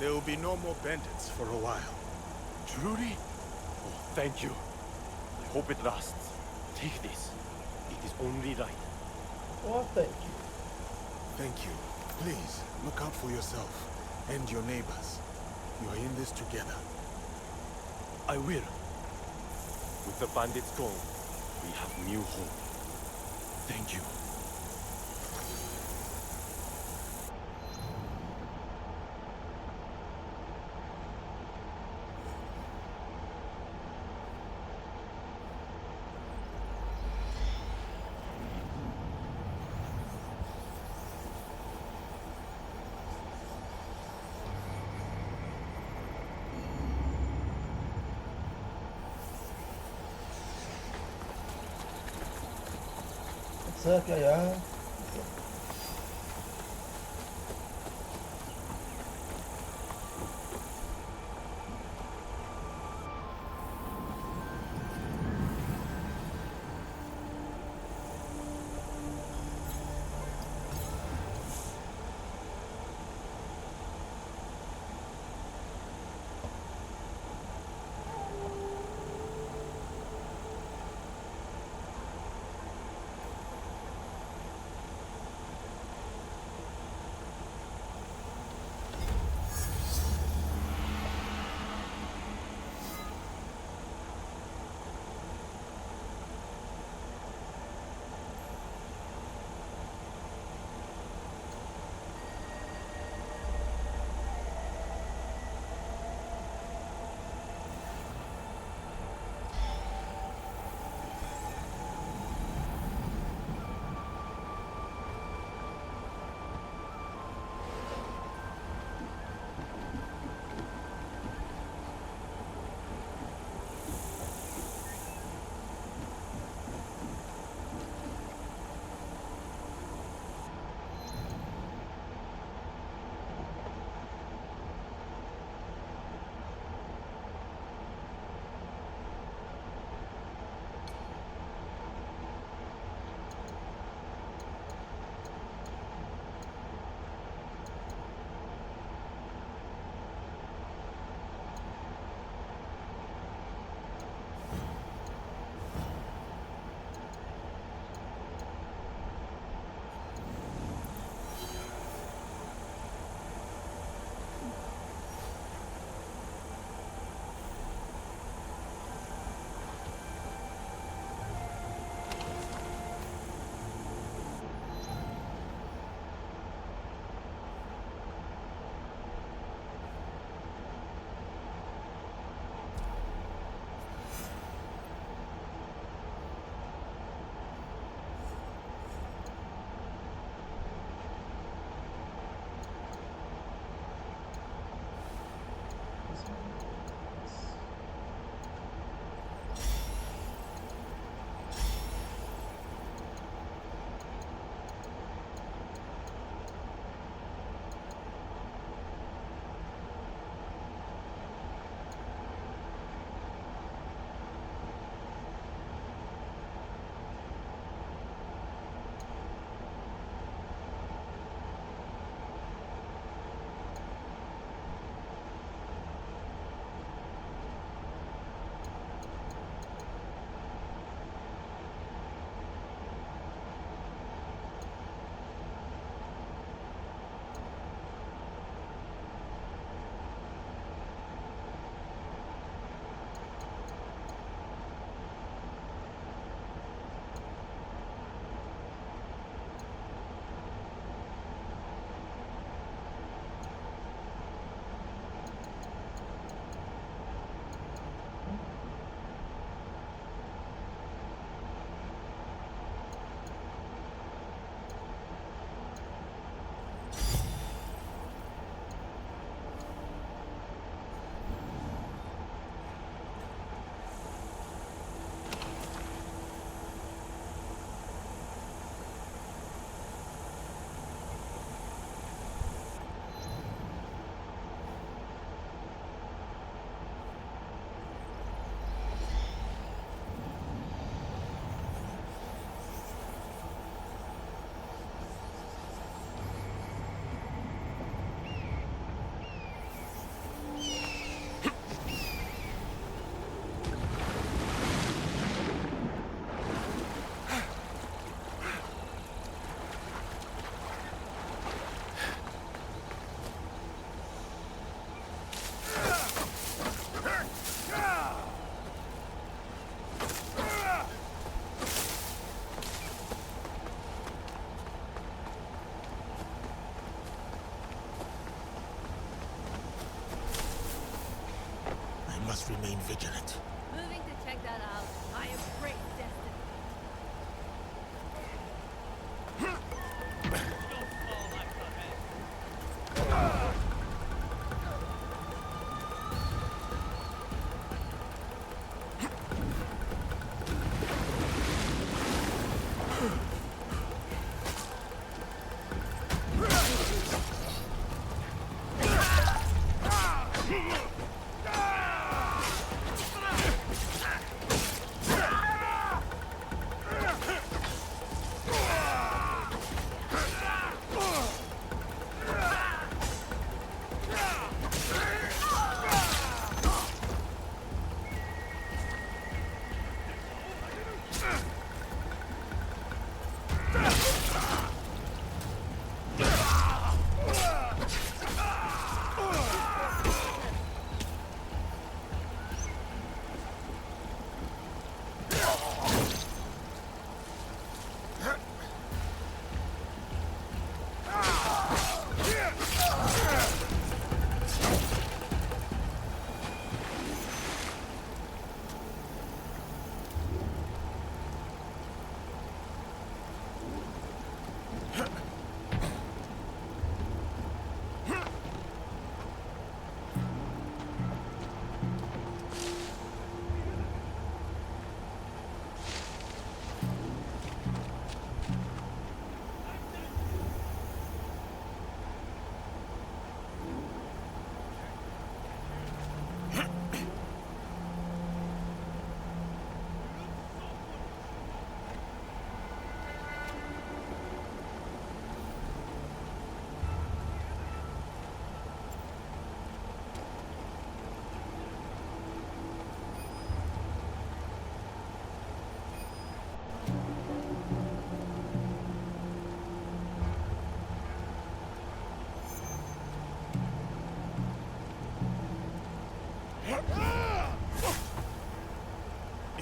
There will be no more bandits for a while. Truly? Oh, thank you. I hope it lasts. Take this. It is only right. Well, thank you. Thank you. Please, look out for yourself and your neighbors. You are in this together. I will. With the bandits gone, we have new hope. Thank you. What's up, y'all? must remain vigilant. Moving to check that out. I am great destiny.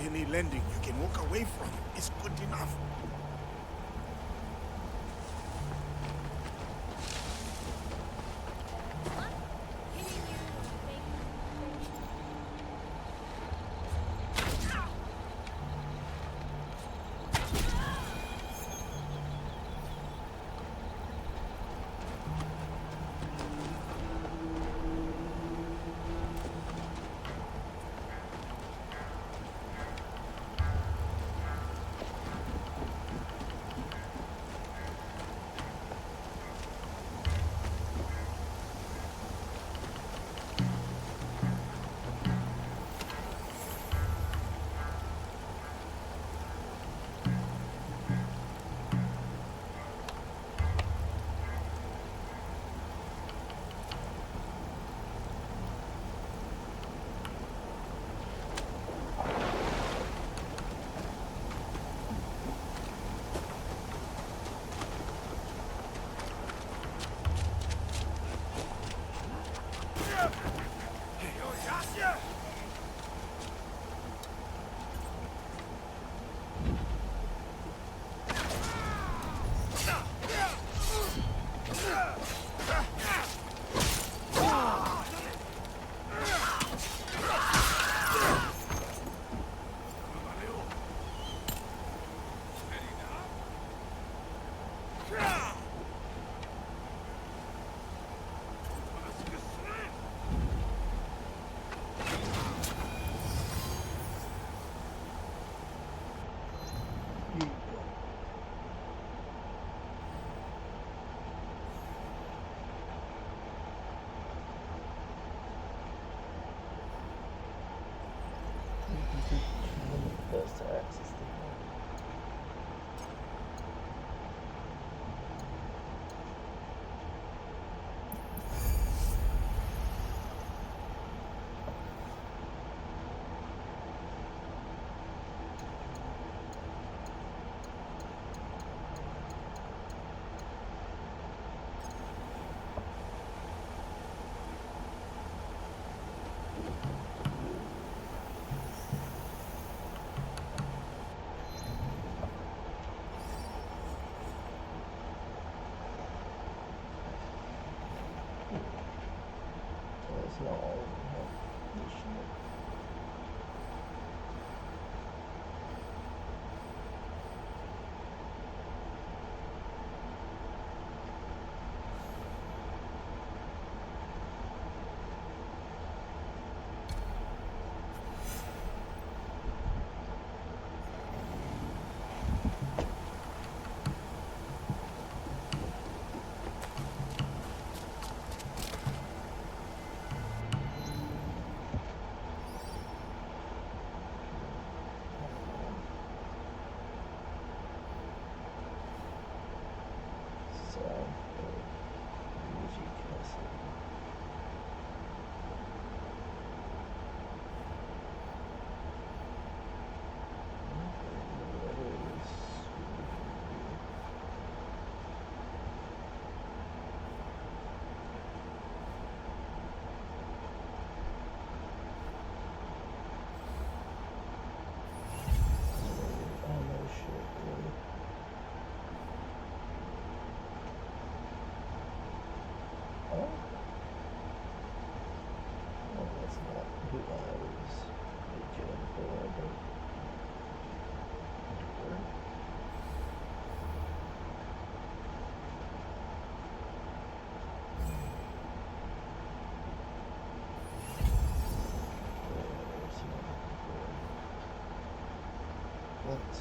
Any landing you can walk away from is good enough. First access the no. Let's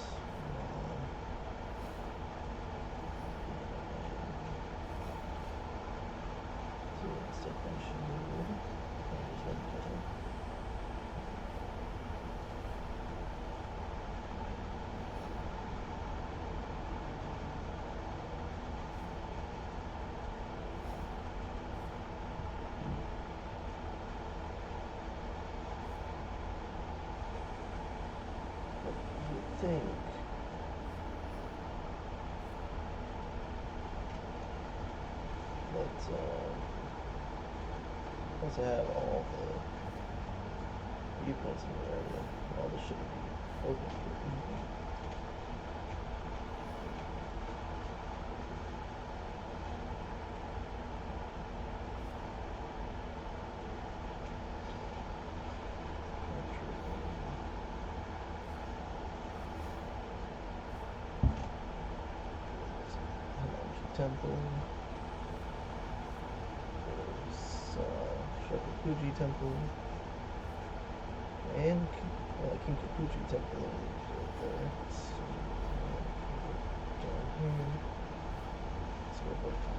think that once I have all the viewpoints in the area, all this should be open. Temple. There's Shokakuji Temple and Kinkakuji Temple right there. Let's see. Down here. Let's go back to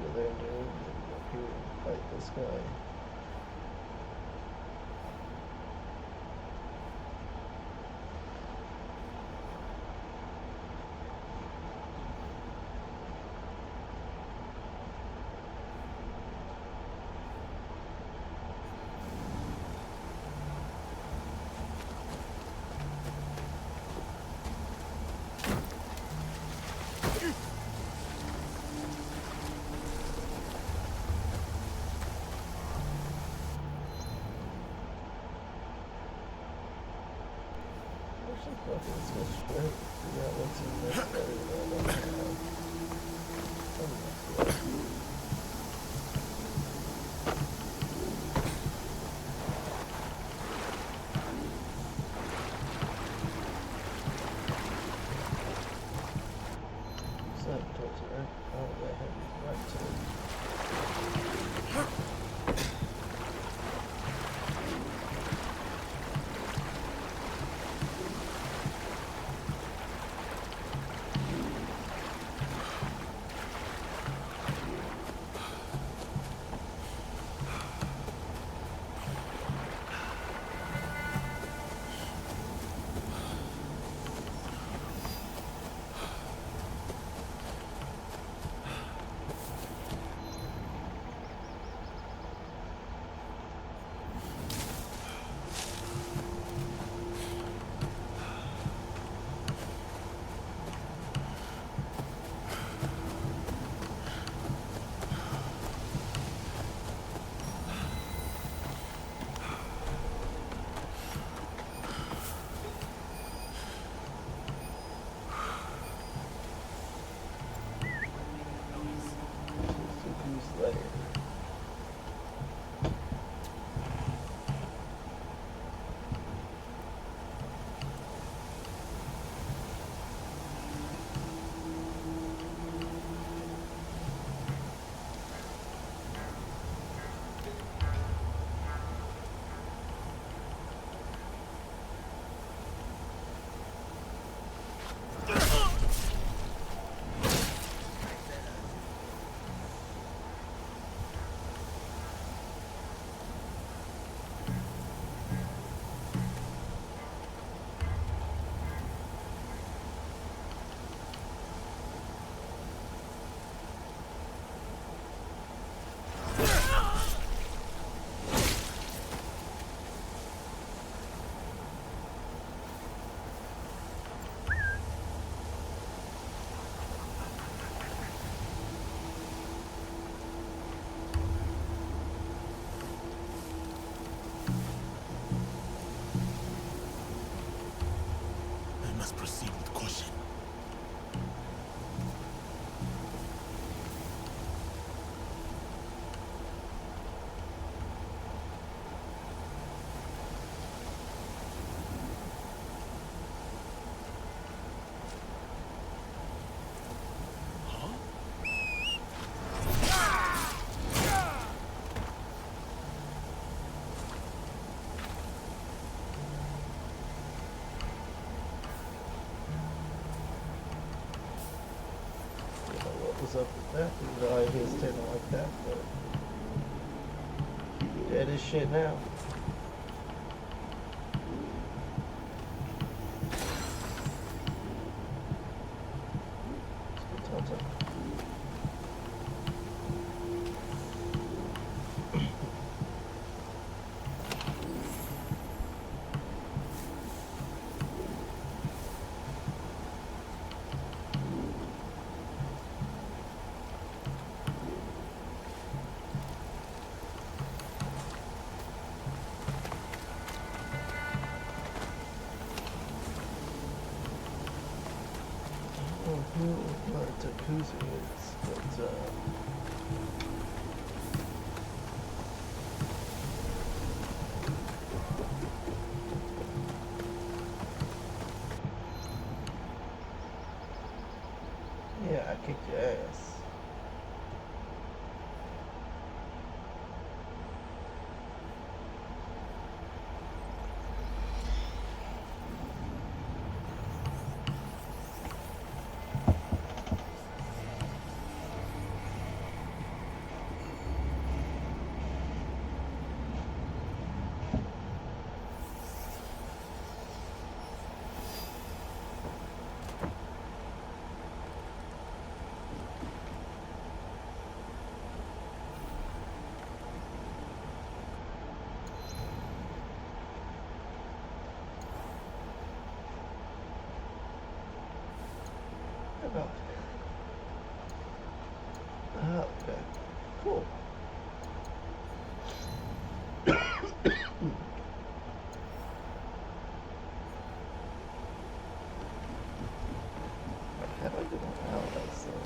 go there and go up here and fight this guy. Let's go straight. Figure out what's in this area that I don't have. Towards the right. Oh, that had right to it. Proceed with caution. goes up with that. He's already hesitating like that, but dead as shit now. Who what a jacuzzi is, but yeah, I kicked your ass. Okay, cool. How do I get out of that thing?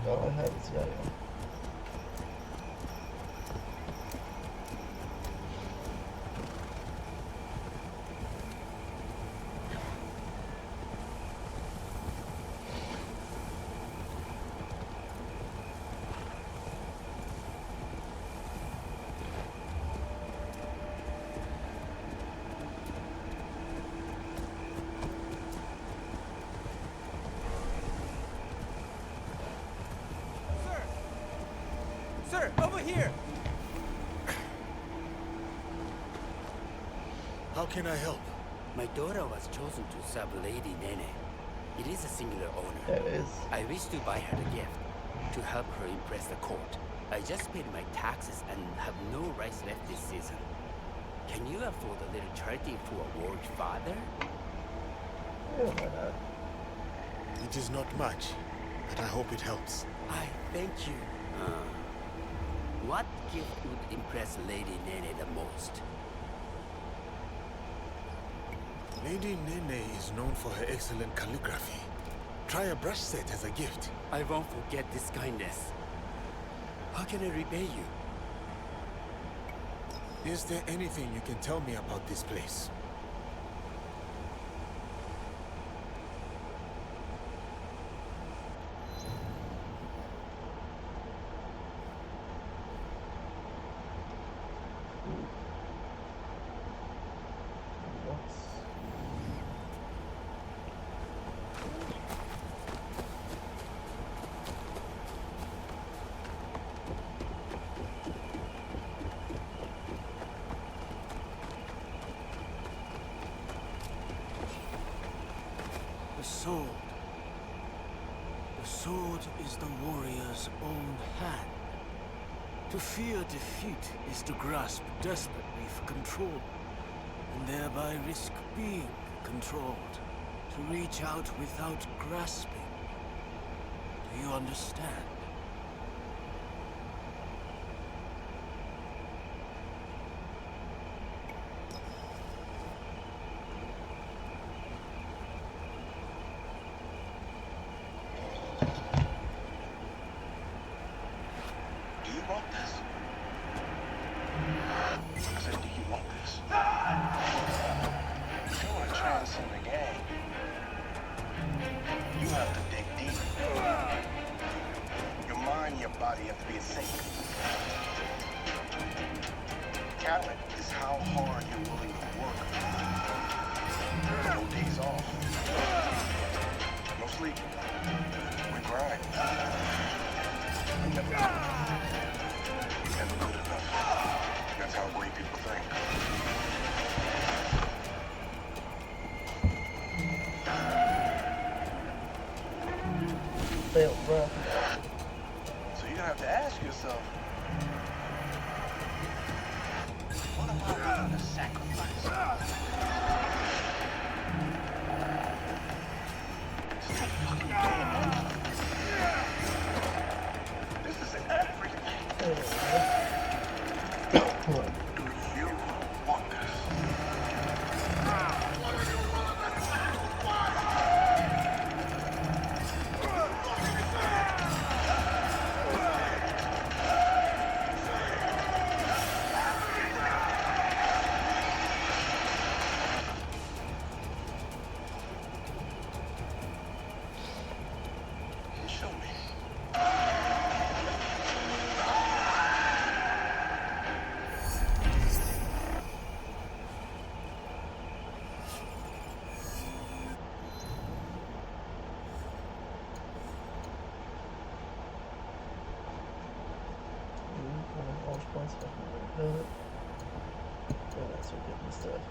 All I have is Yaya. Sir, over here! How can I help? My daughter was chosen to serve Lady Nene. It is a singular honor. That is. I wish to buy her a gift, to help her impress the court. I just paid my taxes and have no rice left this season. Can you afford a little charity for a worried father? Yeah, why not? It is not much, but I hope it helps. I thank you. What gift would impress Lady Nene the most? Lady Nene is known for her excellent calligraphy. Try a brush set as a gift. I won't forget this kindness. How can I repay you? Is there anything you can tell me about this place? The sword. The sword is the warrior's own hand. To fear defeat is to grasp desperately for control, and thereby risk being controlled. To reach out without grasping. Do you understand? Do you want this? I said, do you want this? talent is how hard you're willing to work. No days off. No sleep. We grind. We're never good enough. We're never good enough. That's how great people think. Fail, bro. So you're gonna have to ask yourself, what am I willing to sacrifice? Stop fucking paying attention. This is everything. Do you want this? Show me. Launch points if I can build it. Oh, that's what getting stuff.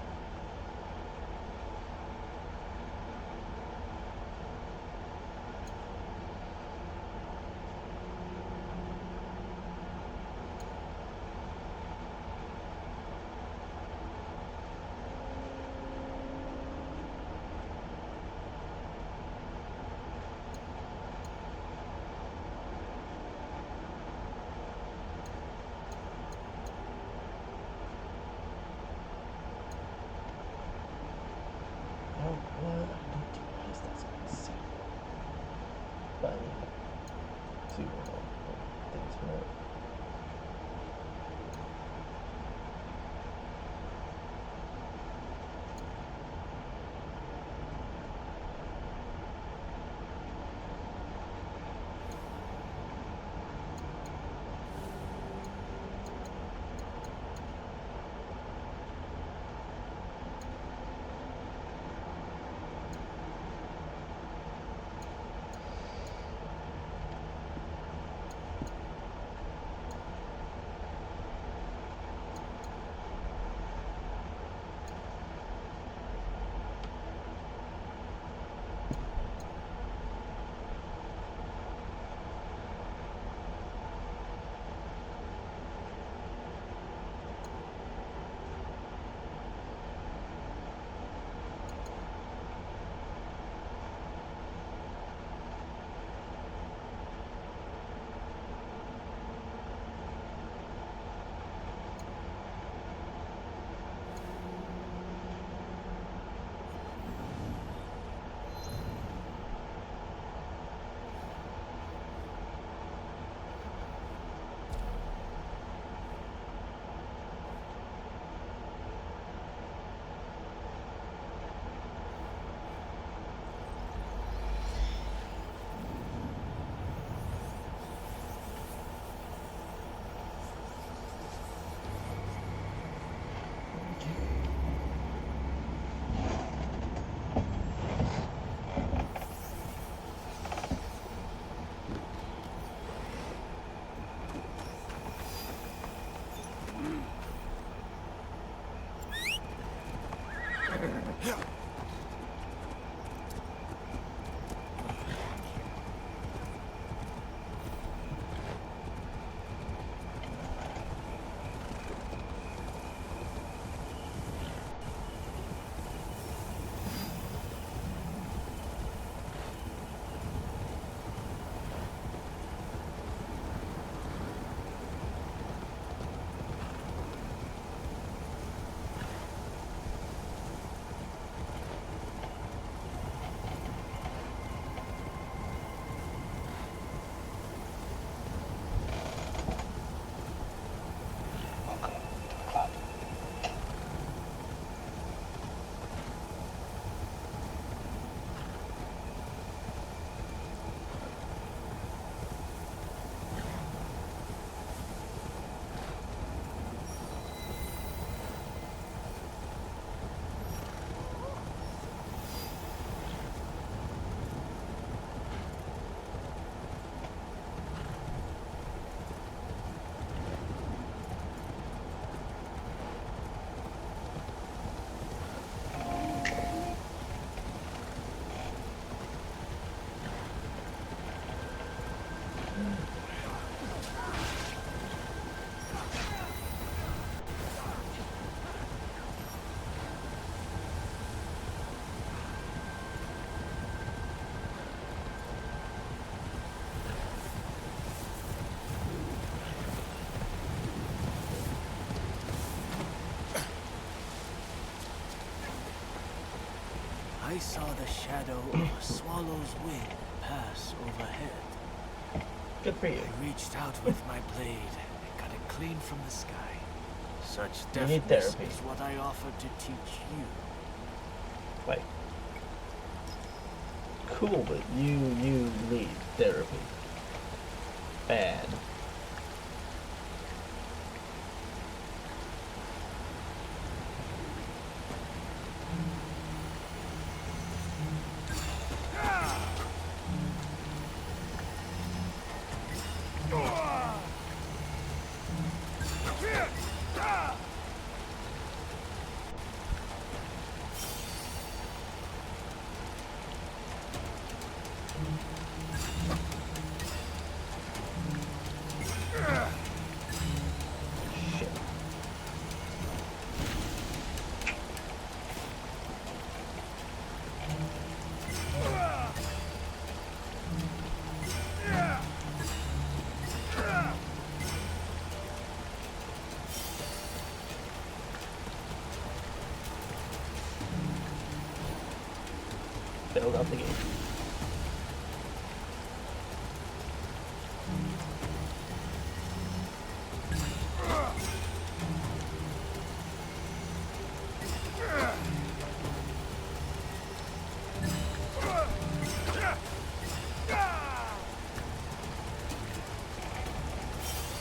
I saw the shadow of a swallow's wing pass overhead. Good for you. I reached out with my blade and cut it clean from the sky. Such You need deftness therapy. is what I offer to teach you. Like, cool, but you need therapy. Bad. Build up the game.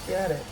Got it.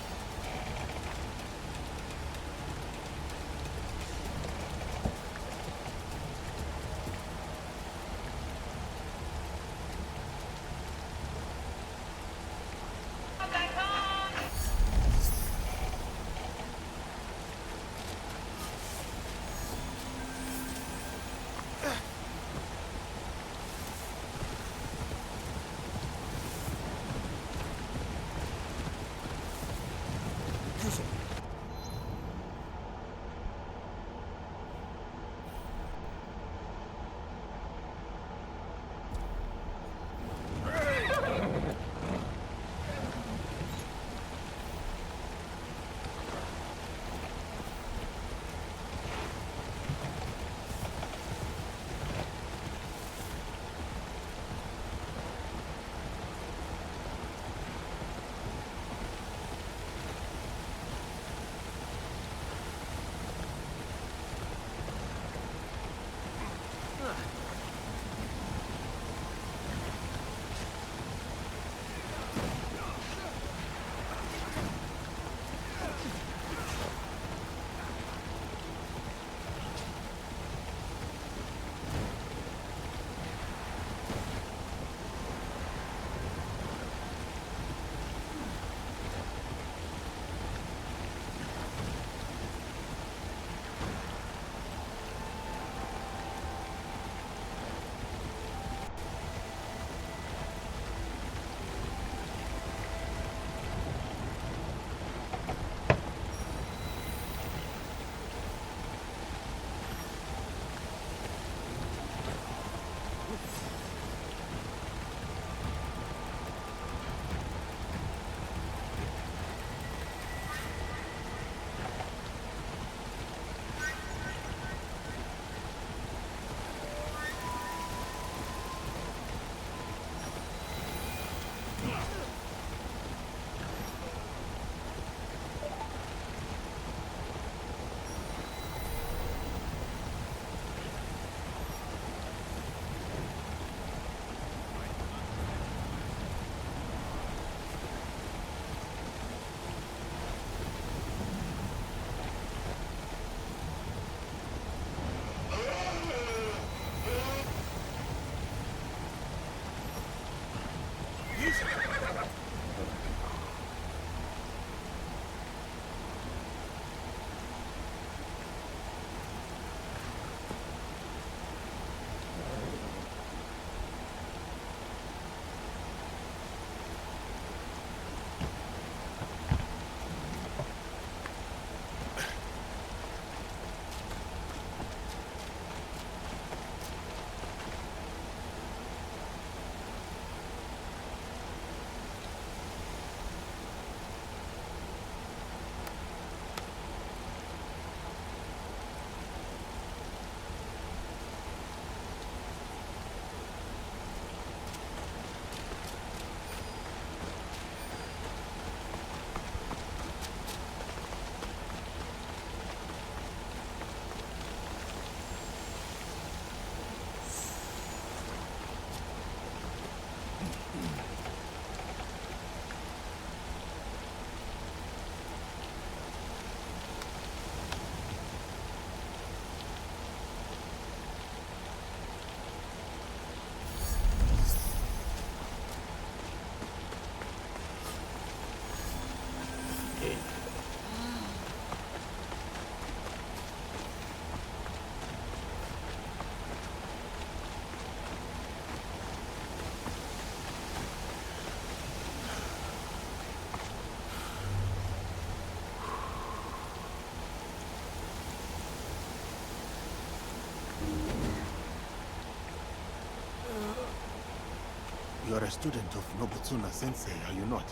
You're a student of Nobutsuna Sensei, are you not?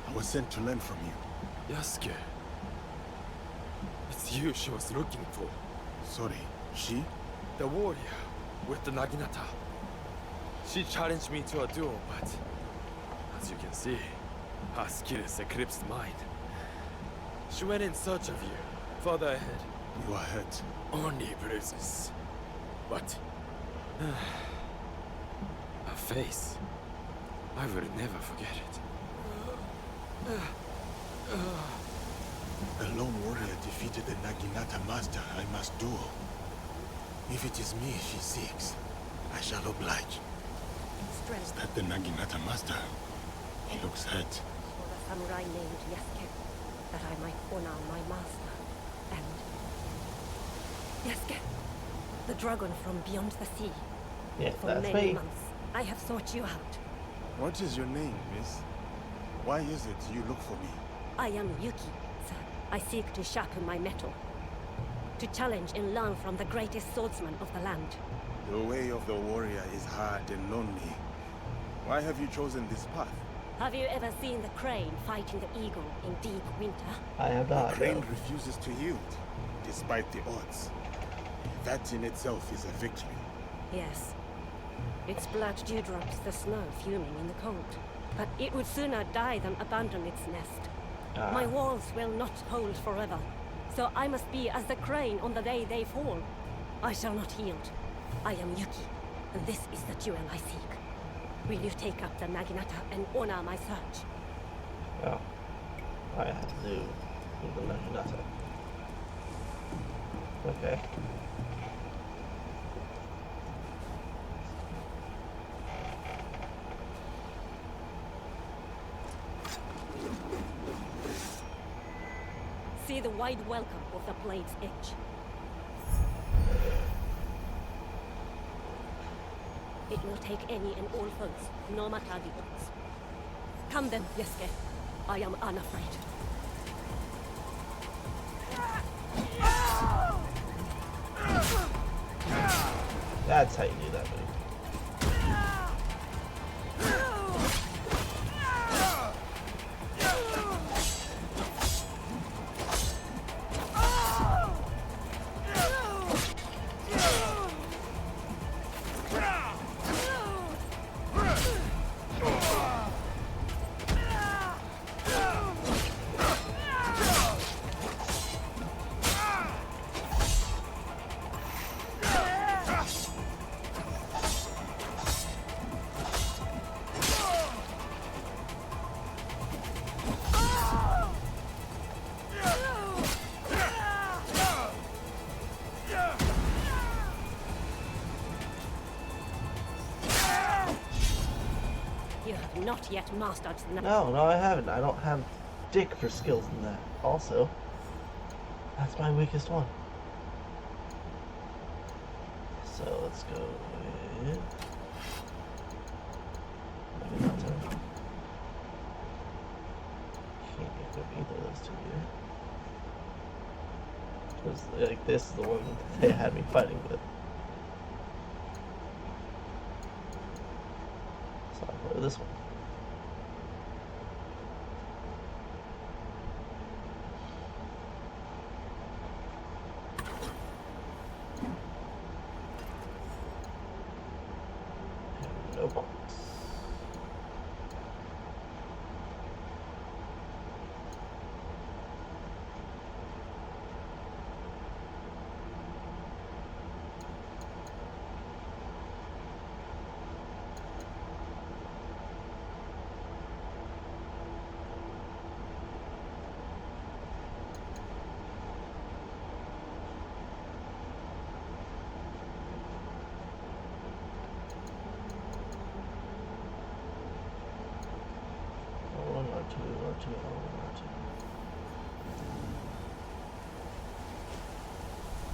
I was sent to learn from you. Yasuke. It's you she was looking for. Sorry, she? The warrior with the Naginata. She challenged me to a duel, but as you can see, her skills eclipsed mine. She went in search of you, further ahead. You are hurt. Only bruises. But her face, I will never forget it. A lone warrior defeated the Naginata master. I must duel. If it is me she seeks, I shall oblige. Is that the Naginata master? He looks hurt. For the samurai named Yasuke, that I might honor my master. And Yasuke, the dragon from beyond the sea. Yeah, For that's many me. months, I have sought you out. What is your name, miss? Why is it you look for me? I am Yuki, sir. I seek to sharpen my mettle. To challenge and learn from the greatest swordsman of the land. The way of the warrior is hard and lonely. Why have you chosen this path? Have you ever seen the crane fighting the eagle in deep winter? I have not. The crane refuses to yield, despite the odds. That in itself is a victory. Yes. Its blood dewdrops the snow fuming in the cold. But it would sooner die than abandon its nest. My walls will not hold forever. So I must be as the crane on the day they fall. I shall not yield. I am Yuki, and this is the jewel I seek. Will you take up the Naginata and honor my search? Well, I have to do the Naginata. Okay. See the wide welcome of the blade's edge. It will take any and all foes, no matter the odds. Come then, Yasuke. I am unafraid. That's how you do that, buddy. You have not yet mastered the... No, I haven't. I don't have dick for skills in that. Also, that's my weakest one. So let's go with Naginata. Can't equip either of those two here. Because like this is the one that they had me fighting with. So I'll play with this one. No box.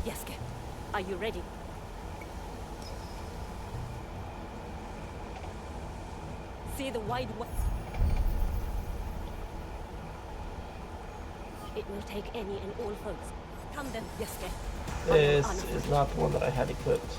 Yasuke, are you ready? See the wide It will take any and all foes. Come then, Yasuke. This is not the one that I had equipped.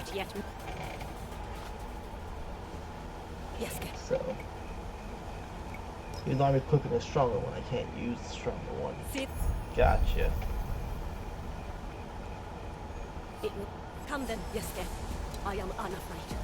not yet. Yes, good. So, you know I'm equipping a stronger one. I can't use the stronger one. Sit. Gotcha. It will come then, Yeske. I am unafraid.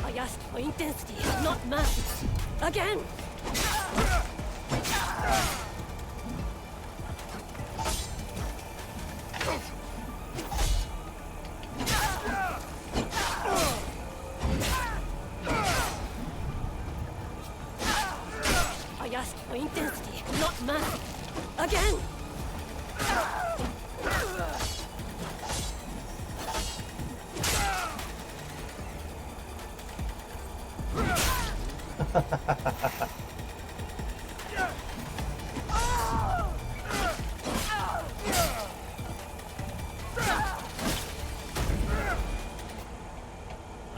I asked for intensity, not mass. Again! I asked for intensity, not mass. Again!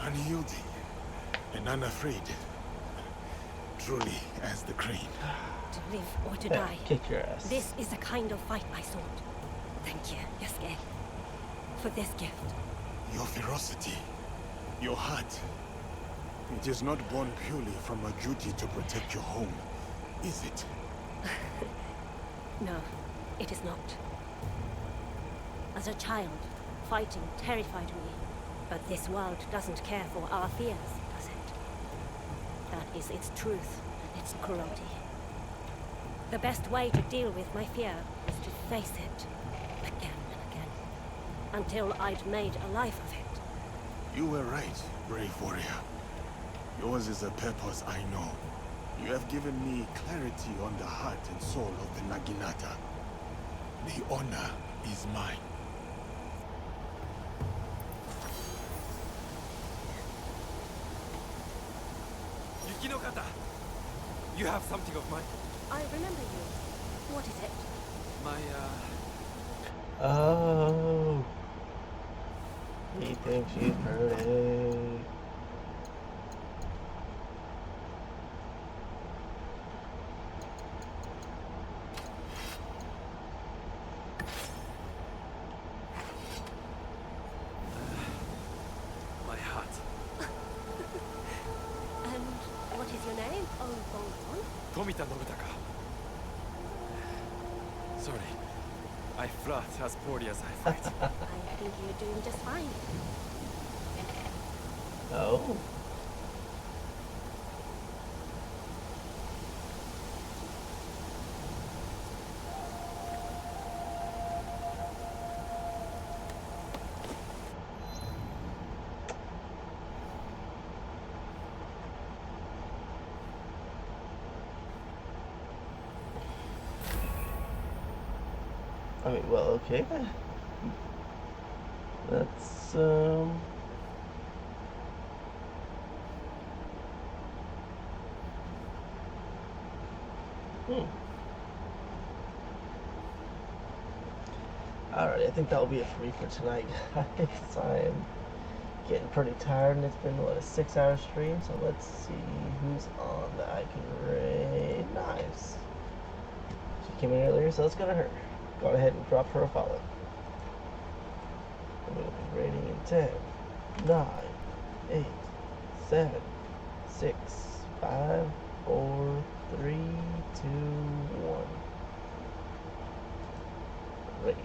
Unyielding and unafraid. Truly as the crane. To live or to die. Kick your ass. This is the kind of fight I sought. Thank you, Yeske, for this gift. Your ferocity, your heart. It is not born purely from a duty to protect your home, is it? No, it is not. As a child, fighting terrified me. But this world doesn't care for our fears, does it? That is its truth, its cruelty. The best way to deal with my fear is to face it, again and again, until I'd made a life of it. You were right, brave warrior. Yours is a purpose I know. You have given me clarity on the heart and soul of the Naginata. The honor is mine. Yukinokata, you have something of mine. I remember you. What is it? My, Oh. He thinks you've heard it. my heart. And what is your name? Oh, Bon. Tomita Nobutaka. Sorry, I fought as poorly as I fight. I think you're doing just fine. Oh. I mean, well, okay. Let's, Alright, I think that'll be it for me for tonight, guys. I'm getting pretty tired, and it's been, what, a 6-hour stream? So let's see who's on that I can raid. Knives. She came in earlier, so let's go to her. Go ahead and drop her a follow. And we'll be raiding in 10, 9, 8, 7, 6, 5, 4, 3, 2, 1. Raid.